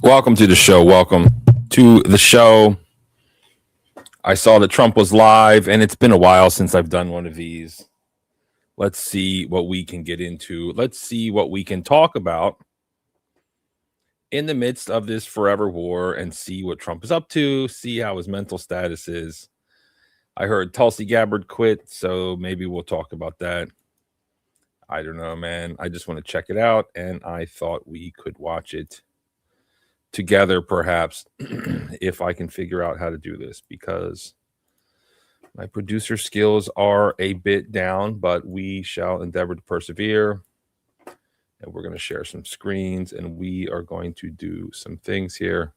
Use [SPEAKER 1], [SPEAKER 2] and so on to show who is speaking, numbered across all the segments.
[SPEAKER 1] Welcome to the show. Welcome to the show. I saw that Trump was live, and it's been a while since I've done one of these. Let's see what we can get into. Let's see what we can talk about in the midst of this forever war and see what Trump is up to, see how his mental status is. I heard Tulsi Gabbard quit, so maybe we'll talk about that. I don't know, man. I just want to check it out, and I thought we could watch it together, perhaps, if I can figure out how to do this, because my producer skills are a bit down, but we shall endeavor to persevere. And we're going to share some screens, and we are going to do some things here.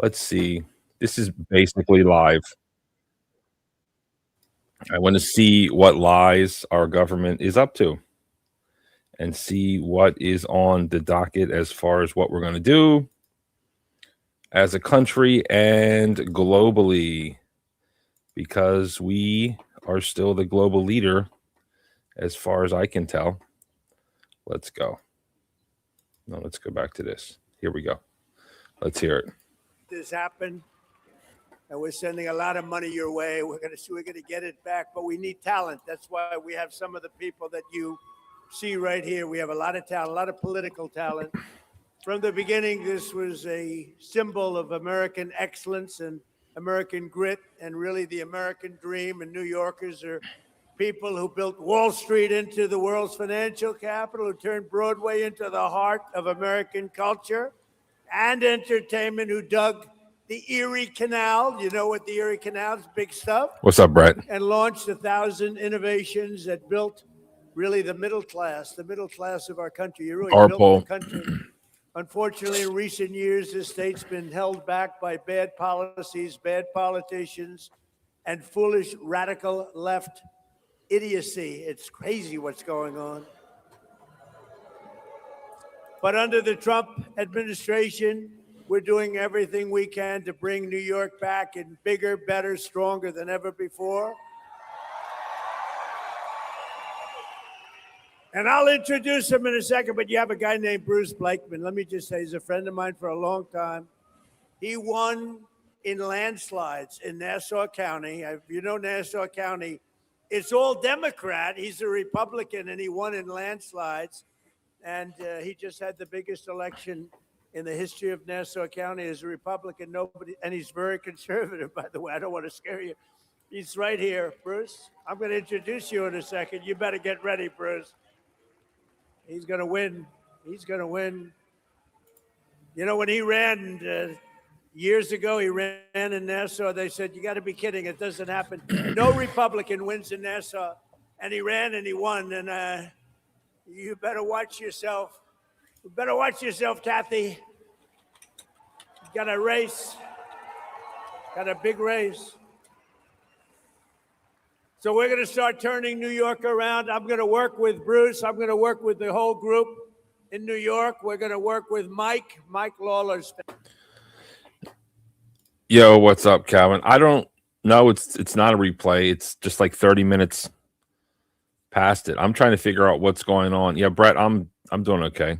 [SPEAKER 1] Let's see. This is basically live. I want to see what lies our government is up to and see what is on the docket as far as what we're going to do as a country and globally, because we are still the global leader as far as I can tell. Let's go. No, let's go back to this. Here we go. Let's hear it.
[SPEAKER 2] This happened, and we're sending a lot of money your way. We're gonna get it back, but we need talent. That's why we have some of the people that you see right here. We have a lot of talent, a lot of political talent. From the beginning, this was a symbol of American excellence and American grit, and really the American dream. And New Yorkers are people who built Wall Street into the world's financial capital, who turned Broadway into the heart of American culture and entertainment, who dug the Erie Canal. You know what the Erie Canal is? Big stuff.
[SPEAKER 1] What's up, Brett?
[SPEAKER 2] And launched 1,000 innovations that built really the middle class of our country. You really built the country. Unfortunately, in recent years, this state's been held back by bad policies, bad politicians, and foolish radical left idiocy. It's crazy what's going on. But under the Trump administration, we're doing everything we can to bring New York back in bigger, better, stronger than ever before. And I'll introduce him in a second, but you have a guy named Bruce Blakeman. Let me just say, he's a friend of mine for a long time. He won in landslides in Nassau County. If you know Nassau County, it's all Democrat. He's a Republican, and he won in landslides. And he just had the biggest election in the history of Nassau County as a Republican. And he's very conservative, by the way. I don't want to scare you. He's right here, Bruce. I'm going to introduce you in a second. You better get ready, Bruce. He's going to win. He's going to win. You know, when he ran years ago, he ran in Nassau. They said, you got to be kidding. It doesn't happen. No Republican wins in Nassau. And he ran and he won. And you better watch yourself. You better watch yourself, Kathy. You got a race. Got a big race. So we're going to start turning New York around. I'm going to work with Bruce. I'm going to work with the whole group in New York. We're going to work with Mike Lawler's.
[SPEAKER 1] Yo, what's up, Calvin? I don't know. It's not a replay. It's just like 30 minutes past it. I'm trying to figure out what's going on. Yeah, Brett, I'm doing okay.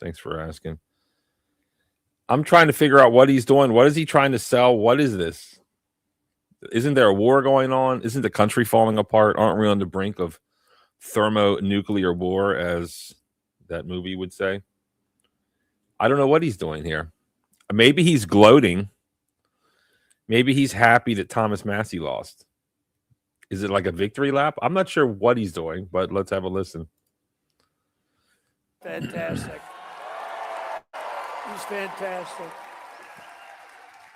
[SPEAKER 1] Thanks for asking. I'm trying to figure out what he's doing. What is he trying to sell? What is this? Isn't there a war going on? Isn't the country falling apart? Aren't we on the brink of thermonuclear war, as that movie would say? I don't know what he's doing here. Maybe he's gloating. Maybe he's happy that Thomas Massie lost. Is it like a victory lap? I'm not sure what he's doing, but let's have a listen.
[SPEAKER 2] Fantastic. He's fantastic.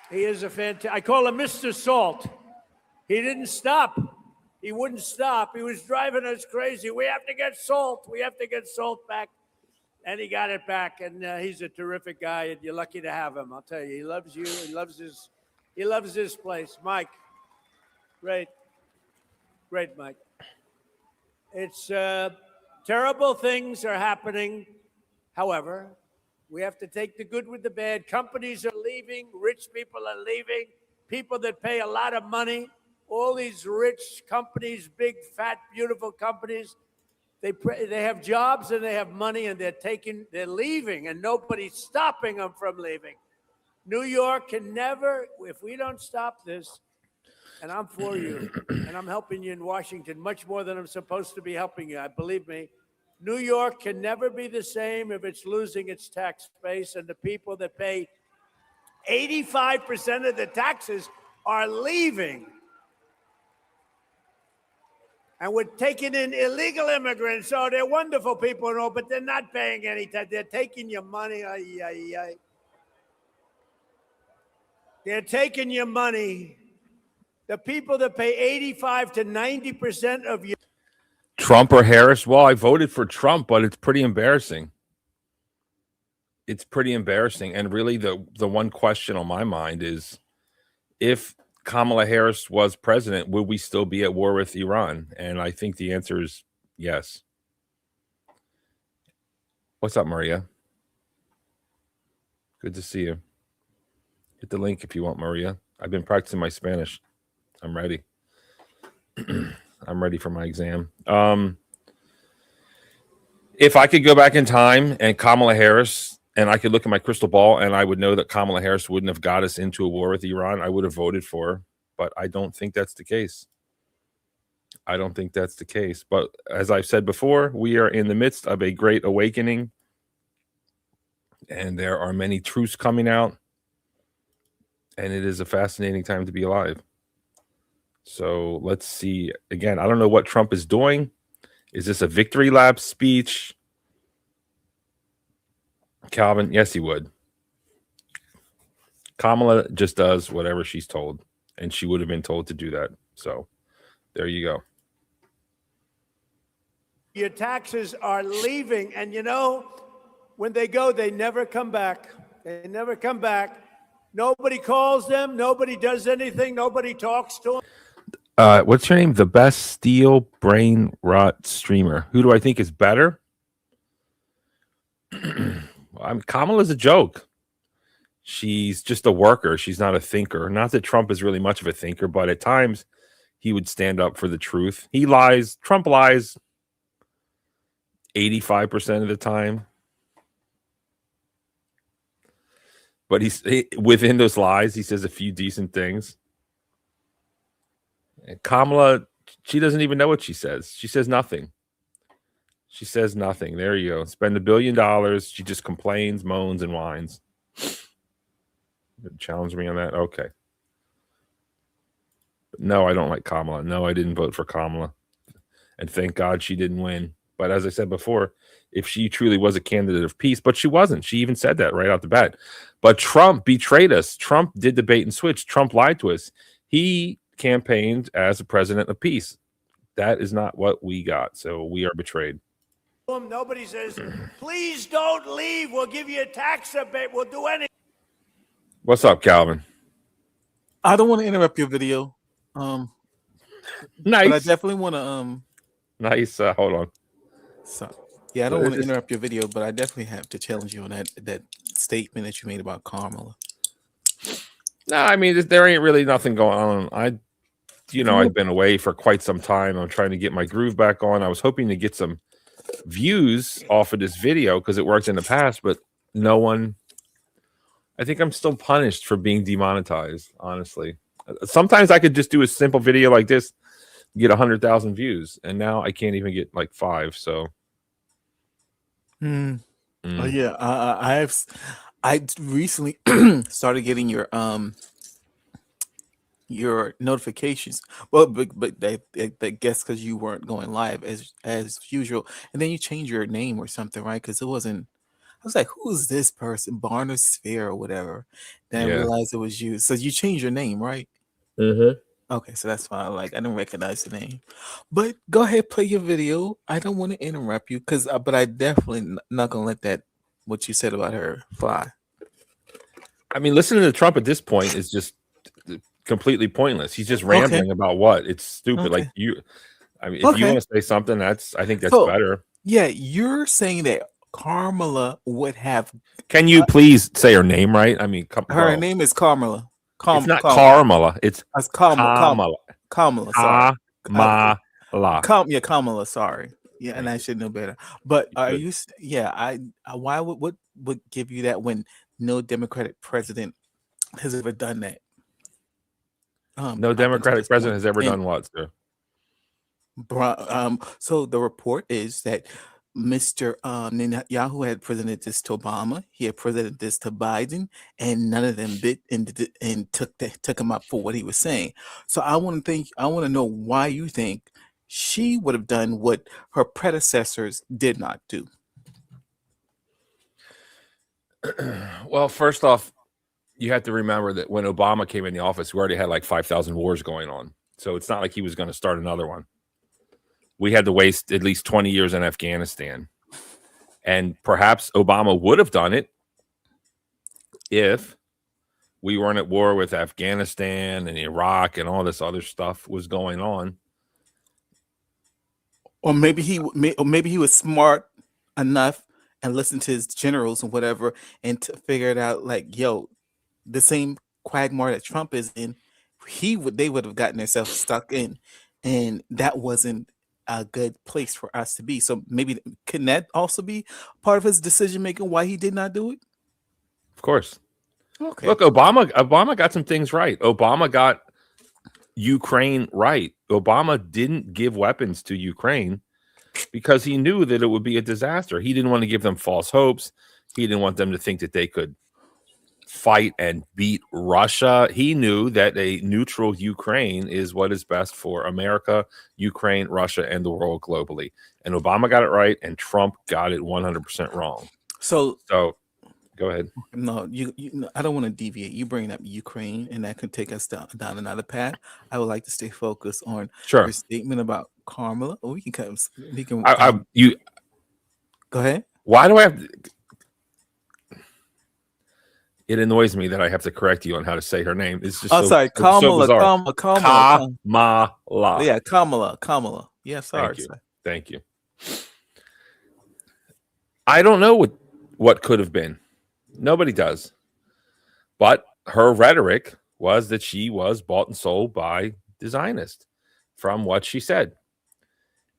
[SPEAKER 2] He is a fantastic. I call him Mr. Salt. He didn't stop. He wouldn't stop. He was driving us crazy. We have to get salt. We have to get salt back. And he got it back. And he's a terrific guy. And you're lucky to have him. I'll tell you. He loves you. He loves this place. Mike. Great, Mike. It's terrible things are happening. However, we have to take the good with the bad. Companies are leaving. Rich people are leaving. People that pay a lot of money. All these rich companies, big, fat, beautiful companies, They have jobs and they have money and they're leaving and nobody's stopping them from leaving. New York can never, if we don't stop this, and I'm for you, and I'm helping you in Washington much more than I'm supposed to be helping you. Believe me, New York can never be the same if it's losing its tax base, and the people that pay 85% of the taxes are leaving. And we're taking in illegal immigrants. Oh, they're wonderful people and all, but they're not paying any tax. They're taking your money. Ay, ay, ay. They're taking your money. The people that pay 85 to 90% of your
[SPEAKER 1] Trump or Harris? Well, I voted for Trump, but it's pretty embarrassing. It's pretty embarrassing. And really, the one question on my mind is, if Kamala Harris was president, would we still be at war with Iran? And I think the answer is yes. What's up, Maria? Good to see you. Hit the link if you want, Maria. I've been practicing my Spanish. I'm ready. I'm ready for my exam. If I could go back in time and Kamala Harris, and I could look at my crystal ball and I would know that Kamala Harris wouldn't have got us into a war with Iran, I would have voted for her. But I don't think that's the case. I don't think that's the case. But as I've said before, we are in the midst of a great awakening. And there are many truths coming out. And it is a fascinating time to be alive. So let's see. Again, I don't know what Trump is doing. Is this a victory lap speech? Calvin, yes, he would. Kamala just does whatever she's told, and she would have been told to do that. So there you go.
[SPEAKER 2] Your taxes are leaving, and you know, when they go, they never come back. They never come back. Nobody calls them. Nobody does anything. Nobody talks to them.
[SPEAKER 1] What's your name? The best steel brain rot streamer. Who do I think is better? Kamala's a joke. She's just a worker. She's not a thinker. Not that Trump is really much of a thinker, but at times he would stand up for the truth. He lies. Trump lies 85% of the time. But within those lies, he says a few decent things. And Kamala, she doesn't even know what she says. She says nothing. She says nothing. There you go. Spend $1 billion. She just complains, moans, and whines. Challenge me on that? Okay. No, I don't like Kamala. No, I didn't vote for Kamala. And thank God she didn't win. But as I said before, if she truly was a candidate of peace, but she wasn't. She even said that right out the bat. But Trump betrayed us. Trump did the bait and switch. Trump lied to us. He campaigned as a president of peace. That is not what we got. So we are betrayed.
[SPEAKER 2] Nobody says, please don't leave. We'll give you a tax abate. We'll do anything.
[SPEAKER 1] What's up, Calvin?
[SPEAKER 3] I don't want to interrupt your video.
[SPEAKER 1] Nice.
[SPEAKER 3] But I definitely want to
[SPEAKER 1] Nice. Hold on.
[SPEAKER 3] So, yeah, I don't want to interrupt your video, but I definitely have to challenge you on that statement that you made about Kamala.
[SPEAKER 1] No, I mean, there ain't really nothing going on. I've been away for quite some time. I'm trying to get my groove back on. I was hoping to get some views off of this video because it worked in the past, but no one. I think I'm still punished for being demonetized, honestly. Sometimes I could just do a simple video like this, get 100,000 views, and now I can't even get like 5. So,
[SPEAKER 3] Oh yeah, I recently started getting your notifications. Well, but I guess because you weren't going live as usual, and then you changed your name or something, right? Because it wasn't. I was like, who is this person? Barner Sphere or whatever. Then I realized it was you. So you changed your name, right?
[SPEAKER 1] Mm-hmm.
[SPEAKER 3] Okay, so that's fine. Like I didn't recognize the name, but go ahead, play your video. I don't want to interrupt you but I definitely not gonna let that what you said about her fly.
[SPEAKER 1] I mean, listening to Trump at this point is just completely pointless. He's just rambling about what? It's stupid. Like you, I mean, if you want to say something, I think that's better. Yeah,
[SPEAKER 3] you're saying that Kamala would have.
[SPEAKER 1] Can you please say her name right? I mean,
[SPEAKER 3] her name is Kamala.
[SPEAKER 1] It's not Kamala. It's
[SPEAKER 3] Kamala. Kamala. Sorry.
[SPEAKER 1] Kamala.
[SPEAKER 3] Kamala. Sorry. Yeah, and
[SPEAKER 1] Thank
[SPEAKER 3] I
[SPEAKER 1] you.
[SPEAKER 3] should know better. But
[SPEAKER 1] You
[SPEAKER 3] are
[SPEAKER 1] should.
[SPEAKER 3] you? Yeah, why would what would give you that when no Democratic president has ever done that?
[SPEAKER 1] No
[SPEAKER 3] Up until
[SPEAKER 1] Democratic
[SPEAKER 3] this
[SPEAKER 1] president
[SPEAKER 3] point,
[SPEAKER 1] has ever
[SPEAKER 3] and
[SPEAKER 1] done what, sir?
[SPEAKER 3] so the report is that Mr. Netanyahu had presented this to Obama. He had presented this to Biden, and none of them bit and took him up for what he was saying. So I want to know why you think she would have done what her predecessors did not do.
[SPEAKER 1] Well, first off, you have to remember that when Obama came in the office, we already had like 5,000 wars going on. So it's not like he was going to start another one. We had to waste at least 20 years in Afghanistan. And perhaps Obama would have done it if we weren't at war with Afghanistan and Iraq and all this other stuff was going on.
[SPEAKER 3] Or maybe he was smart enough and listened to his generals and whatever and to figure it out like, yo, the same quagmire that Trump is in, they would have gotten themselves stuck in, and that wasn't a good place for us to be. So maybe can that also be part of his decision making why he did not do it?
[SPEAKER 1] Of course.
[SPEAKER 3] Okay.
[SPEAKER 1] Look, Obama got some things right. Obama got Ukraine right. Obama didn't give weapons to Ukraine because he knew that it would be a disaster. He didn't want to give them false hopes. He didn't want them to think that they could fight and beat Russia. He knew that a neutral Ukraine is what is best for America, Ukraine, Russia, and the world globally. And Obama got it right, and Trump got it 100% wrong.
[SPEAKER 3] So
[SPEAKER 1] go ahead.
[SPEAKER 3] no, I don't want to deviate. You bring up Ukraine, and that could take us down another path. I would like to stay focused on
[SPEAKER 1] Sure.
[SPEAKER 3] your statement about Kamala. We can go ahead.
[SPEAKER 1] Why do I have to? It annoys me that I have to correct you on how to say her name. It's just
[SPEAKER 3] sorry, Kamala.
[SPEAKER 1] Kamala.
[SPEAKER 3] Yeah, Kamala. Yeah, sorry.
[SPEAKER 1] Thank you. I don't know what could have been. Nobody does. But her rhetoric was that she was bought and sold by the Zionists from what she said.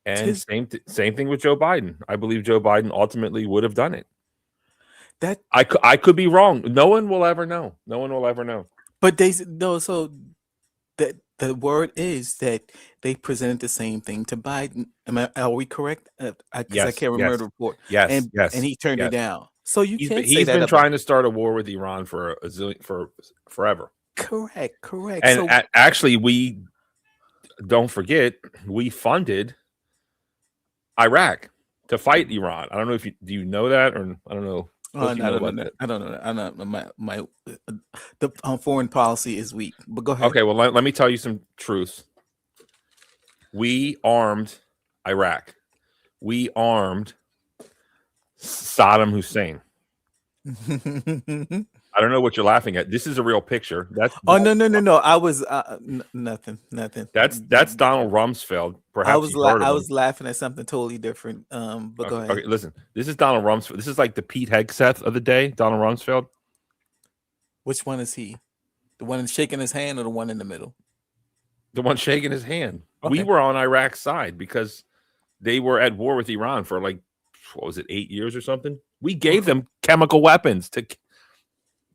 [SPEAKER 1] And same thing with Joe Biden. I believe Joe Biden ultimately would have done it. That I could be wrong. No one will ever know. No one will ever know.
[SPEAKER 3] But so that the word is that they presented the same thing to Biden. Are we correct? Because I can't remember the report.
[SPEAKER 1] Yes,
[SPEAKER 3] and he turned it down. So he's
[SPEAKER 1] been trying to start a war with Iran for forever.
[SPEAKER 3] Correct.
[SPEAKER 1] And actually, we don't forget we funded Iraq to fight Iran. I don't know if do you know that, or I don't know.
[SPEAKER 3] I don't know. I don't know. The foreign policy is weak. But go ahead.
[SPEAKER 1] Okay, well let me tell you some truths. We armed Iraq. We armed Saddam Hussein. I don't know what you're laughing at. This is a real picture.
[SPEAKER 3] No. I was nothing.
[SPEAKER 1] That's Donald Rumsfeld. Perhaps
[SPEAKER 3] I was laughing at something totally different. But go ahead.
[SPEAKER 1] Okay, listen. This is Donald Rumsfeld. This is like the Pete Hegseth of the day. Donald Rumsfeld.
[SPEAKER 3] Which one is he? The one shaking his hand, or the one in the middle?
[SPEAKER 1] The one shaking his hand.
[SPEAKER 3] Okay.
[SPEAKER 1] We were on Iraq's side because they were at war with Iran for like, what was it, 8 years or something? We gave them chemical weapons to.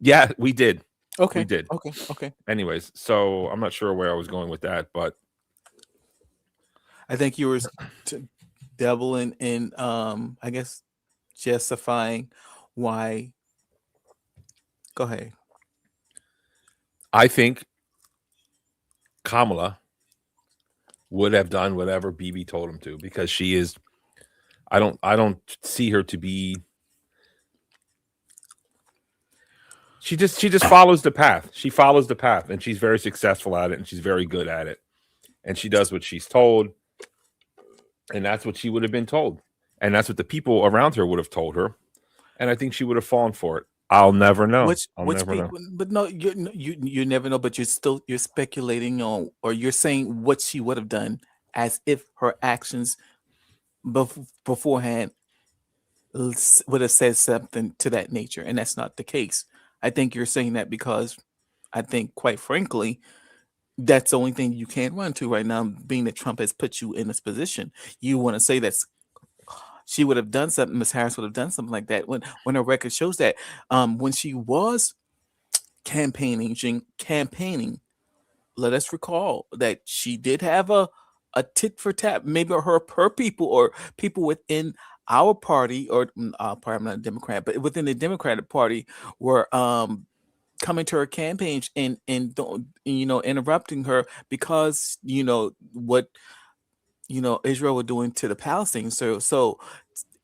[SPEAKER 1] Yeah, we did.
[SPEAKER 3] Okay.
[SPEAKER 1] We did.
[SPEAKER 3] Okay.
[SPEAKER 1] Anyways, so I'm not sure where I was going with that, but
[SPEAKER 3] I think you were dabbling in, I guess, justifying why. Go ahead.
[SPEAKER 1] I think Kamala would have done whatever Bibi told him to, because she is. I don't see her to be. She just follows the path. She follows the path, and she's very successful at it, and she's very good at it, and she does what she's told, and that's what she would have been told, and that's what the people around her would have told her, and I think she would have fallen for it. I'll never know. I'll never know.
[SPEAKER 3] But no, you never know. But you're speculating on, or you're saying what she would have done, as if her actions beforehand would have said something to that nature, and that's not the case. I think you're saying that because I think, quite frankly, that's the only thing you can't run to right now, being that Trump has put you in this position. You want to say that's she would have done something. Miss Harris would have done something like that when her record shows that when she was campaigning. Let us recall that she did have a tit for tat, maybe her people or people within our party or our party, I'm not a Democrat, but within the Democratic Party were coming to her campaign and don't, interrupting her because what Israel were doing to the Palestinians. So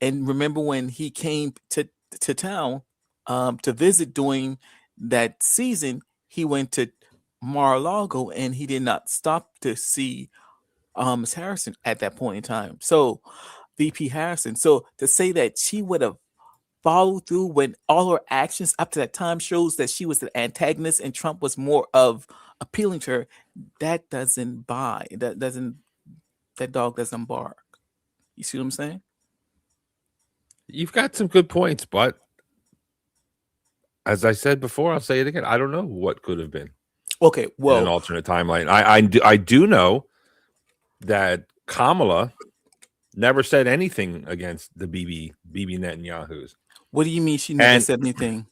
[SPEAKER 3] and remember when he came to town to visit during that season, he went to Mar-a-Lago and he did not stop to see Ms. Harrison at that point in time. So VP Harrison. So to say that she would have followed through when all her actions up to that time shows that she was the antagonist and Trump was more of appealing to her, that doesn't buy. That dog doesn't bark. You see what I'm saying?
[SPEAKER 1] You've got some good points, but as I said before, I'll say it again. I don't know what could have been.
[SPEAKER 3] Okay,
[SPEAKER 1] In an
[SPEAKER 3] well,
[SPEAKER 1] alternate timeline. I do know that Kamala never said anything against the Bibi Netanyahu's.
[SPEAKER 3] what do you mean she never
[SPEAKER 1] And-
[SPEAKER 3] said anything?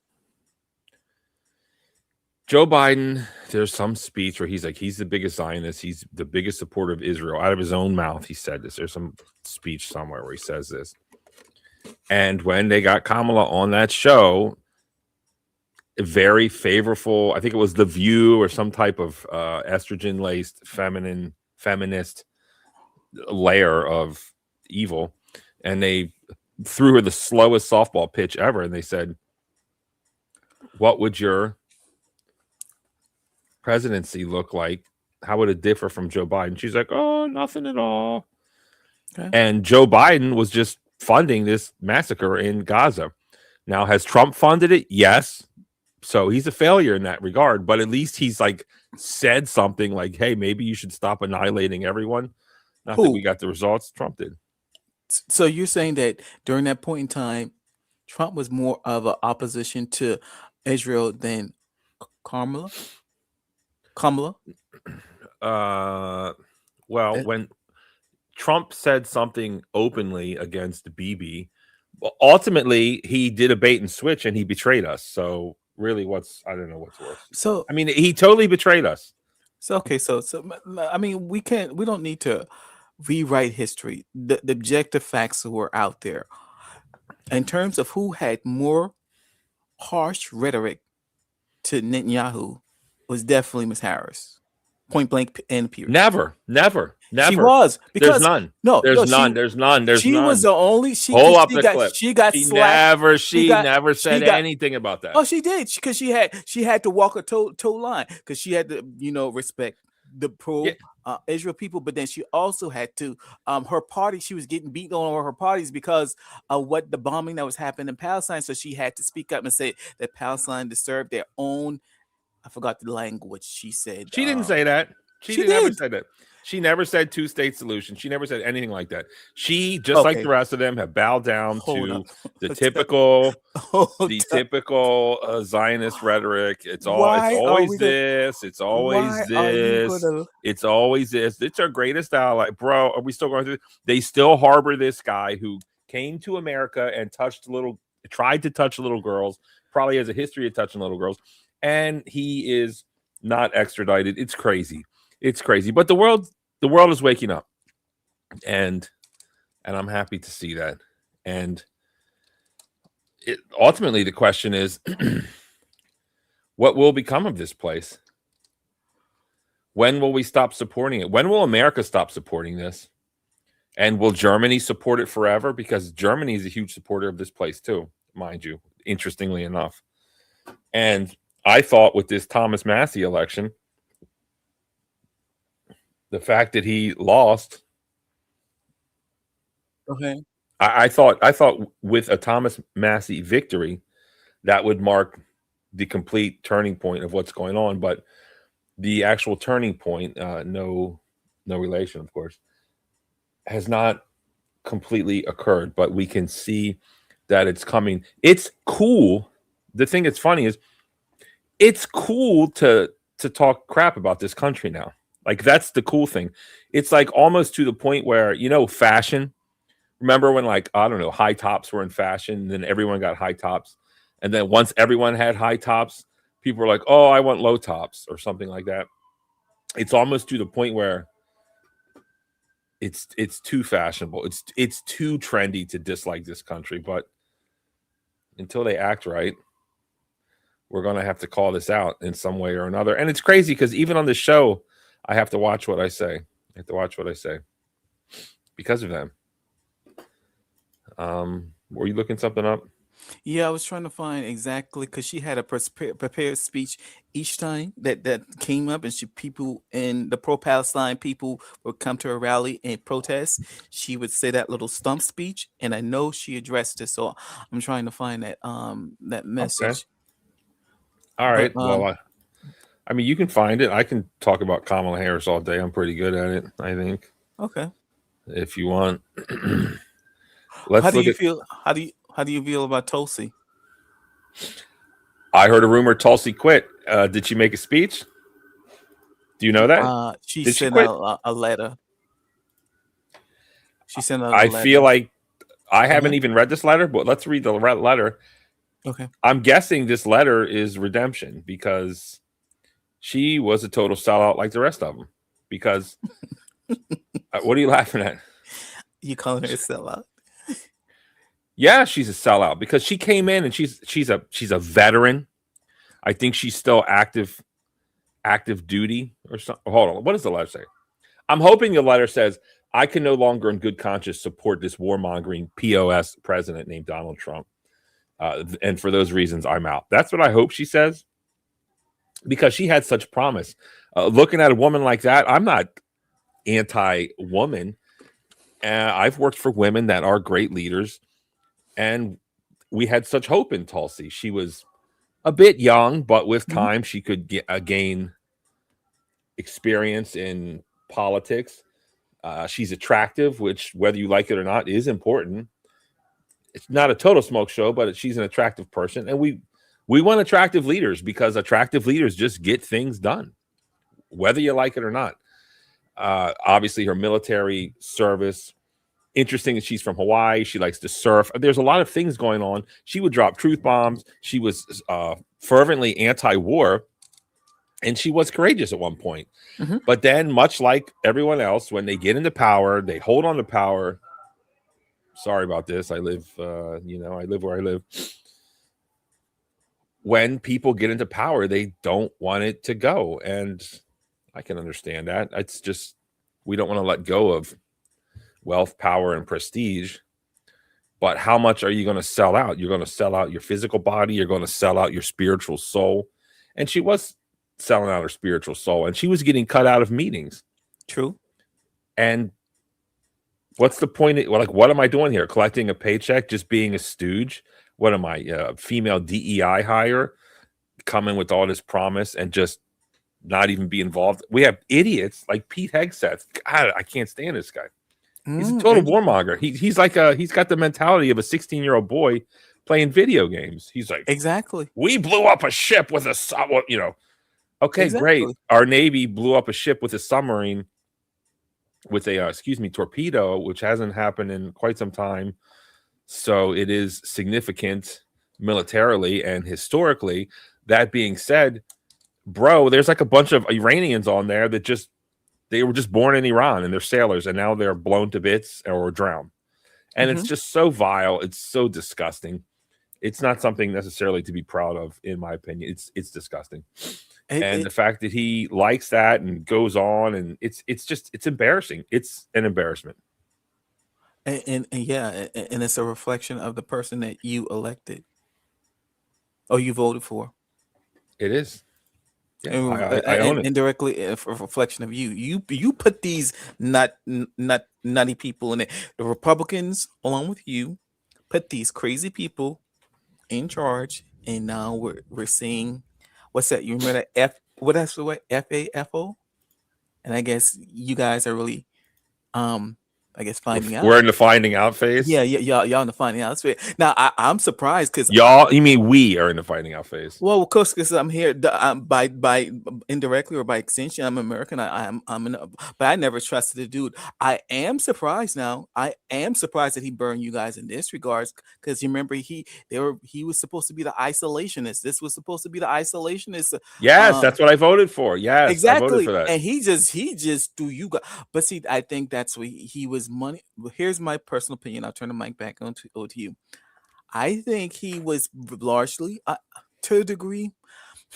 [SPEAKER 1] Joe Biden, there's some speech where he's like, he's the biggest Zionist, he's the biggest supporter of Israel. Out of his own mouth, he said this. There's some speech somewhere where he says this. And when they got Kamala on that show, a very favorable, I think it was The View or some type of estrogen-laced feminist layer of evil, and they threw her the slowest softball pitch ever, and they said, what would your presidency look like? How would it differ from Joe Biden? She's like, oh, nothing at all.
[SPEAKER 3] Okay.
[SPEAKER 1] And Joe Biden was just funding this massacre in Gaza. Now, has Trump funded it? Yes. So he's a failure in that regard, but at least he's like said something like, hey, maybe you should stop annihilating everyone. Not that
[SPEAKER 3] Who?
[SPEAKER 1] we got the results Trump did.
[SPEAKER 3] So you're saying that during that point in time, Trump was more of an opposition to Israel than Kamala?
[SPEAKER 1] Well, when Trump said something openly against Bibi, well, ultimately he did a bait and switch and he betrayed us. So really, I don't know what's worse.
[SPEAKER 3] So
[SPEAKER 1] I mean, he totally betrayed us.
[SPEAKER 3] okay, so I mean, we don't need to rewrite history. The objective facts were out there. In terms of who had more harsh rhetoric to Netanyahu, was definitely Ms. Harris. Point blank and period.
[SPEAKER 1] Never.
[SPEAKER 3] She was because
[SPEAKER 1] There's none.
[SPEAKER 3] no,
[SPEAKER 1] There's
[SPEAKER 3] no,
[SPEAKER 1] none. There's none. There's
[SPEAKER 3] she
[SPEAKER 1] none.
[SPEAKER 3] was the only.
[SPEAKER 1] Hold up the clip.
[SPEAKER 3] She got
[SPEAKER 1] She
[SPEAKER 3] slapped.
[SPEAKER 1] never said anything about that.
[SPEAKER 3] Oh, she did because she had to walk a toe line because she had to respect the pro Israel people, but then she also had to her party. She was getting beaten on her parties because of what the bombing that was happening in Palestine. So she had to speak up and say that Palestine deserved their own. I forgot the language she said.
[SPEAKER 1] She didn't say that. She never said that. She never said two-state solution. She never said anything like that. She, just like the rest of them, have bowed down to the typical Zionist rrhetoric. It's always this. It's always this. It's our greatest ally, bro. Are we still going through? They still harbor this guy who came to America and tried to touch little girls. Probably has a history of touching little girls, and he is not extradited. It's crazy. It's crazy, but the world is waking up, and I'm happy to see that. And ultimately, the question is, what will become of this place? When will we stop supporting it? When will America stop supporting this? And will Germany support it forever? Because Germany is a huge supporter of this place too, mind you, interestingly enough. And I thought with this Thomas Massie election, the fact that he lost,
[SPEAKER 3] Okay.
[SPEAKER 1] I thought with a Thomas Massie victory, that would mark the complete turning point of what's going on. But the actual turning point, no relation, of course, has not completely occurred. But we can see that it's coming. It's cool. The thing that's funny is, it's cool to talk crap about this country now. Like, that's the cool thing. It's like almost to the point where, fashion, Remember when, like, I don't know, high tops were in fashion, and then everyone got high tops, and then once everyone had high tops, people were like, "Oh, I want low tops," or something like that. It's almost to the point where it's too fashionable. It's too trendy to dislike this country, but until they act right, we're going to have to call this out in some way or another. And it's crazy because even on the show, I have to watch what I say. I have to watch what I say because of them. Were you looking something up?
[SPEAKER 3] Yeah, I was trying to find exactly because she had a prepared speech each time that came up, and people and the pro-Palestine people would come to a rally and protest. She would say that little stump speech, and I know she addressed it. So I'm trying to find that
[SPEAKER 1] Okay.
[SPEAKER 3] message.
[SPEAKER 1] All
[SPEAKER 3] But
[SPEAKER 1] right. Well, I mean, you can find it. I can talk about Kamala Harris all day. I'm pretty good at it, I think.
[SPEAKER 3] okay.
[SPEAKER 1] If you want.
[SPEAKER 3] How do you feel? How do you feel about Tulsi?
[SPEAKER 1] I heard a rumor Tulsi quit. Did she make a speech? Do you know that?
[SPEAKER 3] She
[SPEAKER 1] Did she
[SPEAKER 3] sent
[SPEAKER 1] quit?
[SPEAKER 3] a letter. She sent out a
[SPEAKER 1] I
[SPEAKER 3] letter.
[SPEAKER 1] feel like I haven't even read this letter, but let's read the letter.
[SPEAKER 3] Okay.
[SPEAKER 1] I'm guessing this letter is redemption because she was a total sellout like the rest of them. Because what are you laughing at?
[SPEAKER 3] You calling her a sellout?
[SPEAKER 1] Yeah, she's a sellout because she came in and she's a veteran. I think she's still active duty or something. Hold on, what does the letter say? I'm hoping the letter says I can no longer in good conscience support this warmongering POS president named Donald Trump. And for those reasons, I'm out. That's what I hope she says because she had such promise. Looking at a woman like that, I'm not anti-woman. I've worked for women that are great leaders, and we had such hope in Tulsi. She was a bit young, but with time, she could gain experience in politics. She's attractive, which, whether you like it or not, is important. It's not a total smoke show, but she's an attractive person, and we want attractive leaders because attractive leaders just get things done, whether you like it or not. Obviously, her military service. Interesting that she's from Hawaii. She likes to surf. There's a lot of things going on. She would drop truth bombs. She was fervently anti-war, and she was courageous at one point. But then, much like everyone else, when they get into power, they hold on to power. Sorry about this. I live where I live. When people get into power, they don't want it to go. And I can understand that. It's just, we don't want to let go of wealth, power, and prestige. But how much are you going to sell out? You're going to sell out your physical body. You're going to sell out your spiritual soul. And she was selling out her spiritual soul, and she was getting cut out of meetings.
[SPEAKER 3] True.
[SPEAKER 1] And what's the point? Like, what am I doing here? Collecting a paycheck, just being a stooge? What am I, female DEI hire, coming with all this promise and just not even be involved? We have idiots like Pete Hegseth. God, I can't stand this guy. He's a total warmonger. He's like he's got the mentality of a 16-year-old boy playing video games. He's like,
[SPEAKER 3] exactly.
[SPEAKER 1] We blew up a ship with a, okay, great. Our Navy blew up a ship with a submarine with a, torpedo, which hasn't happened in quite some time. So it is significant militarily and historically. That being said, bro, there's like a bunch of Iranians on there that they were just born in Iran and they're sailors, and now they're blown to bits or drowned. And it's just so vile. It's so disgusting. It's not something necessarily to be proud of, in my opinion. It's disgusting. And the fact that he likes that and goes on, and it's embarrassing. It's an embarrassment.
[SPEAKER 3] And it's a reflection of the person that you elected or you voted for.
[SPEAKER 1] It is.
[SPEAKER 3] Yeah, I own it. Indirectly, a reflection of you. You put these nutty people in it. The Republicans, along with you, put these crazy people in charge, and now we're seeing what's that? You remember that that's the way FAFO? And I guess you guys are really I guess finding out.
[SPEAKER 1] We're in the finding out phase.
[SPEAKER 3] Yeah, y'all in the finding out. That's right. Now I'm surprised because
[SPEAKER 1] Y'all, you mean we are in the finding out phase?
[SPEAKER 3] well, of course, because I'm here by indirectly or by extension. I'm American. But I never trusted the dude. I am surprised now. I am surprised that he burned you guys in this regards because you remember he was supposed to be the isolationist. This was supposed to be the isolationist.
[SPEAKER 1] Yes, that's what I voted for. Yes,
[SPEAKER 3] exactly.
[SPEAKER 1] I voted for that.
[SPEAKER 3] And he just threw you guys. But see, I think that's what he was money. Here's my personal opinion. I'll turn the mic back on to you. I think he was largely, to a degree,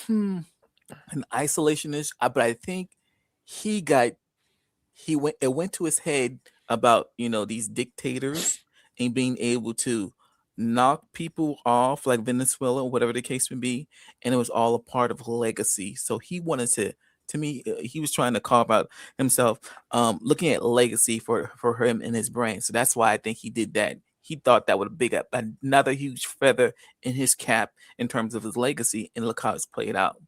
[SPEAKER 3] an isolationist. But I think it went to his head about these dictators and being able to knock people off like Venezuela or whatever the case may be, and it was all a part of legacy. So he wanted to me, he was trying to carve out himself, looking at legacy for him in his brain. So that's why I think he did that. He thought that would be another huge feather in his cap in terms of his legacy, and look how it's played out.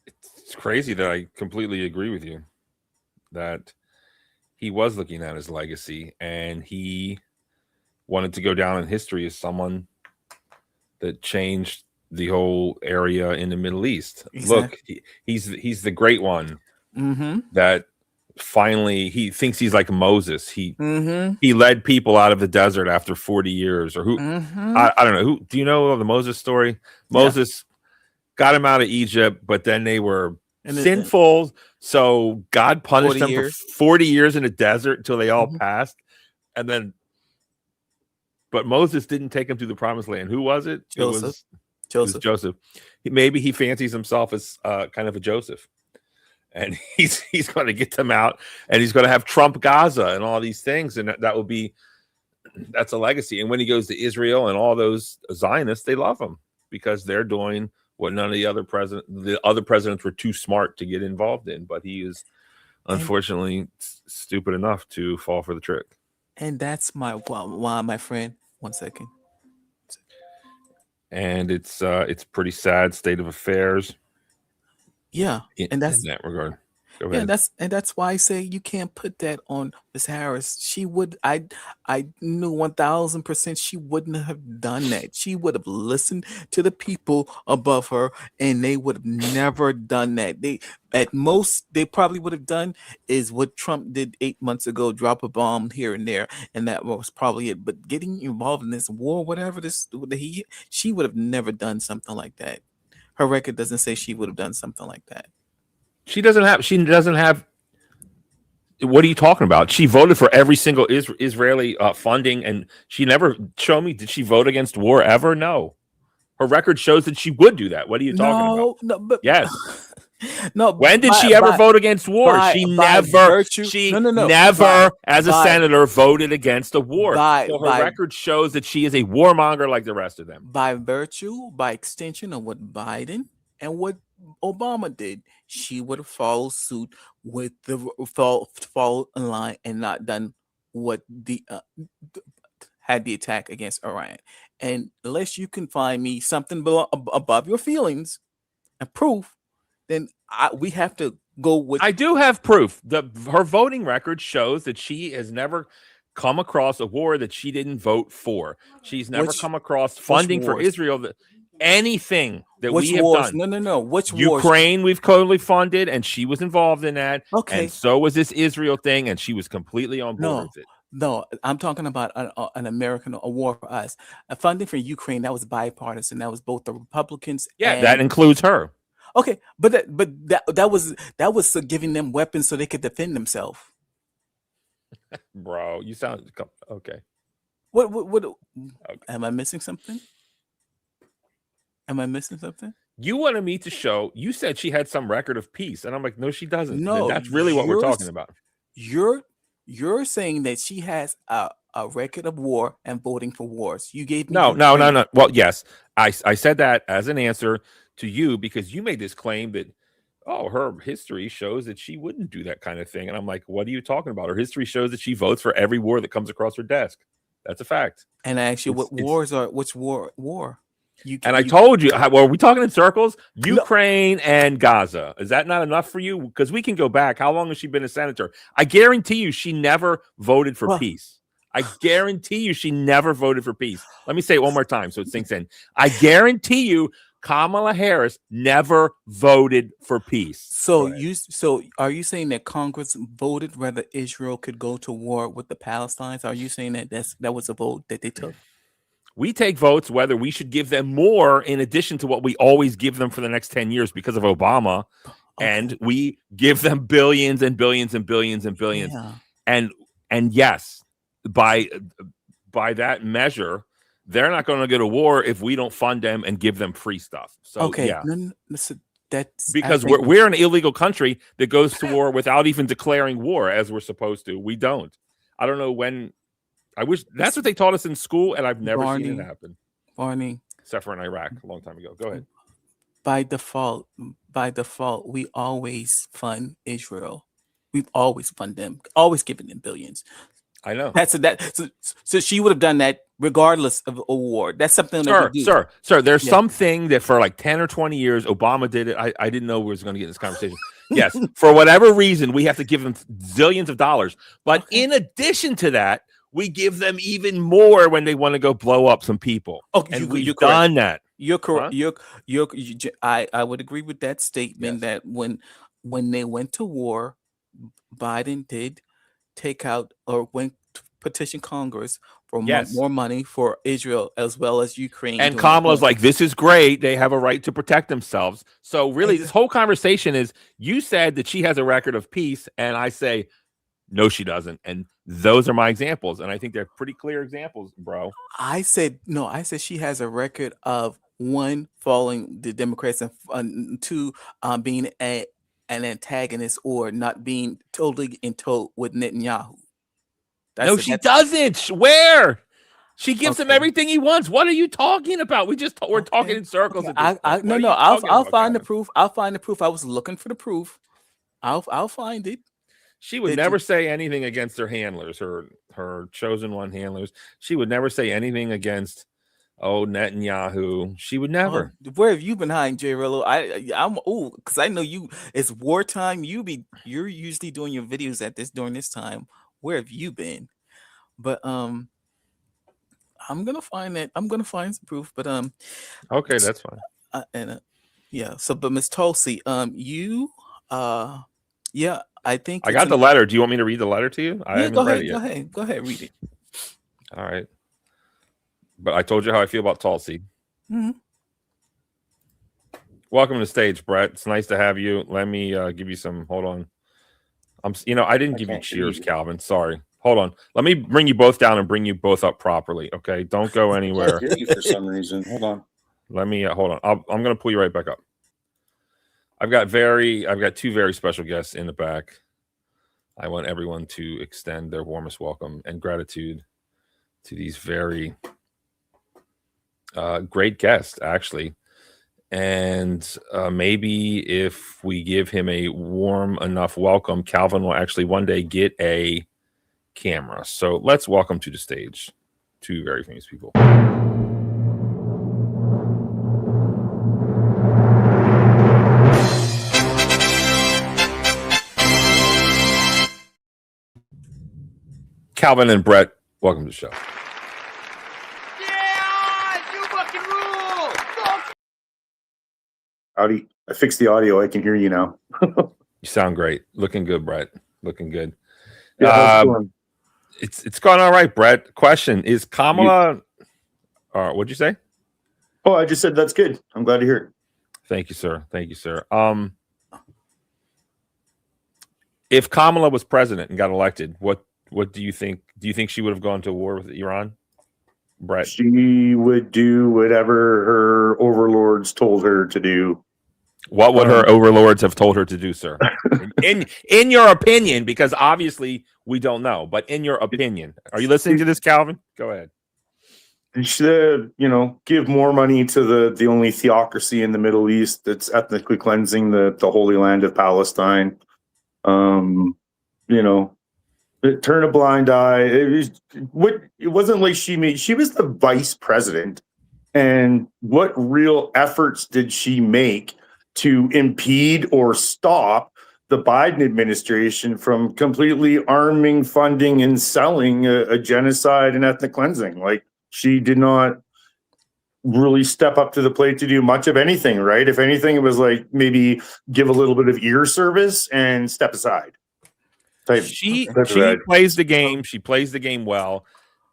[SPEAKER 1] It's crazy that I completely agree with you that he was looking at his legacy and he wanted to go down in history as someone that changed the whole area in the Middle East. Exactly. Look, he's the great one that finally he thinks he's like Moses. He led people out of the desert after 40 years or who I don't know. Who do you know of the Moses story? Moses got him out of Egypt, but then they were sinful. So God punished them for 40 years in the desert until they all passed. And then but Moses didn't take him to the promised land. Who was it?
[SPEAKER 3] Joseph.
[SPEAKER 1] It was Joseph. Maybe he fancies himself as kind of a Joseph. And he's going to get them out, and he's going to have Trump Gaza and all these things, and that's a legacy. And when he goes to Israel and all those Zionists, they love him because they're doing what none of the other presidents were too smart to get involved in. But he is unfortunately stupid enough to fall for the trick.
[SPEAKER 3] And that's why, my friend. 1 second.
[SPEAKER 1] And it's pretty sad state of affairs.
[SPEAKER 3] Yeah, and that's
[SPEAKER 1] in that regard. Go
[SPEAKER 3] yeah,
[SPEAKER 1] ahead.
[SPEAKER 3] that's why I say you can't put that on Miss Harris. She would, I knew 1000% she wouldn't have done that. She would have listened to the people above her, and they would have never done that. At most, they probably would have done is what Trump did 8 months ago: drop a bomb here and there, and that was probably it. But getting involved in this war, whatever she would have never done something like that. Her record doesn't say she would have done something like that.
[SPEAKER 1] She doesn't have. What are you talking about? She voted for every single Israeli funding, and she never show me. Did she vote against war ever? No. Her record shows that she would do that. What are you talking about?
[SPEAKER 3] No, but
[SPEAKER 1] yes.
[SPEAKER 3] No.
[SPEAKER 1] When did she ever vote against war? She never, as a senator, voted against a war. So her record shows that she is a warmonger like the rest of them.
[SPEAKER 3] By extension of what Biden and what Obama did, she would have followed suit with followed in line and not done what had the attack against Iran. And unless you can find me something above your feelings and proof, then we have to go with.
[SPEAKER 1] I do have proof. Her voting record shows that she has never come across a war that she didn't vote for. She's never come across funding for Israel. Anything that we have done.
[SPEAKER 3] No. Which
[SPEAKER 1] Ukraine we've totally funded, and she was involved in that.
[SPEAKER 3] Okay.
[SPEAKER 1] And so was this Israel thing, and she was completely on board with it.
[SPEAKER 3] No, I'm talking about an American war for us. Funding for Ukraine, that was bipartisan. That was both the Republicans.
[SPEAKER 1] Yeah, that includes her.
[SPEAKER 3] Okay, but that was giving them weapons so they could defend themselves.
[SPEAKER 1] Bro, you sound okay.
[SPEAKER 3] What?
[SPEAKER 1] Okay.
[SPEAKER 3] Am I missing something?
[SPEAKER 1] You wanted me to show. You said she had some record of peace, and I'm like, no, she doesn't.
[SPEAKER 3] No,
[SPEAKER 1] that's really what we're talking about.
[SPEAKER 3] You're saying that she has a record of war and voting for wars. You gave me
[SPEAKER 1] no. Well, yes, I said that as an answer to you because you made this claim that her history shows that she wouldn't do that kind of thing, and I'm like, what are you talking about? Her history shows that she votes for every war that comes across her desk. That's a fact.
[SPEAKER 3] And I ask you, which war?
[SPEAKER 1] And I told you, well, are we talking in circles? Ukraine and Gaza. Is that not enough for you? Because we can go back. How long has she been a senator? I guarantee you she never voted for peace. I guarantee you she never voted for peace. Let me say it one more time so it sinks in. I guarantee you Kamala Harris never voted for peace.
[SPEAKER 3] So are you saying that Congress voted whether Israel could go to war with the Palestinians? Are you saying that that was a vote that they took?
[SPEAKER 1] We take votes whether we should give them more in addition to what we always give them for the next 10 years because of Obama. Okay. And we give them billions and billions and billions and billions. Yeah. And yes, by that measure, they're not going to go to war if we don't fund them and give them free stuff. So
[SPEAKER 3] okay,
[SPEAKER 1] yeah.
[SPEAKER 3] That's
[SPEAKER 1] because we're an illegal country that goes to war without even declaring war as we're supposed to. We don't. I don't know when. I wish that's what they taught us in school, and I've never seen it happen.
[SPEAKER 3] Barney,
[SPEAKER 1] except for in Iraq a long time ago. Go ahead.
[SPEAKER 3] By default, we always fund Israel. We've always funded them, always given them billions.
[SPEAKER 1] I know.
[SPEAKER 3] So she would have done that regardless of award. That's something
[SPEAKER 1] Sir, there's something that for like 10 or 20 years, Obama did it. I didn't know we was going to get in this conversation. Yes, for whatever reason, we have to give them zillions of dollars. But in addition to that, we give them even more when they want to go blow up some people.
[SPEAKER 3] Okay,
[SPEAKER 1] we've done that.
[SPEAKER 3] You're correct. I would agree with that statement that when they went to war, Biden did take out or went to petition Congress for more money for Israel as well as Ukraine.
[SPEAKER 1] And Kamala's like, this is great. They have a right to protect themselves. So really, this whole conversation is, you said that she has a record of peace, and I say, no, she doesn't. And those are my examples. And I think they're pretty clear examples, bro.
[SPEAKER 3] I said she has a record of, one, following the Democrats, and two, being an antagonist or not being totally in tow with Netanyahu.
[SPEAKER 1] She doesn't. Where? She gives him everything he wants. What are you talking about? We're talking in circles.
[SPEAKER 3] I'll find the proof. I'll find the proof. I was looking for the proof. I'll find it.
[SPEAKER 1] She would never say anything against her handlers, her chosen one handlers. She would never say anything against Netanyahu. She would never.
[SPEAKER 3] Where have you been hiding, J. Rillo? I'm because I know you. It's wartime. You're usually doing your videos during this time. Where have you been? But I'm gonna find that. I'm gonna find some proof. But
[SPEAKER 1] okay, that's fine.
[SPEAKER 3] So, but Miss Tulsi, I think
[SPEAKER 1] I got the letter. Do you want me to read the letter to you? I haven't read it yet.
[SPEAKER 3] Go ahead, read it.
[SPEAKER 1] All right. But I told you how I feel about Tulsi.
[SPEAKER 3] Mm-hmm.
[SPEAKER 1] Welcome to the stage, Brett. It's nice to have you. Let me give you some. Hold on. I didn't give you cheers, Calvin. Sorry. Hold on. Let me bring you both down and bring you both up properly. Okay. Don't go anywhere.
[SPEAKER 4] I hear you for some reason. Hold on.
[SPEAKER 1] Let me hold on. I'm going to pull you right back up. I've got two very special guests in the back. I want everyone to extend their warmest welcome and gratitude to these very great guests, actually. And maybe if we give him a warm enough welcome, Calvin will actually one day get a camera. So let's welcome to the stage two very famous people. Calvin and Brett, welcome to the show.
[SPEAKER 5] Yeah, you fucking rule.
[SPEAKER 4] Howdy. I fixed the audio. I can hear you now.
[SPEAKER 1] You sound great. Looking good, Brett. Looking good.
[SPEAKER 4] Yeah,
[SPEAKER 1] it's going all right, Brett. Question, is Kamala what'd you say?
[SPEAKER 4] Oh, I just said that's good. I'm glad to hear it.
[SPEAKER 1] Thank you, sir. If Kamala was president and got elected, what do you think? Do you think she would have gone to war with Iran? Brett?
[SPEAKER 4] She would do whatever her overlords told her to do.
[SPEAKER 1] What would her overlords have told her to do, sir? in your opinion, because obviously we don't know, but in your opinion, are you listening to this, Calvin? Go ahead.
[SPEAKER 4] Should, give more money to the only theocracy in the Middle East that's ethnically cleansing the Holy Land of Palestine. Turn a blind eye. It wasn't like she was the vice president. And what real efforts did she make to impede or stop the Biden administration from completely arming, funding, and selling a genocide and ethnic cleansing? Like, she did not really step up to the plate to do much of anything, right? If anything, it was like maybe give a little bit of ear service and step aside.
[SPEAKER 1] She
[SPEAKER 4] Right.
[SPEAKER 1] plays the game. She plays the game well.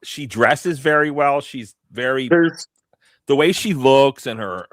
[SPEAKER 1] She dresses very well. She's very
[SPEAKER 4] There's
[SPEAKER 1] the way she looks and her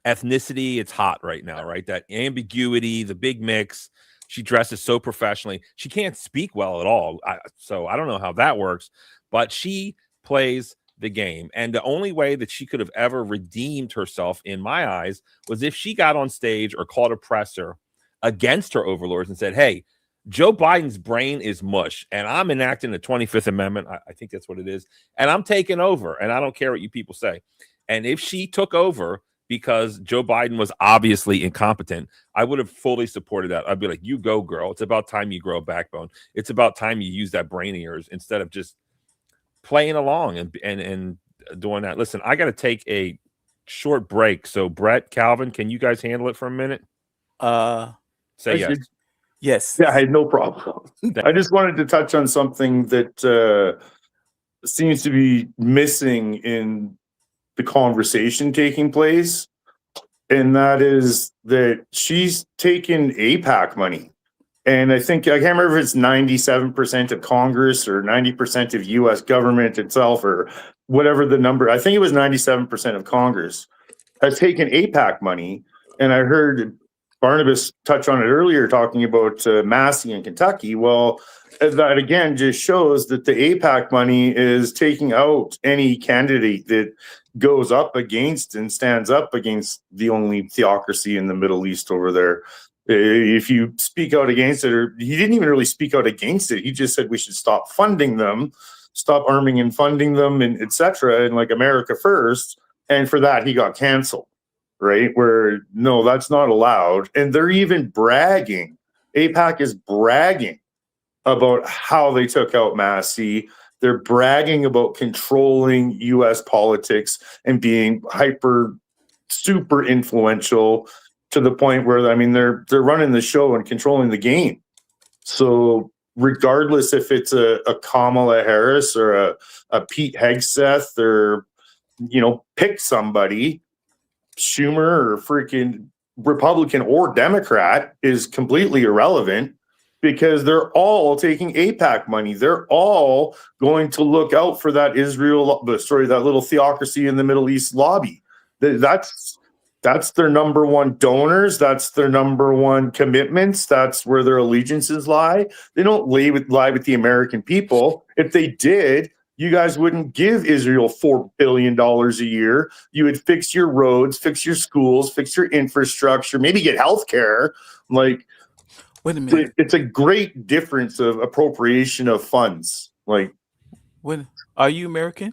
[SPEAKER 1] ethnicity. It's hot right now, right? That ambiguity, the big mix. She dresses so professionally. She can't speak well at all. So I don't know how that works, but she plays the game. And the only way that she could have ever redeemed herself, in my eyes, was if she got on stage or called a presser against her overlords and said, hey, Joe Biden's brain is mush, and I'm enacting the 25th Amendment. I think that's what it is. And I'm taking over, and I don't care what you people say. And if she took over because Joe Biden was obviously incompetent, I would have fully supported that. I'd be like, you go, girl. It's about time you grow a backbone. It's about time you use that brain of yours instead of just playing along and doing that. Listen, I got to take a short break. So, Brett, Calvin, can you guys handle it for a minute? Say yes.
[SPEAKER 3] Yes.
[SPEAKER 4] Yeah, I had no problem. I just wanted to touch on something that seems to be missing in the conversation taking place, and that is that she's taken AIPAC money. And I think, I can't remember if it's 97% of Congress or 90% of US government itself or whatever the number. I think it was 97% of Congress has taken AIPAC money. And I heard Barnabas touch on it earlier, talking about Massey in Kentucky. Well, that again just shows that the AIPAC money is taking out any candidate that goes up against and stands up against the only theocracy in the Middle East over there. If you speak out against it, or he didn't even really speak out against it, he just said we should stop funding them, stop arming and funding them, and etc. And like America first. And for that, he got canceled, right? Where no, that's not allowed. And they're even bragging. AIPAC is bragging about how they took out Massey. They're bragging about controlling U.S. politics and being super influential, to the point where, I mean, they're running the show and controlling the game. So regardless if it's a Kamala Harris or a Pete Hegseth, or, you know, pick somebody, Schumer or freaking Republican or Democrat, is completely irrelevant, because they're all taking AIPAC money. They're all going to look out for that that little theocracy in the Middle East lobby. That's their number one donors. That's their number one commitments. That's where their allegiances lie. They don't lie with the American people. If they did, you guys wouldn't give Israel $4 billion a year. You would fix your roads, fix your schools, fix your infrastructure, maybe get health care. Like,
[SPEAKER 3] Wait a minute.
[SPEAKER 4] it's a great difference of appropriation of funds. Like,
[SPEAKER 3] When are you American?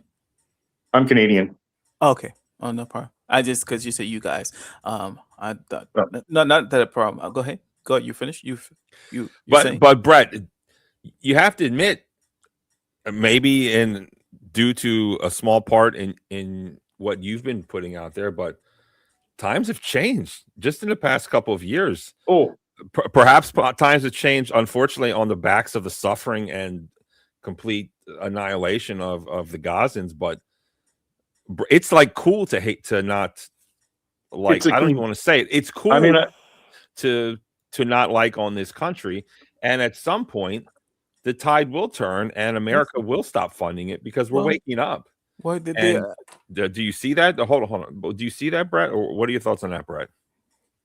[SPEAKER 4] I'm Canadian.
[SPEAKER 3] Okay. Oh, no problem. I just, because you said you guys. I thought
[SPEAKER 4] Oh.
[SPEAKER 3] not that a problem. Go ahead. Go ahead. You finished. You.
[SPEAKER 1] But Brett, you have to admit, maybe due to a small part in what you've been putting out there, but times have changed just in the past couple of years.
[SPEAKER 4] Oh,
[SPEAKER 1] Perhaps times have changed, unfortunately, on the backs of the suffering and complete annihilation of the Gazans. But it's like cool to hate, to not like. I don't even want to say it. It's cool.
[SPEAKER 4] I mean,
[SPEAKER 1] to not like on this country, and at some point the tide will turn and America will stop funding it, because we're waking up.
[SPEAKER 3] What did
[SPEAKER 1] And do you see that? Hold on. Do you see that, Brett? Or what are your thoughts on that, Brett?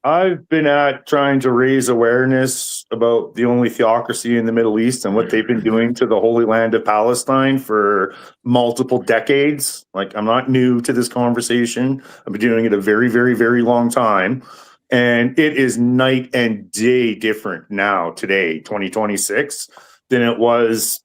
[SPEAKER 4] I've been trying to raise awareness about the only theocracy in the Middle East and what they've been doing to the Holy Land of Palestine for multiple decades. Like, I'm not new to this conversation. I've been doing it a very, very, very long time. And it is night and day different now, today, 2026, than it was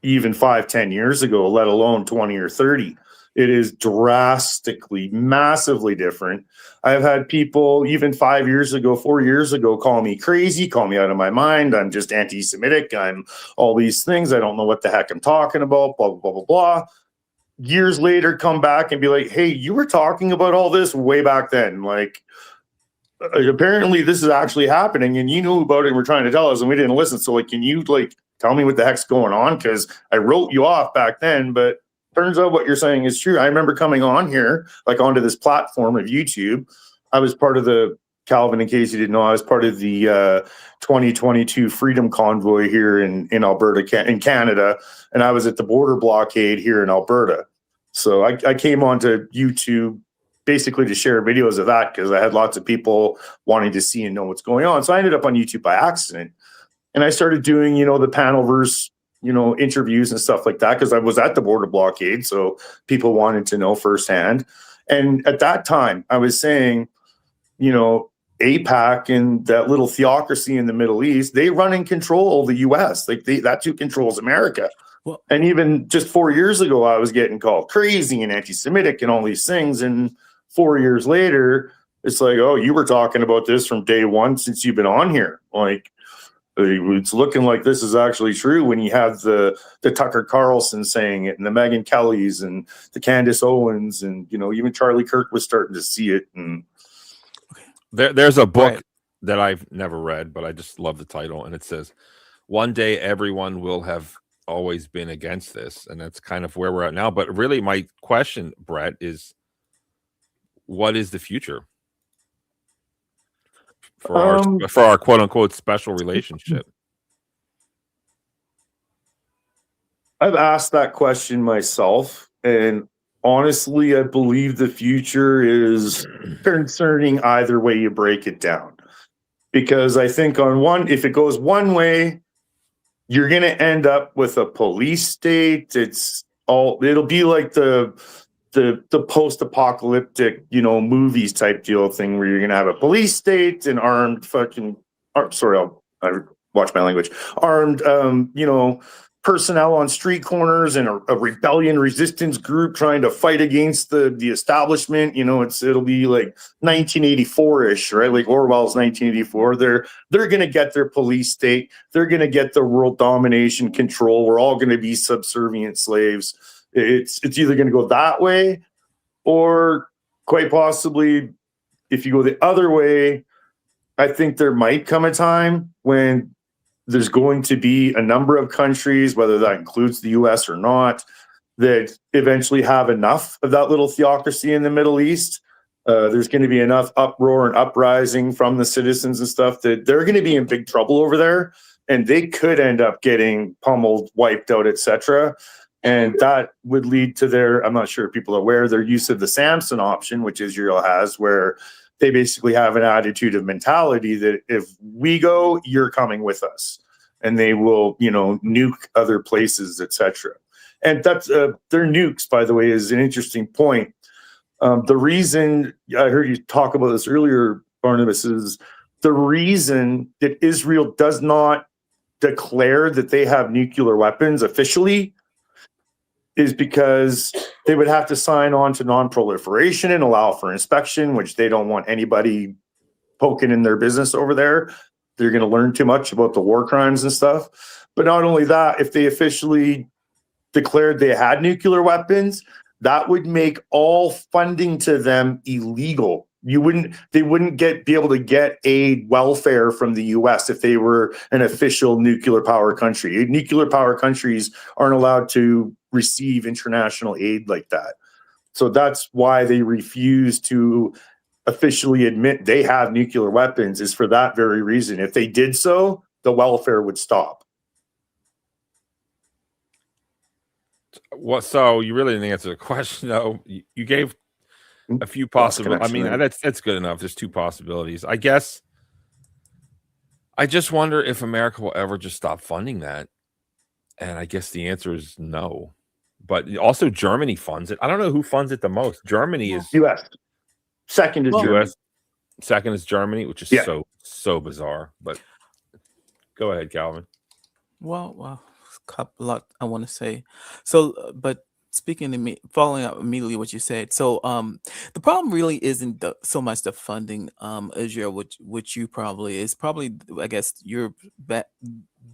[SPEAKER 4] even 5-10 years ago, let alone 20 or 30. It is drastically, massively different. I've had people even 5 years ago, 4 years ago, call me crazy, call me out of my mind. I'm just anti-Semitic. I'm all these things. I don't know what the heck I'm talking about, blah, blah, blah, blah, blah. years later come back and be like, hey, you were talking about all this way back then. Like, apparently this is actually happening and you knew about it and were trying to tell us and we didn't listen. So like, can you like tell me what the heck's going on? Because I wrote you off back then, but turns out what you're saying is true. I remember coming on here, like onto this platform of YouTube. I was part of the Calvin, in case you didn't know, I was part of the 2022 Freedom Convoy here in Alberta, in Canada, and I was at the border blockade here in Alberta. So I came onto YouTube basically to share videos of that because I had lots of people wanting to see and know what's going on. So I ended up on YouTube by accident, and I started doing, the Panelverse, interviews and stuff like that because I was at the border blockade, so people wanted to know firsthand. And at that time, I was saying, AIPAC and that little theocracy in the Middle East, they run and control the U.S. Like that's who controls America.
[SPEAKER 3] Well,
[SPEAKER 4] and even just 4 years ago, I was getting called crazy and anti-Semitic and all these things. And 4 years later, it's like, oh, you were talking about this from day one since you've been on here. Like, it's looking like this is actually true when you have the Tucker Carlson saying it and the Megyn Kellys and the Candace Owens and, even Charlie Kirk was starting to see it. And
[SPEAKER 1] There's a book
[SPEAKER 3] Right.
[SPEAKER 1] that I've never read, but I just love the title, and it says, "One day everyone will have always been against this," and that's kind of where we're at now. But really, my question, Brett, is, what is the future for our quote unquote special relationship?
[SPEAKER 4] I've asked that question myself, and honestly, I believe the future is concerning either way you break it down. Because I think if it goes one way, you're going to end up with a police state. It'll be like the post-apocalyptic, movies type deal thing where you're going to have a police state and armed I watch my language, armed, personnel on street corners and a rebellion resistance group trying to fight against the establishment. It'll be like 1984-ish, right? Like Orwell's 1984. They're going to get their police state. They're going to get the world domination control. We're all going to be subservient slaves. It's either going to go that way, or quite possibly, if you go the other way, I think there might come a time when there's going to be a number of countries, whether that includes the US or not, that eventually have enough of that little theocracy in the Middle East. There's going to be enough uproar and uprising from the citizens and stuff that they're going to be in big trouble over there, and they could end up getting pummeled, wiped out, etc. And that would lead to I'm not sure if people are aware, their use of the Samson option, which Israel has, where they basically have an attitude of mentality that if we go, you're coming with us, and they will, nuke other places, etc. And that's their nukes, by the way, is an interesting point. The reason I heard you talk about this earlier, Barnabas, is the reason that Israel does not declare that they have nuclear weapons officially is because they would have to sign on to non-proliferation and allow for inspection, which they don't want anybody poking in their business over there. They're going to learn too much about the war crimes and stuff. But not only that, if they officially declared they had nuclear weapons, that would make all funding to them illegal. They wouldn't be able to get aid, welfare from the US if they were an official nuclear power country. Nuclear power countries aren't allowed to receive international aid like that. So that's why they refuse to officially admit they have nuclear weapons, is for that very reason. If they did so, the welfare would stop.
[SPEAKER 1] So you really didn't answer the question, though. You gave a few possible. I mean, that's good enough. There's two possibilities, I guess. I just wonder if America will ever just stop funding that, and I guess the answer is no. But also, Germany funds it. I don't know who funds it the most. Germany is
[SPEAKER 4] US. Second is Germany.
[SPEAKER 1] US. Second is Germany, which is so bizarre. But go ahead, Calvin.
[SPEAKER 3] Well, a lot I want to say. So, but speaking to me, following up immediately what you said. So, the problem really isn't so much the funding, Israel, which you probably is probably, I guess,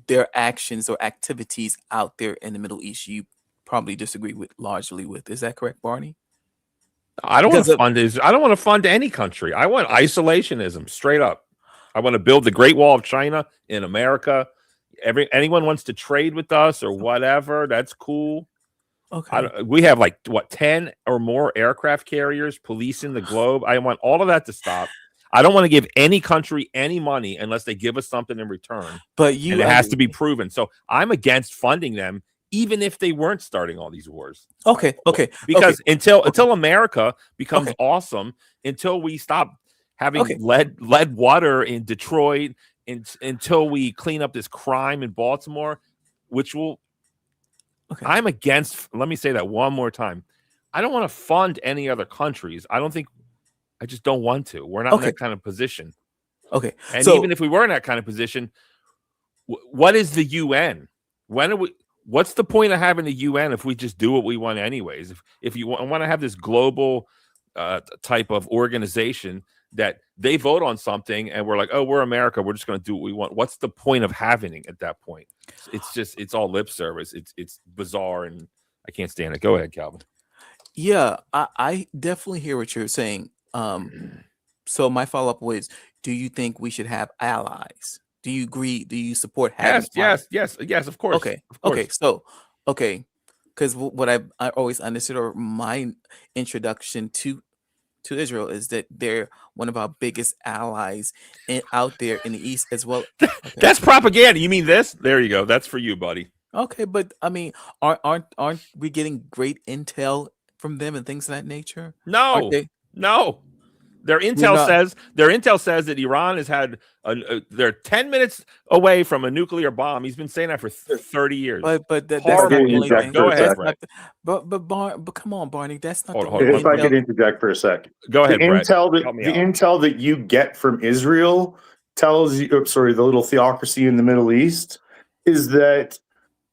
[SPEAKER 3] their actions or activities out there in the Middle East. You probably disagree with largely with. Is that correct, Barney?
[SPEAKER 1] I don't want
[SPEAKER 3] Because
[SPEAKER 1] to fund this. I don't want to fund any country. I want isolationism, straight up. I want to build the Great Wall of China in America. Anyone wants to trade with us or whatever, that's cool.
[SPEAKER 3] Okay.
[SPEAKER 1] We have like 10 or more aircraft carriers policing the globe. I want all of that to stop. I don't want to give any country any money unless they give us something in return.
[SPEAKER 3] But
[SPEAKER 1] and it has to be proven. So I'm against funding them, even if they weren't starting all these wars.
[SPEAKER 3] Okay.
[SPEAKER 1] Because until America becomes awesome, until we stop having lead water in Detroit, until we clean up this crime in Baltimore, which will. Okay. I'm against. Let me say that one more time. I don't want to fund any other countries. I just don't want to. We're not in that kind of position.
[SPEAKER 3] Okay.
[SPEAKER 1] And even if we were in that kind of position, what is the UN? What's the point of having the UN if we just do what we want anyways? If you want to have this global type of organization that they vote on something and we're like, oh, we're America, we're just going to do what we want. What's the point of having it at that point? It's all lip service. It's bizarre and I can't stand it. Go ahead, Calvin.
[SPEAKER 3] Yeah, I definitely hear what you're saying. So my follow-up was, do you think we should have allies? Do you agree? Do you support having
[SPEAKER 1] yes, of course.
[SPEAKER 3] Okay. Because what I always understood, or my introduction to Israel, is that they're one of our biggest allies out there in the East as well. Okay.
[SPEAKER 1] That's propaganda. You mean this? There you go. That's for you, buddy.
[SPEAKER 3] Okay, but I mean, aren't we getting great intel from them and things of that nature?
[SPEAKER 1] No. Their intel says that Iran has had they're 10 minutes away from a nuclear bomb. He's been saying that for 30 years.
[SPEAKER 3] But that's not the only thing.
[SPEAKER 4] Go ahead, Brett.
[SPEAKER 3] But come on, Barney. That's not.
[SPEAKER 4] If I could interject for a sec.
[SPEAKER 1] Go ahead, Brett.
[SPEAKER 4] The intel that you get from Israel tells you, the little theocracy in the Middle East, is that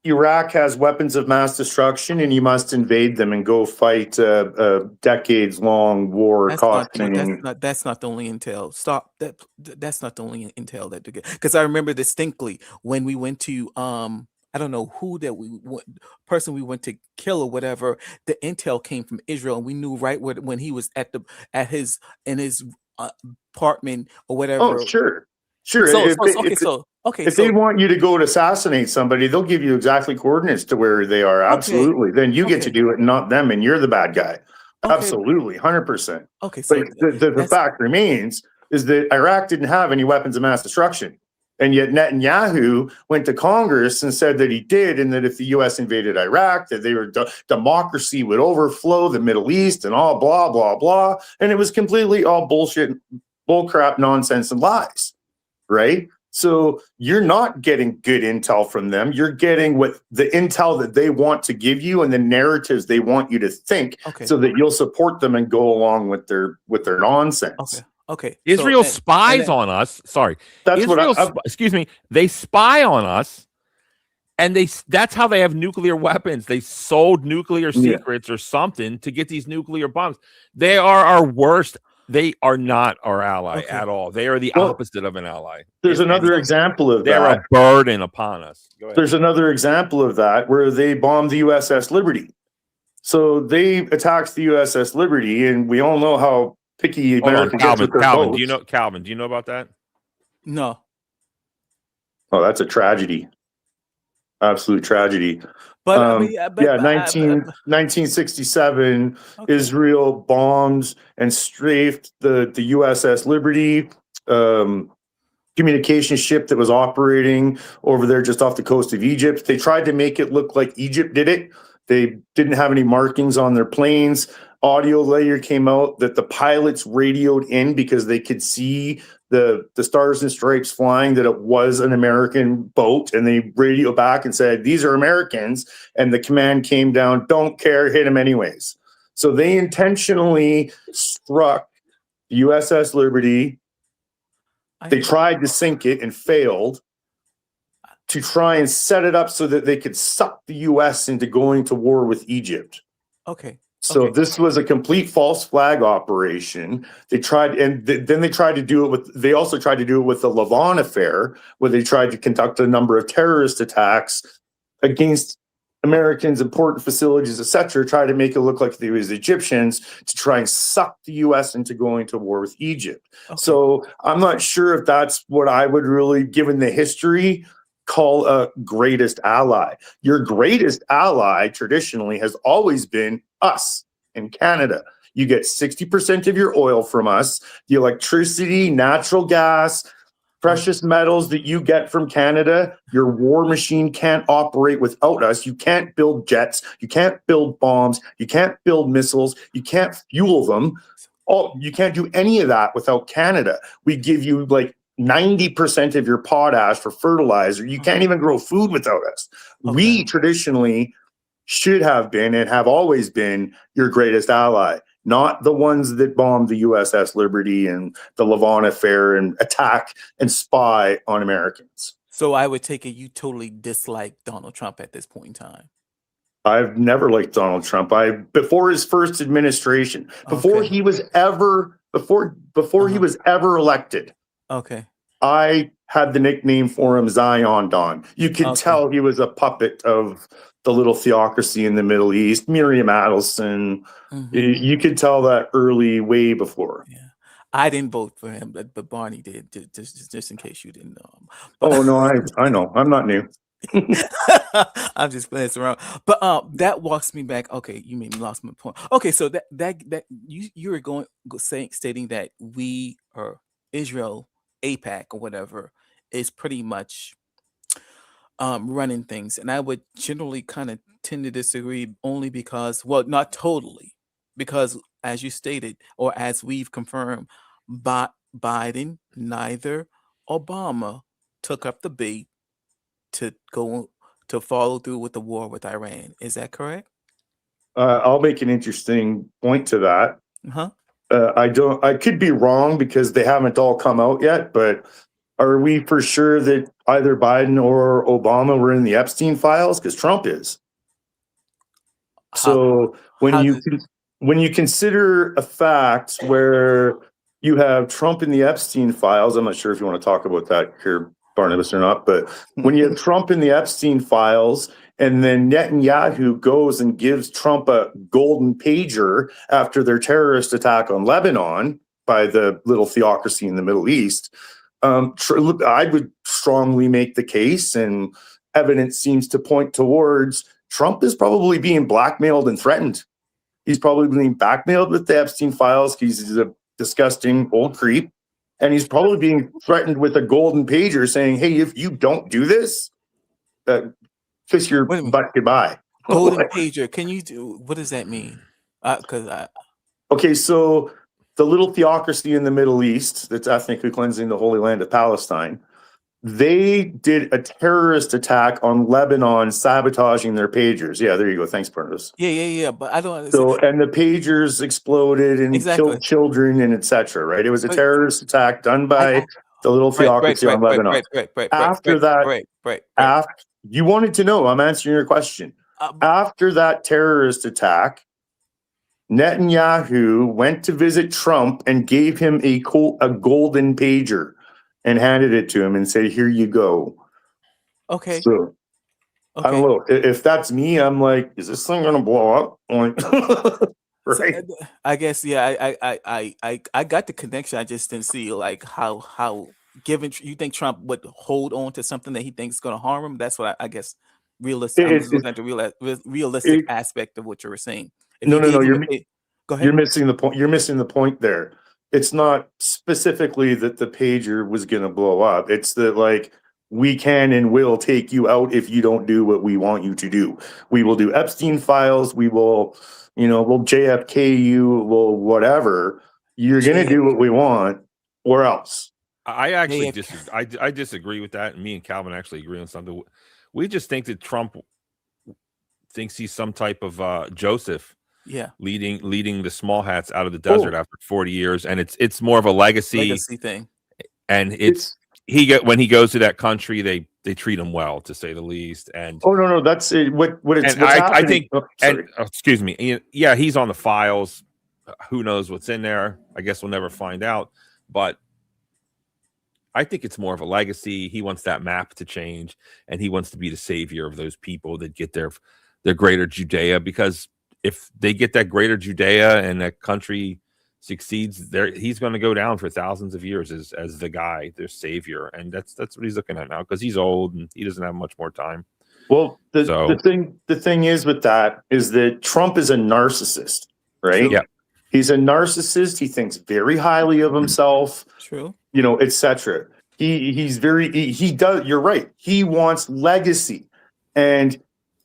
[SPEAKER 4] Iraq has weapons of mass destruction, and you must invade them and go fight a decades-long war.
[SPEAKER 3] That's not the only intel. Stop. That's not the only intel that they get. Because I remember distinctly when we went to I don't know who person we went to kill or whatever. The intel came from Israel, and we knew right when he was in his apartment or whatever.
[SPEAKER 4] Oh, sure. If
[SPEAKER 3] So
[SPEAKER 4] they want you to go and assassinate somebody, they'll give you exactly coordinates to where they are. Absolutely. Then you get to do it, and not them, and you're the bad guy. Absolutely, 100%.
[SPEAKER 3] Okay. So
[SPEAKER 4] but the fact remains is that Iraq didn't have any weapons of mass destruction, and yet Netanyahu went to Congress and said that he did, and that if the U.S. invaded Iraq, that democracy would overflow the Middle East, and all blah blah blah, and it was completely all bullshit, bullcrap, nonsense, and lies. Right? So you're not getting good intel from them. You're getting what the intel that they want to give you and the narratives they want you to think, so that you'll support them and go along with their nonsense.
[SPEAKER 3] Okay.
[SPEAKER 1] Israel spies on us. Sorry.
[SPEAKER 4] That's
[SPEAKER 1] excuse me. They spy on us, and that's how they have nuclear weapons. They sold nuclear secrets or something to get these nuclear bombs. They are our worst. They are not our ally at all. They are the opposite of an ally.
[SPEAKER 4] There's another example of that.
[SPEAKER 1] They're a burden upon us. Go ahead.
[SPEAKER 4] There's another example of that where they bombed the USS Liberty. So they attacked the USS Liberty, and we all know how picky America gets with their
[SPEAKER 1] Calvin,
[SPEAKER 4] boats.
[SPEAKER 1] Calvin, do you know about that?
[SPEAKER 3] No.
[SPEAKER 4] Oh, that's a tragedy. Absolute tragedy.
[SPEAKER 3] But
[SPEAKER 4] 1967, Israel bombed and strafed the USS Liberty, communication ship that was operating over there just off the coast of Egypt. They tried to make it look like Egypt did it. They didn't have any markings on their planes. Audio later came out that the pilots radioed in because they could see the stars and stripes flying, that it was an American boat, and they radio back and said, these are Americans, and the command came down, don't care, hit them anyways. So they intentionally struck the USS Liberty. They tried to sink it and failed, to try and set it up so that they could suck the US into going to war with Egypt. So this was a complete false flag operation. They tried, and then they tried to do it with. They also tried to do it with the Lavon affair, where they tried to conduct a number of terrorist attacks against Americans, important facilities, etc., try to make it look like they was Egyptians to try and suck the U.S. into going to war with Egypt.
[SPEAKER 3] Okay.
[SPEAKER 4] So I'm not sure if that's what I would really, given the history, call a greatest ally. Your greatest ally traditionally has always been us in Canada. You get 60% of your oil from us, the electricity, natural gas, precious metals that you get from Canada. Your war machine can't operate without us. You can't build jets. You can't build bombs. You can't build missiles. You can't fuel them. You can't do any of that without Canada. We give you like 90% of your potash for fertilizer. You can't even grow food without us.
[SPEAKER 3] Okay.
[SPEAKER 4] We traditionally should have been and have always been your greatest ally, not the ones that bombed the USS Liberty and the Lavon affair and attack and spy on Americans.
[SPEAKER 3] So I would take it you totally dislike Donald Trump at this point in time.
[SPEAKER 4] I've never liked Donald Trump. Before his first administration, before
[SPEAKER 3] Okay.
[SPEAKER 4] he was ever he was ever elected,
[SPEAKER 3] Okay.
[SPEAKER 4] I had the nickname for him Zion Don. You could
[SPEAKER 3] Okay.
[SPEAKER 4] tell he was a puppet of the little theocracy in the Middle East, Miriam Adelson.
[SPEAKER 3] Mhm.
[SPEAKER 4] You could tell that early, way before.
[SPEAKER 3] Yeah. I didn't vote for him, but Barney did. Just in case you didn't know.
[SPEAKER 4] Oh no, I know. I'm not new.
[SPEAKER 3] I'm just playing around. But that walks me back. Okay, you made me lost my point. Okay, so that you were stating that we or Israel, APAC or whatever is pretty much running things, and I would generally kind of tend to disagree only because, well, not totally, because as you stated or as we've confirmed, Biden neither Obama took up the bait to follow through with the war with Iran. Is that correct?
[SPEAKER 4] I'll make an interesting point to that.
[SPEAKER 3] Huh?
[SPEAKER 4] I could be wrong because they haven't all come out yet, but are we for sure that either Biden or Obama were in the Epstein files? Because Trump is. So when you consider a fact where you have Trump in the Epstein files, I'm not sure if you want to talk about that here, Barnabas, or not, but when you have Trump in the Epstein files and then Netanyahu goes and gives Trump a golden pager after their terrorist attack on Lebanon by the little theocracy in the Middle East, I would strongly make the case, and evidence seems to point towards Trump is probably being blackmailed and threatened. He's probably being blackmailed with the Epstein files. He's a disgusting old creep. And he's probably being threatened with a golden pager saying, hey, if you don't do this, kiss your butt goodbye.
[SPEAKER 3] Golden pager. Can you do, what does that mean?
[SPEAKER 4] Okay, so the little theocracy in the Middle East that's ethnically cleansing the Holy Land of Palestine, they did a terrorist attack on Lebanon, sabotaging their pagers. Yeah, there you go. Thanks, Barnabas.
[SPEAKER 3] Yeah. But I don't.
[SPEAKER 4] So, and the pagers exploded and killed children and etc. Right? It was a terrorist attack done by the little theocracy on Lebanon. After that, after you wanted to know, I'm answering your question. After that terrorist attack, Netanyahu went to visit Trump and gave him a golden pager and handed it to him and said, here you go.
[SPEAKER 3] Okay.
[SPEAKER 4] So, I don't know. If that's me, I'm like, is this thing going to blow up? Like, right.
[SPEAKER 3] So, I guess, yeah, I got the connection. I just didn't see like how given you think Trump would hold on to something that he thinks is going to harm him. That's what I guess realistic. I'm looking at the realistic aspect of what you were saying.
[SPEAKER 4] No.
[SPEAKER 3] Go ahead.
[SPEAKER 4] You're missing the point. You're missing the point there. It's not specifically that the pager was going to blow up. It's that like we can and will take you out if you don't do what we want you to do. We will do Epstein files. We will, we'll JFK you, we'll whatever. You're going to do what we want or else.
[SPEAKER 1] I actually disagree. I disagree with that. And me and Calvin actually agree on something. We just think that Trump thinks he's some type of Joseph.
[SPEAKER 3] Yeah,
[SPEAKER 1] leading the small hats out of the desert after 40 years, and it's more of a legacy
[SPEAKER 3] thing.
[SPEAKER 1] And when he goes to that country, they treat him well, to say the least. And
[SPEAKER 4] no, that's it. What it's
[SPEAKER 1] and I think. Excuse me. Yeah, he's on the files. Who knows what's in there? I guess we'll never find out. But I think it's more of a legacy. He wants that map to change, and he wants to be the savior of those people that get their the greater Judea, because if they get that greater Judea and that country succeeds, there he's going to go down for thousands of years as the guy, their savior, and that's what he's looking at now because he's old and he doesn't have much more time.
[SPEAKER 4] Well,
[SPEAKER 1] So-
[SPEAKER 4] the thing is with that is that Trump is a narcissist, right?
[SPEAKER 1] Yeah.
[SPEAKER 4] He's a narcissist. He thinks very highly of himself,
[SPEAKER 3] True.
[SPEAKER 4] etc. He does. You're right. He wants legacy, and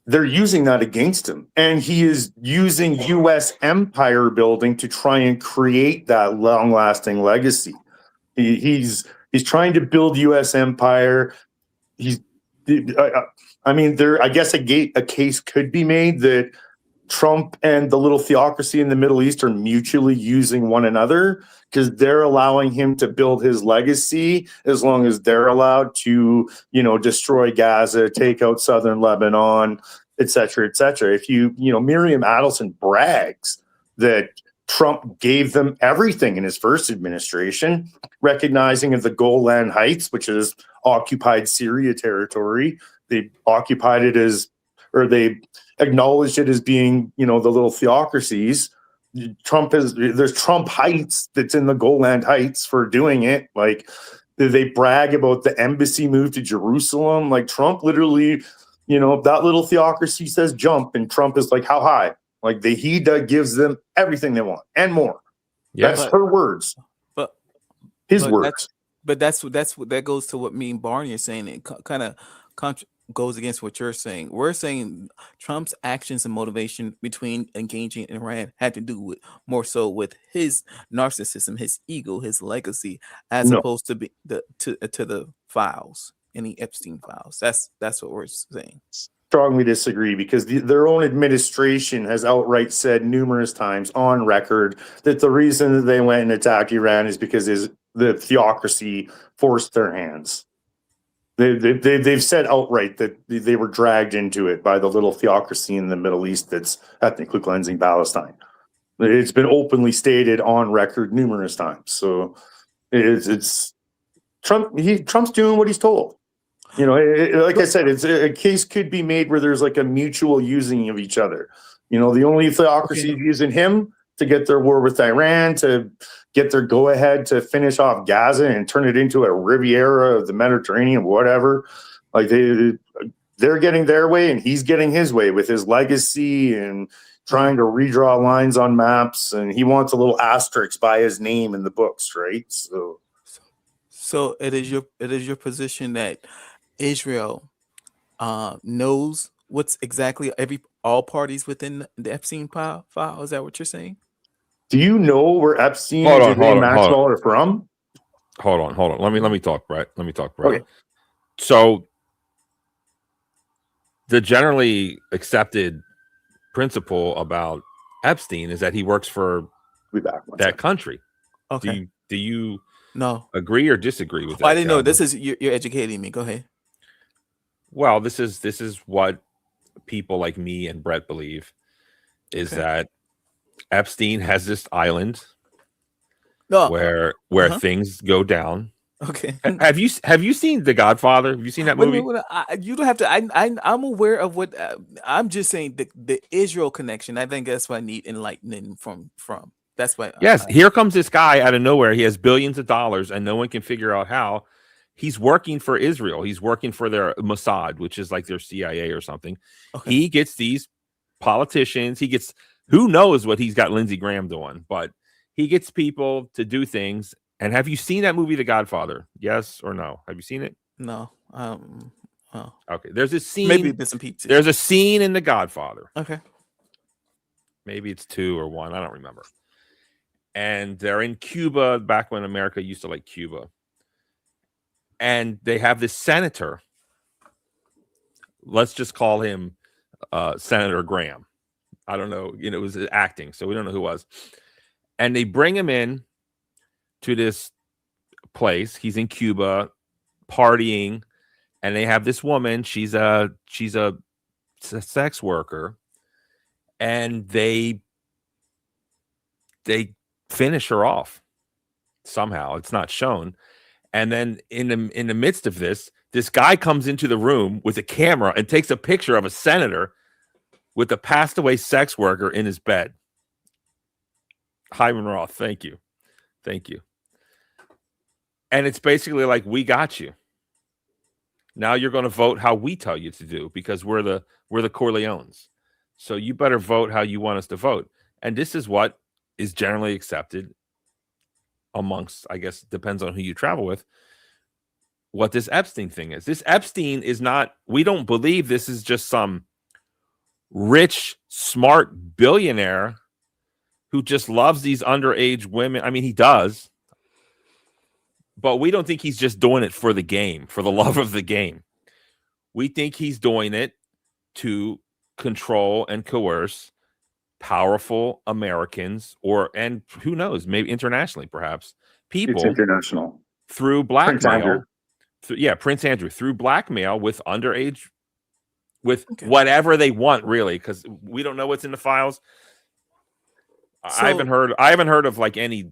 [SPEAKER 4] they're using that against him. And he is using U.S. empire building to try and create that long lasting legacy. He's trying to build U.S. empire. I guess a case could be made that Trump and the little theocracy in the Middle East are mutually using one another because they're allowing him to build his legacy as long as they're allowed to, destroy Gaza, take out southern Lebanon, et cetera, et cetera. If Miriam Adelson brags that Trump gave them everything in his first administration, recognizing of the Golan Heights, which is occupied Syria territory. They occupied it they acknowledged it as being, the little theocracies. There's Trump Heights that's in the Golan Heights for doing it. Like they brag about the embassy move to Jerusalem. Like Trump literally, that little theocracy says jump, and Trump is like, how high? Like he gives them everything they want and more.
[SPEAKER 1] Yeah.
[SPEAKER 4] That's her words.
[SPEAKER 3] But
[SPEAKER 4] His words.
[SPEAKER 3] That's that goes to what me and Barney are saying. It kind of goes against what you're saying. We're saying Trump's actions and motivation between engaging in Iran had to do with more so with his narcissism, his ego, his legacy, as opposed to the files, any Epstein files. That's what we're saying.
[SPEAKER 4] Strongly disagree because their own administration has outright said numerous times on record that the reason that they went and attacked Iran is because the theocracy forced their hands. They've said outright that they were dragged into it by the little theocracy in the Middle East that's ethnically cleansing Palestine. It's been openly stated on record numerous times. So it's Trump. Trump's doing what he's told. Like I said, it's a case could be made where there's like a mutual using of each other. The only theocracy using him to get their war with Iran, to get their go-ahead to finish off Gaza and turn it into a Riviera of the Mediterranean, whatever. Like they're getting their way and he's getting his way with his legacy and trying to redraw lines on maps. And he wants a little asterisk by his name in the books, right?
[SPEAKER 3] So it is your position that Israel knows what's exactly all parties within the Epstein file. Is that what you're saying?
[SPEAKER 4] Do you know where Epstein
[SPEAKER 1] Hold
[SPEAKER 4] and
[SPEAKER 1] on,
[SPEAKER 4] Ghislaine Maxwell are from?
[SPEAKER 1] Hold on. Let me talk, Brett.
[SPEAKER 4] Okay.
[SPEAKER 1] So the generally accepted principle about Epstein is that he works for
[SPEAKER 4] We'll be back one
[SPEAKER 1] that
[SPEAKER 4] second.
[SPEAKER 1] country.
[SPEAKER 3] Okay.
[SPEAKER 1] Do you
[SPEAKER 3] No.
[SPEAKER 1] agree or disagree with that?
[SPEAKER 3] I didn't know. This
[SPEAKER 1] Calvin?
[SPEAKER 3] is you're educating me. Go ahead.
[SPEAKER 1] Well, this is what people like me and Brett believe is
[SPEAKER 3] Okay.
[SPEAKER 1] that Epstein has this island
[SPEAKER 3] No.
[SPEAKER 1] where things go down.
[SPEAKER 3] Okay.
[SPEAKER 1] Have you seen The Godfather? Have you seen that movie?
[SPEAKER 3] You don't have to. I'm aware of what. I'm just saying the Israel connection. I think that's what I need enlightening from. That's why.
[SPEAKER 1] Yes, here comes this guy out of nowhere. He has billions of dollars, and no one can figure out how. He's working for Israel. He's working for their Mossad, which is like their CIA or something.
[SPEAKER 3] Okay.
[SPEAKER 1] He gets these politicians. He gets who knows what he's got Lindsey Graham doing, but he gets people to do things. And have you seen that movie, The Godfather? Yes or no? Have you seen it?
[SPEAKER 3] No. Oh.
[SPEAKER 1] Okay. There's a scene.
[SPEAKER 3] Maybe bits and pieces.
[SPEAKER 1] There's a scene in The Godfather.
[SPEAKER 3] Okay.
[SPEAKER 1] Maybe it's 2 or 1. I don't remember. And they're in Cuba back when America used to like Cuba. And they have this senator. Let's just call him Senator Graham. I don't know. It was acting, so we don't know who it was. And they bring him in to this place. He's in Cuba partying, and they have this woman. She's a sex worker, and they finish her off somehow. It's not shown. And then in the midst of this guy comes into the room with a camera and takes a picture of a senator with a passed away sex worker in his bed. Hyman Roth, thank you. Thank you. And it's basically like, we got you. Now you're going to vote how we tell you to do, because we're the Corleones. So you better vote how you want us to vote. And this is what is generally accepted amongst, I guess, depends on who you travel with, what this Epstein thing is. This Epstein is not, we don't believe this is just some rich, smart billionaire who just loves these underage women. I mean, he does. But we don't think he's just doing it for the game, for the love of the game. We think he's doing it to control and coerce powerful Americans, and who knows, maybe internationally, perhaps, people.
[SPEAKER 4] It's international.
[SPEAKER 1] Through blackmail.
[SPEAKER 4] Prince Andrew.
[SPEAKER 1] Prince Andrew, through blackmail with underage, with whatever they want, really, because we don't know what's in the files. I haven't heard of like any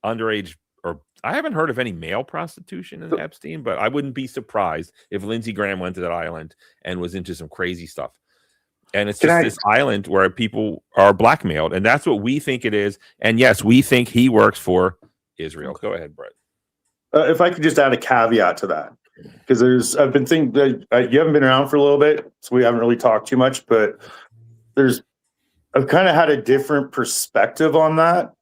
[SPEAKER 1] underage, or I haven't heard of any male prostitution in Epstein, but I wouldn't be surprised if Lindsey Graham went to that island and was into some crazy stuff. And it's just this island where people are blackmailed, and that's what we think it is. And yes, we think he works for Israel. Go ahead, Brett.
[SPEAKER 4] If I could just add a caveat to that, because I've been thinking that you haven't been around for a little bit, so we haven't really talked too much, but I've kind of had a different perspective on that.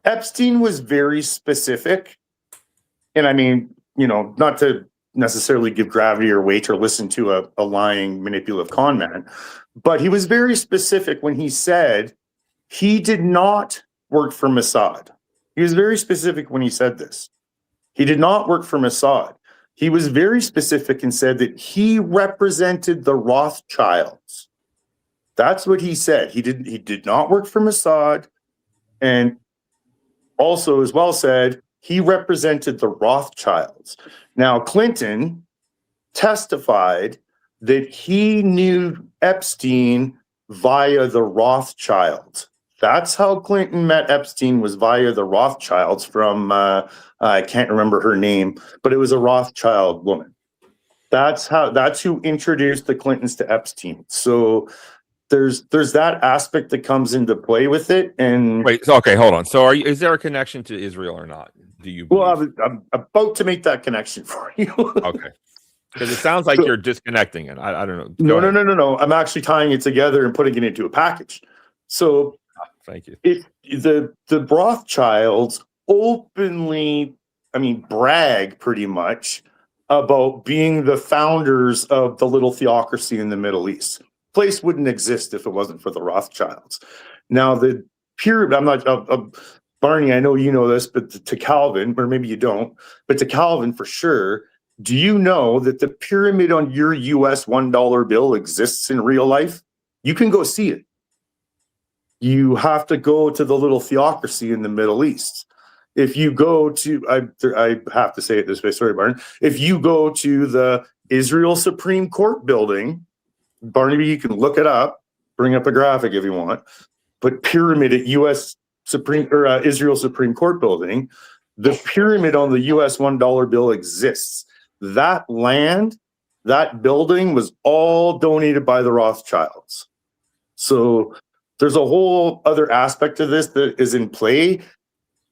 [SPEAKER 4] Epstein was very specific, and I mean, not to necessarily give gravity or weight or listen to a lying, manipulative con man, but he was very specific when he said he did not work for Mossad. He was very specific when he said this. He did not work for Mossad. He was very specific and said that he represented the Rothschilds. That's what he said. He did not work for Mossad, and also as well said he represented the Rothschilds. Now, Clinton testified that he knew Epstein via the Rothschilds. That's how Clinton met Epstein, was via the Rothschilds from, I can't remember her name, but it was a Rothschild woman. That's who introduced the Clintons to Epstein. So there's that aspect that comes into play with it. And
[SPEAKER 1] wait, okay, hold on. So is there a connection to Israel or not? Do you believe?
[SPEAKER 4] Well, I'm about to make that connection for you.
[SPEAKER 1] Okay. Because it sounds like you're disconnecting it. I don't know.
[SPEAKER 4] No. I'm actually tying it together and putting it into a package. So
[SPEAKER 1] thank you.
[SPEAKER 4] The Rothschilds openly, brag pretty much about being the founders of the little theocracy in the Middle East. Place wouldn't exist if it wasn't for the Rothschilds. Now, the pyramid, I'm not, Barney, I know you know this, but to Calvin, or maybe you don't, but to Calvin for sure, do you know that the pyramid on your US $1 bill exists in real life? You can go see it. You have to go to the little theocracy in the Middle East. If you go to, I have to say it this way, sorry, Barney. If you go to the Israel Supreme Court building, Barnaby, you can look it up, bring up a graphic if you want, but pyramid at Israel Supreme Court building, the pyramid on the US $1 bill exists. That land, that building was all donated by the Rothschilds. So there's a whole other aspect of this that is in play,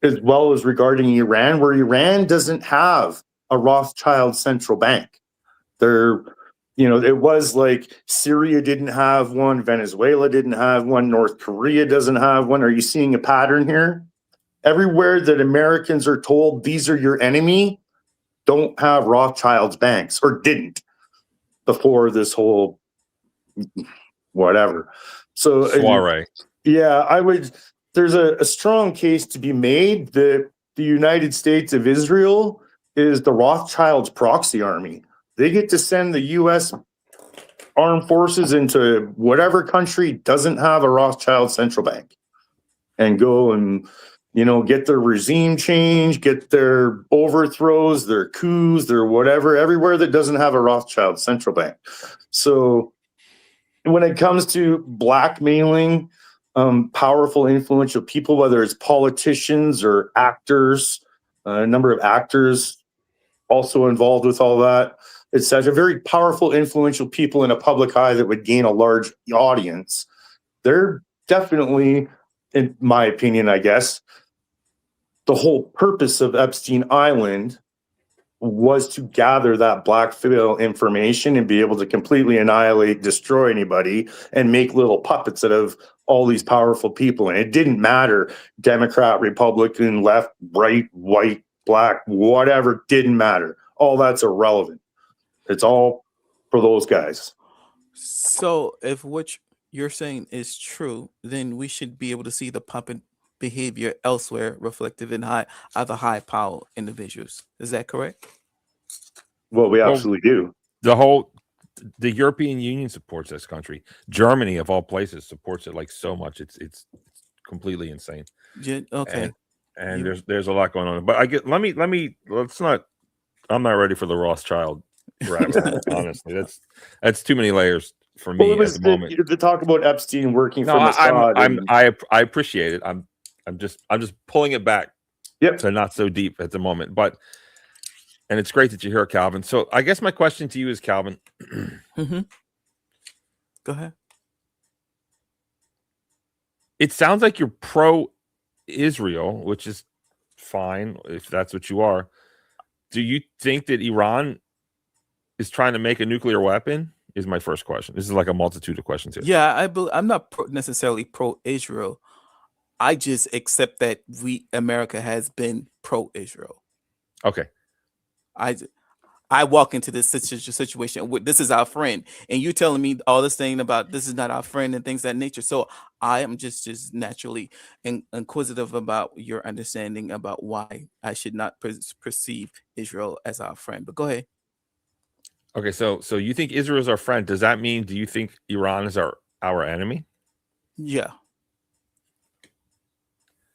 [SPEAKER 4] as well as regarding Iran, where Iran doesn't have a Rothschild central bank. It was like Syria didn't have one, Venezuela didn't have one, North Korea doesn't have one. Are you seeing a pattern here? Everywhere that Americans are told these are your enemy, don't have Rothschild's banks, or didn't before this whole whatever. So
[SPEAKER 1] soiree.
[SPEAKER 4] Yeah, there's a strong case to be made that the United States of Israel is the Rothschilds proxy army. They get to send the U.S. armed forces into whatever country doesn't have a Rothschild central bank and go and, get their regime change, get their overthrows, their coups, their whatever, everywhere that doesn't have a Rothschild central bank. So when it comes to blackmailing powerful, influential people, whether it's politicians or actors, a number of actors also involved with all that, etc., very powerful, influential people in a public eye that would gain a large audience. They're definitely, in my opinion, I guess, the whole purpose of Epstein Island was to gather that blackmail information and be able to completely annihilate, destroy anybody, and make little puppets out of all these powerful people. And it didn't matter, Democrat, Republican, left, right, white, black, whatever, didn't matter. All that's irrelevant. It's all for those guys.
[SPEAKER 3] So if what you're saying is true, then we should be able to see the puppet behavior elsewhere reflective in other high power individuals. Is that correct?
[SPEAKER 4] Well, we absolutely do.
[SPEAKER 1] The European Union supports this country. Germany, of all places, supports it like so much. It's completely insane.
[SPEAKER 3] Okay.
[SPEAKER 1] And there's a lot going on. But let's not. I'm not ready for the Rothschild rabbit. Honestly, that's too many layers for me
[SPEAKER 4] Well,
[SPEAKER 1] at the moment.
[SPEAKER 4] To talk about Epstein working for
[SPEAKER 1] No,
[SPEAKER 4] Mossad.
[SPEAKER 1] I appreciate it. I'm just pulling it back.
[SPEAKER 4] Yep.
[SPEAKER 1] So not so deep at the moment, and it's great that you're here, Calvin. So I guess my question to you is, Calvin.
[SPEAKER 3] Mm-hmm. Go ahead.
[SPEAKER 1] It sounds like you're pro-Israel, which is fine if that's what you are. Do you think that Iran is trying to make a nuclear weapon? Is my first question. This is like a multitude of questions here.
[SPEAKER 3] Yeah, I'm not necessarily pro-Israel. I just accept that America has been pro-Israel.
[SPEAKER 1] Okay.
[SPEAKER 3] I walk into this situation with this is our friend, and you telling me all this thing about this is not our friend and things of that nature. So I am just naturally inquisitive about your understanding about why I should not perceive Israel as our friend. But go ahead.
[SPEAKER 1] Okay, so you think Israel is our friend? Does that mean? Do you think Iran is our enemy?
[SPEAKER 3] Yeah.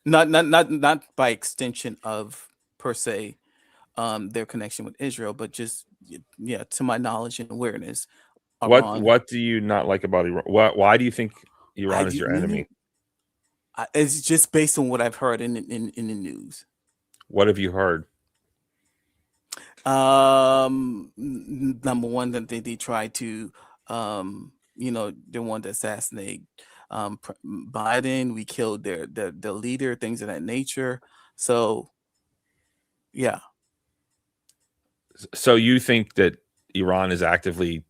[SPEAKER 3] Not by extension of per se. Their connection with Israel, but just to my knowledge and awareness.
[SPEAKER 1] What do you not like about Iran? Why do you think Iran is your enemy?
[SPEAKER 3] It's just based on what I've heard in the news.
[SPEAKER 1] What have you heard?
[SPEAKER 3] Number one, that they tried to they wanted to assassinate Biden. We killed their leader, things of that nature. So yeah.
[SPEAKER 1] So you think that Iran is actively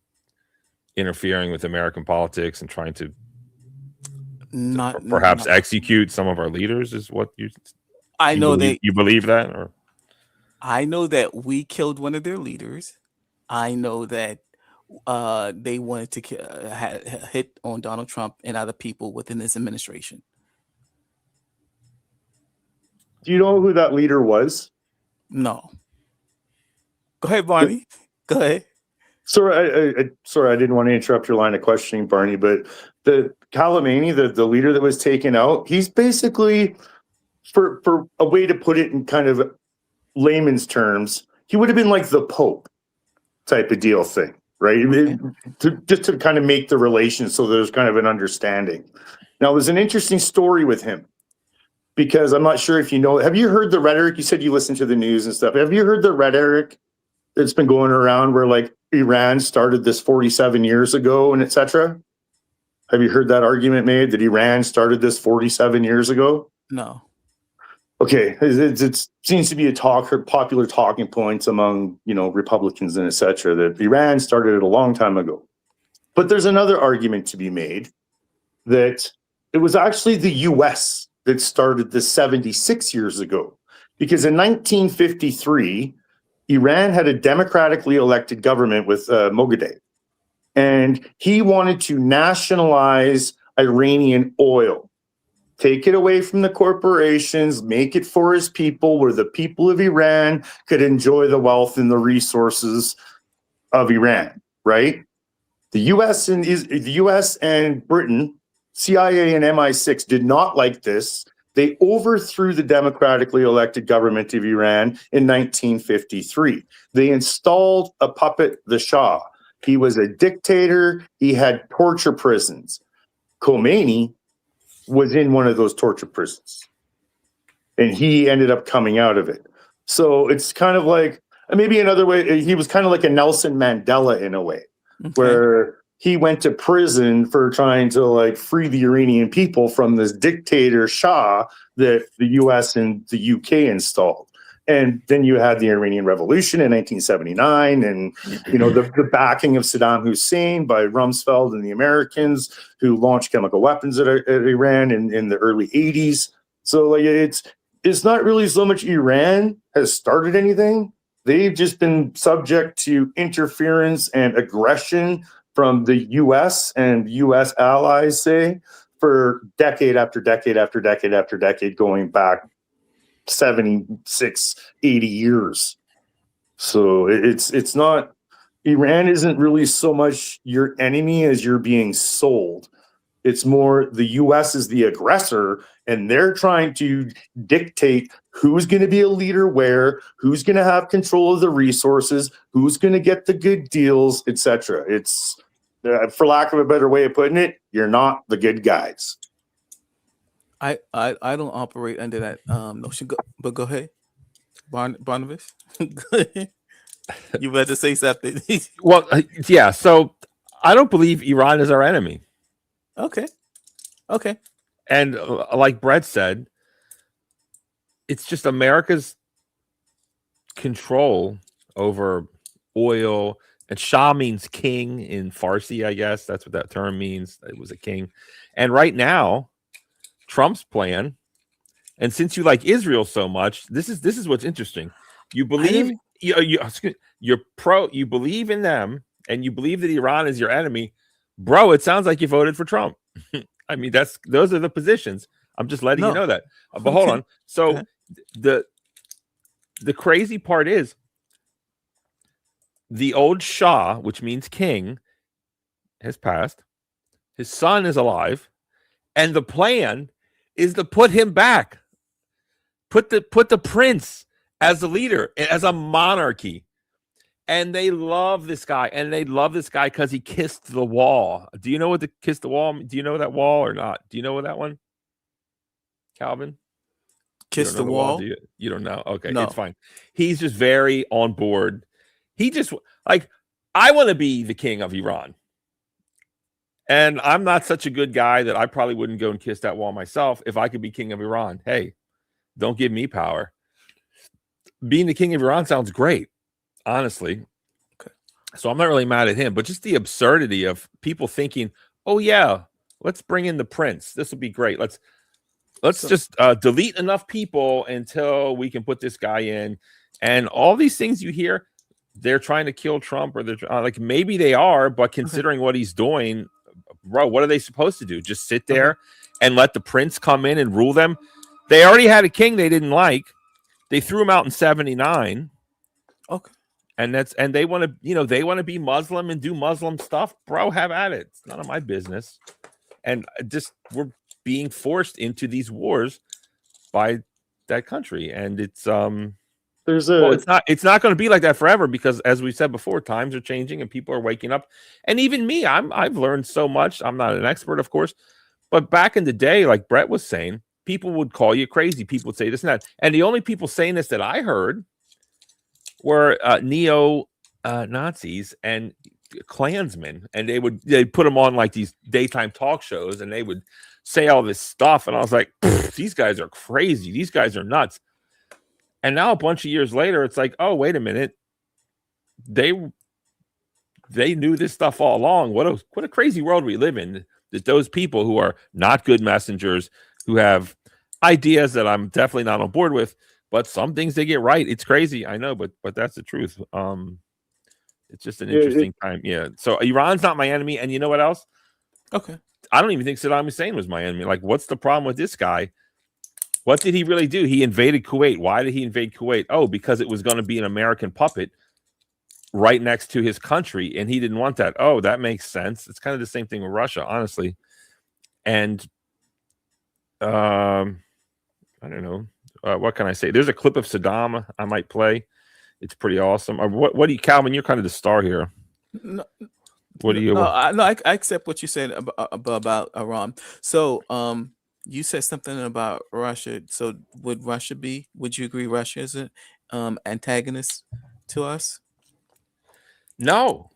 [SPEAKER 1] interfering with American politics and trying to perhaps execute some of our leaders? Is what you believe that? Or
[SPEAKER 3] I know that we killed one of their leaders. I know that they wanted to hit on Donald Trump and other people within this administration.
[SPEAKER 4] Do you know who that leader was?
[SPEAKER 3] No. Go ahead, Barney. Go ahead.
[SPEAKER 4] Sorry, I didn't want to interrupt your line of questioning, Barney, but the Soleimani, the leader that was taken out, he's basically, for a way to put it in kind of layman's terms, he would have been like the Pope type of deal thing, right? Just to kind of make the relation so there's kind of an understanding. Now, there's an interesting story with him, because I'm not sure if you know, have you heard the rhetoric? You said you listen to the news and stuff. Have you heard the rhetoric that's been going around where like Iran started this 47 years ago and etc.? Have you heard that argument made that Iran started this 47 years ago?
[SPEAKER 3] No.
[SPEAKER 4] Okay, it seems to be a popular talking points among Republicans and etc. that Iran started it a long time ago. But there's another argument to be made that it was actually the U.S. that started this 76 years ago, because in 1953. Iran had a democratically elected government with Moghadam, and he wanted to nationalize Iranian oil, take it away from the corporations, make it for his people, where the people of Iran could enjoy the wealth and the resources of Iran, right? The U.S. and Britain, CIA and MI6 did not like this. They overthrew the democratically elected government of Iran in 1953. They installed a puppet, the Shah. He was a dictator. He had torture prisons. Khomeini was in one of those torture prisons, and he ended up coming out of it. So it's kind of like, maybe another way, he was kind of like a Nelson Mandela in a way,
[SPEAKER 3] Okay.
[SPEAKER 4] where he went to prison for trying to like free the Iranian people from this dictator Shah that the US and the UK installed. And then you had the Iranian Revolution in 1979, and the backing of Saddam Hussein by Rumsfeld and the Americans, who launched chemical weapons at Iran in the early 80s. So like it's not really so much Iran has started anything. They've just been subject to interference and aggression from the US and US allies, say, for decade after decade after decade after decade, going back 76, 80 years. So it's not, Iran isn't really so much your enemy as you're being sold. It's more the US is the aggressor, and they're trying to dictate who's going to be a leader where, who's going to have control of the resources, who's going to get the good deals, etc. It's, for lack of a better way of putting it, you're not the good guys.
[SPEAKER 3] I don't operate under that notion, but go ahead, Barnabas. You better say something.
[SPEAKER 1] Well, yeah. So I don't believe Iran is our enemy.
[SPEAKER 3] Okay.
[SPEAKER 1] And like Brett said, it's just America's control over oil. And Shah means king in Farsi, I guess. That's what that term means. It was a king. And right now, Trump's plan, and since you like Israel so much, this is what's interesting. You believe you believe in them, and you believe that Iran is your enemy, bro. It sounds like you voted for Trump. I mean, those are the positions. I'm just letting you know that. But hold on. So the crazy part is the old Shah, which means king, has passed. His son is alive, and the plan is to put him back. Put the prince as the leader, as a monarchy. And they love this guy, and they love this guy because he kissed the wall. Do you know what the kiss the wall? Do you know that wall or not? Do you know that one, Calvin?
[SPEAKER 3] Kiss the wall?
[SPEAKER 1] You don't know? Okay,
[SPEAKER 3] no.
[SPEAKER 1] It's fine. He's just very on board. He just like, I want to be the king of Iran. And I'm not such a good guy that I probably wouldn't go and kiss that wall myself if I could be king of Iran. Hey, don't give me power. Being the king of Iran sounds great, honestly.
[SPEAKER 3] Okay.
[SPEAKER 1] So I'm not really mad at him, but just the absurdity of people thinking, oh yeah, let's bring in the prince. This will be great. Let's just delete enough people until we can put this guy in. And all these things you hear, they're trying to kill Trump, or they're like, maybe they are, but considering what he's doing, bro, what are they supposed to do? Just sit there and let the prince come in and rule them? They already had a king they didn't like. They threw him out in 79.
[SPEAKER 3] Okay.
[SPEAKER 1] And they want to, they want to be Muslim and do Muslim stuff. Bro, have at it. It's none of my business. And just, we're being forced into these wars by that country. And it's it's not going to be like that forever, because as we said before, times are changing and people are waking up. And even me, I've learned so much. I'm not an expert, of course, but back in the day, like Brett was saying, people would call you crazy. People would say this and that. And the only people saying this that I heard were neo Nazis and Klansmen, and they'd put them on like these daytime talk shows, and they would say all this stuff. And I was like, these guys are crazy. These guys are nuts. And now a bunch of years later, it's like, oh, wait a minute. They knew this stuff all along. What a crazy world we live in. That those people who are not good messengers, who have ideas that I'm definitely not on board with, but some things they get right. It's crazy, I know, but that's the truth. It's just an interesting time. Yeah. So Iran's not my enemy, and you know what else?
[SPEAKER 3] Okay.
[SPEAKER 1] I don't even think Saddam Hussein was my enemy. Like, what's the problem with this guy? What did he really do? He invaded Kuwait. Why did he invade Kuwait? Oh, because it was going to be an American puppet right next to his country, and he didn't want that. Oh, that makes sense. It's kind of the same thing with Russia, honestly. And I don't know. What can I say? There's a clip of Saddam I might play. It's pretty awesome. What do you, Calvin? You're kind of the star here.
[SPEAKER 3] No,
[SPEAKER 1] what do you?
[SPEAKER 3] I accept what you said about Iran. So, you said something about Russia. So, would you agree Russia is an antagonist to us?
[SPEAKER 1] No,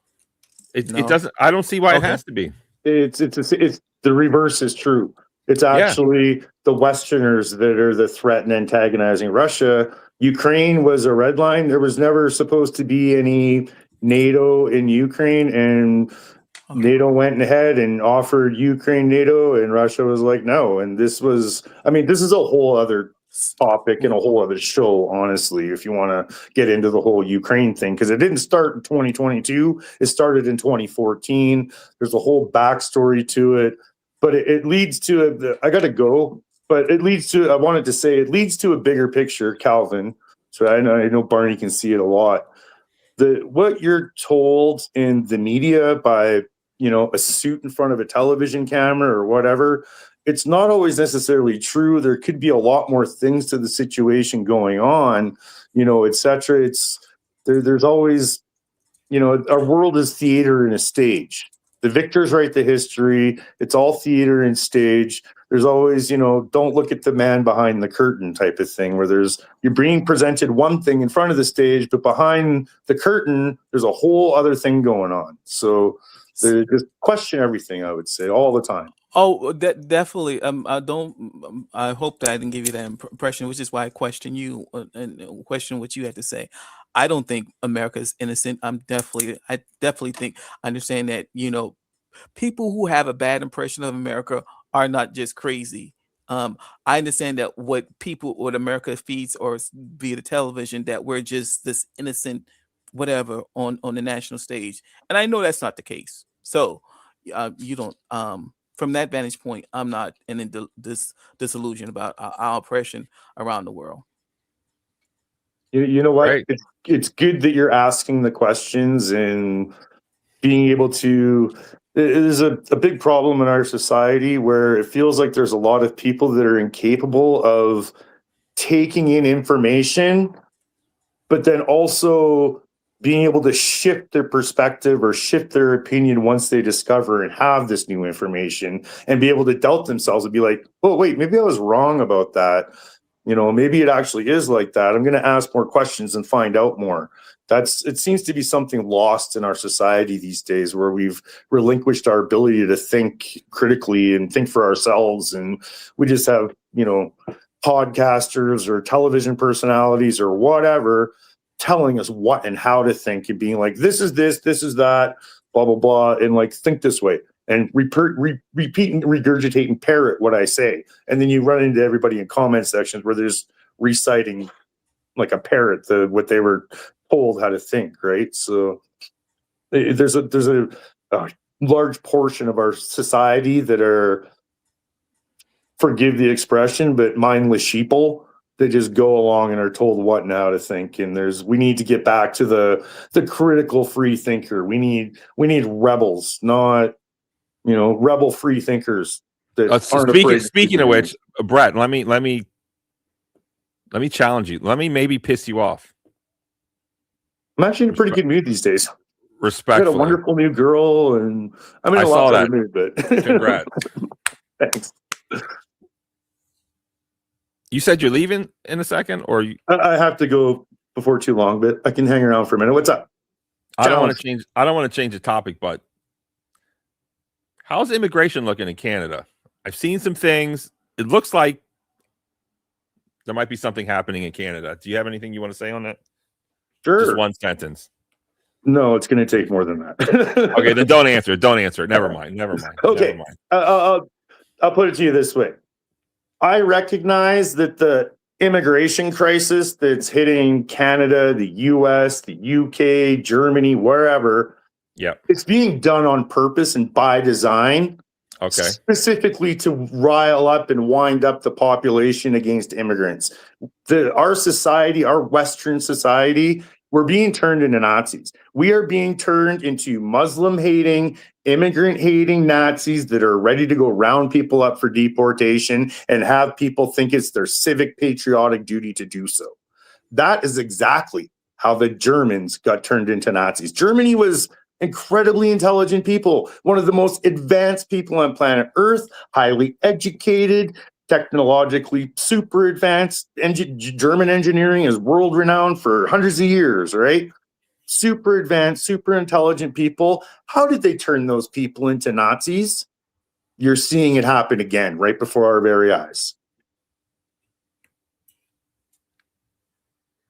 [SPEAKER 1] it
[SPEAKER 3] No?
[SPEAKER 1] doesn't. I don't see why it
[SPEAKER 3] Okay.
[SPEAKER 1] has to be.
[SPEAKER 4] It's the reverse is true. It's actually the Westerners that are the threat and antagonizing Russia. Ukraine was a red line. There was never supposed to be any NATO in Ukraine, and
[SPEAKER 3] Okay.
[SPEAKER 4] NATO went ahead and offered Ukraine NATO, and Russia was like, no. And this was, I mean, this is a whole other topic and a whole other show, honestly, if you want to get into the whole Ukraine thing, because it didn't start in 2022. It started in 2014. There's a whole backstory to it, but it leads to, I got to go, but it leads to, I wanted to say, it leads to a bigger picture, Calvin. So I know Barney can see it a lot. What you're told in the media by, a suit in front of a television camera or whatever, it's not always necessarily true. There could be a lot more things to the situation going on, et cetera. There's always, our world is theater and a stage. The victors write the history. It's all theater and stage. There's always, don't look at the man behind the curtain type of thing, where you're being presented one thing in front of the stage, but behind the curtain, there's a whole other thing going on. So just question everything, I would say, all the time.
[SPEAKER 3] Oh, that definitely. I hope that I didn't give you that impression, which is why I question you and question what you had to say. I don't think America is innocent. I definitely think, I understand that, people who have a bad impression of America are not just crazy. I understand that what America feeds or via the television, that we're just this innocent whatever on the national stage, and I know that's not the case. So you don't. From that vantage point, I'm not in this disillusion about our oppression around the world.
[SPEAKER 4] You know what?
[SPEAKER 1] Right.
[SPEAKER 4] It's good that you're asking the questions and being able to. It is a big problem in our society where it feels like there's a lot of people that are incapable of taking in information, but then also being able to shift their perspective or shift their opinion once they discover and have this new information, and be able to doubt themselves and be like, oh, wait, maybe I was wrong about that. Maybe it actually is like that. I'm going to ask more questions and find out more. It seems to be something lost in our society these days, where we've relinquished our ability to think critically and think for ourselves. And we just have, podcasters or television personalities or whatever telling us what and how to think, and being like, this is this is that, blah, blah, blah. And like, think this way, and repeat and regurgitate and parrot what I say. And then you run into everybody in comment sections where there's reciting like a parrot what they were told how to think, right? So there's a large portion of our society that are, forgive the expression, but mindless sheeple that just go along and are told what and how to think. And we need to get back to the critical free thinker. We need rebels, not rebel free thinkers that aren't afraid.
[SPEAKER 1] Speaking of which, Brett, let me challenge you. Let me maybe piss you off.
[SPEAKER 4] I'm actually in a pretty good mood these days. I
[SPEAKER 1] Respectfully.
[SPEAKER 4] got a wonderful new girl, and I'm in a lot better mood. But
[SPEAKER 1] congrats.
[SPEAKER 4] Thanks.
[SPEAKER 1] You said you're leaving in a second, or
[SPEAKER 4] I have to go before too long, but I can hang around for a minute. What's up?
[SPEAKER 1] I don't want to change the topic, but how's immigration looking in Canada? I've seen some things. It looks like there might be something happening in Canada. Do you have anything you want to say on that?
[SPEAKER 4] Sure.
[SPEAKER 1] Just one sentence.
[SPEAKER 4] No, it's going to take more than that.
[SPEAKER 1] Okay, then don't answer it. Don't answer it. Never mind.
[SPEAKER 4] Okay.
[SPEAKER 1] Never mind.
[SPEAKER 4] I'll put it to you this way. I recognize that the immigration crisis that's hitting Canada, the US, the UK, Germany, wherever, it's being done on purpose and by design.
[SPEAKER 1] Okay.
[SPEAKER 4] Specifically to rile up and wind up the population against immigrants. Our society, our Western society, we're being turned into Nazis. We are being turned into Muslim-hating, immigrant-hating Nazis that are ready to go round people up for deportation and have people think it's their civic patriotic duty to do so. That is exactly how the Germans got turned into Nazis. Germany was incredibly intelligent people, one of the most advanced people on planet Earth, highly educated, technologically super advanced. German engineering is world renowned for hundreds of years, right? super advanced, super intelligent people. How did they turn those people into Nazis? You're seeing it happen again right before our very eyes.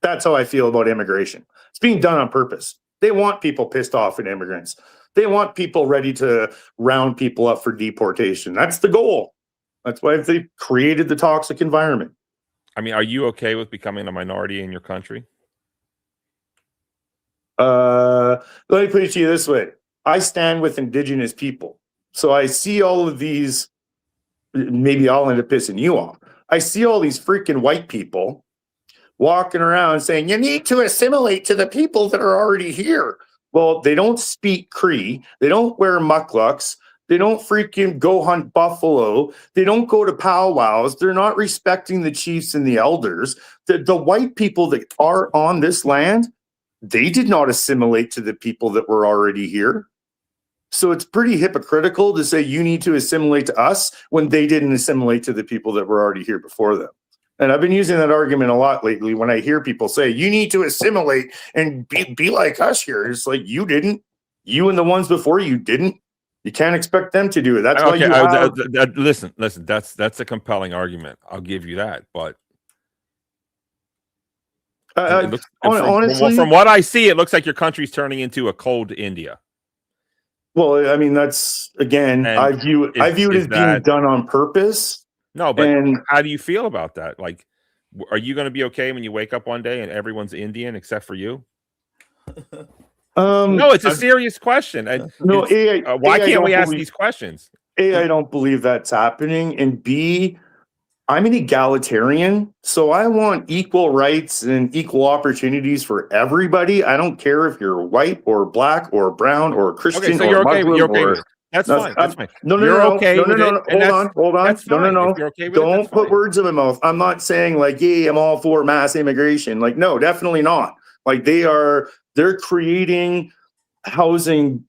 [SPEAKER 4] That's how I feel about immigration. It's being done on purpose. They want people pissed off at immigrants. They want people ready to round people up for deportation. That's the goal. That's why they created the toxic environment.
[SPEAKER 1] I mean, are you okay with becoming a minority in your country?
[SPEAKER 4] Let me put it to you this way. I stand with Indigenous people. So I see all of these, maybe I'll end up pissing you off. I see all these freaking white people walking around saying, you need to assimilate to the people that are already here. Well, they don't speak Cree. They don't wear mucklucks. They don't freaking go hunt buffalo. They don't go to powwows. They're not respecting the chiefs and the elders. The white people that are on this land, they did not assimilate to the people that were already here. So it's pretty hypocritical to say you need to assimilate to us when they didn't assimilate to the people that were already here before them. And I've been using that argument a lot lately when I hear people say, you need to assimilate and be like us here. It's like, you didn't. You and the ones before you didn't. You can't expect them to do it. That's why you have...
[SPEAKER 1] Listen, that's a compelling argument. I'll give you that. But
[SPEAKER 4] honestly,
[SPEAKER 1] from what I see, it looks like your country's turning into a cold India.
[SPEAKER 4] Well, I mean, that's, again, I view it as being done on purpose.
[SPEAKER 1] No, but how do you feel about that? Like, are you going to be okay when you wake up one day and everyone's Indian except for you? No, it's a serious question.
[SPEAKER 4] No,
[SPEAKER 1] why can't we ask these questions?
[SPEAKER 4] A, I don't believe that's happening. And B, I'm an egalitarian, so I want equal rights and equal opportunities for everybody. I don't care if you're white or black or brown or Christian.
[SPEAKER 1] Okay, so you're okay with it. That's fine. That's fine.
[SPEAKER 4] No. Hold on. No. Don't put words in my mouth. I'm not saying like, yeah, I'm all for mass immigration. Like, no, definitely not. Like they're creating housing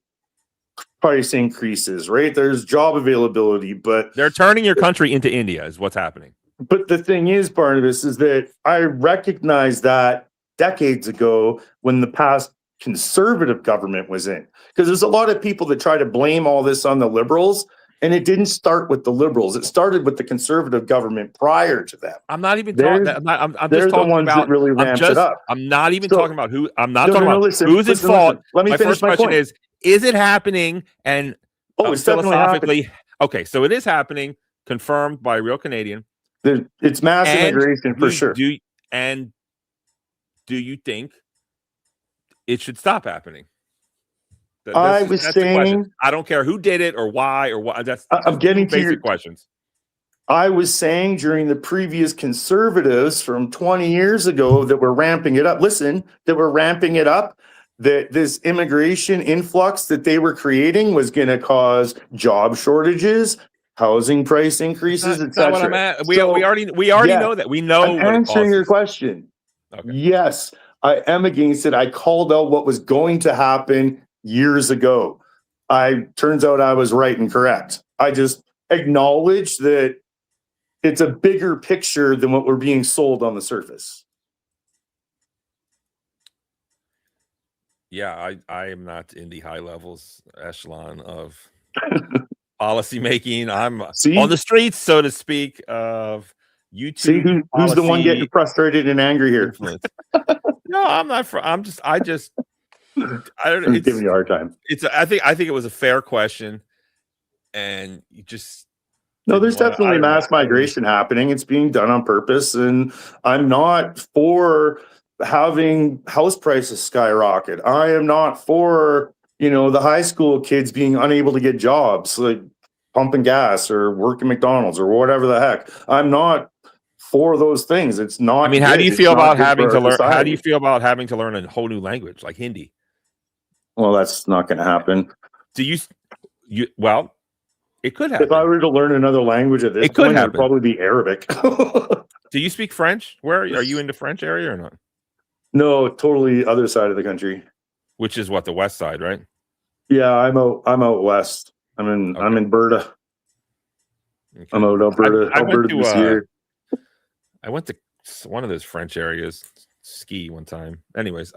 [SPEAKER 4] price increases, right? There's job availability, but
[SPEAKER 1] they're turning your country into India is what's happening.
[SPEAKER 4] But the thing is, Barnabas, is that I recognized that decades ago when the past conservative government was in. Because there's a lot of people that try to blame all this on the liberals, and it didn't start with the liberals. It started with the conservative government prior to them.
[SPEAKER 1] I'm not even talking. I'm just talking
[SPEAKER 4] ones
[SPEAKER 1] about.
[SPEAKER 4] That really ramped it up.
[SPEAKER 1] I'm not even talking about who. I'm not talking about who's at fault.
[SPEAKER 4] Let me finish
[SPEAKER 1] first
[SPEAKER 4] my
[SPEAKER 1] question
[SPEAKER 4] point.
[SPEAKER 1] is it happening? And
[SPEAKER 4] it's philosophically
[SPEAKER 1] okay. So it is happening, confirmed by a real Canadian.
[SPEAKER 4] It's mass immigration for sure.
[SPEAKER 1] Do you think it should stop happening?
[SPEAKER 4] I was saying,
[SPEAKER 1] I don't care who did it or why or what.
[SPEAKER 4] I'm getting to your
[SPEAKER 1] questions.
[SPEAKER 4] I was saying during the previous conservatives from 20 years ago that were ramping it up. Listen, that were ramping it up. That this immigration influx that they were creating was going to cause job shortages, housing price increases, etc.
[SPEAKER 1] We already know that. We know.
[SPEAKER 4] I'm answering your question. Okay. Yes, I am against it. I called out what was going to happen years ago. Turns out I was right and correct. I just acknowledge that it's a bigger picture than what we're being sold on the surface.
[SPEAKER 1] Yeah, I am not in the high levels echelon of policy making. I'm on the streets, so to speak, of YouTube.
[SPEAKER 4] See who's the one getting frustrated and angry here?
[SPEAKER 1] No, I'm not. I don't know.
[SPEAKER 4] It's giving you a hard time.
[SPEAKER 1] I think it was a fair question, and you just
[SPEAKER 4] there's definitely mass migration happening. It's being done on purpose, and I'm not for having house prices skyrocket. I am not for the high school kids being unable to get jobs, like pumping gas or working McDonald's or whatever the heck. I'm not for those things. It's not.
[SPEAKER 1] I mean, how do you feel about having to learn? How do you feel about having to learn a whole new language like Hindi?
[SPEAKER 4] Well, that's not going to happen.
[SPEAKER 1] Do you? Well, it could happen.
[SPEAKER 4] If I were to learn another language at this point, it would probably be Arabic.
[SPEAKER 1] Do you speak French? Where are you in the French area or not?
[SPEAKER 4] No, totally other side of the country.
[SPEAKER 1] Which is what, the west side, right?
[SPEAKER 4] Yeah, I'm out west. I'm in Alberta. Okay. I'm out Alberta. Alberta this year.
[SPEAKER 1] I went to one of those French areas ski one time. Anyways,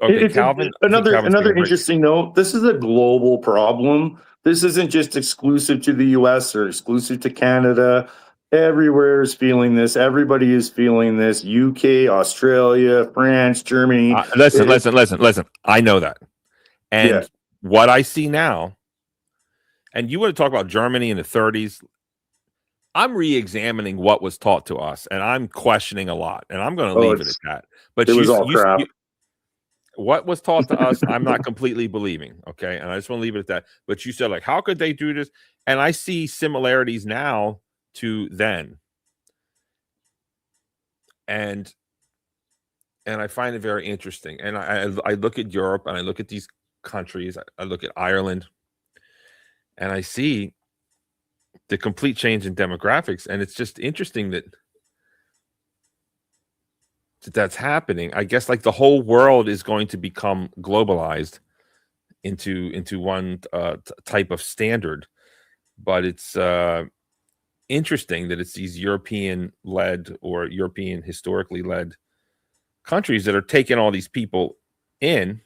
[SPEAKER 1] Okay, Calvin. I think
[SPEAKER 4] Another
[SPEAKER 1] Calvin's being very-
[SPEAKER 4] interesting note. This is a global problem. This isn't just exclusive to the U.S. or exclusive to Canada. Everywhere is feeling this. Everybody is feeling this. UK, Australia, France, Germany.
[SPEAKER 1] Listen. I know that, and
[SPEAKER 4] Yeah.
[SPEAKER 1] what I see now, and you want to talk about Germany in the 30s. I'm re-examining what was taught to us, and I'm questioning a lot, and I'm going to leave it at that. But
[SPEAKER 4] It was all crap.
[SPEAKER 1] what was taught to us, I'm not completely believing. Okay, and I just want to leave it at that. But you said, like, how could they do this? And I see similarities now to then, and I find it very interesting. And I look at Europe, and I look at these countries. I look at Ireland, and I see the complete change in demographics, and it's just interesting that that's happening. I guess like the whole world is going to become globalized into one type of standard, but it's interesting that it's these European led or European historically led countries that are taking all these people in,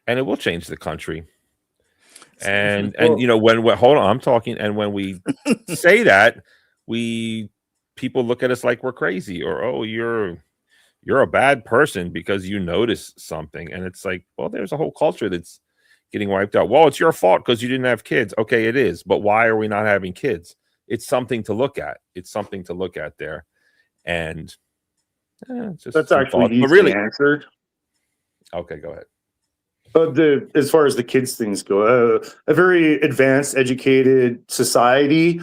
[SPEAKER 1] and it will change the country. And you know, when hold on, I'm talking, and when we say that, people look at us like we're crazy, or oh, you're a bad person because you notice something. And it's like, well, there's a whole culture that's getting wiped out. Well, it's your fault because you didn't have kids. Okay, it is, but why are we not having kids? It's something to look at. It's something to look at there. And just
[SPEAKER 4] That's actually easily
[SPEAKER 1] really
[SPEAKER 4] answered.
[SPEAKER 1] Okay, go ahead.
[SPEAKER 4] As far as the kids things go, a very advanced, educated society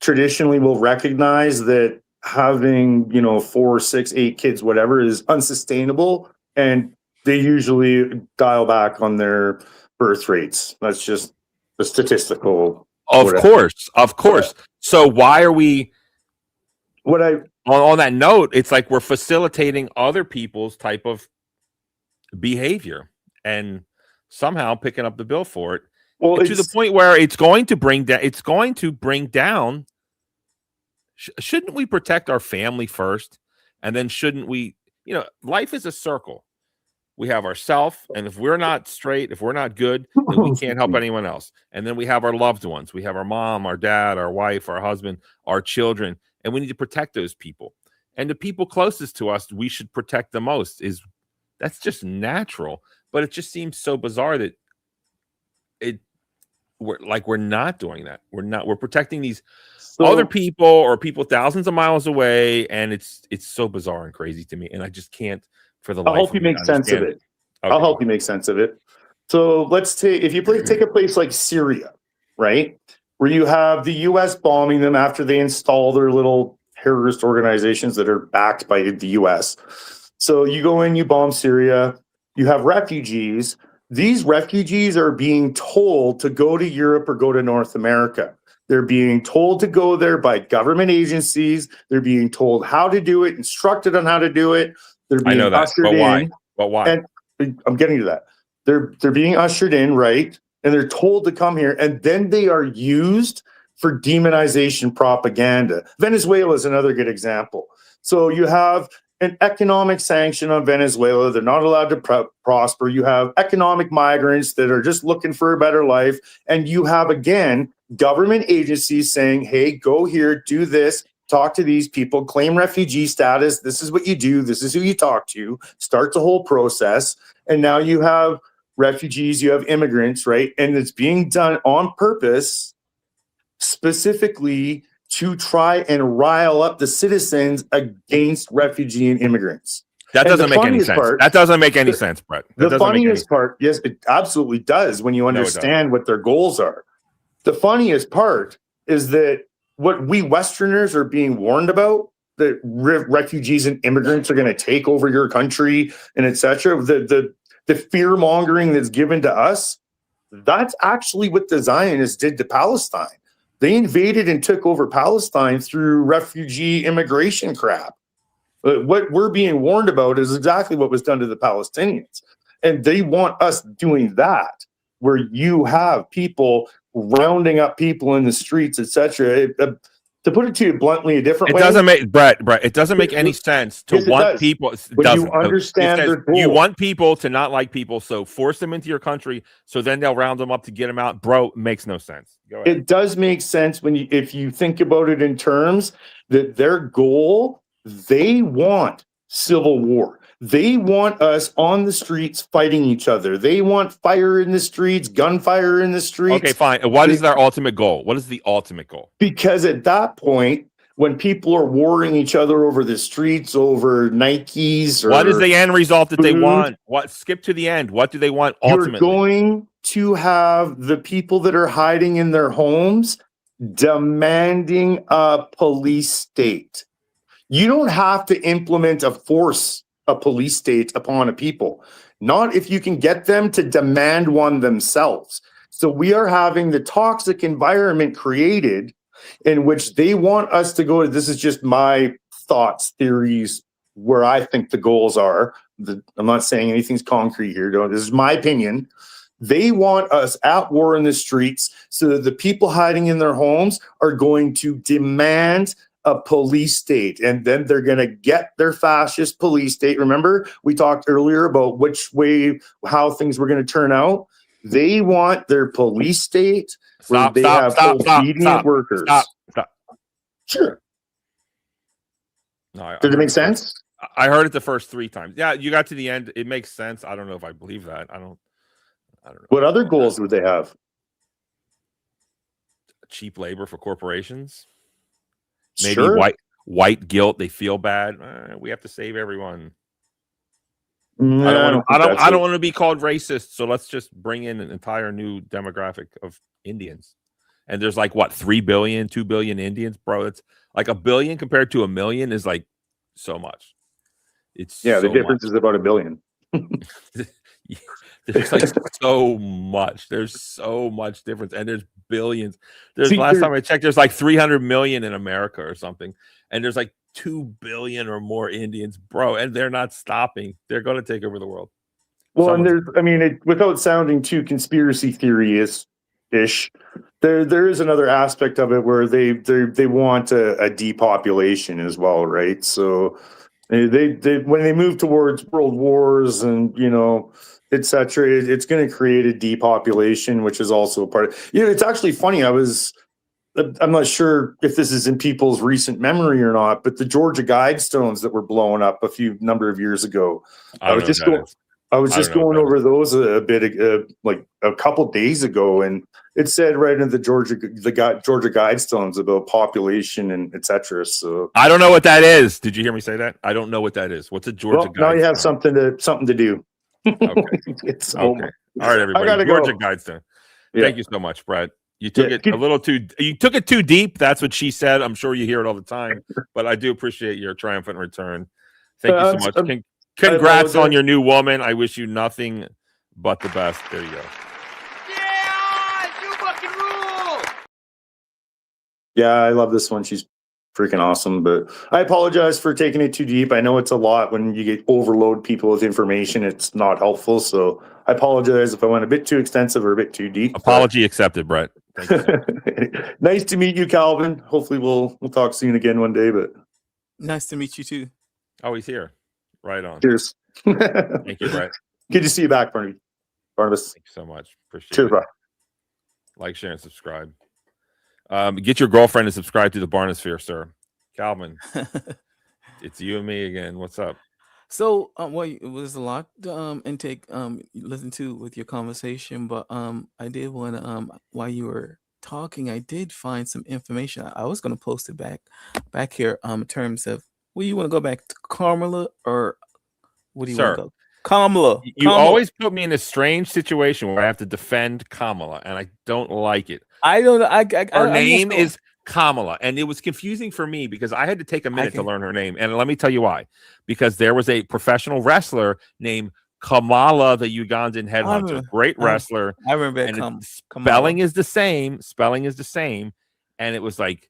[SPEAKER 4] traditionally will recognize that having 4, 6, 8 kids, whatever, is unsustainable, and they usually dial back on their birth rates. That's just the statistical.
[SPEAKER 1] Of course. So why are we? On that note, it's like we're facilitating other people's type of behavior and somehow picking up the bill for it. Well, to the point where it's going to bring down. Shouldn't we protect our family first, and then shouldn't we? Life is a circle. We have ourselves, and if we're not straight, if we're not good, then we can't help anyone else. And then we have our loved ones. We have our mom, our dad, our wife, our husband, our children, and we need to protect those people. And the people closest to us, we should protect the most. That's just natural. But it just seems so bizarre that we're not doing that. We're protecting these other people or people thousands of miles away, and it's so bizarre and crazy to me. And I just can't for the life.
[SPEAKER 4] I'll help you make sense of it. Okay. I'll help you make sense of it. So let's take a place like Syria, right? Where you have the US bombing them after they install their little terrorist organizations that are backed by the US. So you go in, you bomb Syria, you have refugees. These refugees are being told to go to Europe or go to North America. They're being told to go there by government agencies. They're being told how to do it, instructed on how to do it. They're being ushered in.
[SPEAKER 1] But why?
[SPEAKER 4] And I'm getting to that. They're being ushered in, right? And they're told to come here, and then they are used for demonization propaganda. Venezuela is another good example. So you have an economic sanction on Venezuela. They're not allowed to prosper. You have economic migrants that are just looking for a better life. And you have, again, government agencies saying, hey, go here, do this, talk to these people, claim refugee status. This is what you do. This is who you talk to. Start the whole process. And now you have refugees, you have immigrants, right? And it's being done on purpose, specifically to try and rile up the citizens against refugee and immigrants.
[SPEAKER 1] That doesn't make any sense. That doesn't make any sense, Brett.
[SPEAKER 4] The funniest part, yes, it absolutely does when you understand what their goals are. The funniest part is that what we Westerners are being warned about, that refugees and immigrants are going to take over your country and etc. The fear mongering that's given to us, that's actually what the Zionists did to Palestine. They invaded and took over Palestine through refugee immigration crap. What we're being warned about is exactly what was done to the Palestinians. And they want us doing that, where you have people rounding up people in the streets, etc. to put it to you bluntly, a different
[SPEAKER 1] It
[SPEAKER 4] way.
[SPEAKER 1] doesn't make Brett. It doesn't make any sense to
[SPEAKER 4] Yes, it
[SPEAKER 1] want
[SPEAKER 4] does.
[SPEAKER 1] people. It
[SPEAKER 4] When you
[SPEAKER 1] doesn't.
[SPEAKER 4] understand
[SPEAKER 1] It says
[SPEAKER 4] their goal.
[SPEAKER 1] you want people to not like people, so force them into your country, so then they'll round them up to get them out. Bro, makes no sense. Go ahead.
[SPEAKER 4] It does make sense when you, if you think about it in terms that their goal, they want civil war. They want us on the streets fighting each other. They want fire in the streets, gunfire in the streets.
[SPEAKER 1] Okay, fine. What is their ultimate goal? What is the ultimate goal?
[SPEAKER 4] Because at that point, when people are warring each other over the streets, over Nikes, or
[SPEAKER 1] What is the end result that they
[SPEAKER 4] food,
[SPEAKER 1] want? What? Skip to the end. What do they want
[SPEAKER 4] you're
[SPEAKER 1] ultimately?
[SPEAKER 4] going to have the people that are hiding in their homes demanding a police state. You don't have to implement a police state upon a people, not if you can get them to demand one themselves. So we are having the toxic environment created in which they want us to go. This is just my thoughts, theories, where I think the goals are. I'm not saying anything's concrete here. This is my opinion. They want us at war in the streets so that the people hiding in their homes are going to demand a police state, and then they're going to get their fascist police state. Remember, we talked earlier about which way, how things were going to turn out. They want their police state where they have obedient workers.
[SPEAKER 1] Stop.
[SPEAKER 4] Sure.
[SPEAKER 1] No,
[SPEAKER 4] Did it make sense?
[SPEAKER 1] I heard it the first 3 times. Yeah, you got to the end. It makes sense. I don't know if I believe that. I don't know.
[SPEAKER 4] What other goals would they have?
[SPEAKER 1] Cheap labor for corporations. Maybe
[SPEAKER 4] Sure.
[SPEAKER 1] white guilt. They feel bad. We have to save everyone.
[SPEAKER 4] No,
[SPEAKER 1] I don't want to be called racist. So let's just bring in an entire new demographic of Indians. And there's like what, 3 billion, 2 billion Indians, bro. It's like 1 billion compared to 1 million is like so much. It's
[SPEAKER 4] the
[SPEAKER 1] so
[SPEAKER 4] difference is about 1 billion.
[SPEAKER 1] There's like so much. There's so much difference, and there's billions.
[SPEAKER 4] See,
[SPEAKER 1] last time I checked, there's like 300 million in America or something, and there's like 2 billion or more Indians, bro, and they're not stopping. They're going to take over the world.
[SPEAKER 4] Well, and without sounding too conspiracy theory-ish, there is another aspect of it where they want a depopulation as well, right? So they when they move towards world wars and etc., it's going to create a depopulation, which is also a part of. It's actually funny. I'm not sure if this is in people's recent memory or not, but the Georgia Guidestones that were blowing up a number of years ago. I was just going over those a bit, like a couple days ago, and it said right in the Georgia Guidestones about population and etc. So
[SPEAKER 1] I don't know what that is. Did you hear me say that? I don't know what that is. What's a Georgia Guidestone?
[SPEAKER 4] Now you have something to do.
[SPEAKER 1] Okay.
[SPEAKER 4] It's
[SPEAKER 1] Okay. All right, everybody.
[SPEAKER 4] I gotta
[SPEAKER 1] Georgia
[SPEAKER 4] go.
[SPEAKER 1] Guidestone.
[SPEAKER 4] Yeah.
[SPEAKER 1] Thank you so much, Brad. You took it a little too. You took it too deep. That's what she said. I'm sure you hear it all the time, but I do appreciate your triumphant return. Thank you so much. Congrats on your new woman. I wish you nothing but the best. There you go.
[SPEAKER 5] Yeah, you fucking rule.
[SPEAKER 4] Yeah, I love this one. She's freaking awesome, but I apologize for taking it too deep. I know it's a lot when you get overload people with information. It's not helpful. So I apologize if I went a bit too extensive or a bit too deep.
[SPEAKER 1] Apology accepted, Brett. Thank you so much.
[SPEAKER 4] Nice to meet you, Calvin. Hopefully we'll talk soon again one day, but
[SPEAKER 3] Nice to meet you too.
[SPEAKER 1] Oh, he's here. Right on.
[SPEAKER 4] cheers.
[SPEAKER 1] Thank you, Brett.
[SPEAKER 4] Good to see you back, Barnabas.
[SPEAKER 1] Thank you so much. Appreciate
[SPEAKER 4] Cheers,
[SPEAKER 1] it.
[SPEAKER 4] bro.
[SPEAKER 1] Like, share, and subscribe. Get your girlfriend to subscribe to the Barnosphere, sir. Calvin, it's you and me again. What's up?
[SPEAKER 3] So, well, it was a lot to intake, listen to with your conversation, but I did want to, while you were talking, I did find some information. I was going to post it back here, in terms of, well, you want to go back to Kamala, or what do you want to go? Kamala.
[SPEAKER 1] You always put me in a strange situation where I have to defend Kamala, and I don't like it.
[SPEAKER 3] I don't know.
[SPEAKER 1] Her name is Kamala, and it was confusing for me because I had to take a minute to learn her name. And let me tell you why. Because there was a professional wrestler named Kamala, the Ugandan headhunter, great wrestler.
[SPEAKER 3] I remember
[SPEAKER 1] and spelling is the same. Spelling is the same. And it was like,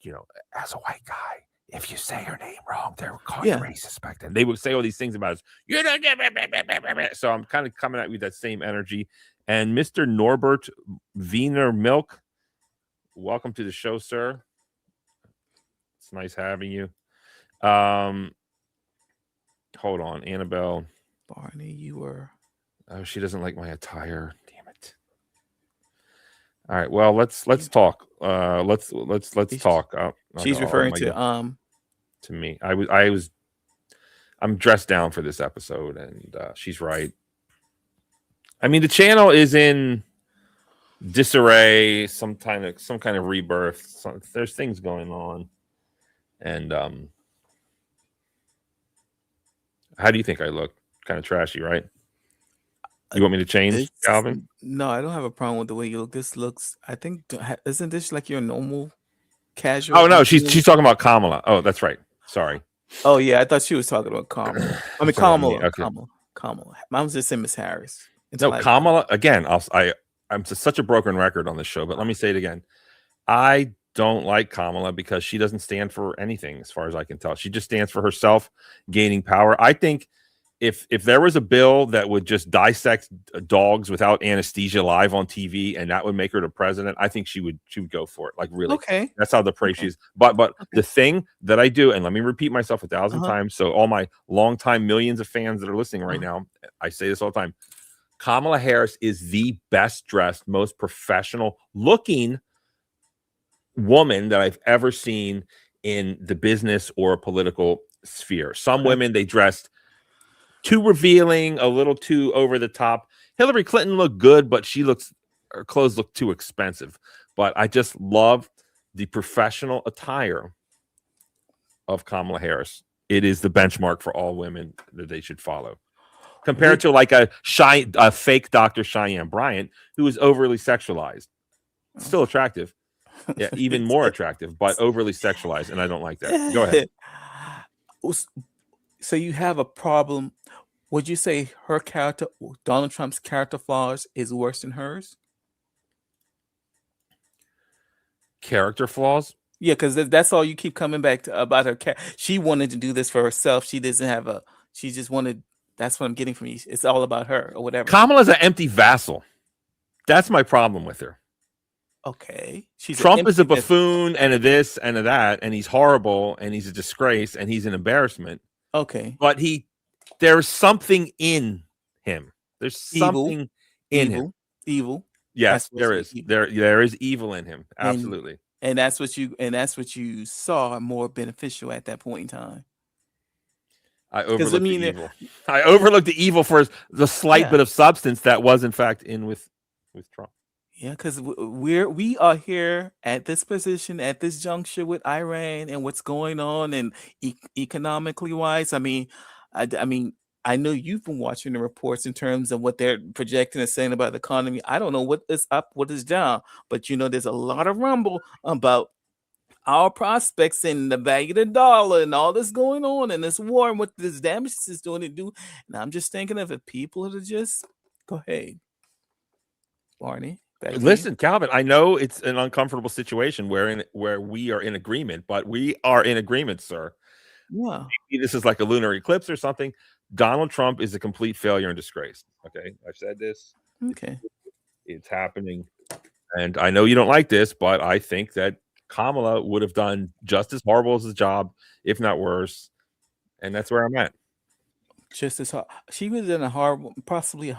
[SPEAKER 1] as a white guy, if you say her name wrong, they're called racist back then. They would say all these things about us. You don't get. So I'm kind of coming at you with that same energy. And Mr. Norbert Wiener Milk, welcome to the show, sir. It's nice having you. Hold on, Annabelle.
[SPEAKER 3] Barney, you were.
[SPEAKER 1] Oh, she doesn't like my attire. Damn it. All right. Well, let's talk. Let's talk.
[SPEAKER 3] She's
[SPEAKER 1] I'll
[SPEAKER 3] referring
[SPEAKER 1] let
[SPEAKER 3] to
[SPEAKER 1] to me. I'm dressed down for this episode, and she's right. I mean, the channel is in disarray, some kind of rebirth. There's things going on, and how do you think I look? Kind of trashy, right? You want me to change, Calvin?
[SPEAKER 3] No, I don't have a problem with the way you look. This looks. I think isn't this like your normal casual?
[SPEAKER 1] Oh no, she's talking about Kamala. Oh, that's right. Sorry.
[SPEAKER 3] Oh yeah, I thought she was talking about Kamala. I mean
[SPEAKER 1] Sorry,
[SPEAKER 3] Kamala.
[SPEAKER 1] okay.
[SPEAKER 3] Kamala. I was just saying Miss Harris. It's
[SPEAKER 1] No,
[SPEAKER 3] like-
[SPEAKER 1] Kamala again. I'm such a broken record on this show, but let me say it again. I don't like Kamala because she doesn't stand for anything, as far as I can tell. She just stands for herself gaining power. I think if there was a bill that would just dissect dogs without anesthesia live on TV and that would make her the president, I think she would go for it. Like really,
[SPEAKER 3] Okay.
[SPEAKER 1] that's how the praise she is. But the thing that I do, and let me repeat myself 1,000 times, so all my longtime millions of fans that are listening right now, I say this all the time. Kamala Harris is the best dressed, most professional looking woman that I've ever seen in the business or political sphere. Some women, they dressed too revealing, a little too over the top. Hillary Clinton looked good, but her clothes look too expensive. But I just love the professional attire of Kamala Harris. It is the benchmark for all women that they should follow. Compared to like a fake Dr. Cheyenne Bryant, who is overly sexualized. Still attractive. Yeah, even more attractive, but overly sexualized. And I don't like that. Go ahead.
[SPEAKER 3] So you have a problem. Would you say her character, Donald Trump's character flaws, is worse than hers?
[SPEAKER 1] Character flaws?
[SPEAKER 3] Yeah, because that's all you keep coming back to about her. She wanted to do this for herself. She doesn't have a. She just wanted. That's what I'm getting from you. It's all about her or whatever.
[SPEAKER 1] Kamala's an empty vassal. That's my problem with her.
[SPEAKER 3] Okay.
[SPEAKER 1] Trump is a buffoon and a this and a that, and he's horrible and he's a disgrace and he's an embarrassment.
[SPEAKER 3] Okay.
[SPEAKER 1] But there's something in him. There's something in him.
[SPEAKER 3] Evil.
[SPEAKER 1] Yes, there is. There is evil in him. Absolutely.
[SPEAKER 3] And that's what you saw more beneficial at that point in time.
[SPEAKER 1] I overlooked the evil. I overlooked the evil for the slight bit of substance that was in fact in with Trump.
[SPEAKER 3] Yeah, because we are here at this position at this juncture with Iran and what's going on and economically wise. I mean, I know you've been watching the reports in terms of what they're projecting and saying about the economy. I don't know what is up, what is down, but there's a lot of rumble about our prospects and the value of the dollar and all this going on and this war and what this damage is doing to do. And I'm just thinking of it, people to just go ahead, Barney.
[SPEAKER 1] Listen, Calvin, I know it's an uncomfortable situation where we are in agreement, but we are in agreement, sir.
[SPEAKER 3] Yeah.
[SPEAKER 1] Maybe this is like a lunar eclipse or something. Donald Trump is a complete failure and disgrace. Okay, I've said this.
[SPEAKER 3] Okay.
[SPEAKER 1] It's happening. And I know you don't like this, but I think that Kamala would have done just as horrible as his job, if not worse. And that's where I'm at.
[SPEAKER 3] Just as hard. She was in possibly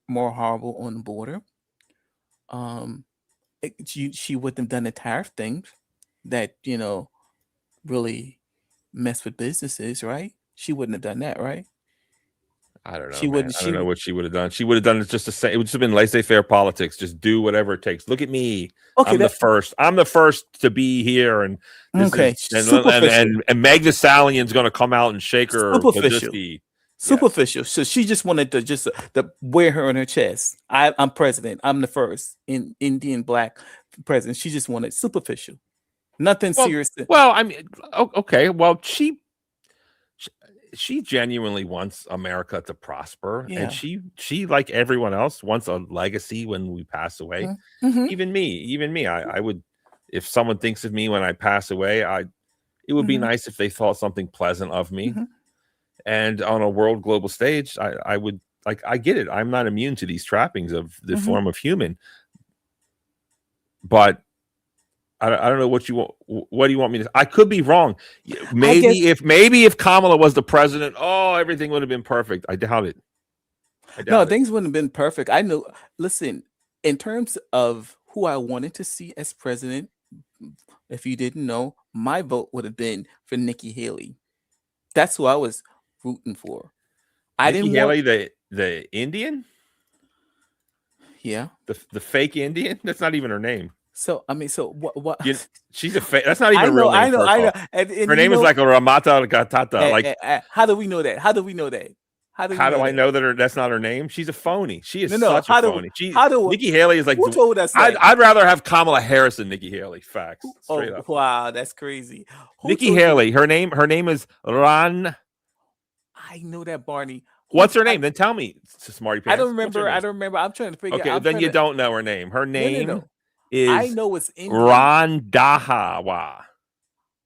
[SPEAKER 3] more horrible on the border. She wouldn't have done the tariff things that really mess with businesses, right? She wouldn't have done that, right?
[SPEAKER 1] I don't know.
[SPEAKER 3] She wouldn't.
[SPEAKER 1] I don't know what she would have done. She would have done it just to say it would just have been laissez-faire politics. Just do whatever it takes. Look at me.
[SPEAKER 3] Okay,
[SPEAKER 1] I'm the first. I'm the first to be here, and and Meg the Stallion's going to come out and shake her.
[SPEAKER 3] Superficial. So she just wanted to wear her on her chest. I'm president. I'm the first Indian black president. She just wanted superficial, nothing serious.
[SPEAKER 1] Well, I mean, okay. Well, she genuinely wants America to prosper, and she like everyone else wants a legacy when we pass away.
[SPEAKER 3] Mm-hmm.
[SPEAKER 1] Even me. I would, if someone thinks of me when I pass away, it would be nice if they thought something pleasant of me.
[SPEAKER 3] Mm-hmm.
[SPEAKER 1] And on a world global stage, I would like. I get it. I'm not immune to these trappings of the form of human, but I don't know what you want. What do you want me to? I could be wrong.
[SPEAKER 3] guess-
[SPEAKER 1] Maybe if Kamala was the president, everything would have been perfect. I doubt it.
[SPEAKER 3] No, things wouldn't have been perfect. I know. Listen, in terms of who I wanted to see as president, if you didn't know, my vote would have been for Nikki Haley. That's who I was rooting for. I
[SPEAKER 1] Nikki
[SPEAKER 3] didn't want.
[SPEAKER 1] Haley, the Indian,
[SPEAKER 3] Yeah.
[SPEAKER 1] the fake Indian. That's not even her name.
[SPEAKER 3] So I mean, so what?
[SPEAKER 1] She's a fake. That's not even
[SPEAKER 3] I
[SPEAKER 1] a real
[SPEAKER 3] know,
[SPEAKER 1] name.
[SPEAKER 3] I know.
[SPEAKER 1] first off.
[SPEAKER 3] And
[SPEAKER 1] Her name is like a Ramata Gatata. Like,
[SPEAKER 3] how do we know that? How do we know that?
[SPEAKER 1] how do I know that that's not her name? She's a phony. She is
[SPEAKER 3] No,
[SPEAKER 1] such a phony. Nikki Haley is like.
[SPEAKER 3] Who told us that?
[SPEAKER 1] I'd rather have Kamala Harris than Nikki Haley. Facts. Straight up.
[SPEAKER 3] Wow, that's crazy. Who
[SPEAKER 1] Nikki
[SPEAKER 3] told you-
[SPEAKER 1] Haley. Her name is Ran.
[SPEAKER 3] I know that, Barney.
[SPEAKER 1] What's her name? Then tell me, Smarty Pants.
[SPEAKER 3] I don't
[SPEAKER 1] What's her
[SPEAKER 3] remember. I
[SPEAKER 1] name?
[SPEAKER 3] don't remember. I'm trying to figure.
[SPEAKER 1] Okay,
[SPEAKER 3] I'm
[SPEAKER 1] then
[SPEAKER 3] trying
[SPEAKER 1] you
[SPEAKER 3] to-
[SPEAKER 1] don't know her name. Her name
[SPEAKER 3] no.
[SPEAKER 1] is
[SPEAKER 3] I know it's Indian.
[SPEAKER 1] Randahawa.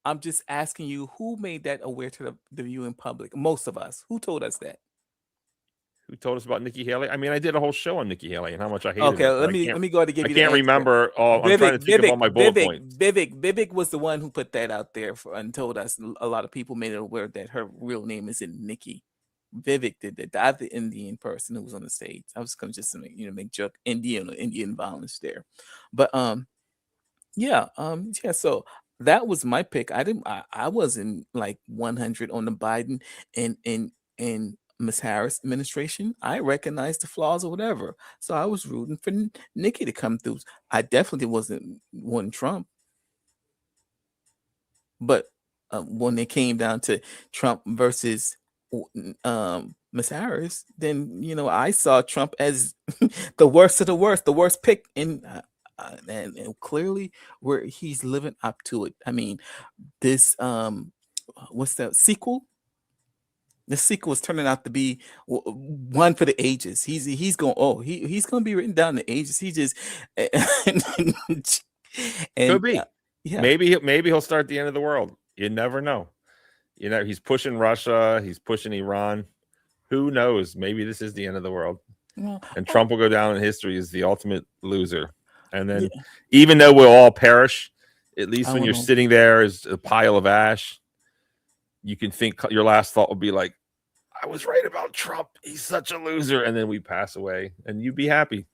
[SPEAKER 3] I'm just asking you, who made that aware to the viewing public? Most of us. Who told us that?
[SPEAKER 1] Who told us about Nikki Haley? I mean, I did a whole show on Nikki Haley and how much I hated
[SPEAKER 3] Okay,
[SPEAKER 1] her.
[SPEAKER 3] let
[SPEAKER 1] I
[SPEAKER 3] me
[SPEAKER 1] can't-
[SPEAKER 3] go ahead and give
[SPEAKER 1] I
[SPEAKER 3] you. the
[SPEAKER 1] can't
[SPEAKER 3] answer.
[SPEAKER 1] remember all. I'm trying to think of all my bullet points.
[SPEAKER 3] Vivek was the one who put that out there and told us. A lot of people made it aware that her real name isn't Nikki. Vivek did that. I'm the Indian person who was on the stage. I was going to just make joke Indian violence there, but yeah. So that was my pick. I wasn't like 100 on the Biden and Miss Harris administration. I recognized the flaws or whatever, so I was rooting for Nikki to come through. I definitely wasn't wanting Trump, but when it came down to Trump versus Miss Harris, then I saw Trump as the worst of the worst pick, and clearly where he's living up to it. I mean, this what's that sequel? The sequel is turning out to be one for the ages. He's going he's going to be written down in the ages. He just
[SPEAKER 1] Could be.
[SPEAKER 3] Yeah.
[SPEAKER 1] Maybe he'll start the end of the world. You never know. He's pushing Russia. He's pushing Iran. Who knows? Maybe this is the end of the world.
[SPEAKER 3] Well,
[SPEAKER 1] And Trump will go down in history as the ultimate loser. And then, even though we'll all perish, at least when you're sitting there as a pile of ash, you can think your last thought will be like, I was right about Trump. He's such a loser. And then we pass away and you'd be happy.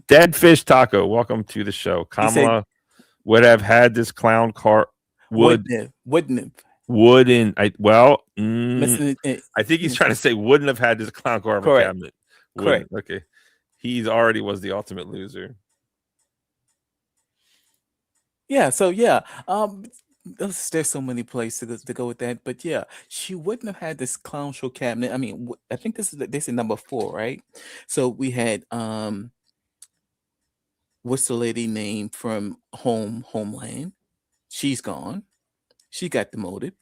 [SPEAKER 1] Dead Fish Taco, welcome to the show. Kamala would have had this clown car.
[SPEAKER 3] Wouldn't
[SPEAKER 1] Wouldn't. I think he's trying to say wouldn't have had this clown car in the cabinet.
[SPEAKER 3] Correct.
[SPEAKER 1] Okay. He's already was the ultimate loser.
[SPEAKER 3] Yeah. So there's so many places to go with that, but yeah, she wouldn't have had this clown show cabinet. I mean, I think this is number 4, right? So we had what's the lady name from Homeland? She's gone. She got demoted.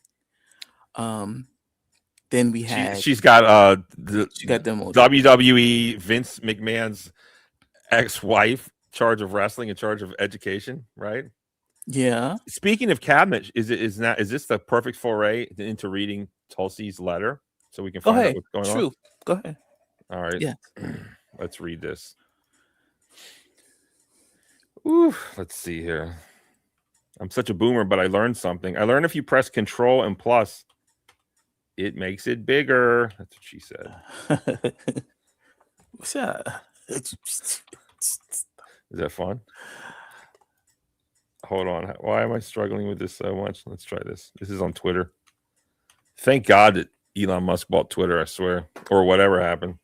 [SPEAKER 3] Then we had
[SPEAKER 1] She's got
[SPEAKER 3] she got demoted.
[SPEAKER 1] WWE Vince McMahon's ex-wife, charge of wrestling, in charge of education, right?
[SPEAKER 3] Yeah.
[SPEAKER 1] Speaking of cabinet, is this the perfect foray into reading Tulsi's letter so we can find out what's going on?
[SPEAKER 3] Go ahead.
[SPEAKER 1] All right.
[SPEAKER 3] Yeah.
[SPEAKER 1] Let's read this. Ooh, let's see here. I'm such a boomer, but I learned something. I learned if you press Control and plus, it makes it bigger. That's what she said. Is that fun? Hold on. Why am I struggling with this so much? Let's try this. This is on Twitter. Thank God that Elon Musk bought Twitter, I swear, or whatever happened.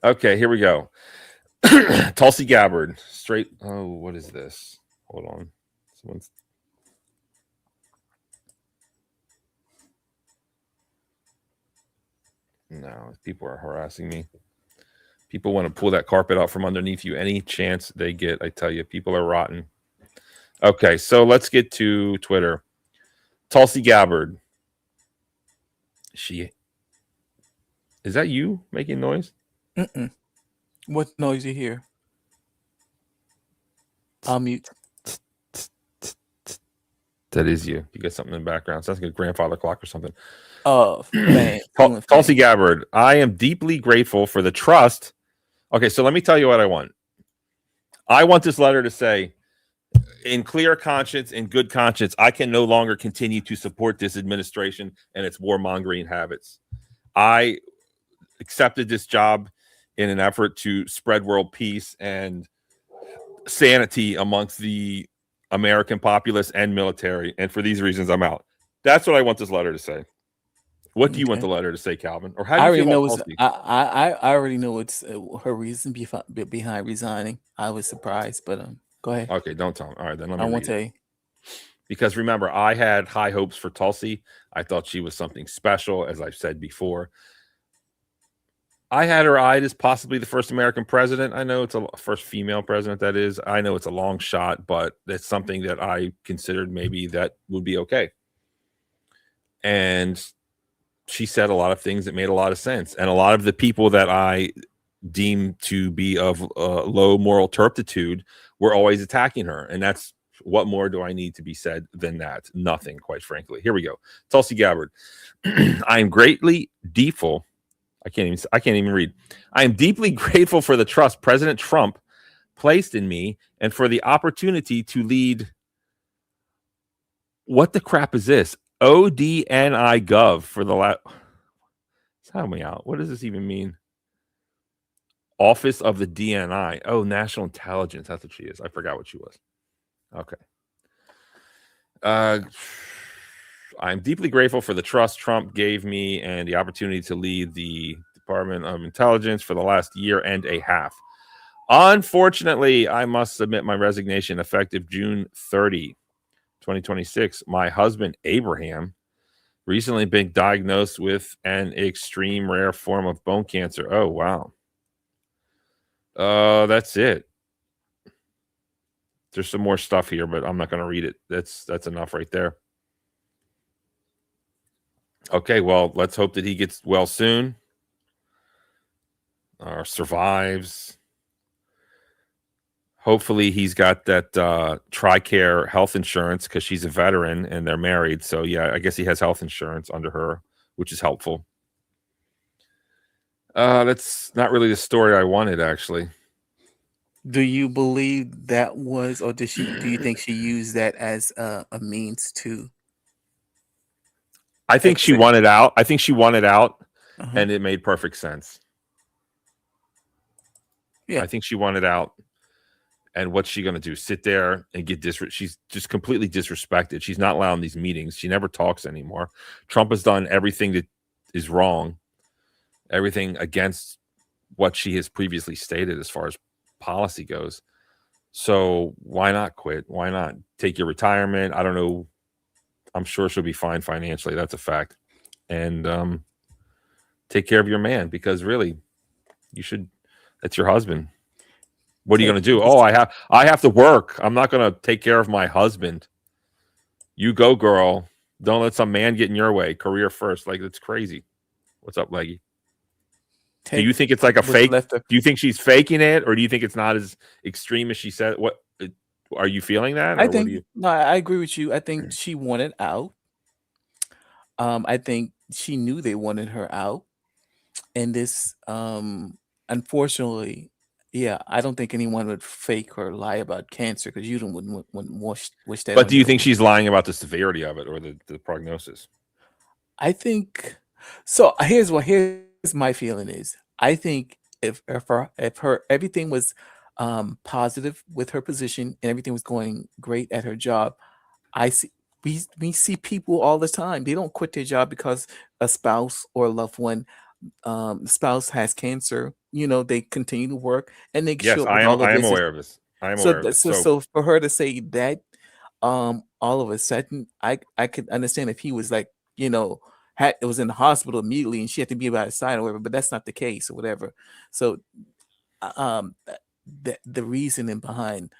[SPEAKER 1] Okay, here we go. Tulsi Gabbard. What is this? Hold on. No, people are harassing me. People want to pull that carpet out from underneath you any chance they get. I tell you, people are rotten. Okay, so let's get to Twitter. Tulsi Gabbard. Is that you making noise?
[SPEAKER 3] Mm-mm. What noise you hear? I'll mute.
[SPEAKER 1] That is you. You got something in the background. Sounds like a grandfather clock or something.
[SPEAKER 3] Oh, man.
[SPEAKER 1] Tulsi Gabbard. I am deeply grateful for the trust. Okay, so let me tell you what I want. I want this letter to say, in clear conscience, in good conscience, I can no longer continue to support this administration and its warmongering habits. I accepted this job in an effort to spread world peace and sanity amongst the American populace and military. And for these reasons, I'm out. That's what I want this letter to say. What do you want the letter to say, Calvin? Or how do
[SPEAKER 3] I
[SPEAKER 1] you
[SPEAKER 3] already
[SPEAKER 1] feel
[SPEAKER 3] know
[SPEAKER 1] about
[SPEAKER 3] it's,
[SPEAKER 1] Tulsi?
[SPEAKER 3] I already know it's her reason behind resigning. I was surprised, but go ahead.
[SPEAKER 1] Okay, don't tell me. All right, then let
[SPEAKER 3] I
[SPEAKER 1] me
[SPEAKER 3] won't
[SPEAKER 1] read it.
[SPEAKER 3] tell you.
[SPEAKER 1] Because remember, I had high hopes for Tulsi. I thought she was something special, as I've said before. I had her eyed as possibly the first American president. I know it's a first female president, that is. I know it's a long shot, but it's something that I considered maybe that would be okay. And she said a lot of things that made a lot of sense. And a lot of the people that I deemed to be of low moral turpitude were always attacking her. And that's what more do I need to be said than that? Nothing, quite frankly. Here we go. Tulsi Gabbard. I am greatly deepful. I can't even read. I am deeply grateful for the trust President Trump placed in me and for the opportunity to lead. What the crap is this? ODNI Gov for the last. Tell me out. What does this even mean? Office of the DNI. Oh, National Intelligence. That's what she is. I forgot what she was. Okay. I'm deeply grateful for the trust Trump gave me and the opportunity to lead the Department of Intelligence for the last year and a half. Unfortunately, I must submit my resignation effective June 30, 2026. My husband, Abraham, recently been diagnosed with an extreme rare form of bone cancer. Oh, wow. That's it. There's some more stuff here, but I'm not going to read it. That's enough right there. Okay, well, let's hope that he gets well soon or survives. Hopefully he's got that TRICARE health insurance because she's a veteran and they're married. So, yeah, I guess he has health insurance under her, which is helpful. That's not really the story I wanted, actually.
[SPEAKER 3] Do you believe that was, or do you think she used that as a means to?
[SPEAKER 1] I think she wanted out.
[SPEAKER 3] Uh-huh.
[SPEAKER 1] And it made perfect sense.
[SPEAKER 3] Yeah.
[SPEAKER 1] I think she wanted out. And what's she going to do? Sit there and get she's just completely disrespected. She's not allowed in these meetings. She never talks anymore. Trump has done everything that is wrong, everything against what she has previously stated as far as policy goes. So why not quit? Why not take your retirement? I don't know. I'm sure she'll be fine financially. That's a fact. And take care of your man, because really, you should. That's your husband. What are you going to do? Oh, I have to work. I'm not going to take care of my husband. You go, girl. Don't let some man get in your way. Career first. Like, it's crazy. What's up, Leggy? Do you think it's like a fake? Do you think she's faking it, or do you think it's not as extreme as she said? What are you feeling that?
[SPEAKER 3] I think no, I agree with you. I think she wanted out. I think she knew they wanted her out, and this, unfortunately, yeah, I don't think anyone would fake or lie about cancer because you wouldn't wish that.
[SPEAKER 1] But do you think she's lying about the severity of it or the prognosis?
[SPEAKER 3] I think so. Here's my feeling is. I think if her everything was positive with her position and everything was going great at her job, we see people all the time. They don't quit their job because a spouse or a loved one, spouse has cancer. They continue to work and they
[SPEAKER 1] yes, I am aware of this. I am aware of this.
[SPEAKER 3] So for her to say that, all of a sudden, I could understand if he was like, it was in the hospital immediately and she had to be by his side or whatever, but that's not the case or whatever. So, the reasoning behind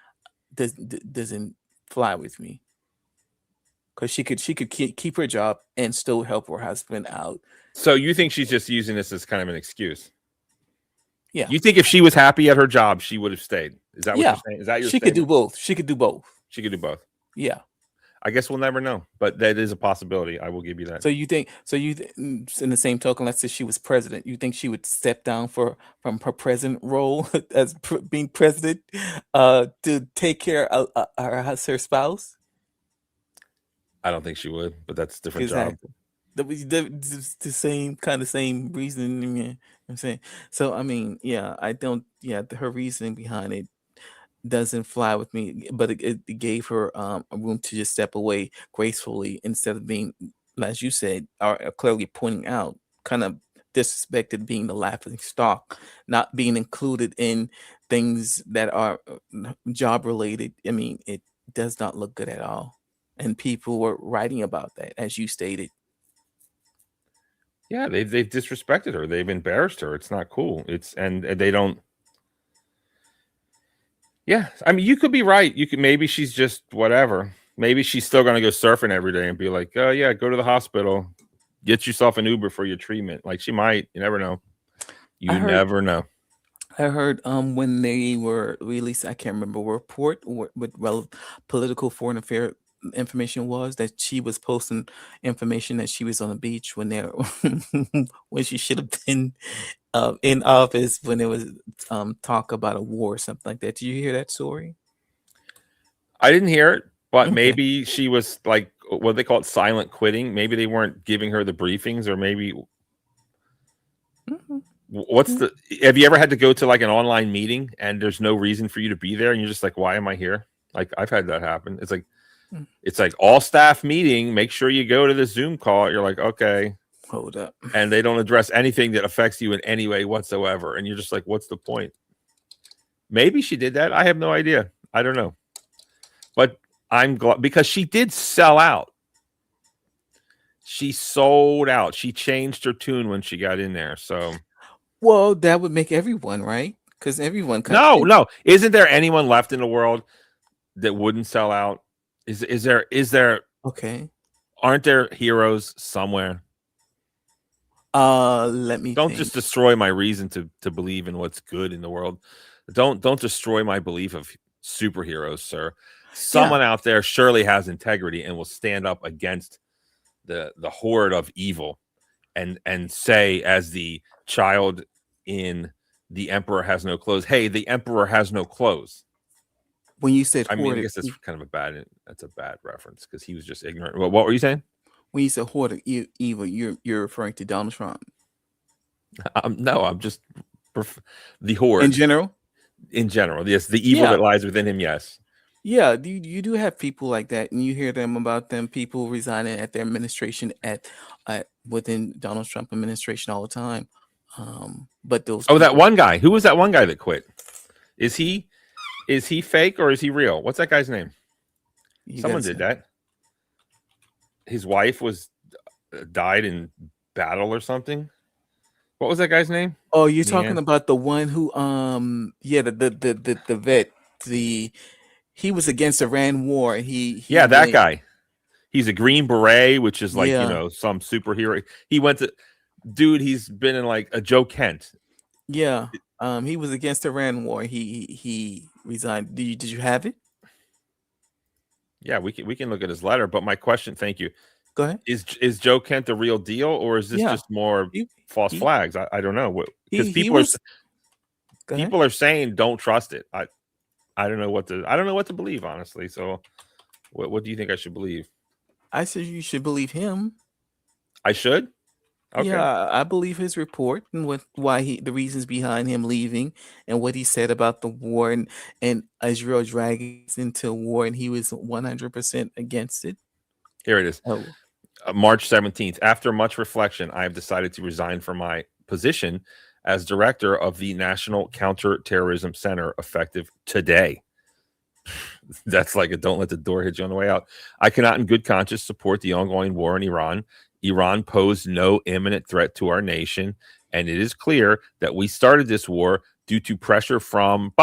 [SPEAKER 3] doesn't fly with me, because she could keep her job and still help her husband out.
[SPEAKER 1] So you think she's just using this as kind of an excuse?
[SPEAKER 3] Yeah.
[SPEAKER 1] You think if she was happy at her job, she would have stayed? Is that what you're saying? Is that your
[SPEAKER 3] She could do both. She could do both.
[SPEAKER 1] She could do both.
[SPEAKER 3] Yeah.
[SPEAKER 1] I guess we'll never know, but that is a possibility. I will give you that.
[SPEAKER 3] So you think? In the same token, let's say she was president, you think she would step down from her president role as being president, to take care of her spouse?
[SPEAKER 1] I don't think she would, but that's a different job.
[SPEAKER 3] Exactly. The same reasoning. You know what I'm saying. So I mean, yeah, I don't. Yeah, her reasoning behind it doesn't fly with me, but it gave her a room to just step away gracefully instead of being, as you said, are clearly pointing out, kind of disrespected, being the laughing stock, not being included in things that are job related. I mean, it does not look good at all. And people were writing about that, as you stated.
[SPEAKER 1] Yeah, they've disrespected her. They've embarrassed her. It's not cool. And they don't. Yeah, I mean, you could be right. You could maybe she's just whatever. Maybe she's still gonna go surfing every day and be like, oh yeah, go to the hospital, get yourself an Uber for your treatment. Like she might. You never know. You never know.
[SPEAKER 3] I heard when they were released, I can't remember what report or what political foreign affair information was, that she was posting information that she was on the beach when there when she should have been in office when there was talk about a war or something like that. Did you hear that story?
[SPEAKER 1] I didn't hear it, but
[SPEAKER 3] Okay.
[SPEAKER 1] maybe she was like what they call it, silent quitting. Maybe they weren't giving her the briefings, or maybe
[SPEAKER 3] Mhm.
[SPEAKER 1] have you ever had to go to like an online meeting and there's no reason for you to be there and you're just like, why am I here? Like I've had that happen. It's like all staff meeting, make sure you go to the Zoom call. You're like, okay.
[SPEAKER 3] Hold up.
[SPEAKER 1] And they don't address anything that affects you in any way whatsoever. And you're just like, what's the point? Maybe she did that. I have no idea. I don't know. But I'm glad because she did sell out. She sold out. She changed her tune when she got in there. So
[SPEAKER 3] Well, that would make everyone, right? Because everyone
[SPEAKER 1] no. Isn't there anyone left in the world that wouldn't sell out? Is there
[SPEAKER 3] Okay.
[SPEAKER 1] aren't there heroes somewhere?
[SPEAKER 3] Let me
[SPEAKER 1] Don't
[SPEAKER 3] think.
[SPEAKER 1] just destroy my reason to believe in what's good in the world. Don't destroy my belief of superheroes, sir. Someone out there surely has integrity and will stand up against the horde of evil and say, as the child in The Emperor Has No Clothes, hey, the emperor has no clothes.
[SPEAKER 3] When you said
[SPEAKER 1] I mean, I guess that's kind of a bad reference because he was just ignorant. Well, what were you saying?
[SPEAKER 3] when you said horde of evil, you're referring to Donald Trump
[SPEAKER 1] No, I'm just the horde
[SPEAKER 3] in general.
[SPEAKER 1] In general, yes, the evil that lies within him. Yes.
[SPEAKER 3] Yeah, you do have people like that, and you hear people resigning at their administration at within Donald Trump administration all the time. But those
[SPEAKER 1] that one guy. Who was that one guy that quit? Is he fake or is he real? What's that guy's name? Someone did that. His wife died in battle or something. What was that guy's name?
[SPEAKER 3] Oh, you're talking about the one who the vet, he was against Iran war.
[SPEAKER 1] That guy. He's a Green Beret, which is like, some superhero. He's been in like a Joe Kent.
[SPEAKER 3] Yeah. He was against Iran war. He resigned. Did you have it?
[SPEAKER 1] Yeah, we can look at his letter, but my question, thank you.
[SPEAKER 3] Go ahead.
[SPEAKER 1] Is Joe Kent the real deal, or is this just more false flags? I don't know. Because people are saying don't trust it. I don't know what to believe, honestly. So what do you think I should believe?
[SPEAKER 3] I said you should believe him.
[SPEAKER 1] I should? Okay.
[SPEAKER 3] Yeah, I believe his report and the reasons behind him leaving and what he said about the war and Israel dragging us into war, and he was 100% against it.
[SPEAKER 1] Here it is. March 17th. After much reflection, I have decided to resign from my position as director of the National Counterterrorism Center effective today. That's like a don't let the door hit you on the way out. I cannot in good conscience support the ongoing war in Iran. Iran posed no imminent threat to our nation, and it is clear that we started this war due to pressure from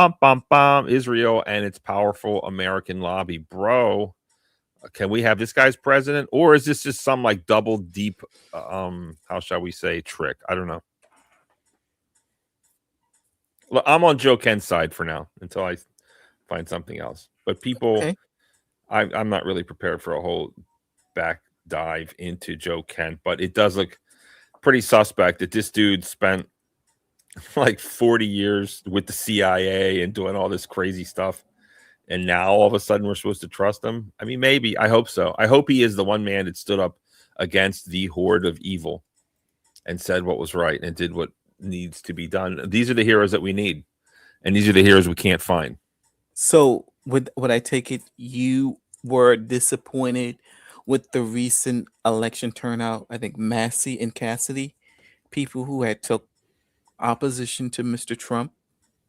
[SPEAKER 1] Israel and its powerful American lobby. Bro, can we have this guy's president, or is this just some like double deep how shall we say trick? I don't know. Look, I'm on Joe Kent's side for now until I find something else. But people I'm not really prepared for a whole back dive into Joe Kent, but it does look pretty suspect that this dude spent like 40 years with the CIA and doing all this crazy stuff. And now all of a sudden we're supposed to trust him. I mean, maybe. I hope so. I hope he is the one man that stood up against the horde of evil and said what was right and did what needs to be done. These are the heroes that we need. And these are the heroes we can't find.
[SPEAKER 3] So would I take it you were disappointed with the recent election turnout? I think Massey and Cassidy, people who had took opposition to Mr. Trump,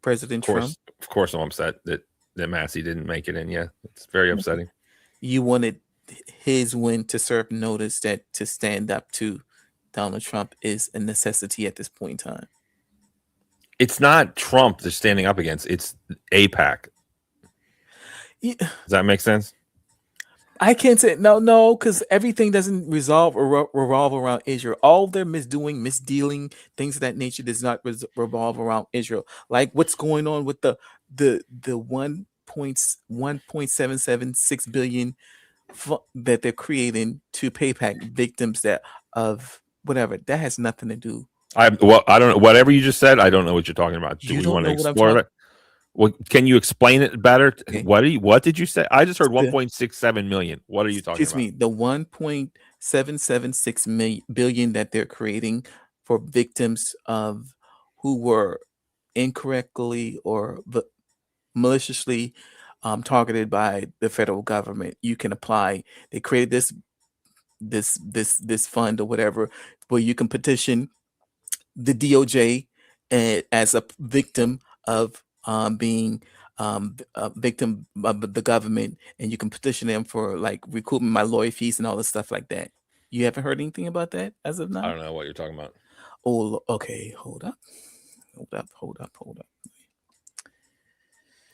[SPEAKER 3] President Trump.
[SPEAKER 1] Of course, I'm upset that Massey didn't make it in. Yeah, it's very upsetting.
[SPEAKER 3] You wanted his win to serve notice that to stand up to Donald Trump is a necessity at this point in time.
[SPEAKER 1] It's not Trump they're standing up against. It's AIPAC.
[SPEAKER 3] Yeah.
[SPEAKER 1] Does that make sense?
[SPEAKER 3] I can't say no, because everything doesn't revolve around Israel. All their misdealing, things of that nature does not revolve around Israel. Like what's going on with the 1.776 billion that they're creating to pay back victims that of whatever. That has nothing to do.
[SPEAKER 1] I don't know. Whatever you just said, I don't know what you're talking about. Do
[SPEAKER 3] You
[SPEAKER 1] we
[SPEAKER 3] don't
[SPEAKER 1] want to
[SPEAKER 3] know what I'm
[SPEAKER 1] explore
[SPEAKER 3] talking-
[SPEAKER 1] it? Well, can you explain it better?
[SPEAKER 3] Okay.
[SPEAKER 1] What did you say? I just heard
[SPEAKER 3] The-
[SPEAKER 1] 1.67 million. What are you talking
[SPEAKER 3] Excuse
[SPEAKER 1] about?
[SPEAKER 3] me, the 1.776 billion that they're creating for victims of who were incorrectly or maliciously targeted by the federal government. You can apply. They created this fund or whatever where you can petition the DOJ as a victim of being a victim of the government, and you can petition them for like recouping my lawyer fees and all this stuff like that. You haven't heard anything about that as of now?
[SPEAKER 1] I don't know what you're talking about.
[SPEAKER 3] Oh, okay. Hold up.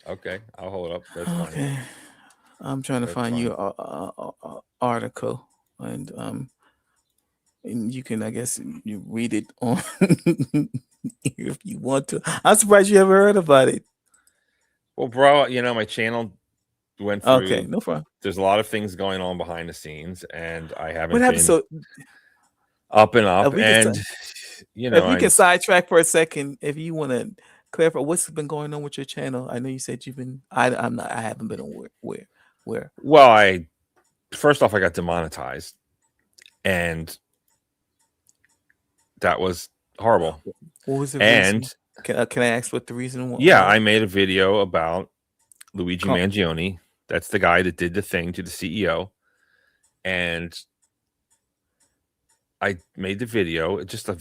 [SPEAKER 1] Okay, I'll hold up. That's fine.
[SPEAKER 3] Okay. I'm trying to
[SPEAKER 1] That's
[SPEAKER 3] find you a article, and you can, I guess, you read it on if you want to. I'm surprised you ever heard about it.
[SPEAKER 1] Well, bro, my channel went through.
[SPEAKER 3] Okay, no problem.
[SPEAKER 1] There's a lot of things going on behind the scenes, and I haven't
[SPEAKER 3] What happened?
[SPEAKER 1] been
[SPEAKER 3] So
[SPEAKER 1] up and up.
[SPEAKER 3] we can
[SPEAKER 1] And
[SPEAKER 3] if we
[SPEAKER 1] I-
[SPEAKER 3] can sidetrack for a second, if you want to clarify what's been going on with your channel. I know you said you've been. I haven't been aware. Where?
[SPEAKER 1] well, first off, I got demonetized, and that was horrible.
[SPEAKER 3] What was the
[SPEAKER 1] And
[SPEAKER 3] reason? Can I ask what the reason was?
[SPEAKER 1] yeah, I made a video about Luigi
[SPEAKER 3] Come-
[SPEAKER 1] Mangione. That's the guy that did the thing to the CEO. And I made the video, just a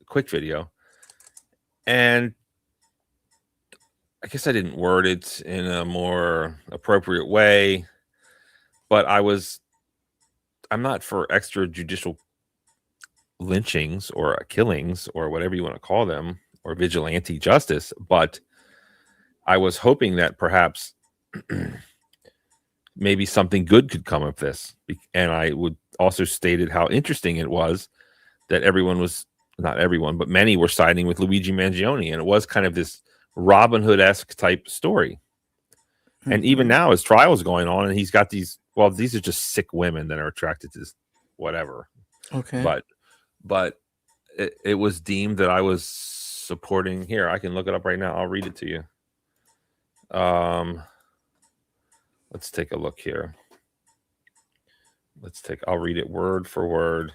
[SPEAKER 1] quick video. And I guess I didn't word it in a more appropriate way, but I'm not for extrajudicial lynchings or killings or whatever you want to call them, or vigilante justice, but I was hoping that perhaps maybe something good could come of this. And I would also stated how interesting it was that not everyone, but many were siding with Luigi Mangione. And it was kind of this Robin Hood-esque type story. And even now his trial is going on, and he's got these are just sick women that are attracted to this whatever.
[SPEAKER 3] Okay.
[SPEAKER 1] But it was deemed that I was supporting. Here, I can look it up right now. I'll read it to you. Let's take a look here. I'll read it word for word.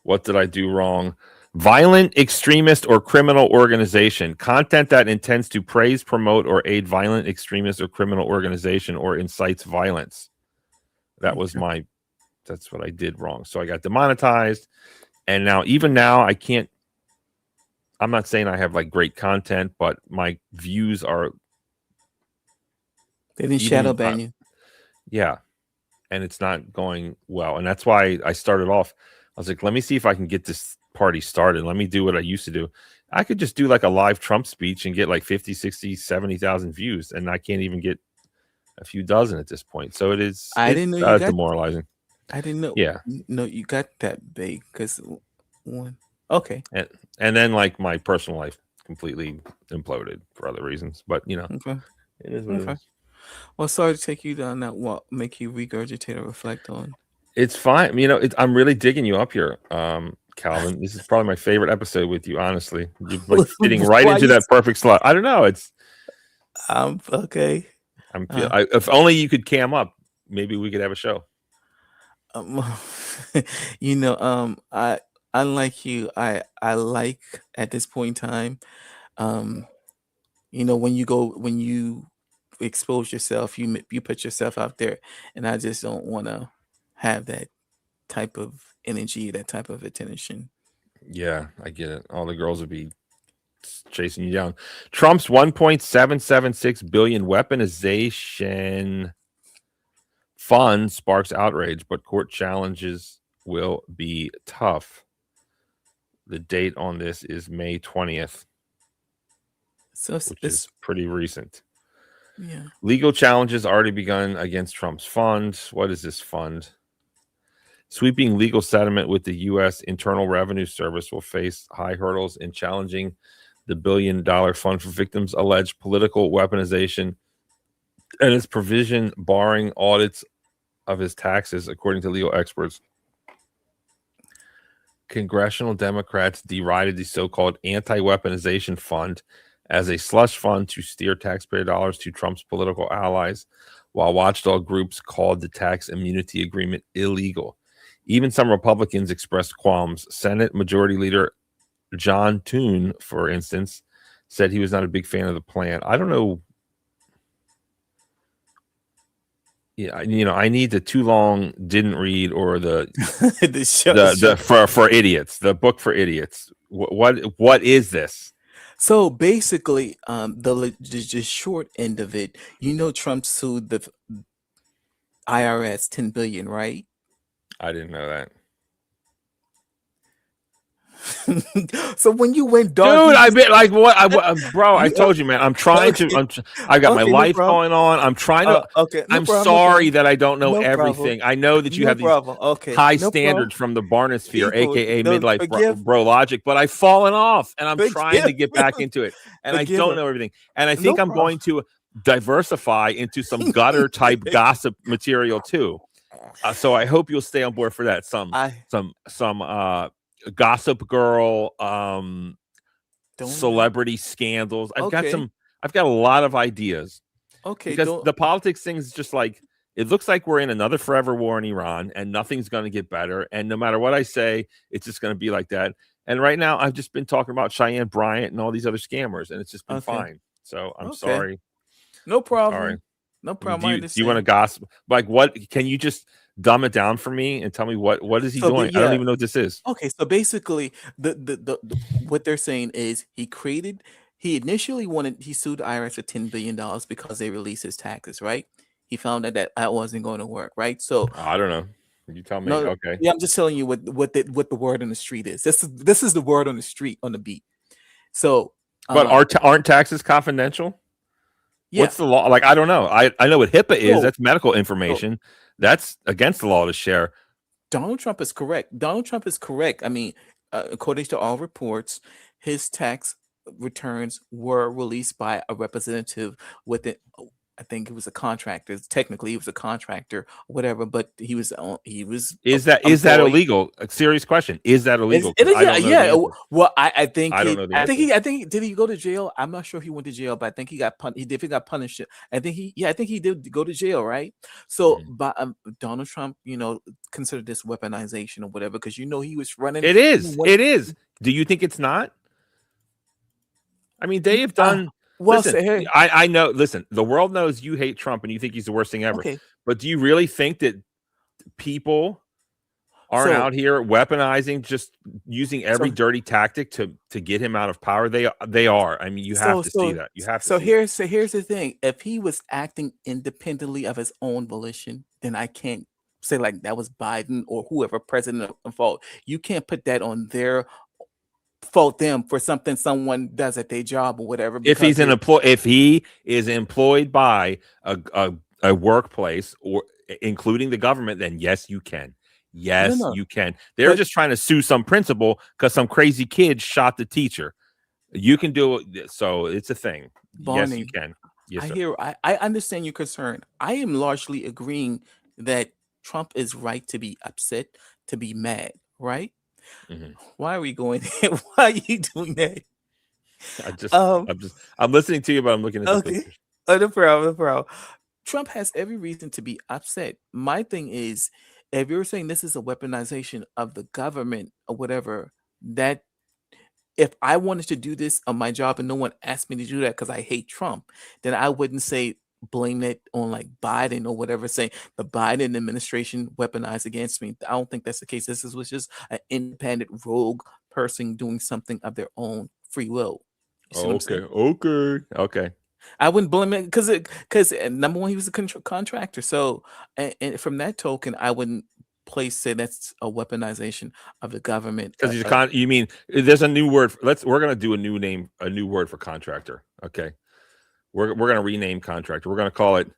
[SPEAKER 1] What did I do wrong? Violent, extremist, or criminal organization. Content that intends to praise, promote, or aid violent, extremist, or criminal organization or incites violence. That's what I did wrong. So I got demonetized. And even now, I'm not saying I have like great content, but my views are.
[SPEAKER 3] They didn't shadow ban you.
[SPEAKER 1] Yeah. And it's not going well. And that's why I started off. I was like, let me see if I can get this party started. Let me do what I used to do. I could just do like a live Trump speech and get like 50, 60, 70,000 views. And I can't even get a few dozen at this point. So it is
[SPEAKER 3] didn't know you got
[SPEAKER 1] demoralizing.
[SPEAKER 3] I didn't know.
[SPEAKER 1] Yeah.
[SPEAKER 3] No, you got that big because one. Okay.
[SPEAKER 1] And then like my personal life completely imploded for other reasons. But
[SPEAKER 3] Okay.
[SPEAKER 1] it is what it
[SPEAKER 3] Okay.
[SPEAKER 1] is.
[SPEAKER 3] Well, sorry to take you down that walk, make you regurgitate or reflect on.
[SPEAKER 1] It's fine. I'm really digging you up here, Calvin. This is probably my favorite episode with you. Honestly, you're like fitting right
[SPEAKER 3] Why
[SPEAKER 1] into
[SPEAKER 3] you-
[SPEAKER 1] that perfect slot. I don't know.
[SPEAKER 3] Okay.
[SPEAKER 1] If only you could cam up, maybe we could have a show.
[SPEAKER 3] I unlike you, I like at this point in time, when you expose yourself, you put yourself out there, and I just don't want to have that type of energy, that type of attention.
[SPEAKER 1] Yeah, I get it. All the girls would be chasing you down. Trump's 1.776 billion weaponization fund sparks outrage, but court challenges will be tough. The date on this is May 20th,
[SPEAKER 3] So
[SPEAKER 1] which is pretty recent.
[SPEAKER 3] yeah.
[SPEAKER 1] Legal challenges already begun against Trump's fund. What is this fund? Sweeping legal settlement with the U.S. Internal Revenue Service will face high hurdles in challenging the $1 billion fund for victims' alleged political weaponization and its provision barring audits of his taxes, according to legal experts. Congressional Democrats derided the so-called anti-weaponization fund as a slush fund to steer taxpayer dollars to Trump's political allies, while watchdog groups called the tax immunity agreement illegal. Even some Republicans expressed qualms. Senate Majority Leader John Thune, for instance, said he was not a big fan of the plan. I don't know. Yeah, I need the too long didn't read or the for idiots, the book for idiots. What is this?
[SPEAKER 3] So basically, the short end of it, Trump sued the IRS 10 billion, right?
[SPEAKER 1] I didn't know that.
[SPEAKER 3] So when you went
[SPEAKER 1] dude, I bet like what, bro. I told you, man. I'm trying to. I got my life going on. I'm trying to. I'm sorry that I don't know everything. I know that you have these high standards from the Barnosphere, aka midlife bro logic, but I've fallen off, and I'm trying to get back into it, and I don't know everything. And I think I'm going to diversify into some gutter type gossip material too. So I hope you'll stay on board for that. Some Gossip Girl, celebrity scandals. I've got a lot of ideas.
[SPEAKER 3] Okay,
[SPEAKER 1] because the politics thing is just like, it looks like we're in another forever war in Iran, and nothing's going to get better. And no matter what I say, it's just going to be like that. And right now, I've just been talking about Cheyenne Bryant and all these other scammers, and it's just been fine. So I'm sorry.
[SPEAKER 3] No problem.
[SPEAKER 1] Sorry.
[SPEAKER 3] No problem.
[SPEAKER 1] Do you want to gossip? Like, what? Can you just dumb it down for me and tell me what is he doing? I don't even know what this is.
[SPEAKER 3] Okay, so basically, the what they're saying is he initially he sued the IRS for $10 billion because they released his taxes, right? He found that wasn't going to work, right? So
[SPEAKER 1] I don't know. You tell me.
[SPEAKER 3] No,
[SPEAKER 1] okay.
[SPEAKER 3] Yeah, I'm just telling you what the word on the street is. This is the word on the street on the beat. So,
[SPEAKER 1] but aren't taxes confidential?
[SPEAKER 3] Yeah.
[SPEAKER 1] What's the law? Like, I don't know. I know what HIPAA is. That's medical information. That's against the law to share.
[SPEAKER 3] Donald Trump is correct. I mean, according to all reports, his tax returns were released by a representative with it. I think it was a contractor. Technically, he was a contractor, whatever. But he was. Is that
[SPEAKER 1] illegal? A serious question. Is that illegal?
[SPEAKER 3] Yeah. Well, I think.
[SPEAKER 1] I don't know.
[SPEAKER 3] I think. Did he go to jail? I'm not sure if he went to jail, but I think he got punished. He definitely got punished. I think he did go to jail, right? So, but Donald Trump, considered this weaponization or whatever, because he was running.
[SPEAKER 1] It is. It is. Do you think it's not? I mean, they have done.
[SPEAKER 3] Well,
[SPEAKER 1] listen, I know. Listen, the world knows you hate Trump and you think he's the worst thing ever.
[SPEAKER 3] Okay. But
[SPEAKER 1] do you really think that people aren't out here weaponizing, just using every dirty tactic to get him out of power? They are. I mean, you have to see that. You have to.
[SPEAKER 3] So here's the thing: if he was acting independently of his own volition, then I can't say like that was Biden or whoever president of fault. You can't put that on their fault them for something someone does at their job or whatever.
[SPEAKER 1] If he is employed by a workplace or including the government, then yes, you can. Yes, you can. They're just trying to sue some principal because some crazy kid shot the teacher. You can do it. So it's a thing.
[SPEAKER 3] Barney,
[SPEAKER 1] yes, you can. Yes,
[SPEAKER 3] I
[SPEAKER 1] sir.
[SPEAKER 3] hear. I understand your concern. I am largely agreeing that Trump is right to be upset, to be mad. Right?
[SPEAKER 1] Mhm.
[SPEAKER 3] Why are we going there? Why are you doing that? Um.
[SPEAKER 1] I'm listening to you, but I'm looking at the
[SPEAKER 3] Okay.
[SPEAKER 1] pictures.
[SPEAKER 3] Oh, no problem. No problem. Trump has every reason to be upset. My thing is, if you're saying this is a weaponization of the government or whatever, that if I wanted to do this on my job and no one asked me to do that because I hate Trump, then I wouldn't say blame it on like Biden or whatever, saying the Biden administration weaponized against me. I don't think that's the case. Was just an independent rogue person doing something of their own free will. You see what I'm saying?
[SPEAKER 1] Okay.
[SPEAKER 3] I wouldn't blame it because number one, he was a contractor. So, and from that token, I wouldn't say that's a weaponization of the government.
[SPEAKER 1] Because you mean there's a new word. We're gonna do a new word for contractor. Okay, we're gonna rename contractor. We're gonna call it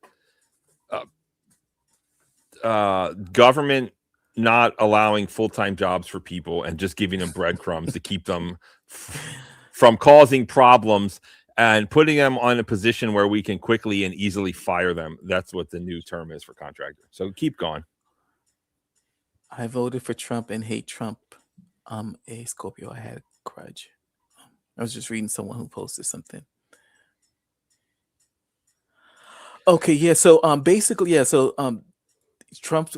[SPEAKER 1] government not allowing full-time jobs for people and just giving them breadcrumbs to keep them from causing problems and putting them on a position where we can quickly and easily fire them. That's what the new term is for contractor. So keep going.
[SPEAKER 3] I voted for Trump and hate Trump. A Scorpio. I had a grudge. I was just reading someone who posted something. Okay, yeah. So basically, yeah. So Trump.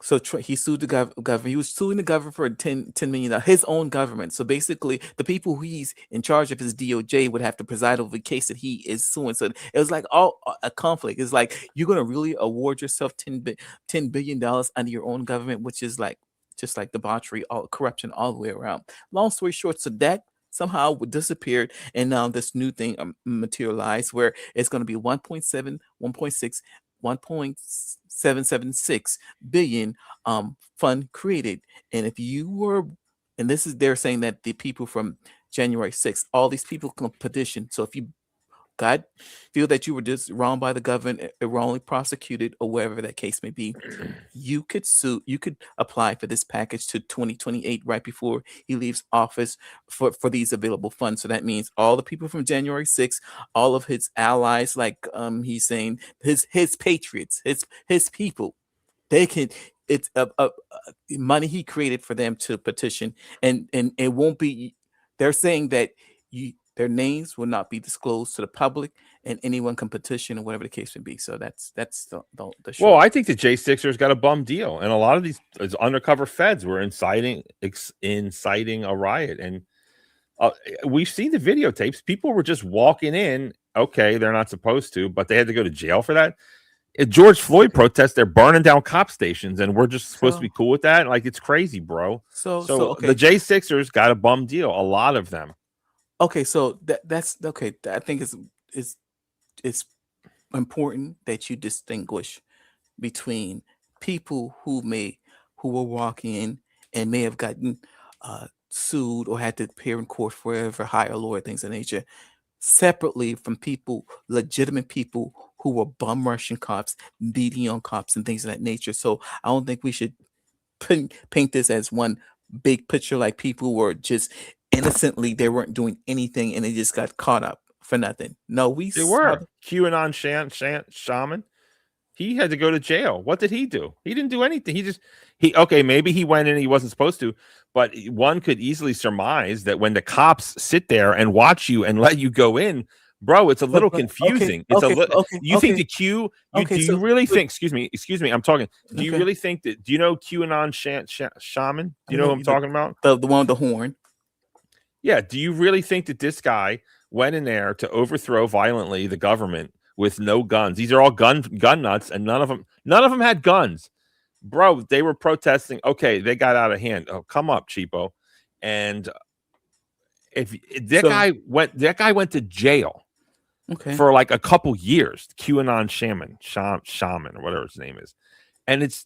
[SPEAKER 3] So he sued the government. He was suing the government for $10 million, his own government. So basically, the people who he's in charge of his DOJ would have to preside over the case that he is suing. So it was like all a conflict. It's like you're gonna really award yourself $10 billion under your own government, which is like just like debauchery, all corruption all the way around. Long story short, so that somehow disappeared, and now this new thing materialized where it's going to be 1.7, 1.6, 1.776 billion fund created. And if you were, and this is they're saying that the people from January 6th, all these people can petition. So if you feel that you were just wronged by the government, wrongly prosecuted, or whatever that case may be, you could sue. You could apply for this package to 2028, right before he leaves office, for these available funds. So that means all the people from January 6th, all of his allies, like he's saying his patriots, his people, they can. It's money he created for them to petition, and it won't be. They're saying that their names will not be disclosed to the public, and anyone can petition or whatever the case may be. So that's the short.
[SPEAKER 1] Well, I think the J6ers got a bum deal, and a lot of these undercover feds were inciting a riot, and we've seen the videotapes. People were just walking in. Okay, they're not supposed to, but they had to go to jail for that. At George Floyd protests, they're burning down cop stations, and we're just supposed to be cool with that. Like, it's crazy, bro. So
[SPEAKER 3] okay.
[SPEAKER 1] The J6ers got a bum deal. A lot of them.
[SPEAKER 3] Okay, so that's okay. I think it's important that you distinguish between people who were walking in and may have gotten sued or had to appear in court for whatever higher lawyer, things of nature, separately from legitimate people who were bum rushing cops, beating on cops, and things of that nature. So I don't think we should paint this as one big picture, like people were just innocently, they weren't doing anything and they just got caught up for nothing. No,
[SPEAKER 1] They were. QAnon shaman. He had to go to jail. What did he do? He didn't do anything. Okay, maybe he went in, he wasn't supposed to, but one could easily surmise that when the cops sit there and watch you and let you go in, bro, it's a little confusing. You think the Q? Do you really think? Excuse me. I'm talking. Do you really think that? Do you know QAnon shaman? Do you know who I'm talking about?
[SPEAKER 3] The one with the horn.
[SPEAKER 1] Yeah. Do you really think that this guy went in there to overthrow violently the government with no guns? These are all gun nuts, and none of them had guns, bro. They were protesting. Okay, they got out of hand. Oh, come up, cheapo. And if that guy went to jail.
[SPEAKER 3] Okay.
[SPEAKER 1] For like a couple years, QAnon shaman or whatever his name is, and it's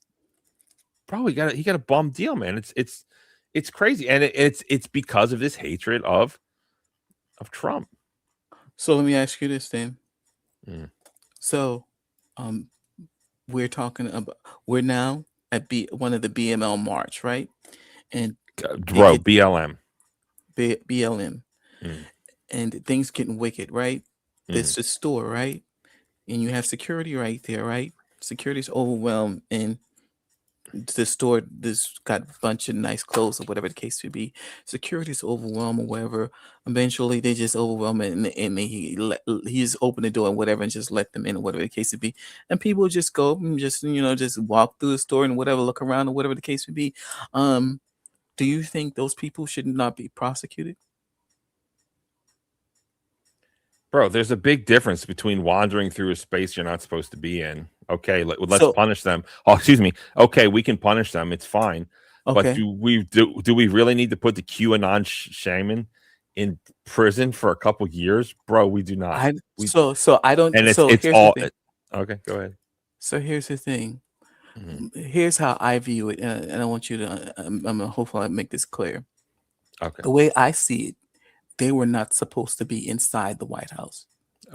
[SPEAKER 1] probably he got a bum deal, man. It's crazy, and it's because of this hatred of Trump.
[SPEAKER 3] So let me ask you this then. So, we're now at one of the BML march, right? And
[SPEAKER 1] BLM,
[SPEAKER 3] and things getting wicked, right? It's the store, right? and you have security right there, right? Security's overwhelmed, and the store this got a bunch of nice clothes or whatever the case may be. Security's overwhelmed or whatever. Eventually, they just overwhelm it, and he just open the door and whatever, and just let them in or whatever the case may be. And people just go and just just walk through the store and whatever, look around or whatever the case may be. Do you think those people should not be prosecuted?
[SPEAKER 1] Bro, there's a big difference between wandering through a space you're not supposed to be in. Okay, let's
[SPEAKER 3] So
[SPEAKER 1] punish them. Oh, excuse me. Okay, we can punish them. It's fine. But
[SPEAKER 3] okay,
[SPEAKER 1] do we really need to put the QAnon shaman in prison for a couple years, bro? We do not.
[SPEAKER 3] I
[SPEAKER 1] We,
[SPEAKER 3] so I don't.
[SPEAKER 1] and
[SPEAKER 3] So
[SPEAKER 1] it's
[SPEAKER 3] here's
[SPEAKER 1] all
[SPEAKER 3] the thing.
[SPEAKER 1] okay. Go ahead.
[SPEAKER 3] So here's the thing.
[SPEAKER 1] Mhm.
[SPEAKER 3] Here's how I view it, and I want you to. I'm hopefully I make this clear.
[SPEAKER 1] Okay.
[SPEAKER 3] The way I see it, they were not supposed to be inside the White House.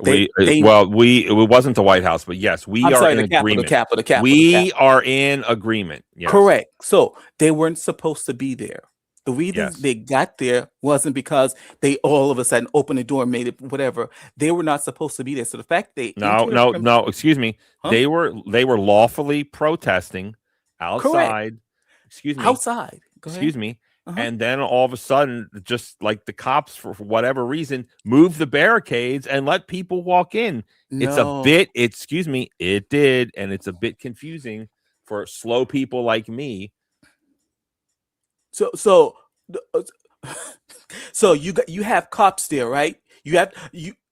[SPEAKER 3] They,
[SPEAKER 1] It wasn't the White House, but yes, we
[SPEAKER 3] I'm
[SPEAKER 1] are
[SPEAKER 3] sorry,
[SPEAKER 1] in
[SPEAKER 3] the
[SPEAKER 1] agreement.
[SPEAKER 3] Capitol.
[SPEAKER 1] We are in agreement. Yes.
[SPEAKER 3] Correct. So they weren't supposed to be there. The reason
[SPEAKER 1] Yes.
[SPEAKER 3] they got there wasn't because they all of a sudden opened the door and made it whatever. They were not supposed to be there. So the fact they
[SPEAKER 1] No. Excuse me.
[SPEAKER 3] Huh?
[SPEAKER 1] They were lawfully protesting outside. Excuse me.
[SPEAKER 3] outside. Go ahead.
[SPEAKER 1] Excuse me.
[SPEAKER 3] Uh-huh.
[SPEAKER 1] And then all of a sudden, just like the cops, for whatever reason, moved the barricades and let people walk in. It's a
[SPEAKER 3] No.
[SPEAKER 1] bit. Excuse me. It did, and it's a bit confusing for slow people like me.
[SPEAKER 3] So so you have cops there, right? You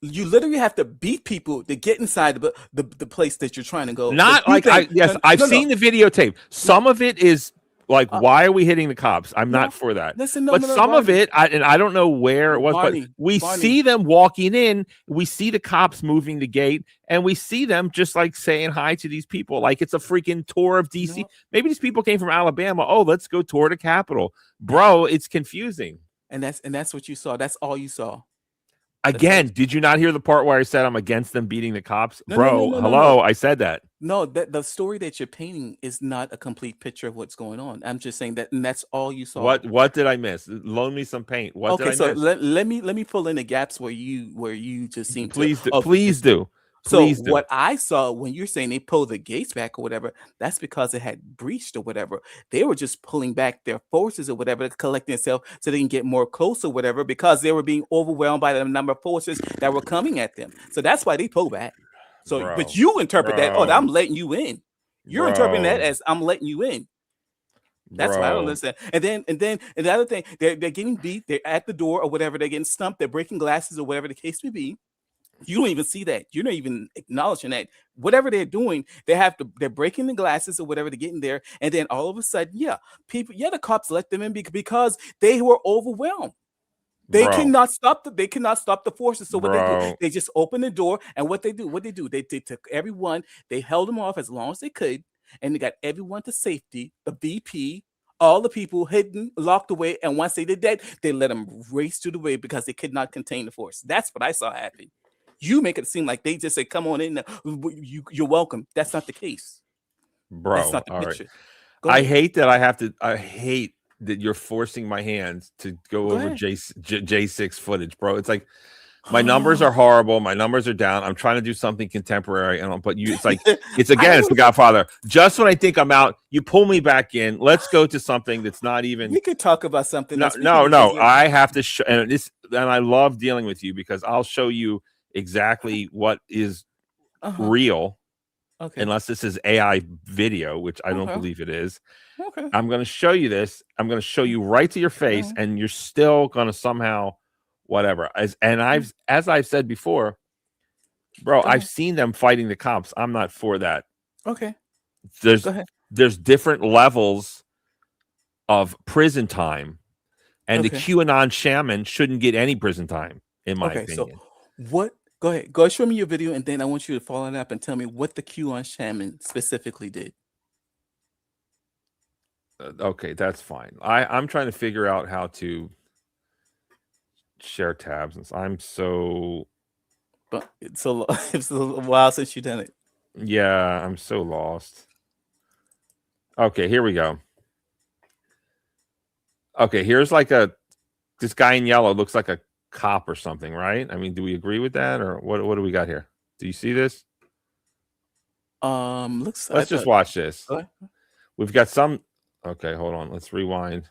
[SPEAKER 3] literally have to beat people to get inside the place that you're trying to go.
[SPEAKER 1] Not
[SPEAKER 3] But you
[SPEAKER 1] like
[SPEAKER 3] think-
[SPEAKER 1] I've
[SPEAKER 3] no.
[SPEAKER 1] seen the videotape. Some of it is like, why are we hitting the cops? I'm
[SPEAKER 3] no,
[SPEAKER 1] not for that.
[SPEAKER 3] Listen,
[SPEAKER 1] But some of
[SPEAKER 3] Barney.
[SPEAKER 1] it, I don't know where it was,
[SPEAKER 3] Barney,
[SPEAKER 1] but we
[SPEAKER 3] Barney.
[SPEAKER 1] see them walking in. We see the cops moving the gate, and we see them just like saying hi to these people, like it's a freaking tour of DC.
[SPEAKER 3] No.
[SPEAKER 1] Maybe these people came from Alabama. Oh, let's go tour the Capitol, bro. It's confusing.
[SPEAKER 3] And that's what you saw. That's all you saw.
[SPEAKER 1] Again, did you not hear the part where I said I'm against them beating the cops,
[SPEAKER 3] No,
[SPEAKER 1] bro?
[SPEAKER 3] no.
[SPEAKER 1] Hello, I said that.
[SPEAKER 3] No, the story that you're painting is not a complete picture of what's going on. I'm just saying that, and that's all you saw.
[SPEAKER 1] What did I miss? Loan me some paint. What
[SPEAKER 3] Okay,
[SPEAKER 1] did I
[SPEAKER 3] so
[SPEAKER 1] miss?
[SPEAKER 3] let me fill in the gaps where you just seem
[SPEAKER 1] Please
[SPEAKER 3] to
[SPEAKER 1] do. Please do.
[SPEAKER 3] So
[SPEAKER 1] Please do.
[SPEAKER 3] what I saw when you're saying they pulled the gates back or whatever, that's because it had breached or whatever. They were just pulling back their forces or whatever to collect themselves so they can get more close or whatever because they were being overwhelmed by the number of forces that were coming at them. So that's why they pulled back. So,
[SPEAKER 1] Bro,
[SPEAKER 3] but you interpret that, oh,
[SPEAKER 1] bro.
[SPEAKER 3] I'm letting you in. You're interpreting that
[SPEAKER 1] Bro.
[SPEAKER 3] as I'm letting you in. That's why I don't
[SPEAKER 1] Bro.
[SPEAKER 3] understand. And then the other thing, they're getting beat. They're at the door or whatever. They're getting stumped. They're breaking glasses or whatever the case may be. You don't even see that. You're not even acknowledging that. Whatever they're doing, they're breaking the glasses or whatever to get in there. And then all of a sudden, the cops let them in because they were overwhelmed. They
[SPEAKER 1] Bro.
[SPEAKER 3] cannot stop the forces. So what they do,
[SPEAKER 1] Bro.
[SPEAKER 3] they just open the door, and what they do, they took everyone, they held them off as long as they could, and they got everyone to safety, the VP, all the people hidden, locked away, and once they did that, they let them race to the way because they could not contain the force. That's what I saw happen. You make it seem like they just say, "Come on in, you're welcome." That's not the case.
[SPEAKER 1] Bro.
[SPEAKER 3] That's not the
[SPEAKER 1] All right.
[SPEAKER 3] picture. Go
[SPEAKER 1] I
[SPEAKER 3] ahead.
[SPEAKER 1] hate that you're forcing my hands to go
[SPEAKER 3] Go
[SPEAKER 1] over
[SPEAKER 3] ahead.
[SPEAKER 1] J6 footage, bro. It's like my numbers are horrible. My numbers are down. I'm trying to do something contemporary, but it's like it's the Godfather. Just when I think I'm out, you pull me back in. Let's go to something that's not even.
[SPEAKER 3] We could talk about something.
[SPEAKER 1] No,
[SPEAKER 3] else.
[SPEAKER 1] no. I have to show, and I love dealing with you because I'll show you exactly what is real.
[SPEAKER 3] Okay.
[SPEAKER 1] Unless this is AI video, which I don't
[SPEAKER 3] Okay.
[SPEAKER 1] believe it is.
[SPEAKER 3] Okay.
[SPEAKER 1] I'm going to show you this. I'm going to show you right to your face, and you're still going to somehow, whatever. As I've said before, bro,
[SPEAKER 3] Go ahead.
[SPEAKER 1] I've seen them fighting the cops. I'm not for that.
[SPEAKER 3] Okay.
[SPEAKER 1] There's
[SPEAKER 3] Go ahead.
[SPEAKER 1] there's different levels of prison time, and the
[SPEAKER 3] Okay.
[SPEAKER 1] QAnon shaman shouldn't get any prison time, in my
[SPEAKER 3] Okay.
[SPEAKER 1] opinion.
[SPEAKER 3] So what? Go ahead. Go show me your video, and then I want you to follow it up and tell me what the QAnon shaman specifically did.
[SPEAKER 1] Okay, that's fine. I'm trying to figure out how to share tabs, and I'm so.
[SPEAKER 3] But it's it's a while since you've done it.
[SPEAKER 1] Yeah, I'm so lost. Okay, here we go. Okay, here's like this guy in yellow looks like a cop or something, right? I mean, do we agree with that, or what do we got here? Do you see this?
[SPEAKER 3] Looks.
[SPEAKER 1] Let's just watch this.
[SPEAKER 3] Go ahead.
[SPEAKER 1] We've got some. Okay, hold on. Let's rewind.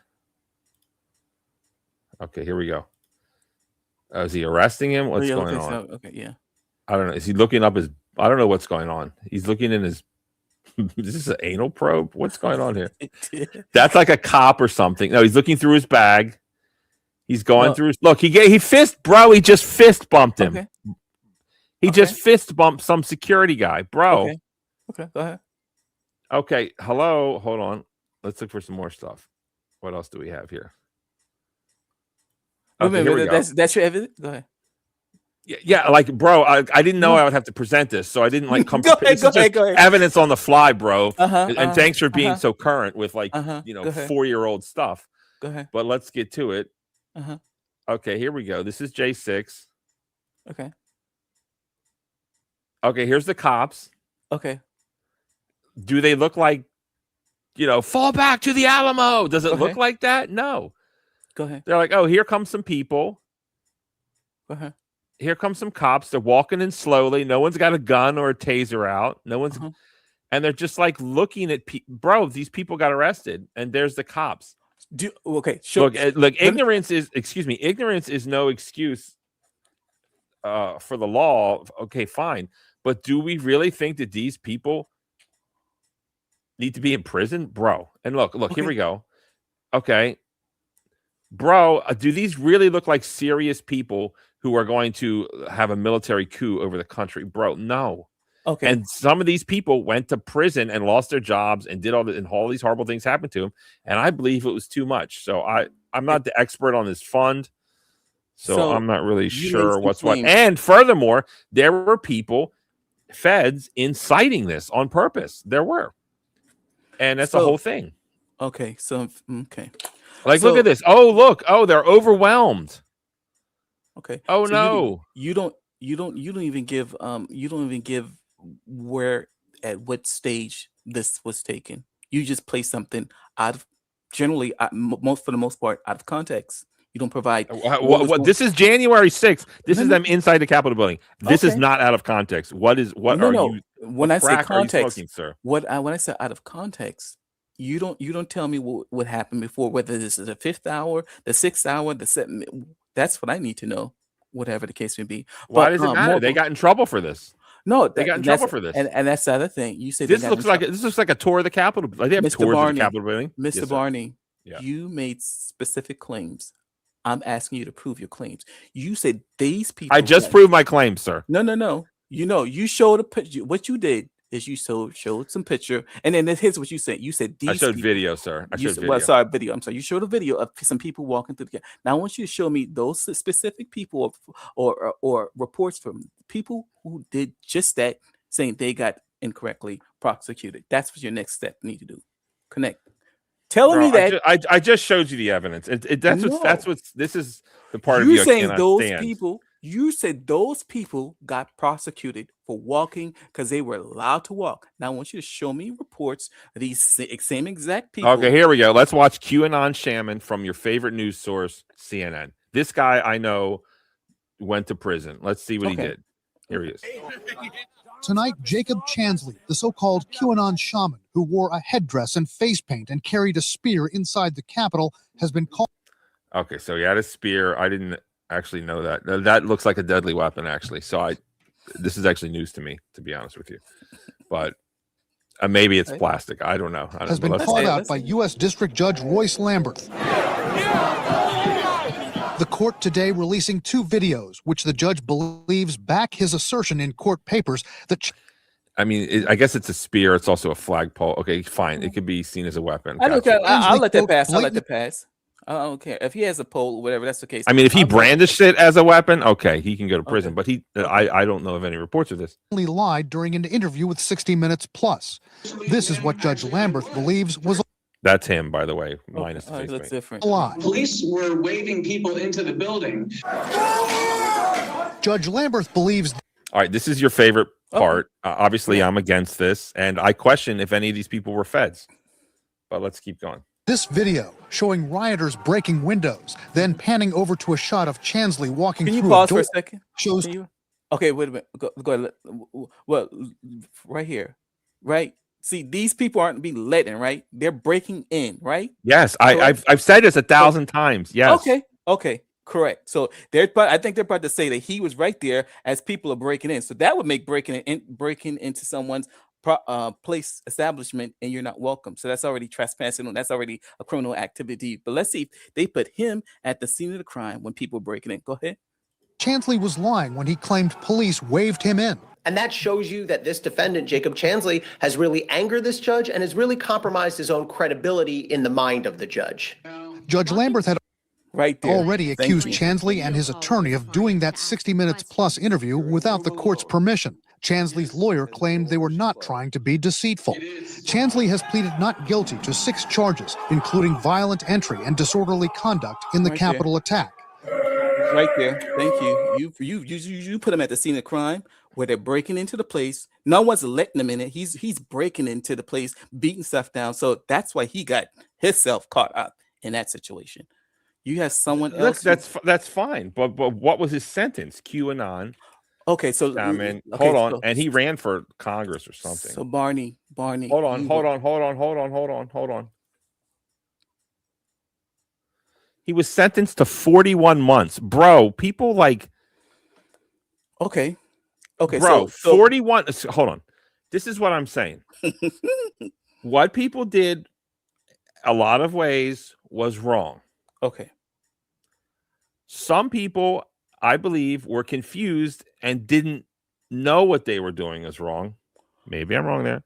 [SPEAKER 1] Okay, here we go. Is he arresting him? What's
[SPEAKER 3] Yeah,
[SPEAKER 1] going
[SPEAKER 3] okay,
[SPEAKER 1] on?
[SPEAKER 3] so- okay, yeah.
[SPEAKER 1] I don't know. Is he looking up his? I don't know what's going on. He's looking in his. Is this an anal probe? What's going on here? That's like a cop or something. No, he's looking through his bag. He's going
[SPEAKER 3] Well-
[SPEAKER 1] through his. Look, he just fist bumped him.
[SPEAKER 3] Okay.
[SPEAKER 1] He
[SPEAKER 3] Okay.
[SPEAKER 1] just fist bumped some security guy, bro.
[SPEAKER 3] Okay. Okay, go ahead.
[SPEAKER 1] Okay, hello. Hold on. Let's look for some more stuff. What else do we have here?
[SPEAKER 3] Wait a
[SPEAKER 1] Okay, here
[SPEAKER 3] minute,
[SPEAKER 1] we go.
[SPEAKER 3] that's your evidence. Go ahead.
[SPEAKER 1] Yeah, like, bro, I didn't know I would have to present this, so I didn't like come.
[SPEAKER 3] Go ahead,
[SPEAKER 1] This is
[SPEAKER 3] go ahead,
[SPEAKER 1] just
[SPEAKER 3] go ahead.
[SPEAKER 1] evidence on the fly, bro.
[SPEAKER 3] Uh-huh.
[SPEAKER 1] Thanks for being
[SPEAKER 3] uh-huh.
[SPEAKER 1] so current with like
[SPEAKER 3] Go ahead.
[SPEAKER 1] 4-year-old stuff.
[SPEAKER 3] Go ahead.
[SPEAKER 1] But let's get to it.
[SPEAKER 3] Uh-huh.
[SPEAKER 1] Okay, here we go. This is J6.
[SPEAKER 3] Okay.
[SPEAKER 1] Okay, here's the cops.
[SPEAKER 3] Okay.
[SPEAKER 1] Do they look like, fall back to the Alamo? Does it
[SPEAKER 3] Okay.
[SPEAKER 1] look like that? No.
[SPEAKER 3] Go ahead.
[SPEAKER 1] They're like, oh, here come some people.
[SPEAKER 3] Go ahead.
[SPEAKER 1] Here come some cops. They're walking in slowly. No one's got a gun or a taser out. No one's,
[SPEAKER 3] Uh-huh.
[SPEAKER 1] and they're just like looking at bro. These people got arrested, and there's the cops.
[SPEAKER 3] Okay. Sure.
[SPEAKER 1] Look. Ignorance is no excuse for the law. Okay, fine, but do we really think that these people need to be in prison, bro? And look.
[SPEAKER 3] Okay.
[SPEAKER 1] Here we go. Okay, bro, do these really look like serious people who are going to have a military coup over the country, bro? No.
[SPEAKER 3] Okay.
[SPEAKER 1] And some of these people went to prison and lost their jobs and did and all these horrible things happened to them. And I believe it was too much. So I'm not the expert on this fund. So I'm not really sure what's what. And furthermore, there were people, feds, inciting this on purpose. There were. And that's the whole thing.
[SPEAKER 3] Okay. So okay.
[SPEAKER 1] Like, look at this. Oh, look. Oh, they're overwhelmed.
[SPEAKER 3] Okay.
[SPEAKER 1] Oh,
[SPEAKER 3] So
[SPEAKER 1] no.
[SPEAKER 3] You don't even give where at what stage this was taken. You just play something out of generally for the most part out of context. You don't provide
[SPEAKER 1] This is January 6th. This is them inside the Capitol building. This is
[SPEAKER 3] Okay.
[SPEAKER 1] not out of context. What are you?
[SPEAKER 3] When I say
[SPEAKER 1] crack are you
[SPEAKER 3] context,
[SPEAKER 1] smoking, sir?
[SPEAKER 3] when I say out of context, you don't tell me what happened before, whether this is the 5th hour, the 6th hour, the 7th. That's what I need to know, whatever the case may be.
[SPEAKER 1] Why does it matter? They got in trouble for this.
[SPEAKER 3] No,
[SPEAKER 1] They got in trouble for this.
[SPEAKER 3] and that's the other thing. You said
[SPEAKER 1] This looks like a tour of the Capitol. Like they have
[SPEAKER 3] Mr.
[SPEAKER 1] tours
[SPEAKER 3] Barney,
[SPEAKER 1] of the Capitol building.
[SPEAKER 3] Mr.
[SPEAKER 1] Yes, sir.
[SPEAKER 3] Barney,
[SPEAKER 1] Yeah.
[SPEAKER 3] you made specific claims. I'm asking you to prove your claims. You said these people.
[SPEAKER 1] I just proved my claim, sir.
[SPEAKER 3] No. You showed a picture. What you did is you showed some picture, and then here's what you said. You said these.
[SPEAKER 1] I showed
[SPEAKER 3] people,
[SPEAKER 1] video, sir. I
[SPEAKER 3] you
[SPEAKER 1] showed
[SPEAKER 3] said-
[SPEAKER 1] video.
[SPEAKER 3] Well, sorry, video. I'm sorry. You showed a video of some people walking through the. Now I want you to show me those specific people or reports from people who did just that, saying they got incorrectly prosecuted. That's what your next step need to do. Connect. Telling
[SPEAKER 1] Bro,
[SPEAKER 3] me that
[SPEAKER 1] I just showed you the evidence. That's what's this is the part of
[SPEAKER 3] you
[SPEAKER 1] you I
[SPEAKER 3] saying
[SPEAKER 1] cannot
[SPEAKER 3] those
[SPEAKER 1] stand.
[SPEAKER 3] people. You said those people got prosecuted for walking because they were allowed to walk. Now I want you to show me reports of these same exact people.
[SPEAKER 1] Okay, here we go. Let's watch QAnon shaman from your favorite news source, CNN. This guy I know went to prison. Let's see what he
[SPEAKER 3] Okay.
[SPEAKER 1] did. Here he is.
[SPEAKER 6] Tonight, Jacob Chansley, the so-called QAnon shaman who wore a headdress and face paint and carried a spear inside the Capitol, has been called.
[SPEAKER 1] Okay, so he had a spear. I didn't actually know that. That looks like a deadly weapon, actually. So this is actually news to me, to be honest with you. But maybe it's plastic. I don't know.
[SPEAKER 6] Has been called out by U.S. District Judge Royce Lamberth. The court today releasing 2 videos, which the judge believes back his assertion in court papers that.
[SPEAKER 1] I mean, I guess it's a spear. It's also a flagpole. Okay, fine. It could be seen as a weapon.
[SPEAKER 3] I don't
[SPEAKER 1] Gotcha.
[SPEAKER 3] care. I'll let that
[SPEAKER 6] Quote,
[SPEAKER 3] pass. I'll let
[SPEAKER 6] blatant-
[SPEAKER 3] that pass. I don't care if he has a pole or whatever. That's the case.
[SPEAKER 1] I mean, if he
[SPEAKER 3] I'll go-
[SPEAKER 1] brandished it as a weapon, okay, he can go to prison.
[SPEAKER 3] Okay.
[SPEAKER 1] But I don't know of any reports of this.
[SPEAKER 6] lied during an interview with 60 Minutes Plus. This is what Judge Lamberth believes was
[SPEAKER 1] That's him, by the way,
[SPEAKER 3] Okay.
[SPEAKER 1] minus the
[SPEAKER 3] Oh, it
[SPEAKER 1] face
[SPEAKER 3] looks
[SPEAKER 1] paint.
[SPEAKER 3] different.
[SPEAKER 6] a lie.
[SPEAKER 7] Police were waving people into the building.
[SPEAKER 6] Judge Lamberth believes
[SPEAKER 1] All right, this is your favorite
[SPEAKER 3] Okay.
[SPEAKER 1] part. Obviously, I'm against this, and I question if any of these people were feds. But let's keep going.
[SPEAKER 6] this video showing rioters breaking windows, then panning over to a shot of Chansley walking
[SPEAKER 3] Can you
[SPEAKER 6] through
[SPEAKER 3] pause
[SPEAKER 6] a
[SPEAKER 3] for
[SPEAKER 6] door,
[SPEAKER 3] a second?
[SPEAKER 6] shows
[SPEAKER 3] Can you? Okay, wait a minute. Go ahead. Well, right here. right? See, these people aren't being let in, right? They're breaking in, right?
[SPEAKER 1] Yes,
[SPEAKER 3] Correct.
[SPEAKER 1] I've said this 1,000 times. Yes.
[SPEAKER 3] Okay, correct. So I think they're about to say that he was right there as people are breaking in. So that would make breaking into someone's place establishment, and you're not welcome. So that's already trespassing. That's already a criminal activity. But let's see if they put him at the scene of the crime when people were breaking in. Go ahead.
[SPEAKER 6] Chansley was lying when he claimed police waved him in.
[SPEAKER 8] And that shows you that this defendant, Jacob Chansley, has really angered this judge and has really compromised his own credibility in the mind of the judge.
[SPEAKER 6] Judge Lamberth had
[SPEAKER 3] Right there.
[SPEAKER 6] already
[SPEAKER 3] Thank
[SPEAKER 6] accused
[SPEAKER 3] you.
[SPEAKER 6] Chansley and his attorney of doing that 60 minutes plus interview without the court's permission. Chansley's lawyer claimed they were not trying to be deceitful. Chansley has pleaded not guilty to 6 charges, including violent entry and disorderly conduct in the
[SPEAKER 3] Right there.
[SPEAKER 6] Capitol attack.
[SPEAKER 3] Right there. Thank you. You put him at the scene of crime where they're breaking into the place. No one's letting him in it. He's breaking into the place, beating stuff down. So that's why he got himself caught up in that situation. You have someone
[SPEAKER 1] Look,
[SPEAKER 3] else.
[SPEAKER 1] that's fine. But what was his sentence? QAnon.
[SPEAKER 3] Okay, so
[SPEAKER 1] I mean,
[SPEAKER 3] okay,
[SPEAKER 1] hold on.
[SPEAKER 3] so-
[SPEAKER 1] And he ran for Congress or something.
[SPEAKER 3] So Barney.
[SPEAKER 1] Hold on. He was sentenced to 41 months. Bro, people like
[SPEAKER 3] Okay.
[SPEAKER 1] bro,
[SPEAKER 3] So
[SPEAKER 1] 41. Hold on. This is what I'm saying. What people did a lot of ways was wrong.
[SPEAKER 3] okay.
[SPEAKER 1] Some people, I believe, were confused and didn't know what they were doing is wrong. Maybe I'm wrong there.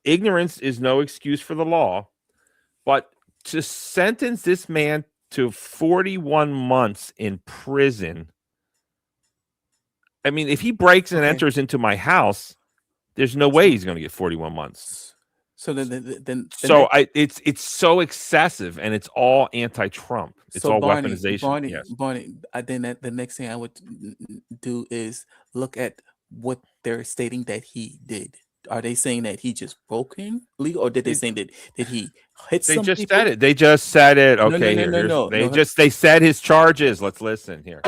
[SPEAKER 1] Ignorance is no excuse for the law, but to sentence this man to 41 months in prison. I mean, if he breaks and
[SPEAKER 3] Okay.
[SPEAKER 1] enters into my house, there's no way he's going to get 41 months.
[SPEAKER 3] So then
[SPEAKER 1] So it's so excessive, and it's all anti-Trump. It's all
[SPEAKER 3] Barney,
[SPEAKER 1] weaponization.
[SPEAKER 3] Barney,
[SPEAKER 1] Yes.
[SPEAKER 3] Barney. Then the next thing I would do is look at what they're stating that he did. Are they saying that he just broke in legal, or did they say that he hit
[SPEAKER 1] They
[SPEAKER 3] some
[SPEAKER 1] just
[SPEAKER 3] people?
[SPEAKER 1] said it. They just said it.
[SPEAKER 3] No,
[SPEAKER 1] Okay,
[SPEAKER 3] no,
[SPEAKER 1] here,
[SPEAKER 3] no,
[SPEAKER 1] here's-
[SPEAKER 3] no,
[SPEAKER 1] they
[SPEAKER 3] no.
[SPEAKER 1] just they said his charges. Let's listen here.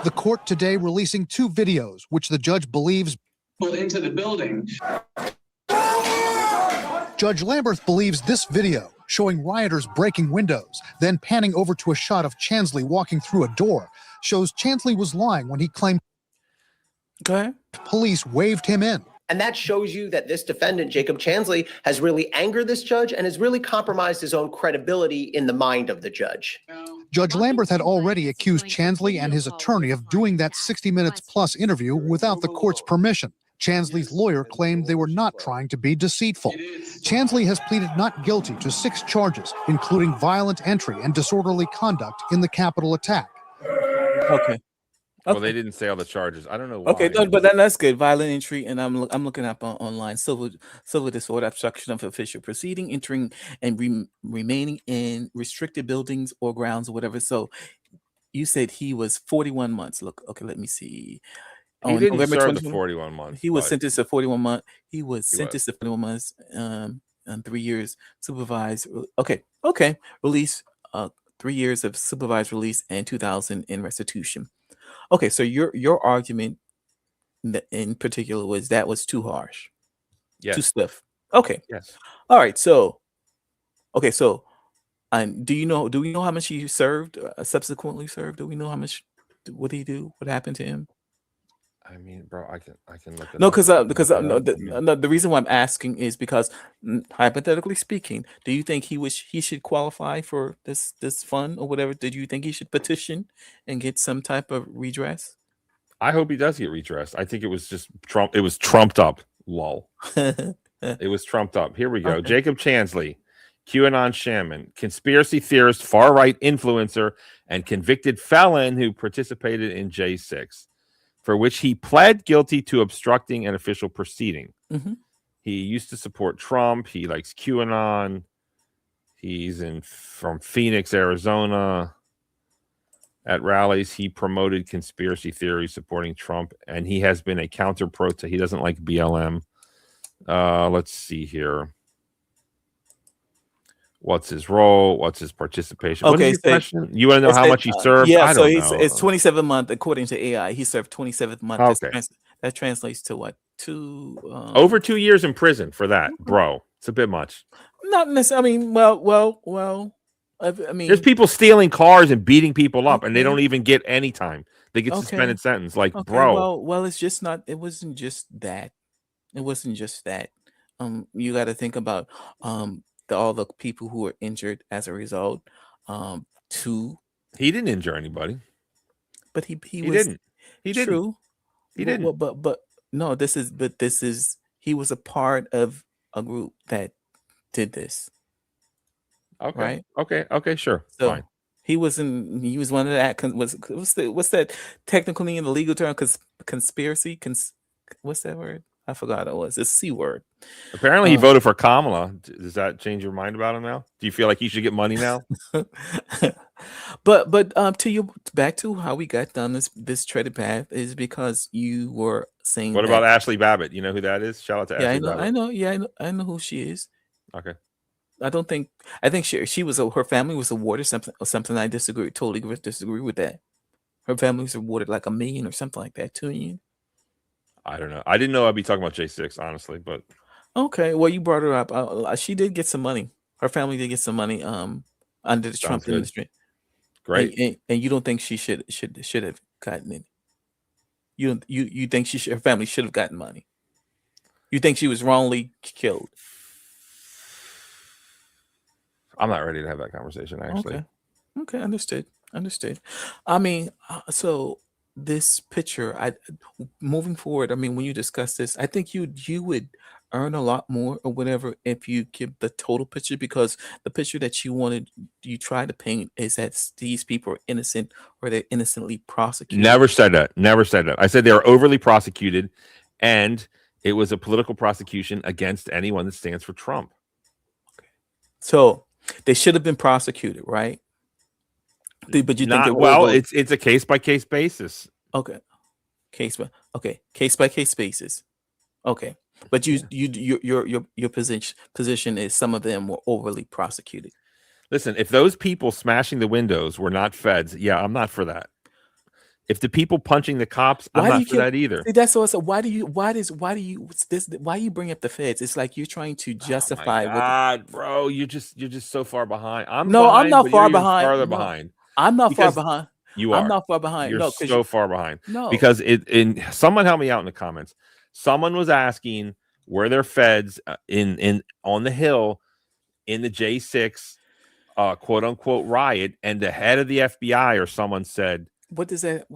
[SPEAKER 6] The court today releasing 2 videos, which the judge believes
[SPEAKER 7] Into the building.
[SPEAKER 6] Judge Lamberth believes this video, showing rioters breaking windows, then panning over to a shot of Chansley walking through a door, shows Chansley was lying when he claimed
[SPEAKER 3] Go ahead.
[SPEAKER 6] police waved him in.
[SPEAKER 8] And that shows you that this defendant, Jacob Chansley, has really angered this judge and has really compromised his own credibility in the mind of the judge.
[SPEAKER 6] Judge Lamberth had already accused Chansley and his attorney of doing that 60 minutes plus interview without the court's permission. Chansley's lawyer claimed they were not trying to be deceitful. Chansley has pleaded not guilty to 6 charges, including violent entry and disorderly conduct in the Capitol attack.
[SPEAKER 3] Okay.
[SPEAKER 1] Well, they didn't say all the charges. I don't know why.
[SPEAKER 3] Okay, no, but then that's good. Violent entry, and I'm looking up online. Civil disorder, obstruction of official proceeding, entering and remaining in restricted buildings or grounds or whatever. So you said he was 41 months. Look, okay, let me see.
[SPEAKER 1] He
[SPEAKER 3] On
[SPEAKER 1] didn't
[SPEAKER 3] November
[SPEAKER 1] serve the
[SPEAKER 3] 21
[SPEAKER 1] 41 months.
[SPEAKER 3] he was
[SPEAKER 1] but
[SPEAKER 3] sentenced to 41 months. He was
[SPEAKER 1] He
[SPEAKER 3] sentenced to 41 months, and 3 years supervised. Okay, release. 3 years of supervised release and 2,000 in restitution. Okay, so your argument in particular was that was too harsh, too
[SPEAKER 1] Yes.
[SPEAKER 3] stiff. Okay,
[SPEAKER 1] Yes.
[SPEAKER 3] all right. So, and do we know how much he served? Subsequently served? Do we know how much? What did he do? What happened to him?
[SPEAKER 1] I mean, bro, I can look at
[SPEAKER 3] No, because the reason why I'm asking is because hypothetically speaking, do you think he should qualify for this fund or whatever? Did you think he should petition and get some type of redress?
[SPEAKER 1] I hope he does get redressed. I think it was just Trump. It was trumped up. Lol. It was trumped up. Here we go.
[SPEAKER 3] Okay.
[SPEAKER 1] Jacob Chansley, QAnon shaman, conspiracy theorist, far right influencer, and convicted felon who participated in J6, for which he pled guilty to obstructing an official proceeding.
[SPEAKER 3] Mhm.
[SPEAKER 1] He used to support Trump. He likes QAnon. He's from Phoenix, Arizona. At rallies, he promoted conspiracy theories supporting Trump, and he has been a counter-protest. He doesn't like BLM. Let's see here. What's his role? What's his participation? What
[SPEAKER 3] Okay,
[SPEAKER 1] is your question? You want to know
[SPEAKER 3] It
[SPEAKER 1] how
[SPEAKER 3] said,
[SPEAKER 1] much he served?
[SPEAKER 3] Yeah,
[SPEAKER 1] I
[SPEAKER 3] so
[SPEAKER 1] don't know.
[SPEAKER 3] it's 27 month according to AI. He served 27 months.
[SPEAKER 1] Okay.
[SPEAKER 3] That translates to what?
[SPEAKER 1] Over 2 years in prison for that, bro. It's a bit much.
[SPEAKER 3] Not necessarily. I mean, well. I mean,
[SPEAKER 1] There's people stealing cars and beating people up, and they
[SPEAKER 3] Okay.
[SPEAKER 1] don't even get any time. They get
[SPEAKER 3] Okay.
[SPEAKER 1] suspended sentence. Like,
[SPEAKER 3] okay.
[SPEAKER 1] bro,
[SPEAKER 3] Well, it's just not. It wasn't just that. It wasn't just that. You got to think about all the people who were injured as a result. Two,
[SPEAKER 1] he didn't injure anybody.
[SPEAKER 3] but he
[SPEAKER 1] He
[SPEAKER 3] was
[SPEAKER 1] didn't. He didn't.
[SPEAKER 3] true.
[SPEAKER 1] He
[SPEAKER 3] But-
[SPEAKER 1] didn't.
[SPEAKER 3] But no, this is he was a part of a group that did this.
[SPEAKER 1] Okay.
[SPEAKER 3] Right.
[SPEAKER 1] Okay. Sure.
[SPEAKER 3] So
[SPEAKER 1] Fine.
[SPEAKER 3] he was one of that. What's that technically in the legal term? Conspiracy. What's that word? I forgot it was. It's C word.
[SPEAKER 1] Apparently, he voted for Kamala. Does that change your mind about him now? Do you feel like he should get money now?
[SPEAKER 3] but to you, back to how we got down this treaded path is because you were saying.
[SPEAKER 1] What
[SPEAKER 3] that-
[SPEAKER 1] about Ashley Babbitt? You know who that is? Shout out to
[SPEAKER 3] Yeah,
[SPEAKER 1] Ashley Babbitt.
[SPEAKER 3] I know. Yeah, I know who she is.
[SPEAKER 1] Okay.
[SPEAKER 3] I think she was her family was awarded something. I totally disagree with that. Her family was awarded like $1 million or something like that, $2 million.
[SPEAKER 1] I don't know. I didn't know I'd be talking about J6, honestly, but
[SPEAKER 3] Okay, well you brought her up. She did get some money. Her family did get some money under the Trump
[SPEAKER 1] good.
[SPEAKER 3] administration.
[SPEAKER 1] great.
[SPEAKER 3] And you don't think she should have gotten it? You think her family should have gotten money? You think she was wrongly killed?
[SPEAKER 1] I'm not ready to have that conversation, actually.
[SPEAKER 3] Okay, understood. I mean, so this picture, moving forward, I mean, when you discuss this, I think you would earn a lot more or whatever if you give the total picture, because the picture that you try to paint is that these people are innocent or they're innocently prosecuted.
[SPEAKER 1] Never said that. I said they were overly prosecuted, and it was a political prosecution against anyone that stands for Trump.
[SPEAKER 3] So they should have been prosecuted, right? But you think
[SPEAKER 1] it's a case by case basis.
[SPEAKER 3] Okay, case by case basis. Okay, but your position is some of them were overly prosecuted.
[SPEAKER 1] Listen, if those people smashing the windows were not feds, yeah, I'm not for that. If the people punching the cops, I'm not for that either.
[SPEAKER 3] See, that's also why do you bring up the feds? It's like you're trying to justify.
[SPEAKER 1] Oh my God, bro, you're just so far behind.
[SPEAKER 3] I'm not far behind.
[SPEAKER 1] Farther behind.
[SPEAKER 3] I'm not far behind.
[SPEAKER 1] You are.
[SPEAKER 3] I'm not far behind.
[SPEAKER 1] You're
[SPEAKER 3] no,
[SPEAKER 1] so far behind.
[SPEAKER 3] No,
[SPEAKER 1] because someone help me out in the comments. Someone was asking were there feds on the Hill in the J6 quote unquote riot, and the head of the FBI or someone said,
[SPEAKER 3] what does that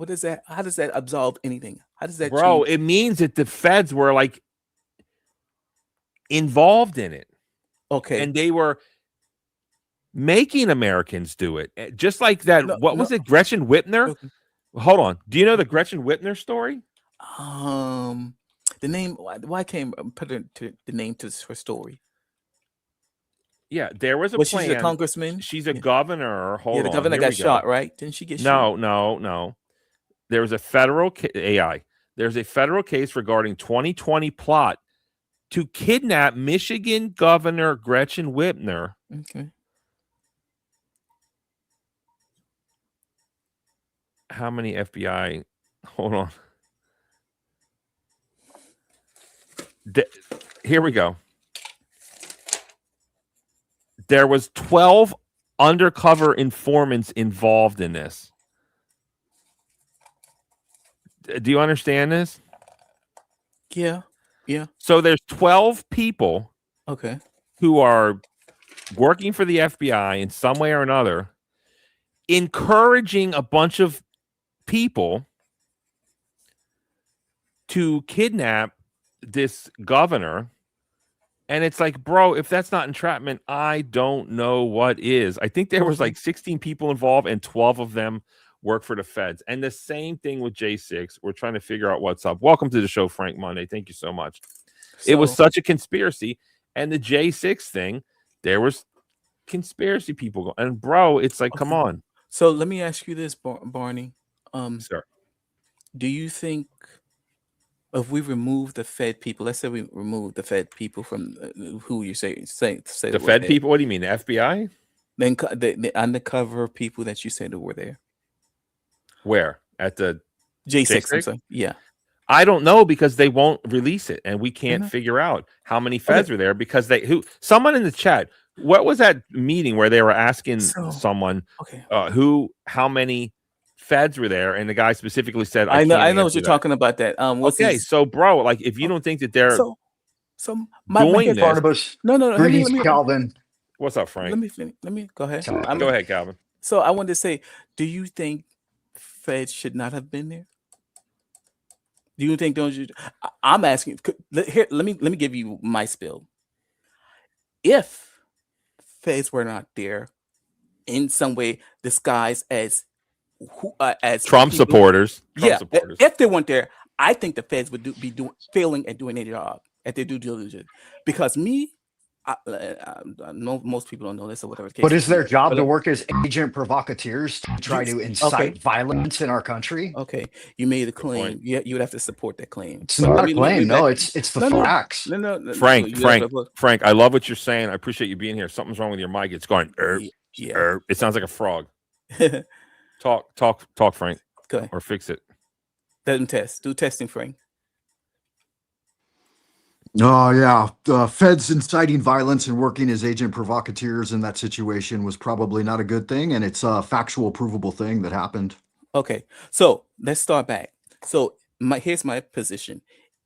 [SPEAKER 3] how does that absolve anything? How does that
[SPEAKER 1] bro,
[SPEAKER 3] change?
[SPEAKER 1] it means that the feds were like involved in it.
[SPEAKER 3] Okay.
[SPEAKER 1] And they were making Americans do it. Just like that. Was it Gretchen Whitmer?
[SPEAKER 3] Okay.
[SPEAKER 1] Hold on. Do you know the Gretchen Whitmer story?
[SPEAKER 3] The name, why can't put the name to her story?
[SPEAKER 1] Yeah, there was a plan.
[SPEAKER 3] She's a congressman.
[SPEAKER 1] She's a governor. Hold on.
[SPEAKER 3] The governor got shot, right? Didn't she get shot?
[SPEAKER 1] No. There was a federal There's a federal case regarding 2020 plot to kidnap Michigan Governor Gretchen Whitmer.
[SPEAKER 3] Okay.
[SPEAKER 1] How many FBI? Hold on. Here we go. There was 12 undercover informants involved in this. Do you understand this?
[SPEAKER 3] Yeah.
[SPEAKER 1] So there's 12 people
[SPEAKER 3] Okay.
[SPEAKER 1] who are working for the FBI in some way or another, encouraging a bunch of people to kidnap this governor. And it's like, bro, if that's not entrapment, I don't know what is. I think there was like 16 people involved and 12 of them work for the feds. And the same thing with J6. We're trying to figure out what's up. Welcome to the show, Frank Monday. Thank you so much. It was such a conspiracy. And the J6 thing, there was conspiracy people going. And bro, it's like, come on.
[SPEAKER 3] So let me ask you this, Barney.
[SPEAKER 1] Sir.
[SPEAKER 3] Do you think if we remove the Fed people, let's say we remove the Fed people from who you say
[SPEAKER 1] The Fed people? What do you mean, the FBI?
[SPEAKER 3] Then the undercover people that you said that were there.
[SPEAKER 1] Where? At the
[SPEAKER 3] J6. I'm
[SPEAKER 1] J6?
[SPEAKER 3] sorry. Yeah.
[SPEAKER 1] I don't know because they won't release it, and we can't
[SPEAKER 3] Mhm.
[SPEAKER 1] figure out how many feds were there because someone in the chat. What was that meeting where they were asking
[SPEAKER 3] So
[SPEAKER 1] someone
[SPEAKER 3] okay,
[SPEAKER 1] how many feds were there, and the guy specifically said,
[SPEAKER 3] I know
[SPEAKER 1] can't
[SPEAKER 3] what
[SPEAKER 1] answer
[SPEAKER 3] you're
[SPEAKER 1] that."
[SPEAKER 3] talking about. That what's
[SPEAKER 1] Okay,
[SPEAKER 3] his?
[SPEAKER 1] so bro, like if you don't think that they're
[SPEAKER 3] So my
[SPEAKER 1] doing
[SPEAKER 3] here's-
[SPEAKER 1] this,
[SPEAKER 9] Barnabas.
[SPEAKER 3] no. Let
[SPEAKER 9] Greetings,
[SPEAKER 3] me
[SPEAKER 9] Calvin.
[SPEAKER 1] what's up, Frank?
[SPEAKER 3] let me go ahead.
[SPEAKER 9] Sorry.
[SPEAKER 3] I'm-
[SPEAKER 1] Go ahead, Calvin.
[SPEAKER 3] So I wanted to say, do you think Feds should not have been there? Do you think don't you? I'm asking. Here, let me give you my spill. If Feds were not there in some way disguised as as
[SPEAKER 1] Trump
[SPEAKER 3] people-
[SPEAKER 1] supporters. Trump
[SPEAKER 3] yeah,
[SPEAKER 1] supporters.
[SPEAKER 3] if they weren't there, I think the Feds would be failing at doing their job, at their due diligence. Because I know most people don't know this or whatever. The case
[SPEAKER 9] But
[SPEAKER 3] may
[SPEAKER 9] is their
[SPEAKER 3] be,
[SPEAKER 9] job
[SPEAKER 3] but
[SPEAKER 9] to
[SPEAKER 3] look,
[SPEAKER 9] work as agent provocateurs to try to incite violence in our country?
[SPEAKER 3] Okay, you made a claim.
[SPEAKER 1] point.
[SPEAKER 3] Yeah, you would have to support that claim.
[SPEAKER 9] It's
[SPEAKER 3] But
[SPEAKER 9] not
[SPEAKER 3] let
[SPEAKER 9] a
[SPEAKER 3] me- let me
[SPEAKER 9] claim. No,
[SPEAKER 3] back-
[SPEAKER 9] it's the
[SPEAKER 3] No, no.
[SPEAKER 9] facts.
[SPEAKER 3] no,
[SPEAKER 1] Frank,
[SPEAKER 3] you have to look-
[SPEAKER 1] Frank, I love what you're saying. I appreciate you being here. Something's wrong with your mic. It's going.
[SPEAKER 3] Yeah.
[SPEAKER 1] It sounds like a frog.
[SPEAKER 3] Go
[SPEAKER 1] Talk, Frank,
[SPEAKER 3] ahead.
[SPEAKER 1] or fix it.
[SPEAKER 3] Let them test. Do testing, Frank.
[SPEAKER 9] Oh, yeah. Feds inciting violence and working as agent provocateurs in that situation was probably not a good thing. And it's a factual, provable thing that happened.
[SPEAKER 3] Okay, so let's start back. So here's my position.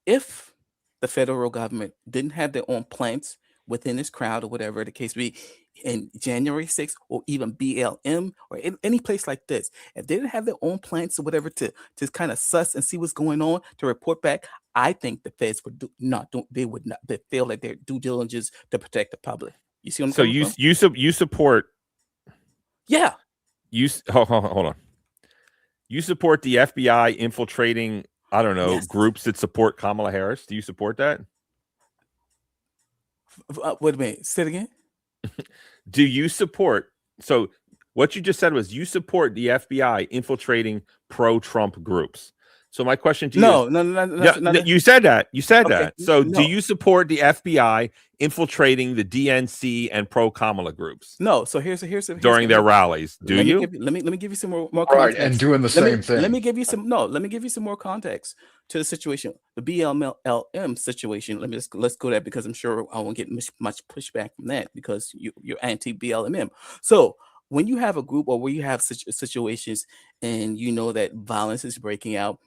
[SPEAKER 3] If the federal government didn't have their own plants within this crowd or whatever the case be, in January 6th or even BLM or in any place like this, if they didn't have their own plants or whatever to kind of suss and see what's going on to report back, I think the feds would they fail at their due diligence to protect the public. You see what I'm
[SPEAKER 1] So
[SPEAKER 3] coming from?
[SPEAKER 1] you support
[SPEAKER 3] Yeah.
[SPEAKER 1] hold on. You support the FBI infiltrating, I don't know,
[SPEAKER 3] Yes.
[SPEAKER 1] groups that support Kamala Harris. Do you support that?
[SPEAKER 3] Wait a minute. Say it again.
[SPEAKER 1] Do you support? So what you just said was you support the FBI infiltrating pro-Trump groups. So my question to you
[SPEAKER 3] No,
[SPEAKER 1] is,
[SPEAKER 3] no.
[SPEAKER 1] you said that. You said
[SPEAKER 3] Okay,
[SPEAKER 1] that. So
[SPEAKER 3] no.
[SPEAKER 1] do you support the FBI infiltrating the DNC and pro-Kamala groups
[SPEAKER 3] No. So here's
[SPEAKER 1] during their rallies? Do
[SPEAKER 3] let me
[SPEAKER 1] you?
[SPEAKER 3] let me give you some more
[SPEAKER 9] Right.
[SPEAKER 3] context.
[SPEAKER 9] And doing the
[SPEAKER 3] Let me-
[SPEAKER 9] same thing.
[SPEAKER 3] Let me give you some more context to the situation. The BLM situation. Let's go there because I'm sure I won't get much pushback from that because you're anti BLM. So when you have a group or where you have situations and you know that violence is breaking out,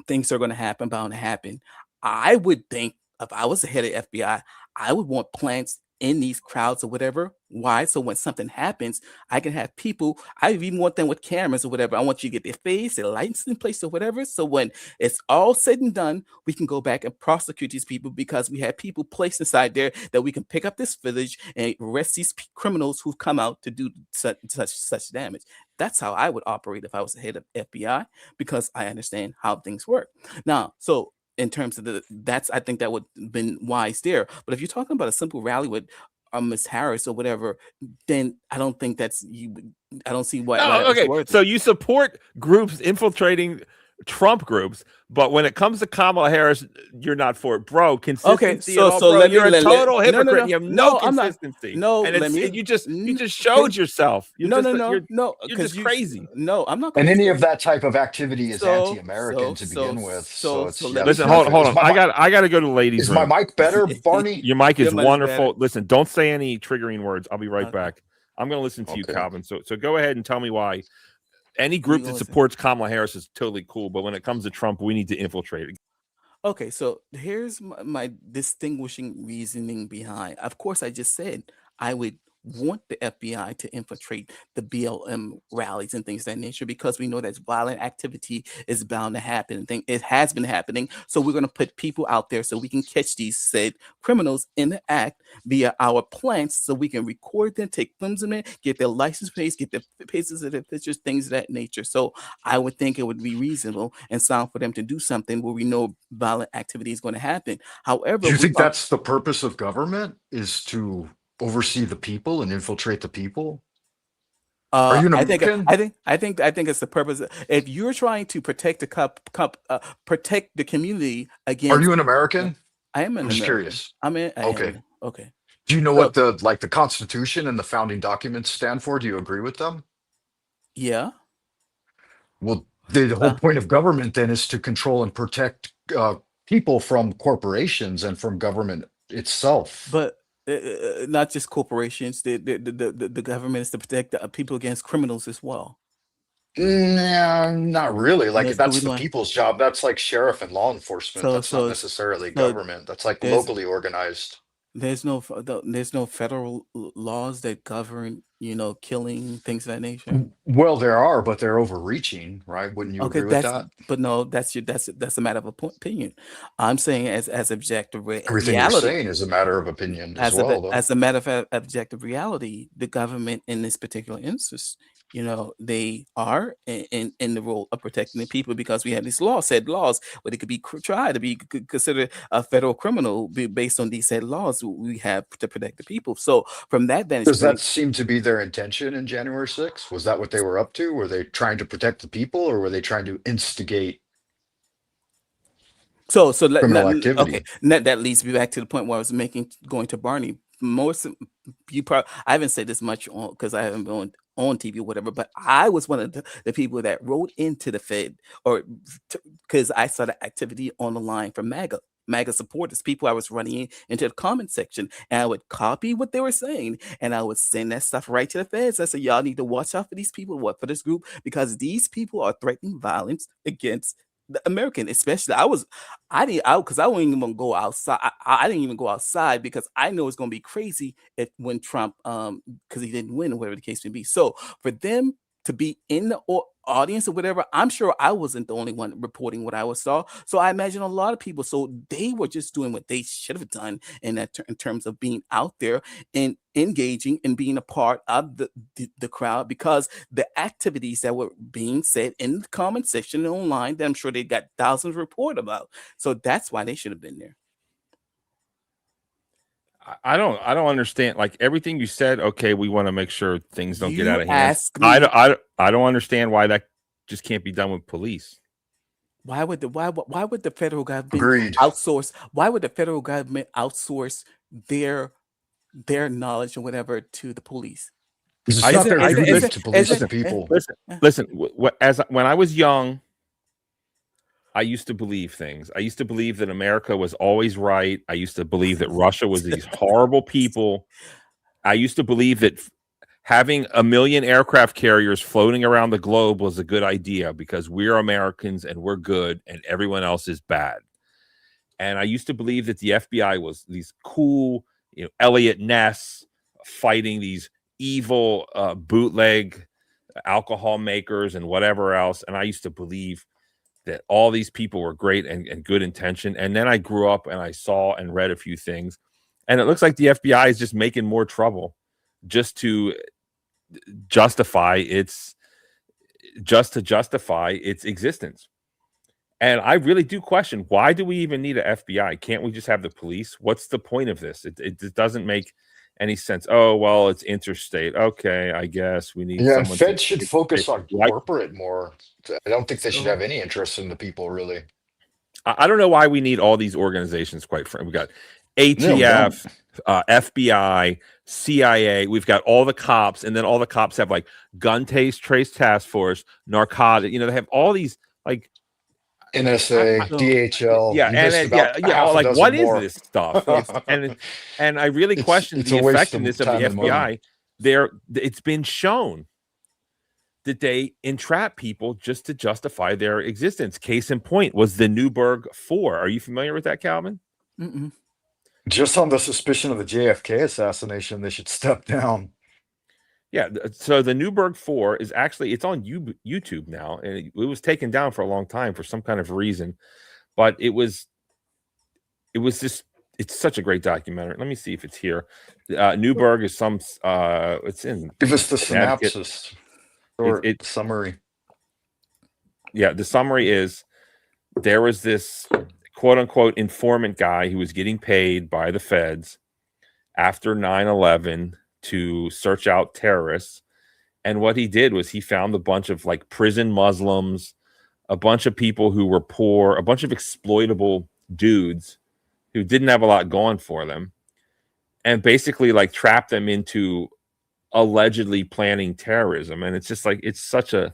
[SPEAKER 3] things are going to happen, bound to happen. I would think if I was the head of FBI, I would want plants in these crowds or whatever. Why? So when something happens, I can have people. I even want them with cameras or whatever. I want you to get their face, their lights in place or whatever. So when it's all said and done, we can go back and prosecute these people because we have people placed inside there that we can pick up this footage and arrest these criminals who've come out to do such damage. That's how I would operate if I was the head of FBI because I understand how things work. Now, so in terms of I think that would have been wise there. But if you're talking about a simple rally with Miss Harris or whatever, then I don't think that's you. I don't see why. why that was
[SPEAKER 1] Okay,
[SPEAKER 3] worth it.
[SPEAKER 1] so you support groups infiltrating Trump groups, but when it comes to Kamala Harris, you're not for it, bro. Consistency.
[SPEAKER 3] so-
[SPEAKER 1] at all,
[SPEAKER 3] so
[SPEAKER 1] bro.
[SPEAKER 3] let me-
[SPEAKER 1] You're a
[SPEAKER 3] let-
[SPEAKER 1] total
[SPEAKER 3] no, no,
[SPEAKER 1] hypocrite.
[SPEAKER 3] no.
[SPEAKER 1] You have no
[SPEAKER 3] No, I'm not.
[SPEAKER 1] consistency.
[SPEAKER 3] No,
[SPEAKER 1] and
[SPEAKER 3] let
[SPEAKER 1] it's,
[SPEAKER 3] me-
[SPEAKER 1] you just showed yourself. You're just, you're
[SPEAKER 3] no.
[SPEAKER 1] you're
[SPEAKER 3] 'cause
[SPEAKER 1] just crazy.
[SPEAKER 3] No, I'm not.
[SPEAKER 9] And
[SPEAKER 3] crazy.
[SPEAKER 9] any of that type of activity is
[SPEAKER 3] So-
[SPEAKER 9] anti-American to
[SPEAKER 3] so-
[SPEAKER 9] begin with.
[SPEAKER 3] so-
[SPEAKER 9] So it's
[SPEAKER 3] so
[SPEAKER 9] yeah,
[SPEAKER 3] let me-
[SPEAKER 1] Listen,
[SPEAKER 9] it's
[SPEAKER 1] hold
[SPEAKER 9] not-
[SPEAKER 1] on. I got to go to the ladies'
[SPEAKER 9] Is my
[SPEAKER 1] room.
[SPEAKER 9] mic better, Barney?
[SPEAKER 1] Your mic is
[SPEAKER 3] Your mic's
[SPEAKER 1] wonderful.
[SPEAKER 3] better.
[SPEAKER 1] Listen, don't say any triggering words. I'll be right
[SPEAKER 3] Okay.
[SPEAKER 1] back. I'm going to listen to you,
[SPEAKER 9] Okay.
[SPEAKER 1] Calvin. So go ahead and tell me why. Any group
[SPEAKER 3] gonna
[SPEAKER 1] that
[SPEAKER 3] listen?
[SPEAKER 1] supports Kamala Harris is totally cool, but when it comes to Trump, we need to infiltrate it.
[SPEAKER 3] Okay, so here's my distinguishing reasoning behind. Of course, I just said I would want the FBI to infiltrate the BLM rallies and things of that nature because we know that violent activity is bound to happen. It has been happening. So we're going to put people out there so we can catch these said criminals in the act via our plants so we can record them, take films of them, get their license plates, get their pages of their pictures, things of that nature. So I would think it would be reasonable and sound for them to do something where we know violent activity is going to happen. However,
[SPEAKER 9] Do you
[SPEAKER 3] we
[SPEAKER 9] think
[SPEAKER 3] talk-
[SPEAKER 9] that's the purpose of government is to oversee the people and infiltrate the people? Are you an
[SPEAKER 3] I think
[SPEAKER 9] American?
[SPEAKER 3] I think it's the purpose. If you're trying to protect the protect the community against,
[SPEAKER 9] Are you an American?
[SPEAKER 3] I am an
[SPEAKER 9] I'm just
[SPEAKER 3] American.
[SPEAKER 9] curious.
[SPEAKER 3] I am.
[SPEAKER 9] Okay.
[SPEAKER 3] Okay.
[SPEAKER 9] Do you know what the Constitution and the founding documents stand for? Do you agree with them?
[SPEAKER 3] Yeah.
[SPEAKER 9] Well, The whole point of government then is to control and protect people from corporations and from government itself.
[SPEAKER 3] But not just corporations. The government is to protect the people against criminals as well.
[SPEAKER 9] Nah, not really. Like that's the
[SPEAKER 3] line.
[SPEAKER 9] people's job. That's like sheriff and law enforcement. That's not necessarily government. That's like locally organized.
[SPEAKER 3] There's no federal laws that govern, killing, things of that nature.
[SPEAKER 9] Well, there are, but they're overreaching, right? Wouldn't you agree with that?
[SPEAKER 3] But no, that's a matter of opinion. I'm saying as objective
[SPEAKER 9] Everything
[SPEAKER 3] reality.
[SPEAKER 9] you're saying is a matter of opinion as well. Though.
[SPEAKER 3] As a matter of objective reality, the government in this particular instance, they are in the role of protecting the people because we have these laws where they could be tried to be considered a federal criminal based on these said laws we have to protect the people. So from that vantage
[SPEAKER 9] does that seem to be their intention in January 6th? Was that what they were up to? Were they trying to protect the people, or were they trying to instigate criminal activity?
[SPEAKER 3] Okay, that leads me back to the point where I was going to Barney. I haven't said this much because I haven't been on TV or whatever, but I was one of the people that wrote into the Fed because I saw the activity on the line from MAGA supporters, people I was running into the comment section, and I would copy what they were saying, and I would send that stuff right to the feds. I said, y'all need to watch out for these people, for this group, because these people are threatening violence against the American, especially. I wouldn't even go outside. I didn't even go outside because I know it's going to be crazy when Trump, because he didn't win, or whatever the case may be. So for them to be in the audience or whatever, I'm sure I wasn't the only one reporting what I saw. So I imagine a lot of people. So they were just doing what they should have done in terms of being out there and engaging and being a part of the crowd, because the activities that were being said in the comment section and online that I'm sure they got thousands of report about. So that's why they should have been there.
[SPEAKER 1] I don't understand. Like everything you said, okay, we want to make sure things don't get out of hand. I don't understand why that just can't be done with police.
[SPEAKER 3] Why would the federal government
[SPEAKER 9] Agreed.
[SPEAKER 3] outsource? Why would the federal government outsource their knowledge or whatever to the police?
[SPEAKER 9] It's not their duty to police the people.
[SPEAKER 1] Listen. When I was young, I used to believe things. I used to believe that America was always right. I used to believe that Russia was these horrible people. I used to believe that having 1 million aircraft carriers floating around the globe was a good idea because we're Americans and we're good and everyone else is bad. And I used to believe that the FBI was these cool, Elliot Ness fighting these evil bootleg alcohol makers and whatever else. And I used to believe that all these people were great and good intention. And then I grew up and I saw and read a few things. And it looks like the FBI is just making more trouble just to justify its existence. And I really do question, why do we even need an FBI? Can't we just have the police? What's the point of this? It doesn't make any sense. Oh, well, it's interstate. Okay, I guess we need someone.
[SPEAKER 9] Feds should focus on corporate more. I don't think they should have any interest in the people, really.
[SPEAKER 1] I don't know why we need all these organizations, quite frankly. We got ATF, FBI, CIA. We've got all the cops, and then all the cops have like gun trace task force, narcotic. They have all these like
[SPEAKER 9] NSA, DHL.
[SPEAKER 1] Like what is this stuff? And I really question the effectiveness of the FBI. It's been shown that they entrap people just to justify their existence. Case in point was the Newburgh 4. Are you familiar with that, Calvin?
[SPEAKER 3] Mm-mm.
[SPEAKER 9] Just on the suspicion of the JFK assassination, they should step down.
[SPEAKER 1] Yeah, so the Newburgh 4 is actually, it's on YouTube now, and it was taken down for a long time for some kind of reason, but it was just, it's such a great documentary. Let me see if it's here. Newburgh is it's in.
[SPEAKER 9] Give us the synopsis or summary.
[SPEAKER 1] Yeah, the summary is there was this quote unquote informant guy who was getting paid by the feds after 9/11 to search out terrorists. And what he did was he found a bunch of like prison Muslims, a bunch of people who were poor, a bunch of exploitable dudes who didn't have a lot going for them, and basically like trapped them into allegedly planning terrorism. And it's just like, it's such a,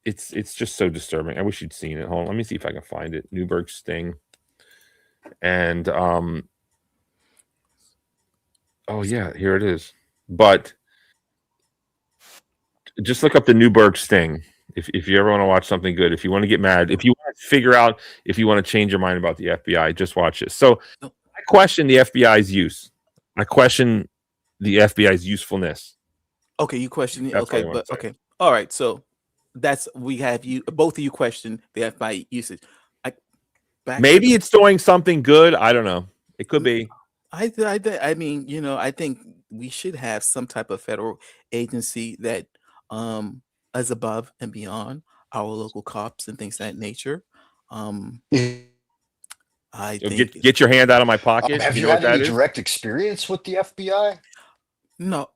[SPEAKER 1] it's just so disturbing. I wish you'd seen it. Hold on, let me see if I can find it. Newberg sting. And oh yeah, here it is. But just look up the Newberg sting if you ever want to watch something good. If you want to get mad, if you want to figure out if you want to change your mind about the FBI, just watch this. So I question the FBI's use. I question the FBI's usefulness.
[SPEAKER 3] Okay, you question it.
[SPEAKER 1] That's all I
[SPEAKER 3] Okay,
[SPEAKER 1] wanna
[SPEAKER 3] but
[SPEAKER 1] say.
[SPEAKER 3] okay, all right. So we have you both of you question the FBI usage.
[SPEAKER 1] Maybe it's doing something good. I don't know. It could be.
[SPEAKER 3] I mean, you know, I think we should have some type of federal agency that is above and beyond our local cops and things of that nature. I think
[SPEAKER 1] Get your hand out of my pocket.
[SPEAKER 10] Have you
[SPEAKER 1] know what
[SPEAKER 10] had any
[SPEAKER 1] that is?
[SPEAKER 10] direct experience with the FBI?
[SPEAKER 3] no.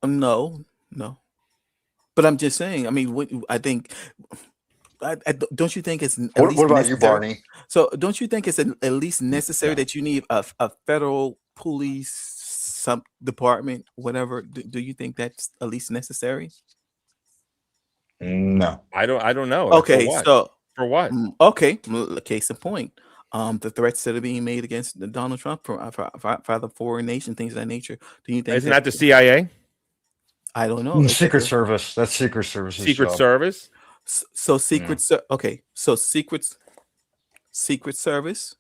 [SPEAKER 3] But I'm just saying. I mean, I think. Don't you think it's at least
[SPEAKER 10] What about you,
[SPEAKER 3] necessary?
[SPEAKER 10] Barney?
[SPEAKER 3] So don't you think it's at least necessary that you need a federal police department, whatever? Do you think that's at least necessary?
[SPEAKER 10] No.
[SPEAKER 1] I don't know.
[SPEAKER 3] Okay,
[SPEAKER 1] For what?
[SPEAKER 3] so
[SPEAKER 1] For what?
[SPEAKER 3] okay, case in point, the threats that are being made against Donald Trump for the foreign nation, things of that nature. Do you think
[SPEAKER 1] Isn't that the CIA?
[SPEAKER 3] I don't know.
[SPEAKER 10] Secret Service. That's Secret Service.
[SPEAKER 1] Secret Service?
[SPEAKER 3] So okay, so Secret Service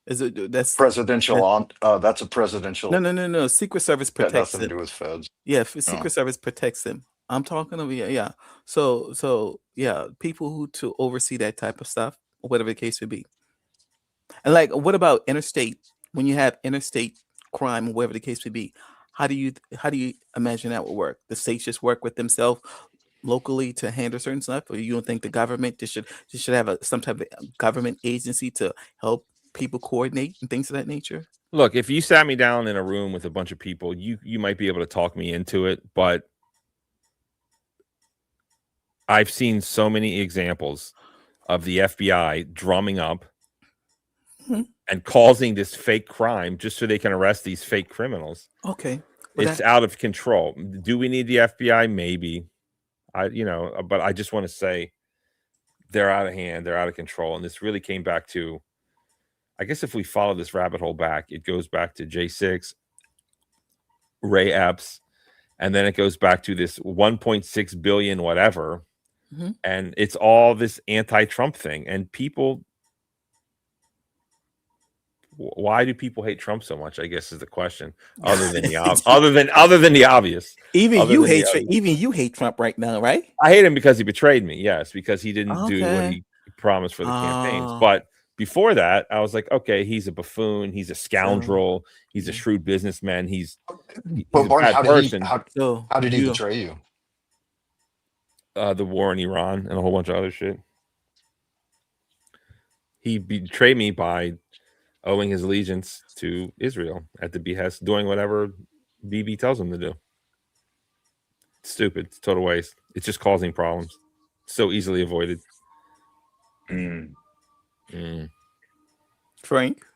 [SPEAKER 3] is it? That's
[SPEAKER 10] Presidential that's a presidential.
[SPEAKER 3] no. Secret Service
[SPEAKER 10] Got
[SPEAKER 3] protects
[SPEAKER 10] nothing to
[SPEAKER 3] them.
[SPEAKER 10] do with feds.
[SPEAKER 3] Yeah, Secret Service protects them. I'm talking about yeah. So yeah, people who to oversee that type of stuff, or whatever the case would be. And like, what about interstate? When you have interstate crime, or whatever the case would be, how do you imagine that would work? The states just work with themselves locally to handle certain stuff, or you don't think the government should have some type of government agency to help people coordinate and things of that nature?
[SPEAKER 1] Look, if you sat me down in a room with a bunch of people, you might be able to talk me into it, but I've seen so many examples of the FBI drumming up and causing this fake crime just so they can arrest these fake criminals.
[SPEAKER 3] Okay.
[SPEAKER 1] It's out of control. Do we need the FBI? Maybe. But I just want to say they're out of hand, they're out of control. And this really came back to, I guess if we follow this rabbit hole back, it goes back to J6, Ray Epps, and then it goes back to this 1.6 billion whatever. And it's all this anti-Trump thing. And people, why do people hate Trump so much? I guess is the question. Other than the other than the obvious.
[SPEAKER 3] Even you hate Trump right now, right?
[SPEAKER 1] I hate him because he betrayed me. Yes, because he didn't do what he promised for the campaigns. But before that, I was like, okay, he's a buffoon, he's a scoundrel, he's a shrewd businessman, he's
[SPEAKER 10] But
[SPEAKER 1] a
[SPEAKER 10] Barney,
[SPEAKER 1] bad person.
[SPEAKER 10] how did he betray you?
[SPEAKER 1] The war in Iran and a whole bunch of other shit. He betrayed me by owing his allegiance to Israel at the behest, doing whatever BB tells him to do. It's stupid. It's total waste. It's just causing problems. So easily avoided.
[SPEAKER 3] Frank?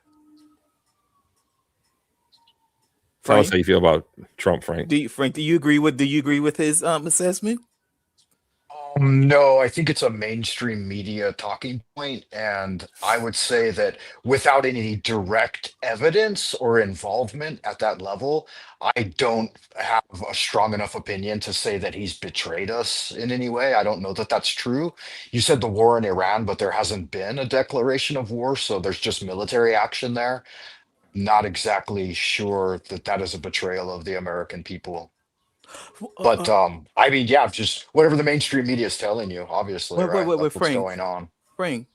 [SPEAKER 1] Tell us how you feel about Trump, Frank.
[SPEAKER 3] Do you agree with his assessment?
[SPEAKER 10] No, I think it's a mainstream media talking point, and I would say that without any direct evidence or involvement at that level, I don't have a strong enough opinion to say that he's betrayed us in any way. I don't know that that's true. You said the war in Iran, but there hasn't been a declaration of war, so there's just military action there. Not exactly sure that that is a betrayal of the American people. But I mean, yeah, just whatever the mainstream media is telling you, obviously, right? That's what's
[SPEAKER 3] Frank,
[SPEAKER 10] going on.
[SPEAKER 3] Frank,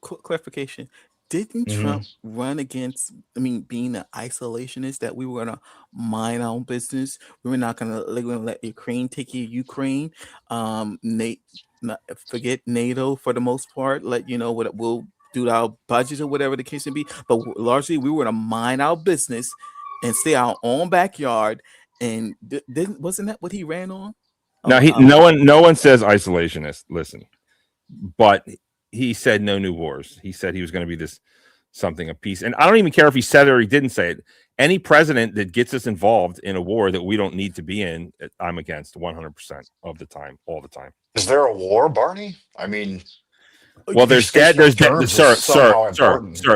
[SPEAKER 3] clarification. Didn't Trump run against, being an isolationist, that we were going to mind our own business? We were not going to let Ukraine take Ukraine. Forget NATO for the most part. Let you know what we'll do our budget or whatever the case may be. But largely, we were going to mind our business and stay our own backyard. And wasn't that what he ran on?
[SPEAKER 1] Now no one says isolationist. Listen, but he said no new wars. He said he was going to be this something of peace. And I don't even care if he said it or he didn't say it. Any president that gets us involved in a war that we don't need to be in, I'm against 100% of the time, all the time.
[SPEAKER 10] Is there a war, Barney? I mean,
[SPEAKER 1] Well, there's dead. There's dead. Sir.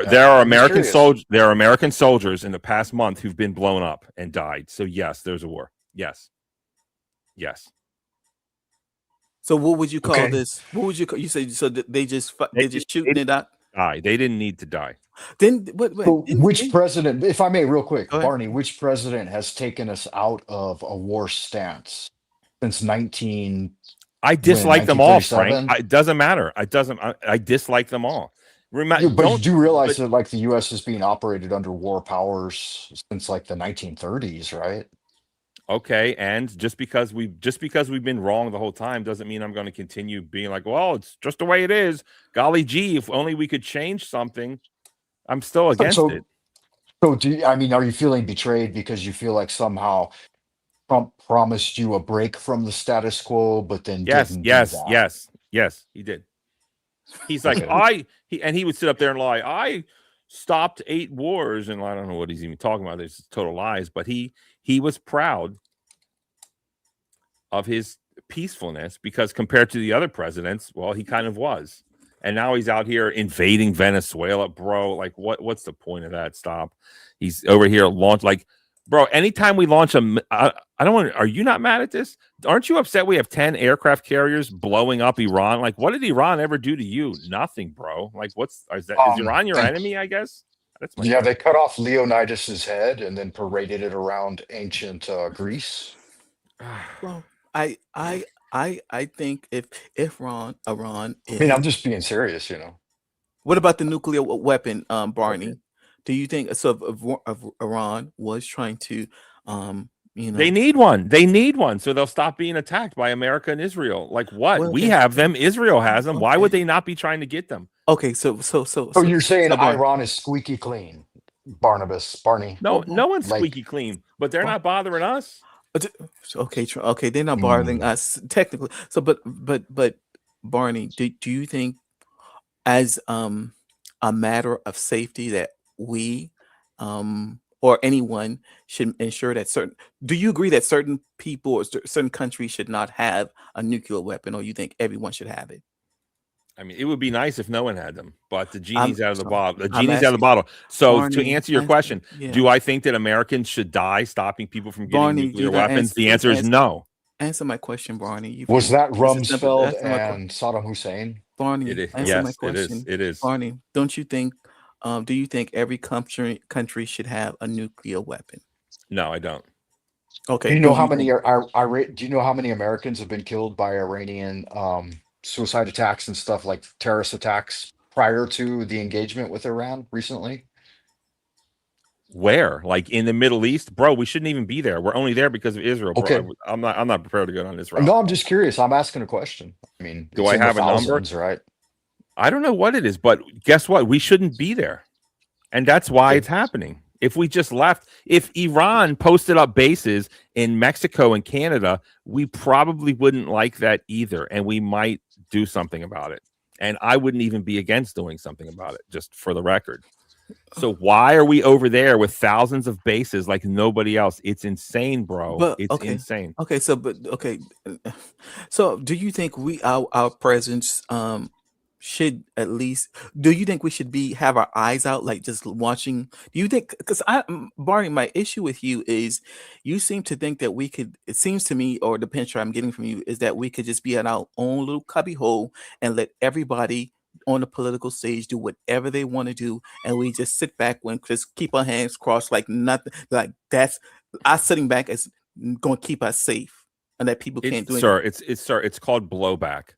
[SPEAKER 1] There are American soldiers. There are American soldiers in the past month who've been blown up and died. So yes, there's a war. Yes.
[SPEAKER 3] So what would you call
[SPEAKER 10] Okay.
[SPEAKER 3] this? What would you call? You said so that they just shooting it out.
[SPEAKER 1] Die. They didn't need to die.
[SPEAKER 3] Then what?
[SPEAKER 10] so
[SPEAKER 3] didn't-
[SPEAKER 10] which
[SPEAKER 3] didn't-
[SPEAKER 10] president, if I may, real quick,
[SPEAKER 3] Go ahead.
[SPEAKER 10] Barney, which president has taken us out of a war stance since 19?
[SPEAKER 1] I dislike them all, Frank.
[SPEAKER 10] 1937?
[SPEAKER 1] It doesn't matter. It doesn't. I dislike them all.
[SPEAKER 10] But you do realize
[SPEAKER 1] but-
[SPEAKER 10] that like the U.S. is being operated under war powers since like the 1930s, right?
[SPEAKER 1] Okay, and just because we've been wrong the whole time doesn't mean I'm going to continue being like, well, it's just the way it is. Golly gee, if only we could change something. I'm still against it.
[SPEAKER 10] So are you feeling betrayed because you feel like somehow Trump promised you a break from the status quo, but then didn't do that?
[SPEAKER 1] Yes, he did. He's like, he would sit up there and lie. I stopped 8 wars, and I don't know what he's even talking about. There's total lies, but he was proud of his peacefulness because compared to the other presidents, well, he kind of was. And now he's out here invading Venezuela, bro. Like, what's the point of that? Stop. He's over here bro. Anytime we launch I don't want. Are you not mad at this? Aren't you upset? We have 10 aircraft carriers blowing up Iran. Like, what did Iran ever do to you? Nothing, bro. Like, is Iran your enemy? I guess. That's my
[SPEAKER 10] Yeah, they cut off Leonidas's head and then paraded it around ancient Greece.
[SPEAKER 3] Well, I think if Iran
[SPEAKER 10] I mean, I'm just being serious,
[SPEAKER 3] What about the nuclear weapon, Barney? Do you think so? If Iran was trying to,
[SPEAKER 1] They need one. They need one, so they'll stop being attacked by America and Israel. Like what?
[SPEAKER 3] Well,
[SPEAKER 1] we
[SPEAKER 3] okay.
[SPEAKER 1] have them. Israel has them. Why
[SPEAKER 3] Okay.
[SPEAKER 1] would they not be trying to get them?
[SPEAKER 3] Okay, so
[SPEAKER 10] you're saying
[SPEAKER 3] Barney-
[SPEAKER 10] Iran is squeaky clean, Barney?
[SPEAKER 1] No, no one's
[SPEAKER 10] like-
[SPEAKER 1] squeaky clean, but they're not bothering us.
[SPEAKER 3] Okay, they're not bothering us technically. So, but Barney, do you think, as a matter of safety, that we or anyone should ensure that do you agree that certain people or certain countries should not have a nuclear weapon, or you think everyone should have it?
[SPEAKER 1] I mean, it would be nice if no one had them, but the genie's out of the
[SPEAKER 3] sorry.
[SPEAKER 1] bottle. The
[SPEAKER 3] I'm
[SPEAKER 1] genie's out of the
[SPEAKER 3] asking-
[SPEAKER 1] bottle. So
[SPEAKER 3] Barney,
[SPEAKER 1] to answer your question,
[SPEAKER 3] yeah.
[SPEAKER 1] do I think that Americans should die stopping people from getting
[SPEAKER 3] Barney,
[SPEAKER 1] nuclear
[SPEAKER 3] you gotta
[SPEAKER 1] weapons?
[SPEAKER 3] answer-
[SPEAKER 1] The answer is
[SPEAKER 3] answer-
[SPEAKER 1] no.
[SPEAKER 3] Answer my question, Barney.
[SPEAKER 10] Was that
[SPEAKER 3] This is simple.
[SPEAKER 10] Rumsfeld
[SPEAKER 3] Answer my que-
[SPEAKER 10] and Saddam Hussein?
[SPEAKER 3] Barney,
[SPEAKER 1] It is.
[SPEAKER 3] answer my
[SPEAKER 1] Yes, it is.
[SPEAKER 3] question.
[SPEAKER 1] It is.
[SPEAKER 3] Barney, don't you think? Do you think every country should have a nuclear weapon?
[SPEAKER 1] No, I don't.
[SPEAKER 3] Okay.
[SPEAKER 10] Do you know
[SPEAKER 3] do
[SPEAKER 10] how
[SPEAKER 3] you
[SPEAKER 10] many
[SPEAKER 3] think-
[SPEAKER 10] do you know how many Americans have been killed by Iranian suicide attacks and stuff like terrorist attacks prior to the engagement with Iran recently?
[SPEAKER 1] Where? Like in the Middle East, bro? We shouldn't even be there. We're only there because of Israel. Bro.
[SPEAKER 10] Okay.
[SPEAKER 1] I'm not prepared to go down this route.
[SPEAKER 10] No, I'm just curious. I'm asking a question. I mean,
[SPEAKER 1] Do
[SPEAKER 10] it's
[SPEAKER 1] I
[SPEAKER 10] in the
[SPEAKER 1] have a number?
[SPEAKER 10] thousands, right?
[SPEAKER 1] I don't know what it is, but guess what? We shouldn't be there. And that's why it's happening. If we just left, if Iran posted up bases in Mexico and Canada, we probably wouldn't like that either. And we might do something about it. And I wouldn't even be against doing something about it, just for the record. So why are we over there with thousands of bases like nobody else? It's insane, bro.
[SPEAKER 3] But,
[SPEAKER 1] It's
[SPEAKER 3] okay.
[SPEAKER 1] insane.
[SPEAKER 3] Okay, so do you think our presence should at least, do you think we should have our eyes out, like just watching? Do you think, because Barney, my issue with you is you seem to think that we could, it seems to me, or the picture I'm getting from you is that we could just be in our own little cubby hole and let everybody on the political stage do whatever they want to do, and we just sit back and just keep our hands crossed like nothing, like that's us sitting back as going to keep us safe, and that people can't do anything.
[SPEAKER 1] It's called blowback.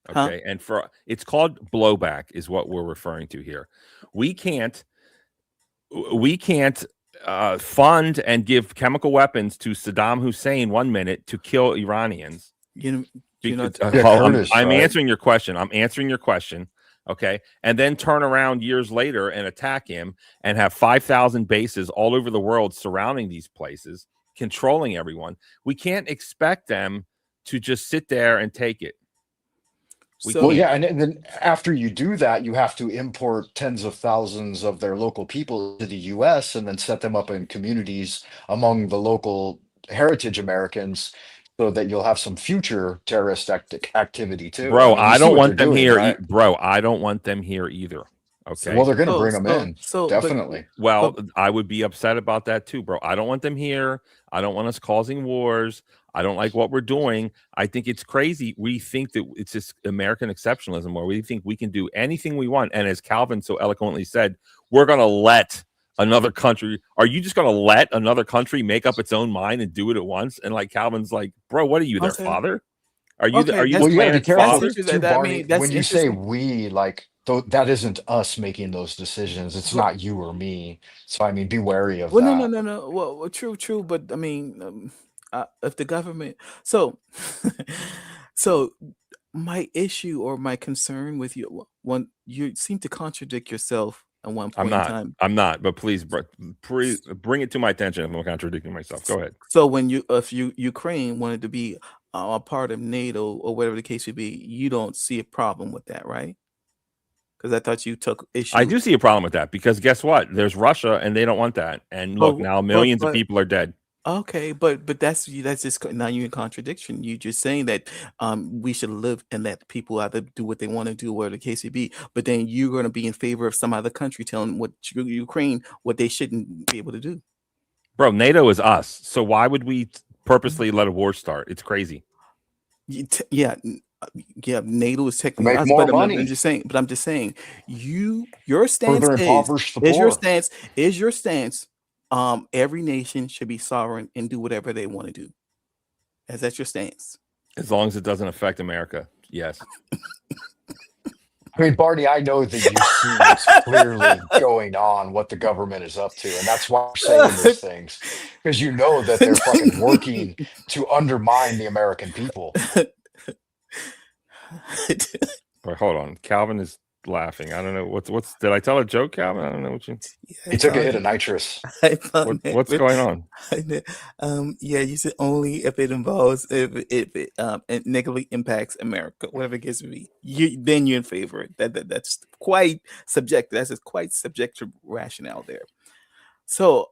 [SPEAKER 1] Okay. And it's called blowback is what we're referring to here. We can't fund and give chemical weapons to Saddam Hussein 1 minute to kill Iranians. I'm answering your question. I'm answering your question. Okay. And then turn around years later and attack him and have 5,000 bases all over the world surrounding these places, controlling everyone. We can't expect them to just sit there and take it. We
[SPEAKER 3] So
[SPEAKER 10] Well,
[SPEAKER 1] can't.
[SPEAKER 10] yeah, and then after you do that, you have to import tens of thousands of their local people to the US and then set them up in communities among the local heritage Americans so that you'll have some future terrorist activity too. I
[SPEAKER 1] Bro,
[SPEAKER 10] mean, you
[SPEAKER 1] I
[SPEAKER 10] see
[SPEAKER 1] don't
[SPEAKER 10] what they're
[SPEAKER 1] want them
[SPEAKER 10] doing,
[SPEAKER 1] here.
[SPEAKER 10] right?
[SPEAKER 1] Bro, I don't want them here either.
[SPEAKER 3] so
[SPEAKER 10] Well,
[SPEAKER 1] Okay.
[SPEAKER 10] they're going to
[SPEAKER 3] so
[SPEAKER 10] bring them
[SPEAKER 3] so
[SPEAKER 10] in,
[SPEAKER 3] so
[SPEAKER 10] definitely.
[SPEAKER 1] Well,
[SPEAKER 3] but
[SPEAKER 1] I would be upset about that too, bro. I don't want them here. I don't want us causing wars. I don't like what we're doing. I think it's crazy. We think that it's this American exceptionalism where we think we can do anything we want. And as Calvin so eloquently said, we're going to let another country. Are you just going to let another country make up its own mind and do it at once? And like Calvin's like, bro, what are you, their
[SPEAKER 3] okay,
[SPEAKER 1] father? Are you
[SPEAKER 3] okay,
[SPEAKER 1] the
[SPEAKER 10] Well, you got to be
[SPEAKER 1] planet's
[SPEAKER 10] careful
[SPEAKER 3] that's
[SPEAKER 1] father?
[SPEAKER 3] interesting.
[SPEAKER 10] too, Barney.
[SPEAKER 3] That's
[SPEAKER 10] When you say
[SPEAKER 3] interesting.
[SPEAKER 10] we, like, that isn't us making those decisions. It's
[SPEAKER 3] Well,
[SPEAKER 10] not you or me. So, I mean, be wary of
[SPEAKER 3] well, no, no,
[SPEAKER 10] that.
[SPEAKER 3] no, no. Well, true, but I mean, if the government, so, so my issue or my concern with you, one, you seem to contradict yourself at one
[SPEAKER 1] I'm
[SPEAKER 3] point in
[SPEAKER 1] not.
[SPEAKER 3] time.
[SPEAKER 1] I'm not. But please, bring it to my attention if I'm contradicting myself. Go ahead.
[SPEAKER 3] So when if Ukraine wanted to be a part of NATO or whatever the case would be, you don't see a problem with that, right? Because I thought you took
[SPEAKER 1] I
[SPEAKER 3] issue.
[SPEAKER 1] do see a problem with that because guess what? There's Russia and they don't want that. And look, now millions of people are dead.
[SPEAKER 3] Okay, but that's just now you're in contradiction. You just saying that we should live and let people either do what they want to do, whatever the case may be. But then you're going to be in favor of some other country telling what Ukraine what they shouldn't be able to do.
[SPEAKER 1] Bro, NATO is us. So why would we purposely let a war start? It's crazy.
[SPEAKER 3] Yeah, yeah. NATO is technically
[SPEAKER 10] Make
[SPEAKER 3] us,
[SPEAKER 10] more
[SPEAKER 3] but I'm
[SPEAKER 10] money.
[SPEAKER 3] just saying. But I'm just saying, your stance
[SPEAKER 10] Further impoverish the
[SPEAKER 3] is your
[SPEAKER 10] poor.
[SPEAKER 3] stance is your stance. Every nation should be sovereign and do whatever they want to do. Is that your stance?
[SPEAKER 1] As long as it doesn't affect America. Yes.
[SPEAKER 10] I mean, Barney, I know that you see what's clearly going on, what the government is up to, and that's why we're saying these things, because you know that they're fucking working to undermine the American people.
[SPEAKER 1] Wait, hold on. Calvin is laughing. I don't know what's. Did I tell a joke, Calvin? I don't know what you.
[SPEAKER 10] He took a hit of nitrous.
[SPEAKER 1] What's going on?
[SPEAKER 3] Yeah, you said only if it involves if it it negatively impacts America, whatever it gets to be. Then you're in favor of it. That's quite subjective. That's a quite subjective rationale there. So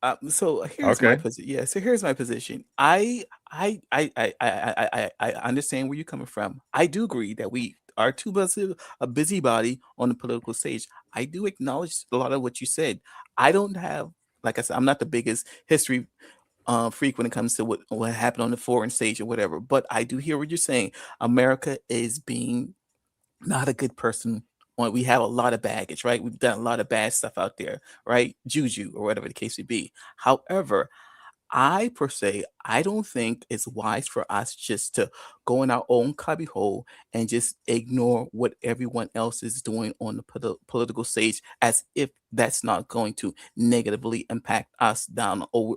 [SPEAKER 3] here's my
[SPEAKER 1] Okay.
[SPEAKER 3] position. Yeah, so here's my position. I understand where you're coming from. I do agree that we are too busy a busybody on the political stage. I do acknowledge a lot of what you said. I don't have, like I said, I'm not the biggest history freak when it comes to what happened on the foreign stage or whatever. But I do hear what you're saying. America is being not a good person. We have a lot of baggage, right? We've done a lot of bad stuff out there, right? Juju or whatever the case may be. However, I per se, I don't think it's wise for us just to go in our own cubbyhole and just ignore what everyone else is doing on the political stage, as if that's not going to negatively impact us down over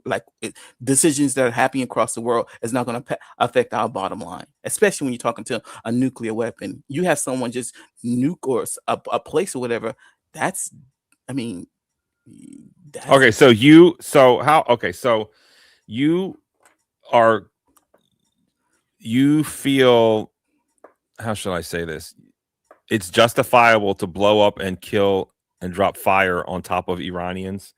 [SPEAKER 3] decisions that are happening across the world is not going to affect our bottom line, especially when you're talking to a nuclear weapon. You have someone just nuke or a place or whatever. That's, I mean, that's
[SPEAKER 1] Okay. You feel, how should I say this? It's justifiable to blow up and kill and drop fire on top of Iranians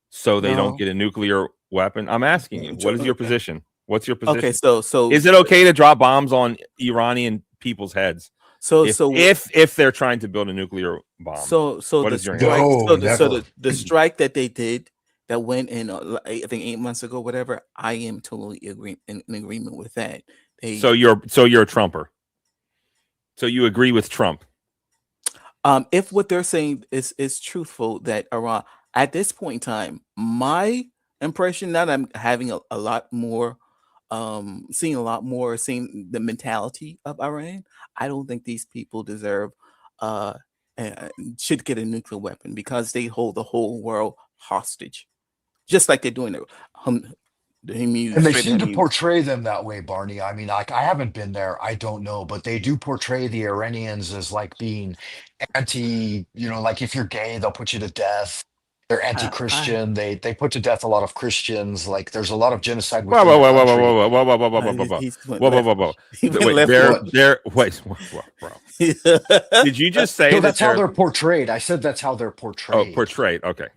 [SPEAKER 1] so they don't
[SPEAKER 3] no.
[SPEAKER 1] get a nuclear weapon. I'm asking you, what is your position? What's your position?
[SPEAKER 3] Okay, so
[SPEAKER 1] Is it okay to drop bombs on Iranian people's heads if they're trying to build a nuclear bomb? What is your answer?
[SPEAKER 3] The strike that they did that went in, I think 8 months ago, whatever. I am totally in agreement with that.
[SPEAKER 1] So you're a Trumper. So you agree with Trump?
[SPEAKER 3] If what they're saying is truthful, that Iran at this point in time, my impression, now that I'm having a lot more, seeing a lot more, seeing the mentality of Iran, I don't think these people deserve, should get a nuclear weapon because they hold the whole world hostage, just like they're doing
[SPEAKER 10] And they seem to portray them that way, Barney. I mean, like, I haven't been there. I don't know, but they do portray the Iranians as like being like if you're gay, they'll put you to death. They're anti-Christian. They put to death a lot of Christians. Like there's a lot of genocide
[SPEAKER 1] Whoa,
[SPEAKER 10] within
[SPEAKER 1] whoa,
[SPEAKER 10] the
[SPEAKER 1] whoa, whoa,
[SPEAKER 10] country.
[SPEAKER 1] whoa, whoa, whoa, whoa, whoa, whoa, whoa, whoa,
[SPEAKER 3] He's went
[SPEAKER 1] whoa, whoa,
[SPEAKER 3] left.
[SPEAKER 1] whoa, whoa.
[SPEAKER 3] He went
[SPEAKER 1] Wait,
[SPEAKER 3] left.
[SPEAKER 1] they're wait, bro. Did you just say
[SPEAKER 10] No,
[SPEAKER 1] that
[SPEAKER 10] that's how they're portrayed. I said that's how they're portrayed.
[SPEAKER 1] Oh, portrayed? Okay,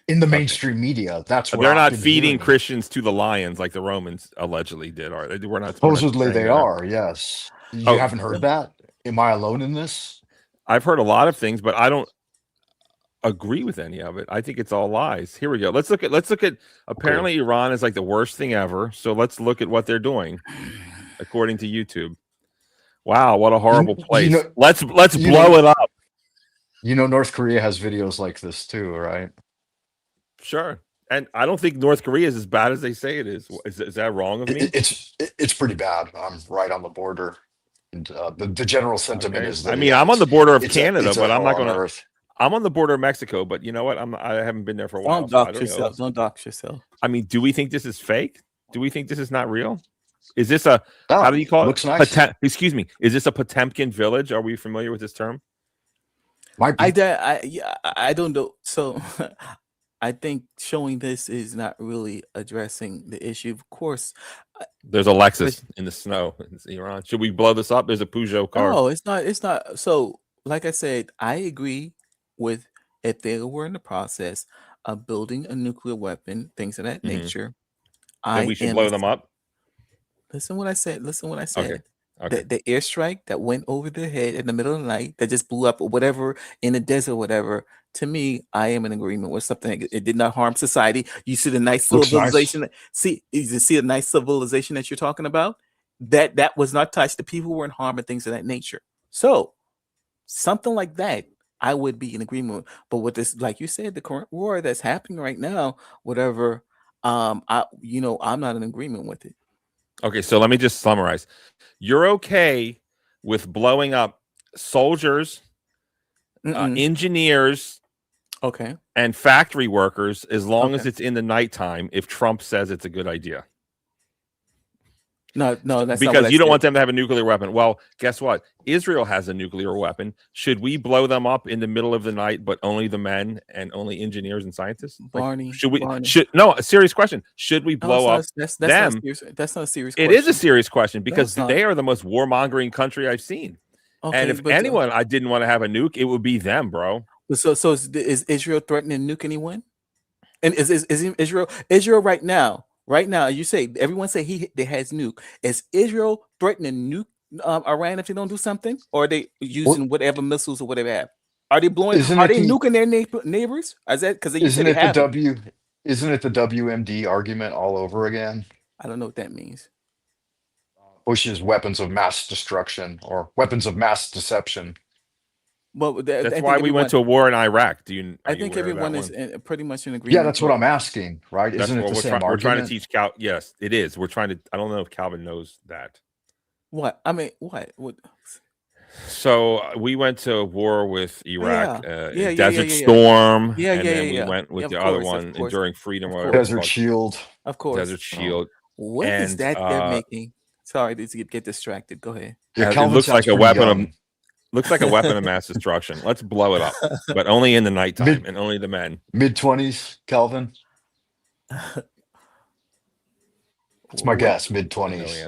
[SPEAKER 10] in the mainstream media. That's what
[SPEAKER 1] they're
[SPEAKER 10] I've
[SPEAKER 1] not
[SPEAKER 10] been
[SPEAKER 1] feeding
[SPEAKER 10] hearing.
[SPEAKER 1] Christians to the lions like the Romans allegedly did. Are they? We're not
[SPEAKER 10] Supposedly
[SPEAKER 1] saying
[SPEAKER 10] they
[SPEAKER 1] that.
[SPEAKER 10] are. Yes. You
[SPEAKER 1] Oh.
[SPEAKER 10] haven't heard that? Am I alone in this?
[SPEAKER 1] I've heard a lot of things, but I don't agree with any of it. I think it's all lies. Here we go. Let's look at apparently Iran is like the worst thing ever. So let's look at what they're doing according to YouTube. Wow, what a horrible place. Let's blow it up.
[SPEAKER 10] You know, North Korea has videos like this too, right?
[SPEAKER 1] Sure. And I don't think North Korea is as bad as they say it is. Is that wrong of me?
[SPEAKER 10] It's pretty bad. I'm right on the border. And the general sentiment
[SPEAKER 1] Okay.
[SPEAKER 10] is that
[SPEAKER 1] I mean, I'm on the border of
[SPEAKER 10] it's
[SPEAKER 1] Canada,
[SPEAKER 10] it's a
[SPEAKER 1] but I'm not
[SPEAKER 10] hell on
[SPEAKER 1] going to.
[SPEAKER 10] earth.
[SPEAKER 1] I'm on the border of Mexico, but you know what? I haven't been there for a while.
[SPEAKER 3] Don't
[SPEAKER 1] so I
[SPEAKER 3] dox
[SPEAKER 1] don't know.
[SPEAKER 3] yourself. Don't dox yourself.
[SPEAKER 1] I mean, do we think this is fake? Do we think this is not real? Is this a how do you call
[SPEAKER 10] looks
[SPEAKER 1] it?
[SPEAKER 10] nice.
[SPEAKER 1] Excuse me. Is this a Potemkin village? Are we familiar with this term?
[SPEAKER 10] Might be.
[SPEAKER 3] I don't know. So I think showing this is not really addressing the issue. Of course,
[SPEAKER 1] There's a Lexus in the snow in Iran. Should we blow this up? There's a Peugeot car.
[SPEAKER 3] no, it's not. It's not. So, like I said, I agree with if they were in the process of building a nuclear weapon, things of that
[SPEAKER 1] Mhm.
[SPEAKER 3] nature.
[SPEAKER 1] Then we should blow them up.
[SPEAKER 3] Listen what I said. Listen what I said.
[SPEAKER 1] Okay.
[SPEAKER 3] The airstrike that went over their head in the middle of the night that just blew up or whatever in the desert, whatever. To me, I am in agreement with something. It did not harm society. You see the nice
[SPEAKER 10] Looks
[SPEAKER 3] civilization. See, you see the nice civilization that you're talking about. That was not touched. The people weren't harmed and things of that nature. So something like that, I would be in agreement with. But with this, like you said, the current war that's happening right now, whatever, I'm not in agreement with it.
[SPEAKER 1] Okay, so let me just summarize. You're okay with blowing up soldiers, engineers,
[SPEAKER 3] Okay.
[SPEAKER 1] and factory workers as long as
[SPEAKER 3] Okay.
[SPEAKER 1] it's in the nighttime if Trump says it's a good idea.
[SPEAKER 3] No, that's not what
[SPEAKER 1] Because
[SPEAKER 3] I
[SPEAKER 1] you don't
[SPEAKER 3] said.
[SPEAKER 1] want them to have a nuclear weapon. Well, guess what? Israel has a nuclear weapon. Should we blow them up in the middle of the night, but only the men and only engineers and scientists?
[SPEAKER 3] Barney,
[SPEAKER 1] Should we?
[SPEAKER 3] Barney.
[SPEAKER 1] No, a serious question. Should we
[SPEAKER 3] No,
[SPEAKER 1] blow up
[SPEAKER 3] that's
[SPEAKER 1] them?
[SPEAKER 3] Not serious, that's not a serious
[SPEAKER 1] It
[SPEAKER 3] question.
[SPEAKER 1] is a serious question because
[SPEAKER 3] it's not.
[SPEAKER 1] they are the most warmongering country I've seen.
[SPEAKER 3] Okay,
[SPEAKER 1] And if
[SPEAKER 3] but,
[SPEAKER 1] anyone I didn't want to have a nuke, it would be them, bro.
[SPEAKER 3] So is Israel threatening to nuke anyone? And is Israel right now? Right now, you say everyone say they has nuke. Is Israel threatening to nuke Iran if they don't do something, or are they using whatever missiles or whatever they have? Are they blowing? Are they nuking their neighbors? Is that because
[SPEAKER 10] Isn't it the WMD argument all over again?
[SPEAKER 3] I don't know what that means.
[SPEAKER 10] Which is weapons of mass destruction or weapons of mass deception.
[SPEAKER 3] Well,
[SPEAKER 1] That's why we went to a war in Iraq.
[SPEAKER 3] I think everyone is pretty much in agreement.
[SPEAKER 10] Yeah, that's what I'm asking, right?
[SPEAKER 1] That's
[SPEAKER 10] Isn't it
[SPEAKER 1] what
[SPEAKER 10] the
[SPEAKER 1] we're
[SPEAKER 10] same
[SPEAKER 1] trying. We're
[SPEAKER 10] argument?
[SPEAKER 1] trying to teach Cal. Yes, it is. We're trying to. I don't know if Calvin knows that.
[SPEAKER 3] What? I mean, what?
[SPEAKER 1] So we went to war with Iraq, Desert
[SPEAKER 3] yeah.
[SPEAKER 1] Storm, and
[SPEAKER 3] Yeah,
[SPEAKER 1] then we
[SPEAKER 3] yeah.
[SPEAKER 1] went with
[SPEAKER 3] Of
[SPEAKER 1] the other
[SPEAKER 3] course,
[SPEAKER 1] one,
[SPEAKER 3] of course.
[SPEAKER 1] Enduring Freedom,
[SPEAKER 3] Of
[SPEAKER 1] whatever
[SPEAKER 3] course.
[SPEAKER 1] it's
[SPEAKER 10] Desert
[SPEAKER 1] called.
[SPEAKER 10] Shield.
[SPEAKER 3] Of course.
[SPEAKER 1] Desert Shield.
[SPEAKER 3] What is
[SPEAKER 1] And,
[SPEAKER 3] that they're making? Sorry to get distracted. Go ahead.
[SPEAKER 10] Yeah,
[SPEAKER 1] it
[SPEAKER 10] Calvin
[SPEAKER 1] looks like
[SPEAKER 10] sounds
[SPEAKER 1] a
[SPEAKER 10] pretty
[SPEAKER 1] weapon
[SPEAKER 10] young.
[SPEAKER 1] of looks like a weapon of mass destruction. Let's blow it up, but only in the nighttime and only the men.
[SPEAKER 10] Mid-20s, Calvin. That's my guess. Mid-20s.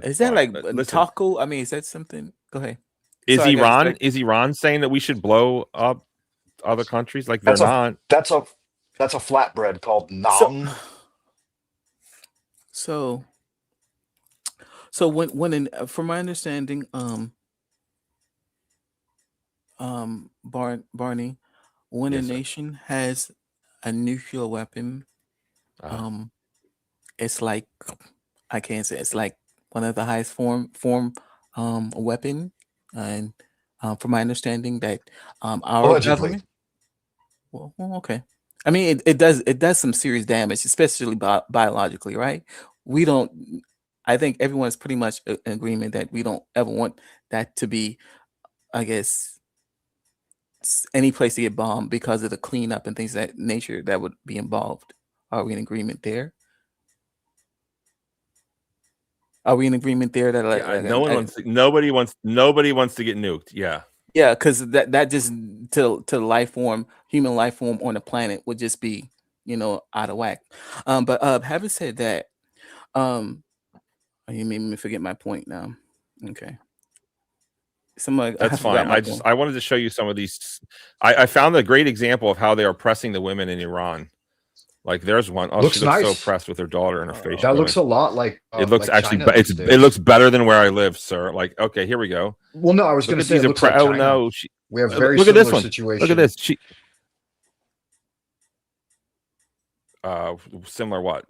[SPEAKER 3] Is that like taco? I mean, is that something? Go ahead.
[SPEAKER 1] Is
[SPEAKER 3] Sorry, guys,
[SPEAKER 1] Iran
[SPEAKER 3] like-
[SPEAKER 1] is Iran saying that we should blow up other countries? Like they're not.
[SPEAKER 10] That's a flatbread called naan.
[SPEAKER 3] So when from my understanding, Barney, when
[SPEAKER 1] Yes,
[SPEAKER 3] a
[SPEAKER 1] sir.
[SPEAKER 3] nation has a nuclear weapon, it's like I can't say it's like one of the highest form weapon, and from my understanding that our
[SPEAKER 10] Allegedly.
[SPEAKER 3] government. Well, okay. I mean, it does some serious damage, especially biologically, right? We don't. I think everyone's pretty much in agreement that we don't ever want that to be, I guess, any place to get bombed because of the cleanup and things of that nature that would be involved. Are we in agreement there? Are we in agreement there that
[SPEAKER 1] Yeah, nobody wants to get nuked. Yeah.
[SPEAKER 3] Yeah, because that just to the life form, human life form on the planet would just be, out of whack. But having said that, um, you made me forget my point now. Okay, I
[SPEAKER 1] That's
[SPEAKER 3] forgot
[SPEAKER 1] fine.
[SPEAKER 3] my point.
[SPEAKER 1] I wanted to show you some of these. I found a great example of how they are oppressing the women in Iran. Like there's one. Oh,
[SPEAKER 10] Looks
[SPEAKER 1] she looks so
[SPEAKER 10] nice.
[SPEAKER 1] oppressed with her daughter in her face.
[SPEAKER 10] That
[SPEAKER 1] showing.
[SPEAKER 10] looks a lot like
[SPEAKER 1] It looks
[SPEAKER 10] like
[SPEAKER 1] actually.
[SPEAKER 10] China
[SPEAKER 1] It's
[SPEAKER 10] these days.
[SPEAKER 1] it looks better than where I live, sir. Like okay, here we go.
[SPEAKER 10] Well, no, I was
[SPEAKER 1] Look
[SPEAKER 10] going to
[SPEAKER 1] at
[SPEAKER 10] say it
[SPEAKER 1] these.
[SPEAKER 10] looks like
[SPEAKER 1] Oh
[SPEAKER 10] China.
[SPEAKER 1] no,
[SPEAKER 10] We have very
[SPEAKER 1] look at
[SPEAKER 10] similar
[SPEAKER 1] this one.
[SPEAKER 10] situation.
[SPEAKER 1] Look at this. Similar what?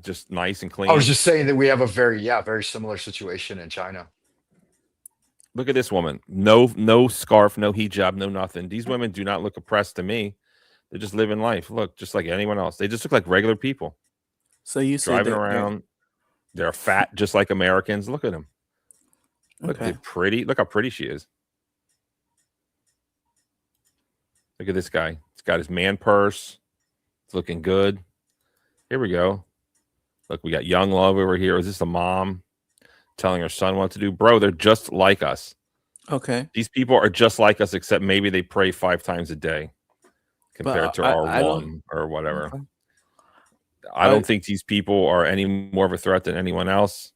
[SPEAKER 1] Just nice and clean.
[SPEAKER 10] I was just saying that we have a very similar situation in China.
[SPEAKER 1] Look at this woman. No scarf, no hijab, no nothing. These women do not look oppressed to me. They're just living life. Look, just like anyone else. They just look like regular people
[SPEAKER 3] So you said
[SPEAKER 1] driving
[SPEAKER 3] that
[SPEAKER 1] around. They're fat, just like Americans. Look at them. Look,
[SPEAKER 3] Okay.
[SPEAKER 1] they're pretty. Look how pretty she is. Look at this guy. He's got his man purse. It's looking good. Here we go. Look, we got young love over here. Is this a mom telling her son what to do? Bro, they're just like us.
[SPEAKER 3] Okay.
[SPEAKER 1] These people are just like us, except maybe they pray 5 times a day compared to our
[SPEAKER 3] I don't-
[SPEAKER 1] one or whatever.
[SPEAKER 3] Okay.
[SPEAKER 1] I don't think these people are any more of a threat than anyone else.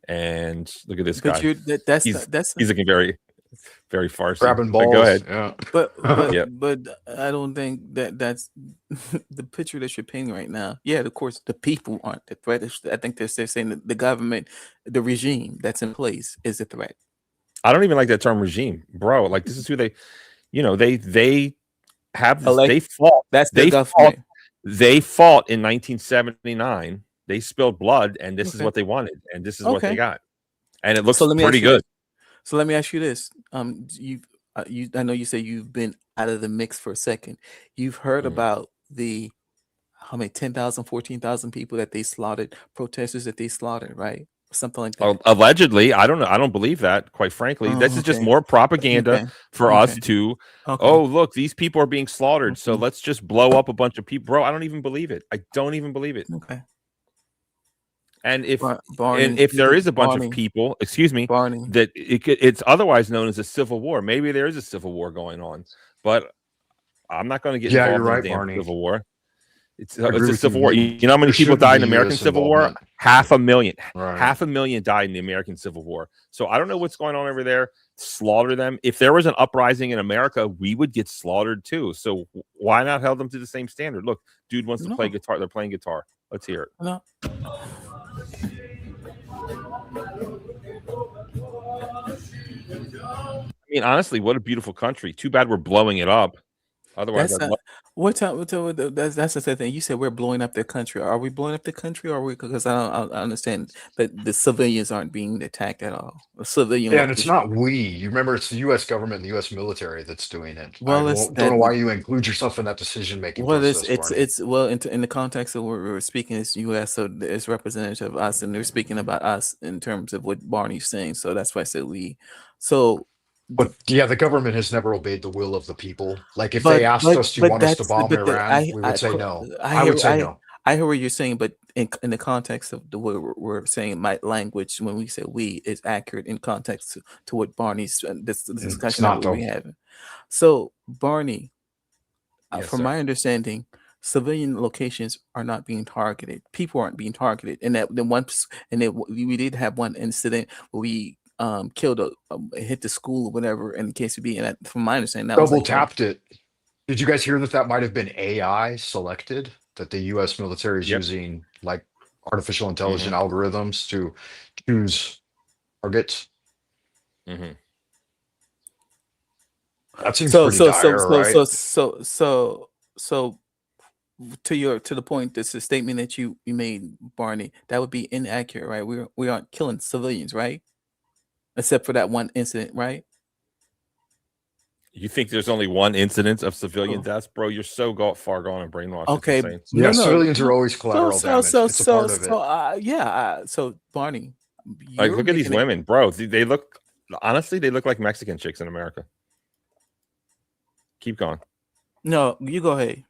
[SPEAKER 1] And look at this
[SPEAKER 3] But
[SPEAKER 1] guy.
[SPEAKER 3] you're that's
[SPEAKER 1] He's looking very, very farcy.
[SPEAKER 10] Grabbing
[SPEAKER 1] But
[SPEAKER 10] balls.
[SPEAKER 1] Go ahead.
[SPEAKER 10] Yeah.
[SPEAKER 3] but
[SPEAKER 1] Yep.
[SPEAKER 3] but I don't think that's the picture that you're painting right now. Yeah, of course, the people aren't the threat. I think they're saying that the government, the regime that's in place, is a threat.
[SPEAKER 1] I don't even like that term regime, bro. Like this is who they have this,
[SPEAKER 3] Elect-
[SPEAKER 1] they fought.
[SPEAKER 3] That's the
[SPEAKER 1] They
[SPEAKER 3] government.
[SPEAKER 1] fought. They fought in 1979. They spilled blood, and this is
[SPEAKER 3] Okay.
[SPEAKER 1] what they wanted, and this is what
[SPEAKER 3] Okay.
[SPEAKER 1] they got, and it looks
[SPEAKER 3] So let me ask
[SPEAKER 1] pretty
[SPEAKER 3] you
[SPEAKER 1] good.
[SPEAKER 3] this. So let me ask you this. I know you say you've been out of the mix for a second. You've heard
[SPEAKER 1] Mhm.
[SPEAKER 3] about the how many 10,000, 14,000 people that they slaughtered, protesters that they slaughtered, right? Something like that.
[SPEAKER 1] Allegedly, I don't know. I don't believe that. Quite frankly,
[SPEAKER 3] Oh,
[SPEAKER 1] this is just
[SPEAKER 3] okay.
[SPEAKER 1] more propaganda
[SPEAKER 3] Okay.
[SPEAKER 1] for
[SPEAKER 3] Okay.
[SPEAKER 1] us to.
[SPEAKER 3] Okay.
[SPEAKER 1] Oh, look, these people are being slaughtered, so
[SPEAKER 3] Okay.
[SPEAKER 1] let's just blow up a bunch of people, bro. I don't even believe it. I don't even believe it.
[SPEAKER 3] Okay.
[SPEAKER 1] And if
[SPEAKER 3] Barney,
[SPEAKER 1] and if there is a bunch
[SPEAKER 3] Barney,
[SPEAKER 1] of people, excuse me,
[SPEAKER 3] Barney.
[SPEAKER 1] that it's otherwise known as a civil war. Maybe there is a civil war going on, but I'm not going to get
[SPEAKER 10] Yeah,
[SPEAKER 1] involved
[SPEAKER 10] you're
[SPEAKER 1] in
[SPEAKER 10] right,
[SPEAKER 1] the damn
[SPEAKER 10] Barney.
[SPEAKER 1] civil war. It's
[SPEAKER 10] I agree
[SPEAKER 1] a
[SPEAKER 10] with
[SPEAKER 1] civil
[SPEAKER 10] you.
[SPEAKER 1] war. You know how many
[SPEAKER 10] There
[SPEAKER 1] people
[SPEAKER 10] shouldn't
[SPEAKER 1] died in the
[SPEAKER 10] be
[SPEAKER 1] American
[SPEAKER 10] US
[SPEAKER 1] Civil War?
[SPEAKER 10] involvement.
[SPEAKER 1] 500,000.
[SPEAKER 10] Right.
[SPEAKER 1] 500,000 died in the American Civil War. So I don't know what's going on over there. Slaughter them. If there was an uprising in America, we would get slaughtered too. So why not hold them to the same standard? Look, dude wants to play
[SPEAKER 3] No.
[SPEAKER 1] guitar. They're playing guitar. Let's hear it.
[SPEAKER 3] No.
[SPEAKER 1] I mean, honestly, what a beautiful country. Too bad we're blowing it up. Otherwise,
[SPEAKER 3] That's
[SPEAKER 1] I'd
[SPEAKER 3] not, what time? That's the same thing. You said we're blowing up their country. Are we blowing up the country, or are we? Because I understand that the civilians aren't being attacked at all. The civilian.
[SPEAKER 10] Yeah, and it's
[SPEAKER 3] location.
[SPEAKER 10] not we. You remember, it's the U.S. government and the U.S. military that's doing it.
[SPEAKER 3] Well,
[SPEAKER 10] I
[SPEAKER 3] it's
[SPEAKER 10] don't know why you include yourself in that decision-making
[SPEAKER 3] Well,
[SPEAKER 10] process, Barney.
[SPEAKER 3] it's well in the context of what we're speaking, it's U.S. So it's representative of us, and they're speaking about us in terms of what Barney's saying. So that's why I said we. So.
[SPEAKER 10] But yeah, the government has never obeyed the will of the people. Like if
[SPEAKER 3] But-
[SPEAKER 10] they asked
[SPEAKER 3] but-
[SPEAKER 10] us, "Do you
[SPEAKER 3] but
[SPEAKER 10] want us to
[SPEAKER 3] that's-
[SPEAKER 10] bomb
[SPEAKER 3] but the-
[SPEAKER 10] Iran?" we would say no. I would say no.
[SPEAKER 3] I hear what you're saying, but in the context of the way we're saying, my language when we say we is accurate in context to what Barney's this discussion
[SPEAKER 10] not,
[SPEAKER 3] that we
[SPEAKER 10] though.
[SPEAKER 3] having. So Barney,
[SPEAKER 1] Yes,
[SPEAKER 3] from
[SPEAKER 1] sir.
[SPEAKER 3] my understanding, civilian locations are not being targeted. People aren't being targeted, and that then once and then we did have one incident where we killed hit the school or whatever in the KCB, and that, from my understanding, that was
[SPEAKER 10] Double
[SPEAKER 3] like,
[SPEAKER 10] tapped it. Did you guys hear that might have been AI selected? That the U.S. military is
[SPEAKER 1] Yep.
[SPEAKER 10] using like artificial intelligent algorithms to choose targets.
[SPEAKER 1] Mhm.
[SPEAKER 10] That seems pretty dire, right?
[SPEAKER 3] So to the point, this is a statement that you made, Barney, that would be inaccurate, right? We aren't killing civilians, right? Except for that one incident, right?
[SPEAKER 1] You think there's only one incident of civilian deaths, bro? You're so far gone and brainwashed. It's
[SPEAKER 3] Okay.
[SPEAKER 1] insane.
[SPEAKER 10] Yeah, civilians are always collateral damage. It's a part of it.
[SPEAKER 3] So Barney,
[SPEAKER 1] Like,
[SPEAKER 3] you're
[SPEAKER 1] look at these
[SPEAKER 3] making it-
[SPEAKER 1] women, bro. They look honestly, they look like Mexican chicks in America. Keep going.
[SPEAKER 3] No, you go ahead.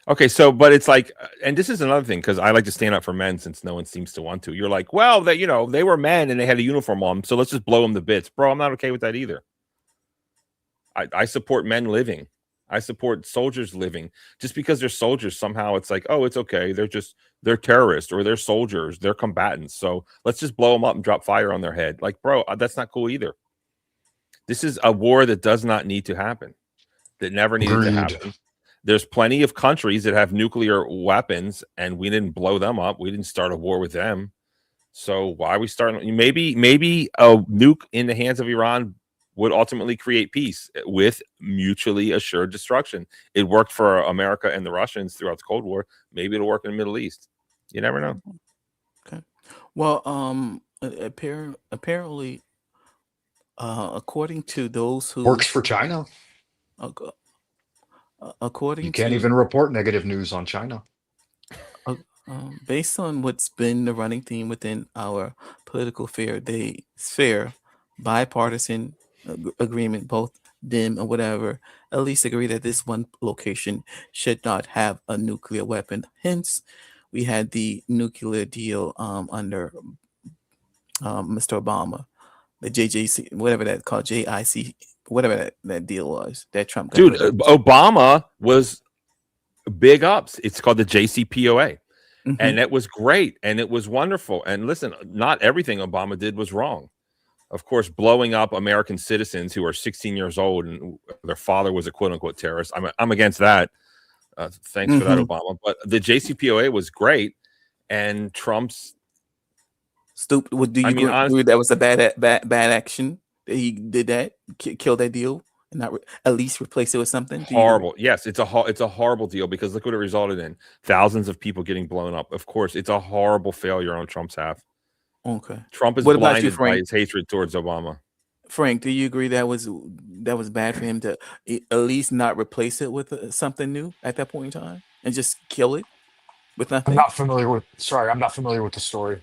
[SPEAKER 1] Okay, so but it's like, and this is another thing because I like to stand up for men since no one seems to want to. You're like, well, they were men and they had a uniform on, so let's just blow them to bits, bro. I'm not okay with that either. I support men living. I support soldiers living. Just because they're soldiers, somehow it's like, oh, it's okay. They're terrorists or they're soldiers. They're combatants. So let's just blow them up and drop fire on their head. Like, bro, that's not cool either. This is a war that does not need to happen. That never needed to happen. There's plenty of countries that have nuclear weapons, and we didn't blow them up. We didn't start a war with them. So why are we starting? Maybe a nuke in the hands of Iran would ultimately create peace with mutually assured destruction. It worked for America and the Russians throughout the Cold War. Maybe it'll work in the Middle East. You never know.
[SPEAKER 3] Okay. Well, apparently, according to those who
[SPEAKER 10] Works for China.
[SPEAKER 3] According
[SPEAKER 10] You can't
[SPEAKER 3] to
[SPEAKER 10] even report negative news on China.
[SPEAKER 3] based on what's been the running theme within our political sphere, bipartisan agreement, both dim or whatever, at least agree that this one location should not have a nuclear weapon. Hence, we had the nuclear deal under Mr. Obama, the JJC, whatever that called, JIC, whatever that deal was that Trump got.
[SPEAKER 1] Dude, Obama was big ups. It's called the JCPOA. And it was great. And it was wonderful. And listen, not everything Obama did was wrong. Of course, blowing up American citizens who are 16 years old and their father was a quote unquote terrorist. I'm against that. Thanks for that, Obama. But the JCPOA was great. And Trump's
[SPEAKER 3] stupid. Do you agree that was a bad action that he did that, kill that deal, and not at least replace it with something?
[SPEAKER 1] Horrible. Yes, it's a horrible deal because look what it resulted in. Thousands of people getting blown up. Of course, it's a horrible failure on Trump's half.
[SPEAKER 3] Okay.
[SPEAKER 1] Trump is blinded by his hatred towards Obama.
[SPEAKER 3] Frank, do you agree that was bad for him to at least not replace it with something new at that point in time and just kill it with nothing?
[SPEAKER 10] I'm not familiar with the story.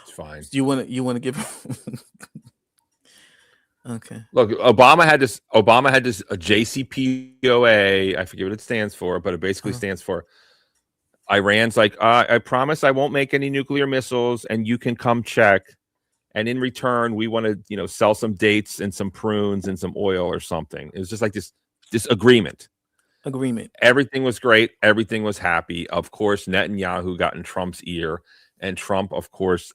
[SPEAKER 1] It's fine.
[SPEAKER 3] You want to give Okay.
[SPEAKER 1] Look, Obama had this a JCPOA. I forget what it stands for, but it basically stands for Iran's like, I promise I won't make any nuclear missiles and you can come check. And in return, we want to, sell some dates and some prunes and some oil or something. It was just like this agreement. Everything was great. Everything was happy. Of course, Netanyahu got in Trump's ear. And Trump, of course,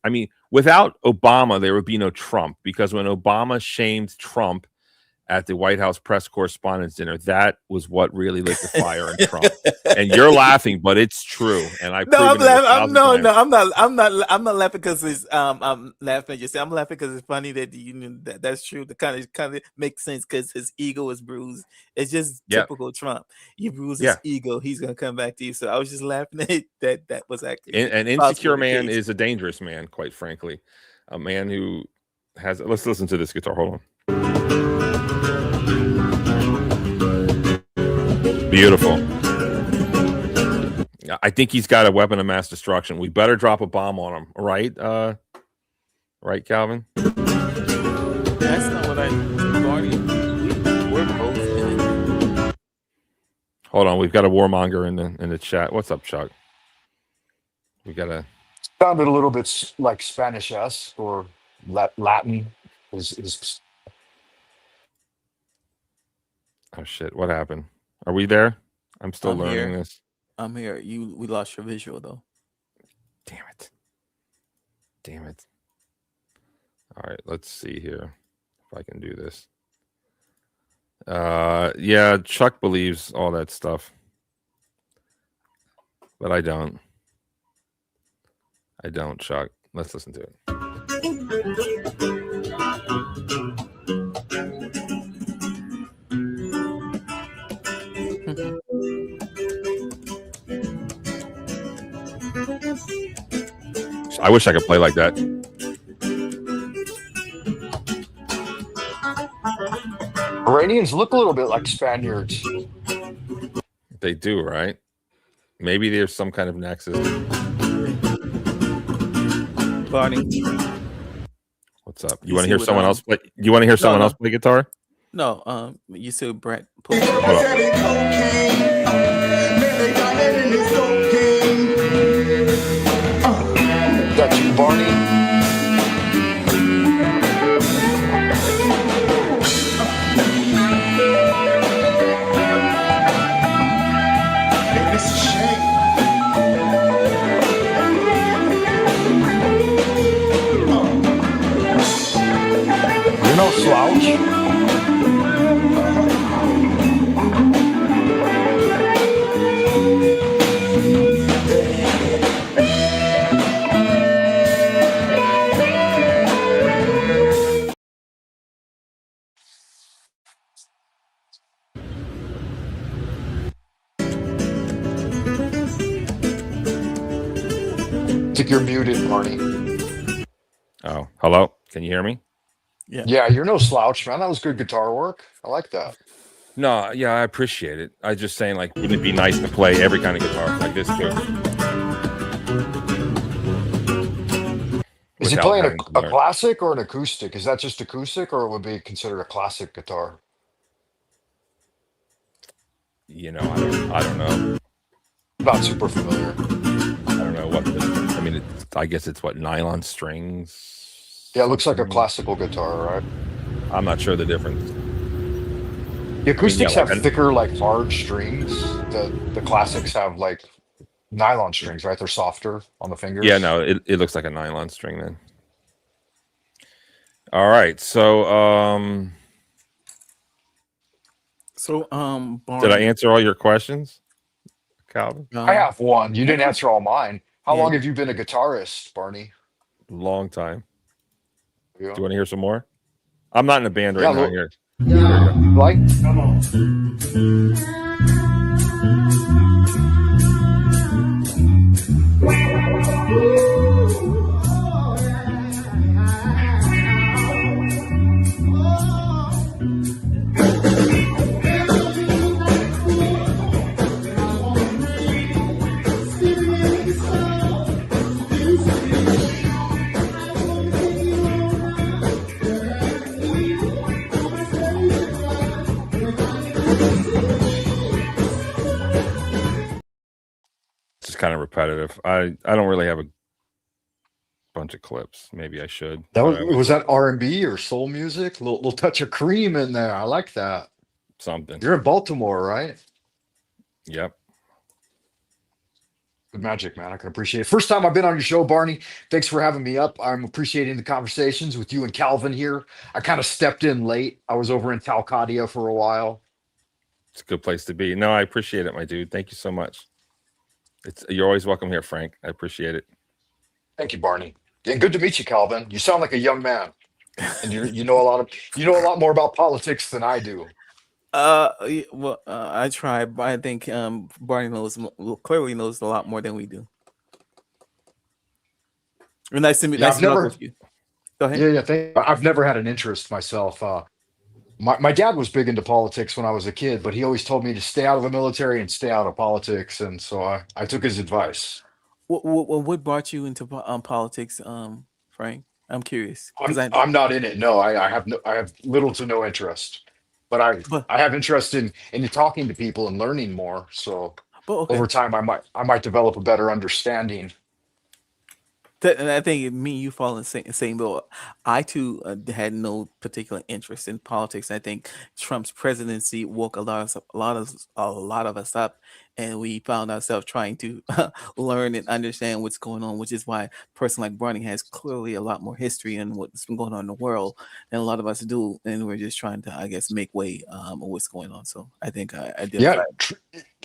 [SPEAKER 1] without Obama, there would be no Trump, because when Obama shamed Trump at the White House press correspondence dinner, that was what really lit the fire in Trump. And you're laughing, but it's true. And I'm
[SPEAKER 3] not laughing because it's I'm laughing at yourself. I'm laughing because it's funny that that's true. The kind of makes sense because his ego is bruised. It's just typical Trump. You bruise his ego, he's gonna come back to you. So I was just laughing at it. That was actually
[SPEAKER 1] an insecure man is a dangerous man, quite frankly. A man who has. Let's listen to this guitar. Hold on. Beautiful. I think he's got a weapon of mass destruction. We better drop a bomb on him, right? Right, Calvin?
[SPEAKER 3] That's not what I Barney. We're both.
[SPEAKER 1] Hold on, we've got a warmonger in the chat. What's up, Chuck? We got a.
[SPEAKER 10] Sounded a little bit like Spanish-esque or Latin. Is
[SPEAKER 1] Oh shit! What happened? Are we there? I'm still learning this.
[SPEAKER 3] I'm here. We lost your visual though.
[SPEAKER 1] Damn it! All right, let's see here if I can do this. Yeah, Chuck believes all that stuff, but I don't. Chuck. Let's listen to it. I wish I could play like that.
[SPEAKER 10] Iranians look a little bit like Spaniards.
[SPEAKER 1] They do, right? Maybe there's some kind of nexus.
[SPEAKER 3] Barney,
[SPEAKER 1] what's up? You want to hear someone else play? You want to hear someone else play guitar?
[SPEAKER 3] No. You said Brett.
[SPEAKER 1] Hold on.
[SPEAKER 10] That's you, Barney. no slouch. I think you're muted, Barney.
[SPEAKER 1] Oh, hello. Can you hear me?
[SPEAKER 10] Yeah, you're no slouch, man. That was good guitar work. I like that.
[SPEAKER 1] No, yeah, I appreciate it. I was just saying, like, wouldn't it be nice to play every kind of guitar like this too?
[SPEAKER 10] Is he
[SPEAKER 1] Without
[SPEAKER 10] playing
[SPEAKER 1] having to
[SPEAKER 10] a
[SPEAKER 1] learn.
[SPEAKER 10] classic or an acoustic? Is that just acoustic, or it would be considered a classic guitar?
[SPEAKER 1] You know, I don't know.
[SPEAKER 10] Not super familiar.
[SPEAKER 1] I don't know what this. I mean, I guess it's what, nylon strings.
[SPEAKER 10] Yeah, it looks like a classical guitar, right?
[SPEAKER 1] I'm not sure the difference.
[SPEAKER 10] The acoustics
[SPEAKER 1] like
[SPEAKER 10] have
[SPEAKER 1] an-
[SPEAKER 10] thicker, like hard strings. The classics have like nylon strings, right? They're softer on the fingers.
[SPEAKER 1] Yeah, no, it looks like a nylon string then. All right, so
[SPEAKER 3] So,
[SPEAKER 1] did I
[SPEAKER 3] Barney,
[SPEAKER 1] answer all your questions, Calvin?
[SPEAKER 10] I have one. You didn't answer all mine. How
[SPEAKER 3] Yeah.
[SPEAKER 10] long have you been a guitarist, Barney?
[SPEAKER 1] Long time.
[SPEAKER 10] Yeah.
[SPEAKER 1] Do you want to hear some more? I'm not in a band right
[SPEAKER 10] Yeah,
[SPEAKER 1] now.
[SPEAKER 10] look-
[SPEAKER 1] Here.
[SPEAKER 10] Like,
[SPEAKER 1] It's just kind of repetitive. I don't really have a bunch of clips. Maybe I should.
[SPEAKER 10] that
[SPEAKER 1] but
[SPEAKER 10] was that R&B or soul music? Little touch of cream in there. I like that.
[SPEAKER 1] something.
[SPEAKER 10] You're in Baltimore, right?
[SPEAKER 1] Yep.
[SPEAKER 10] Good magic, man. I can appreciate it. First time I've been on your show, Barney. Thanks for having me up. I'm appreciating the conversations with you and Calvin here. I kind of stepped in late. I was over in Talcadia for a while.
[SPEAKER 1] It's a good place to be. No, I appreciate it, my dude. Thank you so much. You're always welcome here, Frank. I appreciate it.
[SPEAKER 10] Thank you, Barney. And good to meet you, Calvin. You sound like a young man, and you know a lot more about politics than I do.
[SPEAKER 3] Well, I try, but I think Barney clearly knows a lot more than we do. Well, nice to meet.
[SPEAKER 10] Yeah,
[SPEAKER 3] Nice
[SPEAKER 10] I've
[SPEAKER 3] to talk
[SPEAKER 10] never-
[SPEAKER 3] with you. Go ahead.
[SPEAKER 10] Yeah. I've never had an interest myself. My dad was big into politics when I was a kid, but he always told me to stay out of the military and stay out of politics, and so I took his advice.
[SPEAKER 3] What brought you into politics, Frank? I'm curious. 'Cause
[SPEAKER 10] I'm not in it. No, I have little to no interest, but I have interest in talking to people and learning more. So
[SPEAKER 3] okay.
[SPEAKER 10] over time, I might develop a better understanding.
[SPEAKER 3] And I think me and you fall in the same boat. I too had no particular interest in politics. I think Trump's presidency woke a lot of us up, and we found ourselves trying to learn and understand what's going on. Which is why a person like Barney has clearly a lot more history in what's been going on in the world than a lot of us do, and we're just trying to, I guess, make way of what's going on. So I think I did.
[SPEAKER 10] Yeah,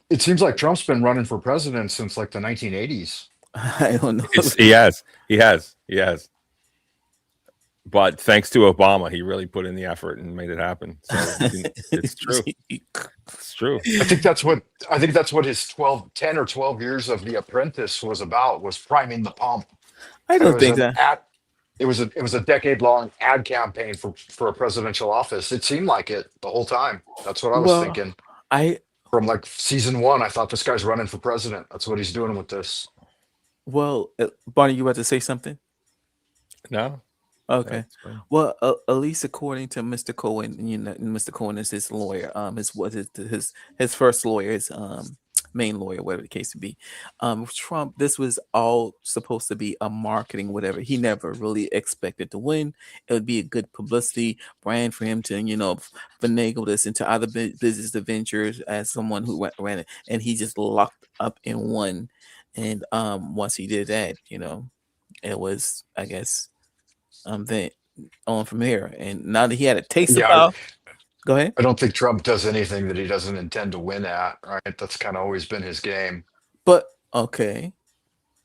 [SPEAKER 10] it seems like Trump's been running for president since like the 1980s.
[SPEAKER 3] I don't know.
[SPEAKER 1] He has. But thanks to Obama, he really put in the effort and made it happen. So it's true. It's true.
[SPEAKER 10] I think that's what his 10 or 12 years of The Apprentice was about, was priming the pump.
[SPEAKER 3] I don't think that.
[SPEAKER 10] It was a decade-long ad campaign for a presidential office. It seemed like it the whole time. That's what I was thinking. From like season 1, I thought this guy's running for president. That's what he's doing with this.
[SPEAKER 3] Well, Barney, you about to say something?
[SPEAKER 1] No.
[SPEAKER 3] Okay. Well, at least according to Mr. Cohen, Mr. Cohen is his lawyer. His first lawyer, his main lawyer, whatever the case would be. Trump, this was all supposed to be a marketing, whatever. He never really expected to win. It would be a good publicity brand for him to, finagle this into other business ventures as someone who ran it, and he just locked up in one. And once he did that, it was, I guess, then on from here. And now that he had a taste of
[SPEAKER 10] Yeah,
[SPEAKER 3] power, go ahead.
[SPEAKER 10] I don't think Trump does anything that he doesn't intend to win at, right? That's kind of always been his game.
[SPEAKER 3] But okay,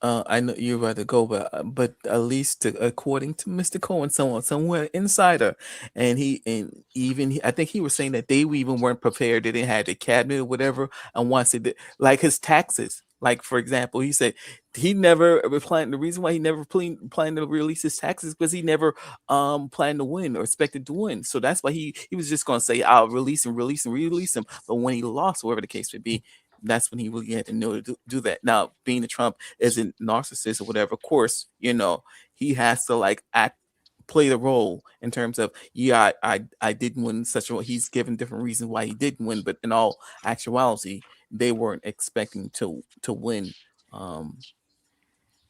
[SPEAKER 3] I know you're about to go, but at least according to Mr. Cohen, somewhere insider, and I think he was saying that they even weren't prepared. They didn't have the cabinet or whatever, and once it did, like his taxes. Like for example, he said he never planned. The reason why he never planned to release his taxes because he never planned to win or expected to win. So that's why he was just gonna say I'll release him. But when he lost, whatever the case may be, that's when he really had to know to do that. Now, being a Trump as a narcissist or whatever, of course, he has to play the role in terms of I didn't win such a. He's given different reasons why he didn't win, but in all actuality, they weren't expecting to win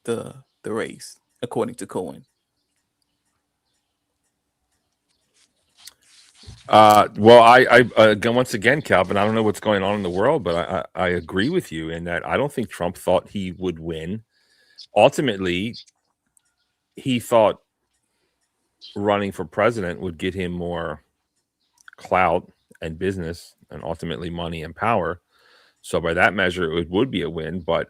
[SPEAKER 3] the race, according to Cohen.
[SPEAKER 1] Well, I once again, Calvin, I don't know what's going on in the world, but I agree with you in that I don't think Trump thought he would win. Ultimately, he thought running for president would get him more clout and business and ultimately money and power. So by that measure, it would be a win, but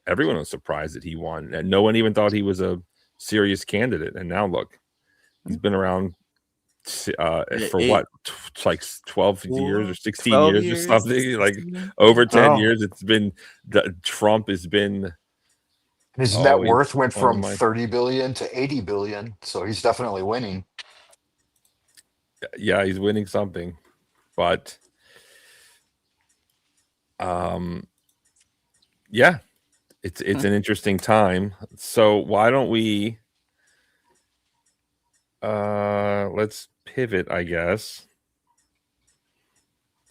[SPEAKER 1] everyone was surprised that he won. And no one even thought he was a serious candidate. And now look, he's been around for what, like 12 years or 16 years or something, like over 10 years. It's been Trump has been.
[SPEAKER 10] His net worth went from 30 billion to 80 billion. So he's definitely winning.
[SPEAKER 1] Yeah, he's winning something, but yeah, it's an interesting time. So why don't we let's pivot, I guess,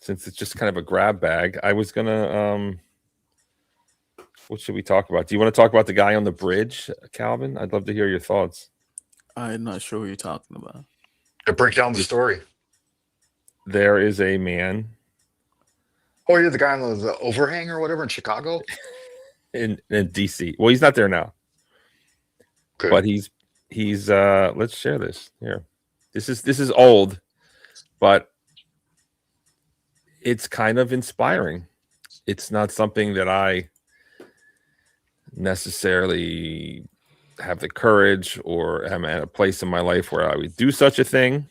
[SPEAKER 1] since it's just kind of a grab bag. I was gonna what should we talk about? Do you want to talk about the guy on the bridge, Calvin? I'd love to hear your thoughts.
[SPEAKER 3] I'm not sure what you're talking about.
[SPEAKER 10] Break down the story.
[SPEAKER 1] There is a man.
[SPEAKER 10] Oh, you're the guy on the overhang or whatever in Chicago?
[SPEAKER 1] in DC. Well, he's not there now. Okay. But he's let's share this here. This is old, but it's kind of inspiring. It's not something that I necessarily have the courage or am at a place in my life where I would do such a thing.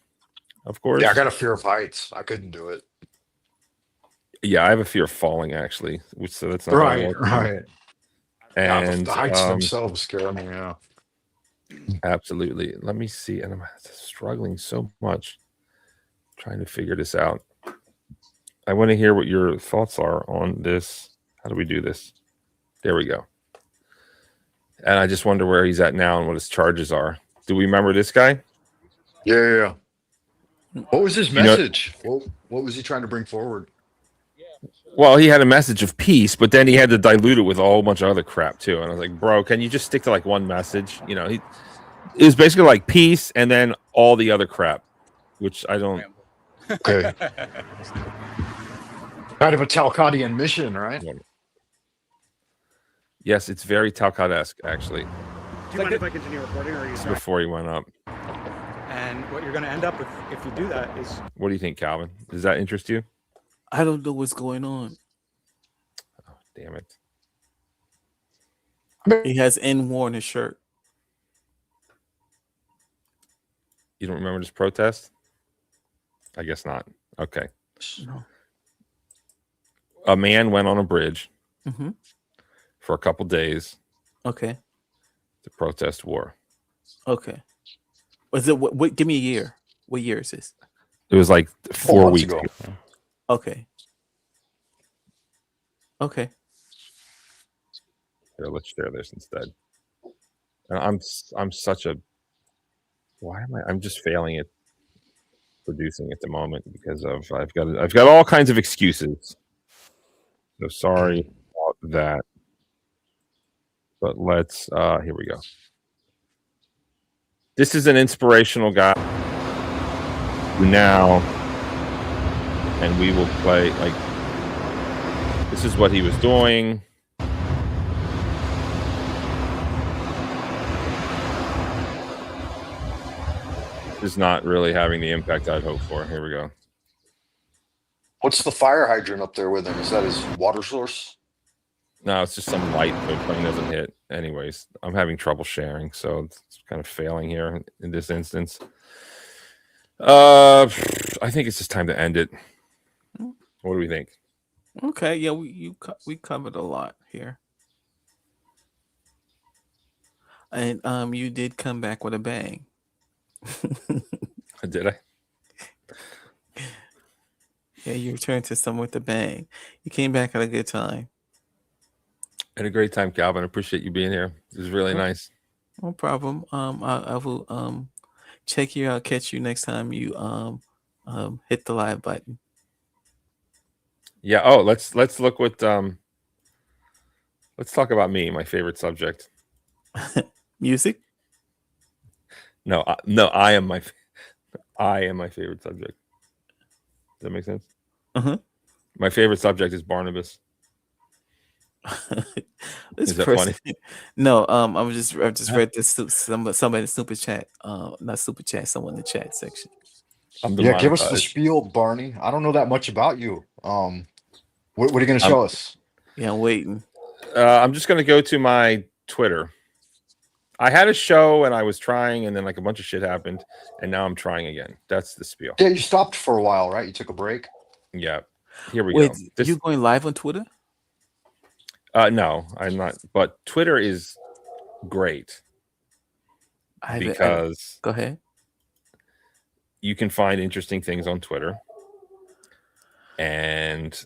[SPEAKER 1] Of course.
[SPEAKER 10] Yeah, I got a fear of heights. I couldn't do it.
[SPEAKER 1] Yeah, I have a fear of falling actually, so that's not
[SPEAKER 10] right.
[SPEAKER 1] And
[SPEAKER 10] the heights themselves scare me. Yeah,
[SPEAKER 1] absolutely. Let me see, and I'm struggling so much trying to figure this out. I want to hear what your thoughts are on this. How do we do this? There we go. And I just wonder where he's at now and what his charges are. Do we remember this guy?
[SPEAKER 10] Yeah. What was his message? What was he trying to bring forward?
[SPEAKER 1] Well, he had a message of peace, but then he had to dilute it with a whole bunch of other crap too. And I was like, bro, can you just stick to like one message? It was basically like peace and then all the other crap, which I don't.
[SPEAKER 10] Okay. Kind of a Talcottian mission, right?
[SPEAKER 1] Yes, it's very Talcott-esque, actually.
[SPEAKER 11] Do you mind if I continue recording, or are you sorry?
[SPEAKER 1] Before he went up.
[SPEAKER 11] And what you're going to end up with, if you do that, is...
[SPEAKER 1] What do you think, Calvin? Does that interest you?
[SPEAKER 3] I don't know what's going on.
[SPEAKER 1] Oh, damn it.
[SPEAKER 3] He has N-War on his shirt.
[SPEAKER 1] You don't remember this protest? I guess not. Okay.
[SPEAKER 3] No.
[SPEAKER 1] A man went on a bridge for a couple days.
[SPEAKER 3] Okay.
[SPEAKER 1] To protest war.
[SPEAKER 3] Okay. Was it what? Give me a year. What year is this?
[SPEAKER 1] It was like 4 weeks ago.
[SPEAKER 3] Okay. Okay.
[SPEAKER 1] Here, let's share this instead. And I'm such a. Why am I? I'm just failing at producing at the moment because of I've got all kinds of excuses. So sorry about that. But let's here we go. This is an inspirational guy now, and we will play like this is what he was doing. is not really having the impact I'd hoped for. Here we go.
[SPEAKER 10] What's the fire hydrant up there with him? Is that his water source?
[SPEAKER 1] No, it's just some light the plane doesn't hit. Anyways, I'm having trouble sharing, so it's kind of failing here in this instance. I think it's just time to end it. What do we think?
[SPEAKER 3] Okay, yeah, we covered a lot here, and you did come back with a bang.
[SPEAKER 1] Did I?
[SPEAKER 3] Yeah, you returned to some with a bang. You came back at a good time.
[SPEAKER 1] Had a great time, Calvin. I appreciate you being here. It was really nice.
[SPEAKER 3] No problem. I will check you out. Catch you next time you hit the live button.
[SPEAKER 1] Yeah. Oh, let's look what let's talk about me, my favorite subject.
[SPEAKER 3] Music.
[SPEAKER 1] No, I am my favorite subject. Does that make sense?
[SPEAKER 3] Uh-huh.
[SPEAKER 1] My favorite subject is Barnabas.
[SPEAKER 3] This
[SPEAKER 1] Is that
[SPEAKER 3] person,
[SPEAKER 1] funny?
[SPEAKER 3] no, I just read this somebody in the super chat, not super chat, someone in the chat section.
[SPEAKER 1] I'm
[SPEAKER 10] Yeah, give us the
[SPEAKER 1] demonetized.
[SPEAKER 10] spiel, Barney. I don't know that much about you. What are you going to show us?
[SPEAKER 3] Yeah, I'm waiting.
[SPEAKER 1] I'm just going to go to my Twitter. I had a show and I was trying, and then like a bunch of shit happened, and now I'm trying again. That's the spiel.
[SPEAKER 10] Yeah, you stopped for a while, right? You took a break.
[SPEAKER 1] Yeah. Here we
[SPEAKER 3] Wait,
[SPEAKER 1] go.
[SPEAKER 3] you going live on Twitter?
[SPEAKER 1] No, I'm not. But Twitter is great because
[SPEAKER 3] go ahead.
[SPEAKER 1] you can find interesting things on Twitter, and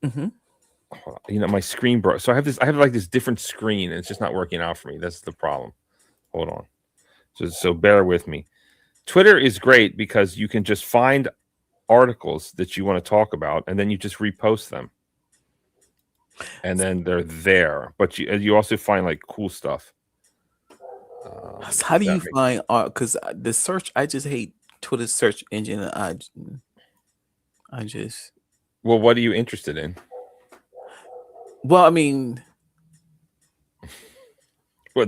[SPEAKER 1] you know, my screen broke. So I have like this different screen, and it's just not working out for me. That's the problem. Hold on. So bear with me. Twitter is great because you can just find articles that you want to talk about, and then you just repost them. And then they're there, but you also find like cool stuff.
[SPEAKER 3] So how do you find art? Because the search, I just hate Twitter's search engine. I just.
[SPEAKER 1] Well, what are you interested in?
[SPEAKER 3] Well, I mean,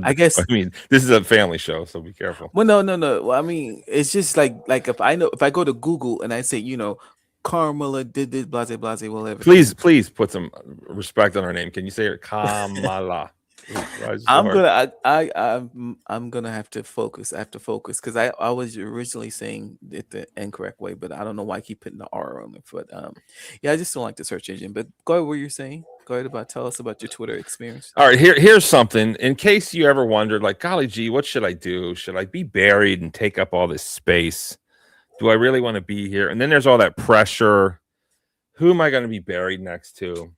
[SPEAKER 3] I guess.
[SPEAKER 1] I mean, this is a family show, so be careful.
[SPEAKER 3] Well, no. Well, I mean, it's just like if I go to Google and I say, Carmela did this, blase, whatever.
[SPEAKER 1] Please put some respect on her name. Can you say it, Kamala?
[SPEAKER 3] I'm gonna have to focus. I have to focus because I was originally saying it the incorrect way, but I don't know why I keep putting the R on it. But yeah, I just don't like the search engine. But go ahead, what you're saying. Go ahead tell us about your Twitter experience.
[SPEAKER 1] All right, here's something. In case you ever wondered, like, golly gee, what should I do? Should I be buried and take up all this space? Do I really want to be here? And then there's all that pressure. Who am I going to be buried next to?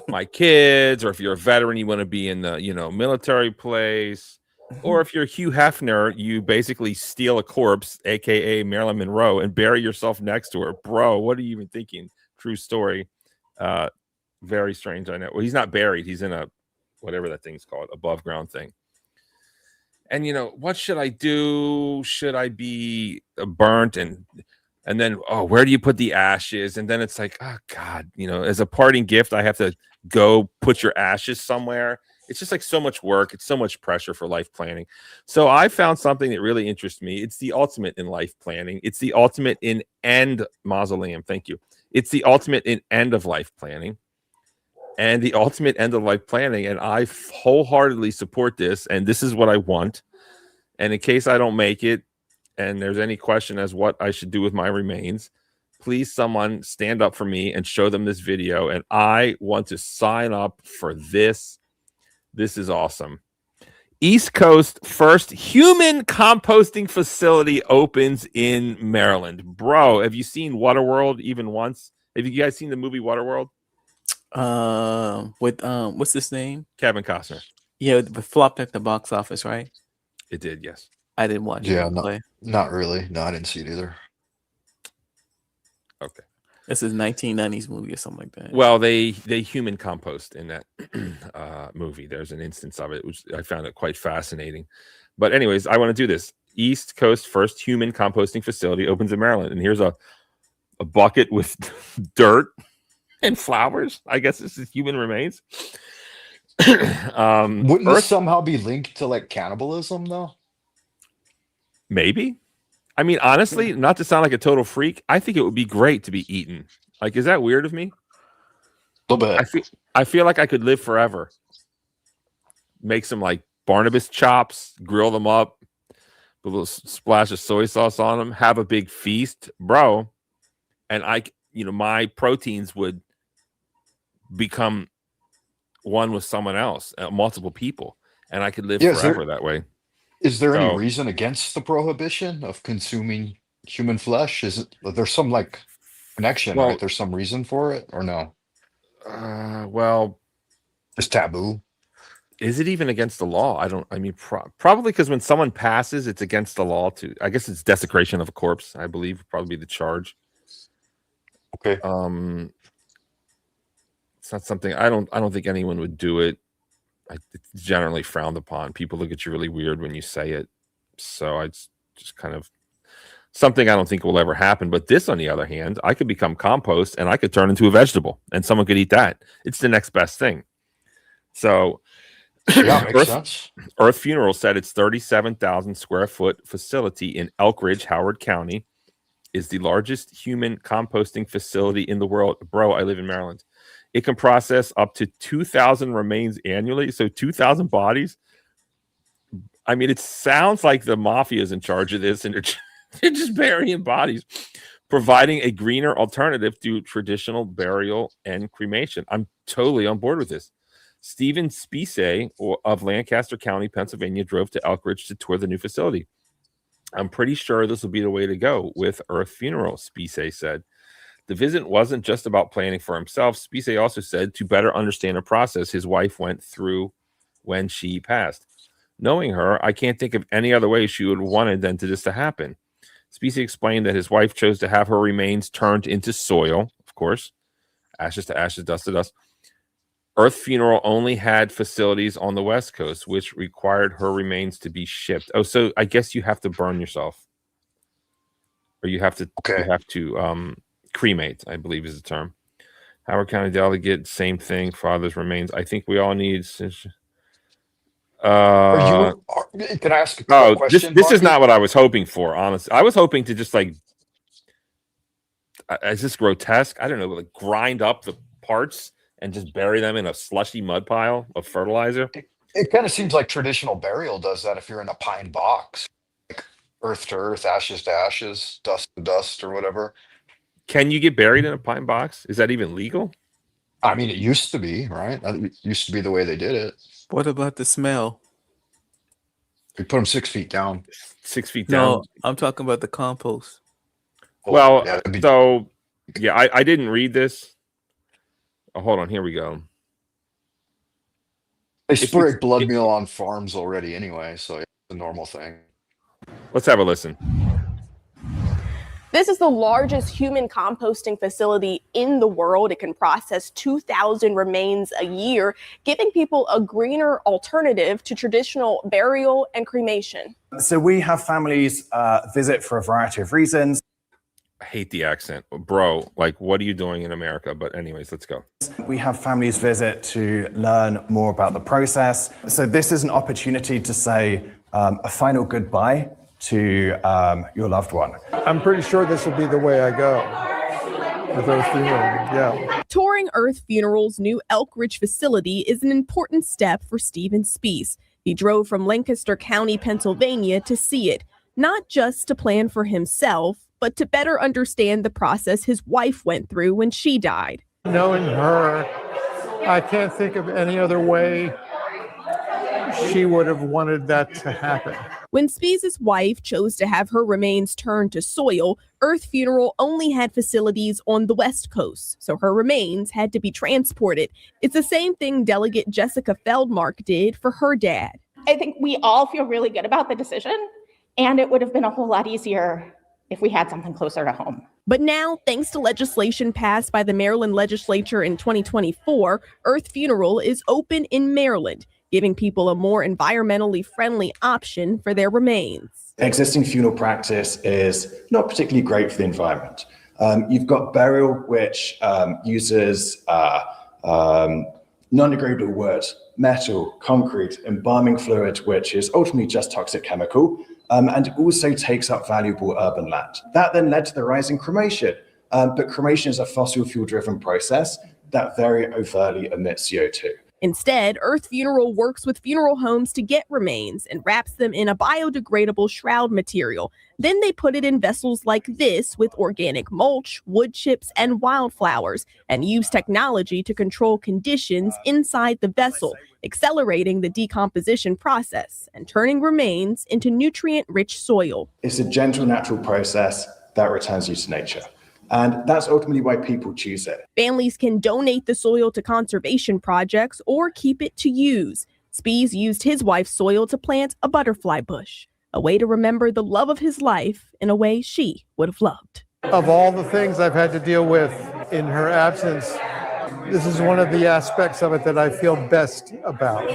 [SPEAKER 1] My kids, or if you're a veteran, you want to be in the military place, or if you're Hugh Hefner, you basically steal a corpse, aka Marilyn Monroe, and bury yourself next to her. Bro, what are you even thinking? True story. Very strange, I know. Well, he's not buried. He's in a whatever that thing's called, above ground thing. And what should I do? Should I be burnt? And then, where do you put the ashes? And then it's like, oh God, as a parting gift, I have to go put your ashes somewhere. It's just like so much work. It's so much pressure for life planning. So I found something that really interests me. It's the ultimate in life planning. It's the ultimate in end mausoleum. Thank you. It's the ultimate in end of life planning. And the ultimate end of life planning. And I wholeheartedly support this. And this is what I want. And in case I don't make it, and there's any question as what I should do with my remains, please someone stand up for me and show them this video. And I want to sign up for this. This is awesome. East Coast first human composting facility opens in Maryland. Bro, have you seen Waterworld even once? Have you guys seen the movie Waterworld?
[SPEAKER 3] With what's his name?
[SPEAKER 1] Kevin Costner.
[SPEAKER 3] Yeah, it flopped at the box office, right?
[SPEAKER 1] It did, yes.
[SPEAKER 3] I didn't watch
[SPEAKER 10] Yeah,
[SPEAKER 3] it.
[SPEAKER 10] not really. No, I didn't see it either.
[SPEAKER 1] Okay.
[SPEAKER 3] This is 1990s movie or something like that.
[SPEAKER 1] Well, they human compost in that movie. There's an instance of it, which I found it quite fascinating. But anyways, I want to do this. East Coast first human composting facility opens in Maryland. And here's a bucket with dirt and flowers. I guess this is human remains.
[SPEAKER 10] Wouldn't this somehow be linked to like cannibalism though?
[SPEAKER 1] Maybe. I mean, honestly, not to sound like a total freak, I think it would be great to be eaten. Like, is that weird of me?
[SPEAKER 10] A little bit.
[SPEAKER 1] I feel like I could live forever. Make some like Barnabas chops, grill them up, put a little splash of soy sauce on them, have a big feast, bro. And my proteins would become one with someone else, multiple people, and I could live forever that way.
[SPEAKER 10] Is there any reason against the prohibition of consuming human flesh? There's some like connection, right? There's some reason for it, or no?
[SPEAKER 1] Well,
[SPEAKER 10] it's taboo.
[SPEAKER 1] Is it even against the law? Probably because when someone passes, it's against the law to. I guess it's desecration of a corpse. I believe would probably be the charge.
[SPEAKER 10] Okay.
[SPEAKER 1] It's not something I don't think anyone would do it. It's generally frowned upon. People look at you really weird when you say it. So it's just kind of something I don't think will ever happen. But this, on the other hand, I could become compost and I could turn into a vegetable and someone could eat that. It's the next best thing. So
[SPEAKER 10] yeah, makes sense.
[SPEAKER 1] Earth Funeral said its 37,000 square foot facility in Elkridge, Howard County is the largest human composting facility in the world. Bro, I live in Maryland. It can process up to 2,000 remains annually. So 2,000 bodies. I mean, it sounds like the mafia is in charge of this and they're just burying bodies, providing a greener alternative to traditional burial and cremation. I'm totally on board with this. Stephen Spicey of Lancaster County, Pennsylvania, drove to Elkridge to tour the new facility. I'm pretty sure this will be the way to go with Earth Funeral, Spicey said. The visit wasn't just about planning for himself. Spicey also said to better understand the process his wife went through when she passed. Knowing her, I can't think of any other way she would have wanted than to this to happen. Spicey explained that his wife chose to have her remains turned into soil, of course, ashes to ashes, dust to dust. Earth Funeral only had facilities on the West Coast, which required her remains to be shipped. Oh, so I guess you have to burn yourself, or you have to cremate, I believe is the term. Howard County delegate, same thing. Father's remains. I think we all need.
[SPEAKER 10] Can I ask a question?
[SPEAKER 1] This is not what I was hoping for. Honestly, I was hoping to just like, is this grotesque? I don't know, like grind up the parts and just bury them in a slushy mud pile of fertilizer.
[SPEAKER 10] It kind of seems like traditional burial does that. If you're in a pine box, like earth to earth, ashes to ashes, dust to dust, or whatever.
[SPEAKER 1] Can you get buried in a pine box? Is that even legal?
[SPEAKER 10] I mean, it used to be, right? It used to be the way they did it.
[SPEAKER 3] What about the smell?
[SPEAKER 10] We put them 6 feet down.
[SPEAKER 1] 6 feet down?
[SPEAKER 3] No, I'm talking about the compost.
[SPEAKER 1] Well, I didn't read this. Oh, hold on, here we go.
[SPEAKER 10] They spray blood meal on farms already anyway, so it's a normal thing.
[SPEAKER 1] Let's have a listen.
[SPEAKER 12] This is the largest human composting facility in the world. It can process 2,000 remains a year, giving people a greener alternative to traditional burial and cremation.
[SPEAKER 13] So we have families visit for a variety of reasons.
[SPEAKER 1] I hate the accent. Bro, like, what are you doing in America? But anyways, let's go.
[SPEAKER 13] We have families visit to learn more about the process. So this is an opportunity to say a final goodbye to your loved one.
[SPEAKER 14] I'm pretty sure this will be the way I go with Earth Funeral. Yeah.
[SPEAKER 12] Touring Earth Funeral's new Elkridge facility is an important step for Stephen Spees. He drove from Lancaster County, Pennsylvania to see it, not just to plan for himself, but to better understand the process his wife went through when she died.
[SPEAKER 14] Knowing her, I can't think of any other way she would have wanted that to happen.
[SPEAKER 12] When Spees' wife chose to have her remains turned to soil, Earth Funeral only had facilities on the West Coast, so her remains had to be transported. It's the same thing Delegate Jessica Feldmark did for her dad.
[SPEAKER 15] I think we all feel really good about the decision, and it would have been a whole lot easier if we had something closer to home.
[SPEAKER 12] But now, thanks to legislation passed by the Maryland legislature in 2024, Earth Funeral is open in Maryland, giving people a more environmentally friendly option for their remains.
[SPEAKER 13] Existing funeral practice is not particularly great for the environment. You've got burial, which uses non-degradable wood, metal, concrete, embalming fluid, which is ultimately just toxic chemical. and also takes up valuable urban land. That then led to the rise in cremation. But cremation is a fossil fuel driven process that very overtly emits CO2.
[SPEAKER 12] Instead, Earth Funeral works with funeral homes to get remains and wraps them in a biodegradable shroud material. Then they put it in vessels like this with organic mulch, wood chips, and wildflowers, and use technology to control conditions inside the vessel, accelerating the decomposition process and turning remains into nutrient-rich soil.
[SPEAKER 13] It's a gentle, natural process that returns you to nature. And that's ultimately why people choose it.
[SPEAKER 12] Families can donate the soil to conservation projects or keep it to use. Spees used his wife's soil to plant a butterfly bush, a way to remember the love of his life in a way she would have loved.
[SPEAKER 14] Of all the things I've had to deal with in her absence, this is one of the aspects of it that I feel best about.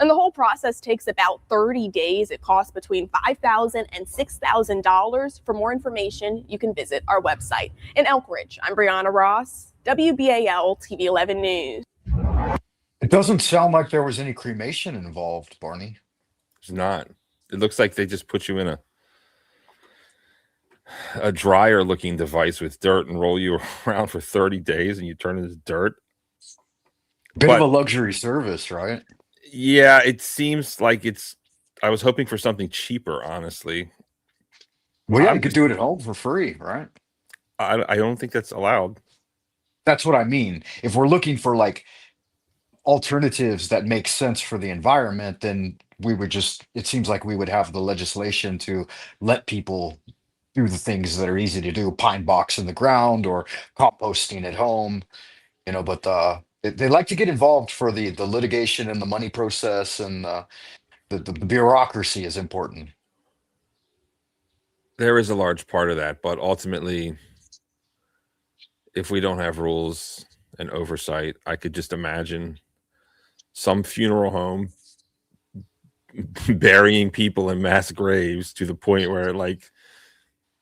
[SPEAKER 12] And the whole process takes about 30 days. It costs between $5,000 and $6,000. For more information, you can visit our website. In Elkridge, I'm Brianna Ross, WBAL TV 11 News.
[SPEAKER 10] It doesn't sound like there was any cremation involved, Barney.
[SPEAKER 1] It's not. It looks like they just put you in a dryer looking device with dirt and roll you around for 30 days and you turn into dirt.
[SPEAKER 10] Bit of a luxury service, right?
[SPEAKER 1] Yeah, it seems like I was hoping for something cheaper, honestly.
[SPEAKER 10] Well, yeah, you could do it at home for free, right?
[SPEAKER 1] I don't think that's allowed.
[SPEAKER 10] That's what I mean. If we're looking for like alternatives that make sense for the environment, then it seems like we would have the legislation to let people do the things that are easy to do, pine box in the ground or composting at home, but they like to get involved for the litigation and the money process, and the bureaucracy is important.
[SPEAKER 1] There is a large part of that, but ultimately, if we don't have rules and oversight, I could just imagine some funeral home burying people in mass graves to the point where it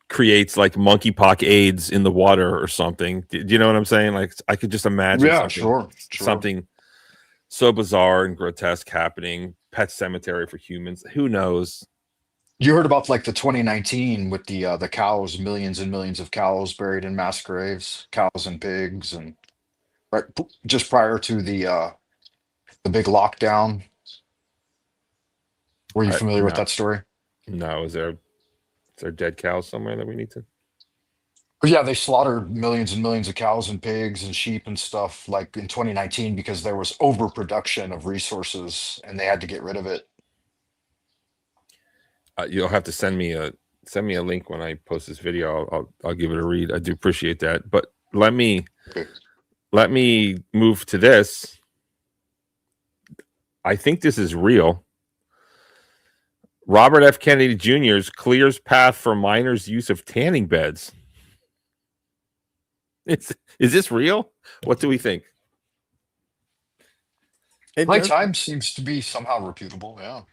[SPEAKER 1] creates monkeypox AIDS in the water or something. Do you know what I'm saying? I could just imagine something so bizarre and grotesque happening. Pet cemetery for humans. Who knows?
[SPEAKER 10] You heard about the 2019 with the cows, millions and millions of cows buried in mass graves, cows and pigs, and right just prior to the big lockdown. Were you familiar with that story?
[SPEAKER 1] No. Is there dead cows somewhere that we need to?
[SPEAKER 10] But yeah, they slaughtered millions and millions of cows and pigs and sheep and stuff in 2019 because there was overproduction of resources and they had to get rid of it.
[SPEAKER 1] You'll have to send me a link when I post this video. I'll give it a read. I do appreciate that. But let me move to this. I think this is real. Robert F. Kennedy Jr. clears path for minors' use of tanning beds. Is this real? What do we think?
[SPEAKER 10] My time seems to be somehow reputable, yeah.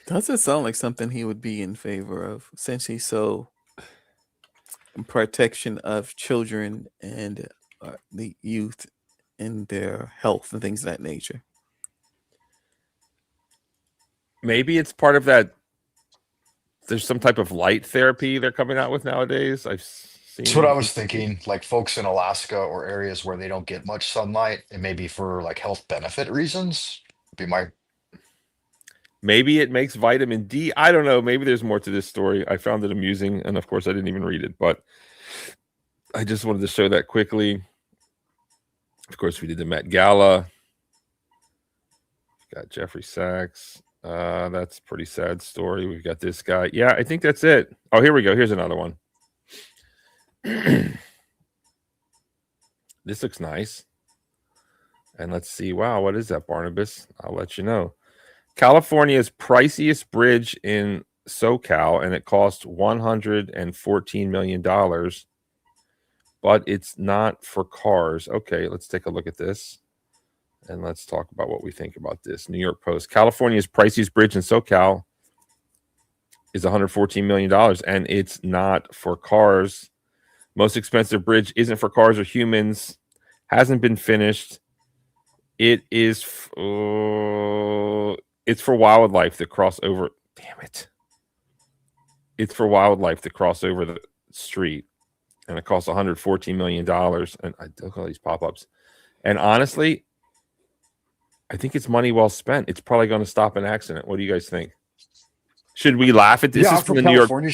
[SPEAKER 3] Doesn't sound like something he would be in favor of, since he's so in protection of children and the youth and their health and things of that nature.
[SPEAKER 1] Maybe it's part of that. There's some type of light therapy they're coming out with nowadays. I've seen.
[SPEAKER 10] That's what I was thinking. Folks in Alaska or areas where they don't get much sunlight, and maybe for health benefit reasons. Be my.
[SPEAKER 1] Maybe it makes vitamin D. I don't know. Maybe there's more to this story. I found it amusing, and of course, I didn't even read it. But I just wanted to show that quickly. Of course, we did the Met Gala. Got Jeffrey Sachs. That's a pretty sad story. We've got this guy. Yeah, I think that's it. Oh, here we go. Here's another one. This looks nice. And let's see. Wow, what is that, Barnabas? I'll let you know. California's priciest bridge in SoCal, and it cost $114 million. But it's not for cars. Okay, let's take a look at this. And let's talk about what we think about this. New York Post. California's priciest bridge in SoCal is $114 million, and it's not for cars. Most expensive bridge isn't for cars or humans. Hasn't been finished. It is It's for wildlife to cross over. Damn it. It's for wildlife to cross over the street, and it costs $114 million. And I look at all these pop-ups. And honestly, I think it's money well spent. It's probably going to stop an accident. What do you guys think? Should we laugh at this?
[SPEAKER 10] Yeah,
[SPEAKER 1] Is
[SPEAKER 10] I'm
[SPEAKER 1] from
[SPEAKER 10] from
[SPEAKER 1] the New York.
[SPEAKER 10] California.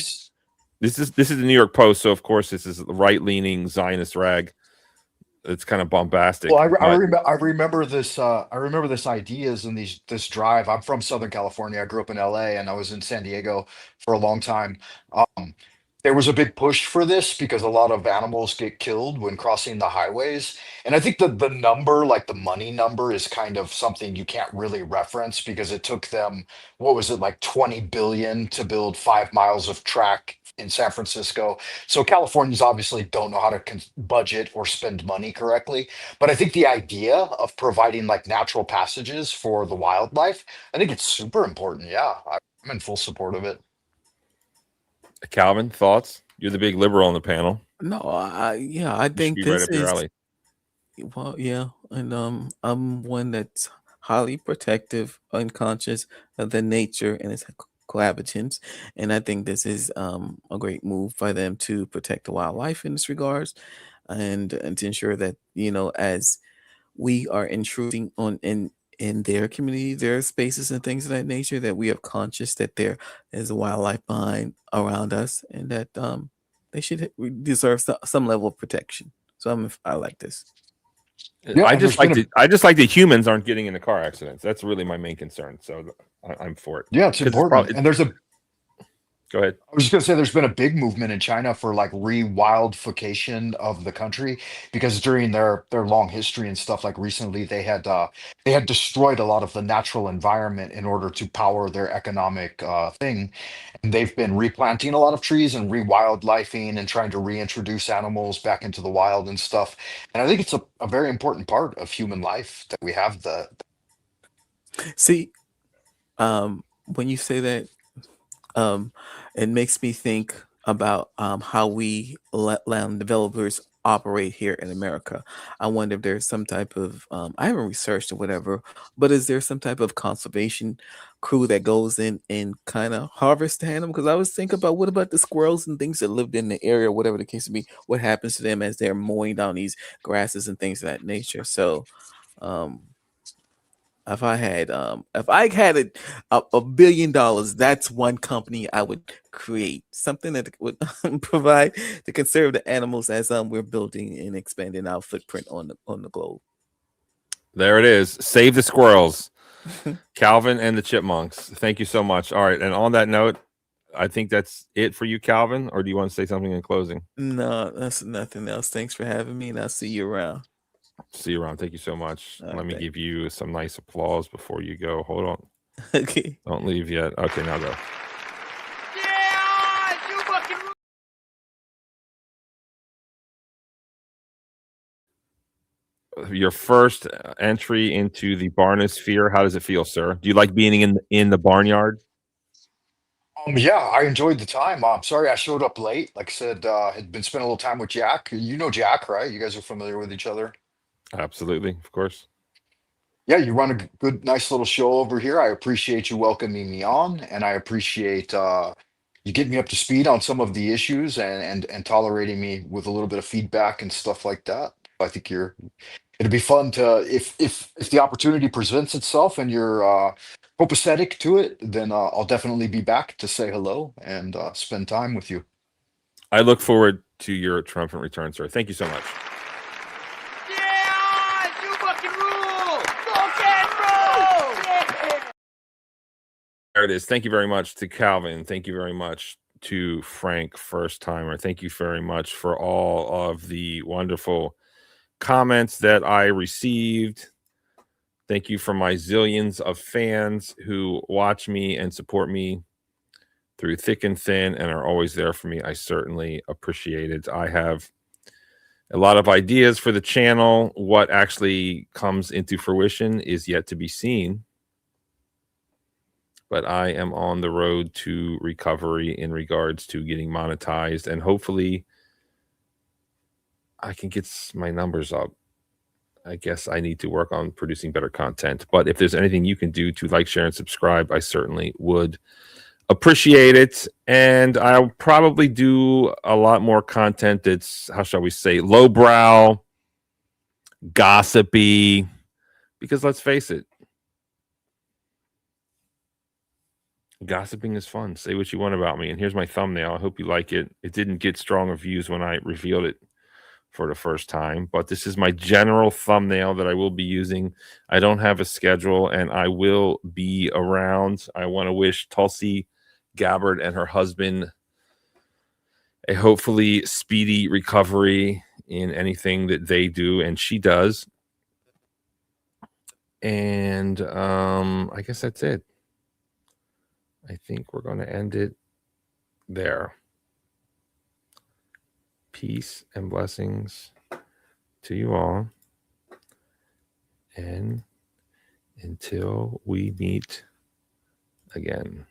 [SPEAKER 1] This is the New York Post, so of course this is the right-leaning Zionist rag. It's kind of bombastic.
[SPEAKER 10] Well, I
[SPEAKER 1] but-
[SPEAKER 10] remember this. I remember this ideas and this drive. I'm from Southern California. I grew up in LA, and I was in San Diego for a long time. There was a big push for this because a lot of animals get killed when crossing the highways. And I think the number, like the money number, is kind of something you can't really reference because it took them, what was it, like 20 billion to build 5 miles of track in San Francisco. So Californians obviously don't know how to budget or spend money correctly. But I think the idea of providing like natural passages for the wildlife, I think it's super important. Yeah, I'm in full support of it.
[SPEAKER 1] Calvin, thoughts? You're the big liberal on the panel.
[SPEAKER 3] No, I think
[SPEAKER 1] Be right
[SPEAKER 3] this
[SPEAKER 1] up your
[SPEAKER 3] is
[SPEAKER 1] alley.
[SPEAKER 3] well, yeah, and I'm one that's highly protective, unconscious of the nature and its cohabitants, and I think this is a great move by them to protect the wildlife in this regards, and to ensure that as we are intruding on in their community, their spaces and things of that nature, that we are conscious that there is a wildlife behind around us, and that they should deserve some level of protection. So I like this.
[SPEAKER 10] Yeah,
[SPEAKER 1] I
[SPEAKER 10] and
[SPEAKER 1] just
[SPEAKER 10] there's
[SPEAKER 1] like
[SPEAKER 10] been
[SPEAKER 1] that. I just like that humans aren't getting into car accidents. That's really my main concern. So I'm for it.
[SPEAKER 10] Yeah, it's
[SPEAKER 1] 'Cause
[SPEAKER 10] important. And there's a
[SPEAKER 1] Go ahead.
[SPEAKER 10] I was just gonna say there's been a big movement in China for like re-wildfication of the country because during their long history and stuff, like recently they had destroyed a lot of the natural environment in order to power their economic thing. And they've been replanting a lot of trees and re-wildlifing and trying to reintroduce animals back into the wild and stuff. And I think it's a very important part of human life that we have
[SPEAKER 3] See, when you say that, it makes me think about how we let land developers operate here in America. I wonder if there's some type of I haven't researched or whatever, but is there some type of conservation crew that goes in and kind of harvest the animal? Because I was thinking about what about the squirrels and things that lived in the area, whatever the case may be, what happens to them as they're mowing down these grasses and things of that nature. So if I had $1 billion, that's one company I would create, something that would provide to conserve the animals as we're building and expanding our footprint on the globe.
[SPEAKER 1] There it is. Save the squirrels. Calvin and the chipmunks. Thank you so much. All right. And on that note, I think that's it for you, Calvin. Or do you want to say something in closing?
[SPEAKER 3] No, that's nothing else. Thanks for having me, and I'll see you around.
[SPEAKER 1] See you around. Thank you so much.
[SPEAKER 3] All right,
[SPEAKER 1] Let me
[SPEAKER 3] thank
[SPEAKER 1] give you some nice applause before you go. Hold on.
[SPEAKER 3] Okay.
[SPEAKER 1] Don't leave yet. Okay, now go.
[SPEAKER 5] Yeah, you fucking
[SPEAKER 1] Your first entry into the Barnosphere. How does it feel, sir? Do you like being in the barnyard?
[SPEAKER 10] Yeah, I enjoyed the time. I'm sorry I showed up late. Like I said, had been spending a little time with Jack. You know Jack, right? You guys are familiar with each other.
[SPEAKER 1] Absolutely, of course.
[SPEAKER 10] Yeah, you run a good, nice little show over here. I appreciate you welcoming me on, and I appreciate you getting me up to speed on some of the issues and tolerating me with a little bit of feedback and stuff like that. I think it'd be fun to if the opportunity presents itself and you're copacetic to it, then I'll definitely be back to say hello and spend time with you.
[SPEAKER 1] I look forward to your triumphant return, sir. Thank you so much.
[SPEAKER 5] Yeah, you fucking rule. Fucking rule. Yeah.
[SPEAKER 1] There it is. Thank you very much to Calvin. Thank you very much to Frank, first timer. Thank you very much for all of the wonderful comments that I received. Thank you for my zillions of fans who watch me and support me through thick and thin and are always there for me. I certainly appreciate it. I have a lot of ideas for the channel. What actually comes into fruition is yet to be seen. But I am on the road to recovery in regards to getting monetized, and hopefully I can get my numbers up. I guess I need to work on producing better content. But if there's anything you can do to like, share, and subscribe, I certainly would appreciate it. And I'll probably do a lot more content that's, how shall we say, lowbrow, gossipy, because let's face it, gossiping is fun. Say what you want about me. And here's my thumbnail. I hope you like it. It didn't get strong reviews when I revealed it for the first time, but this is my general thumbnail that I will be using. I don't have a schedule, and I will be around. I want to wish Tulsi Gabbard and her husband a hopefully speedy recovery in anything that they do and she does. And I guess that's it. I think we're going to end it there. Peace and blessings to you all. And until we meet again.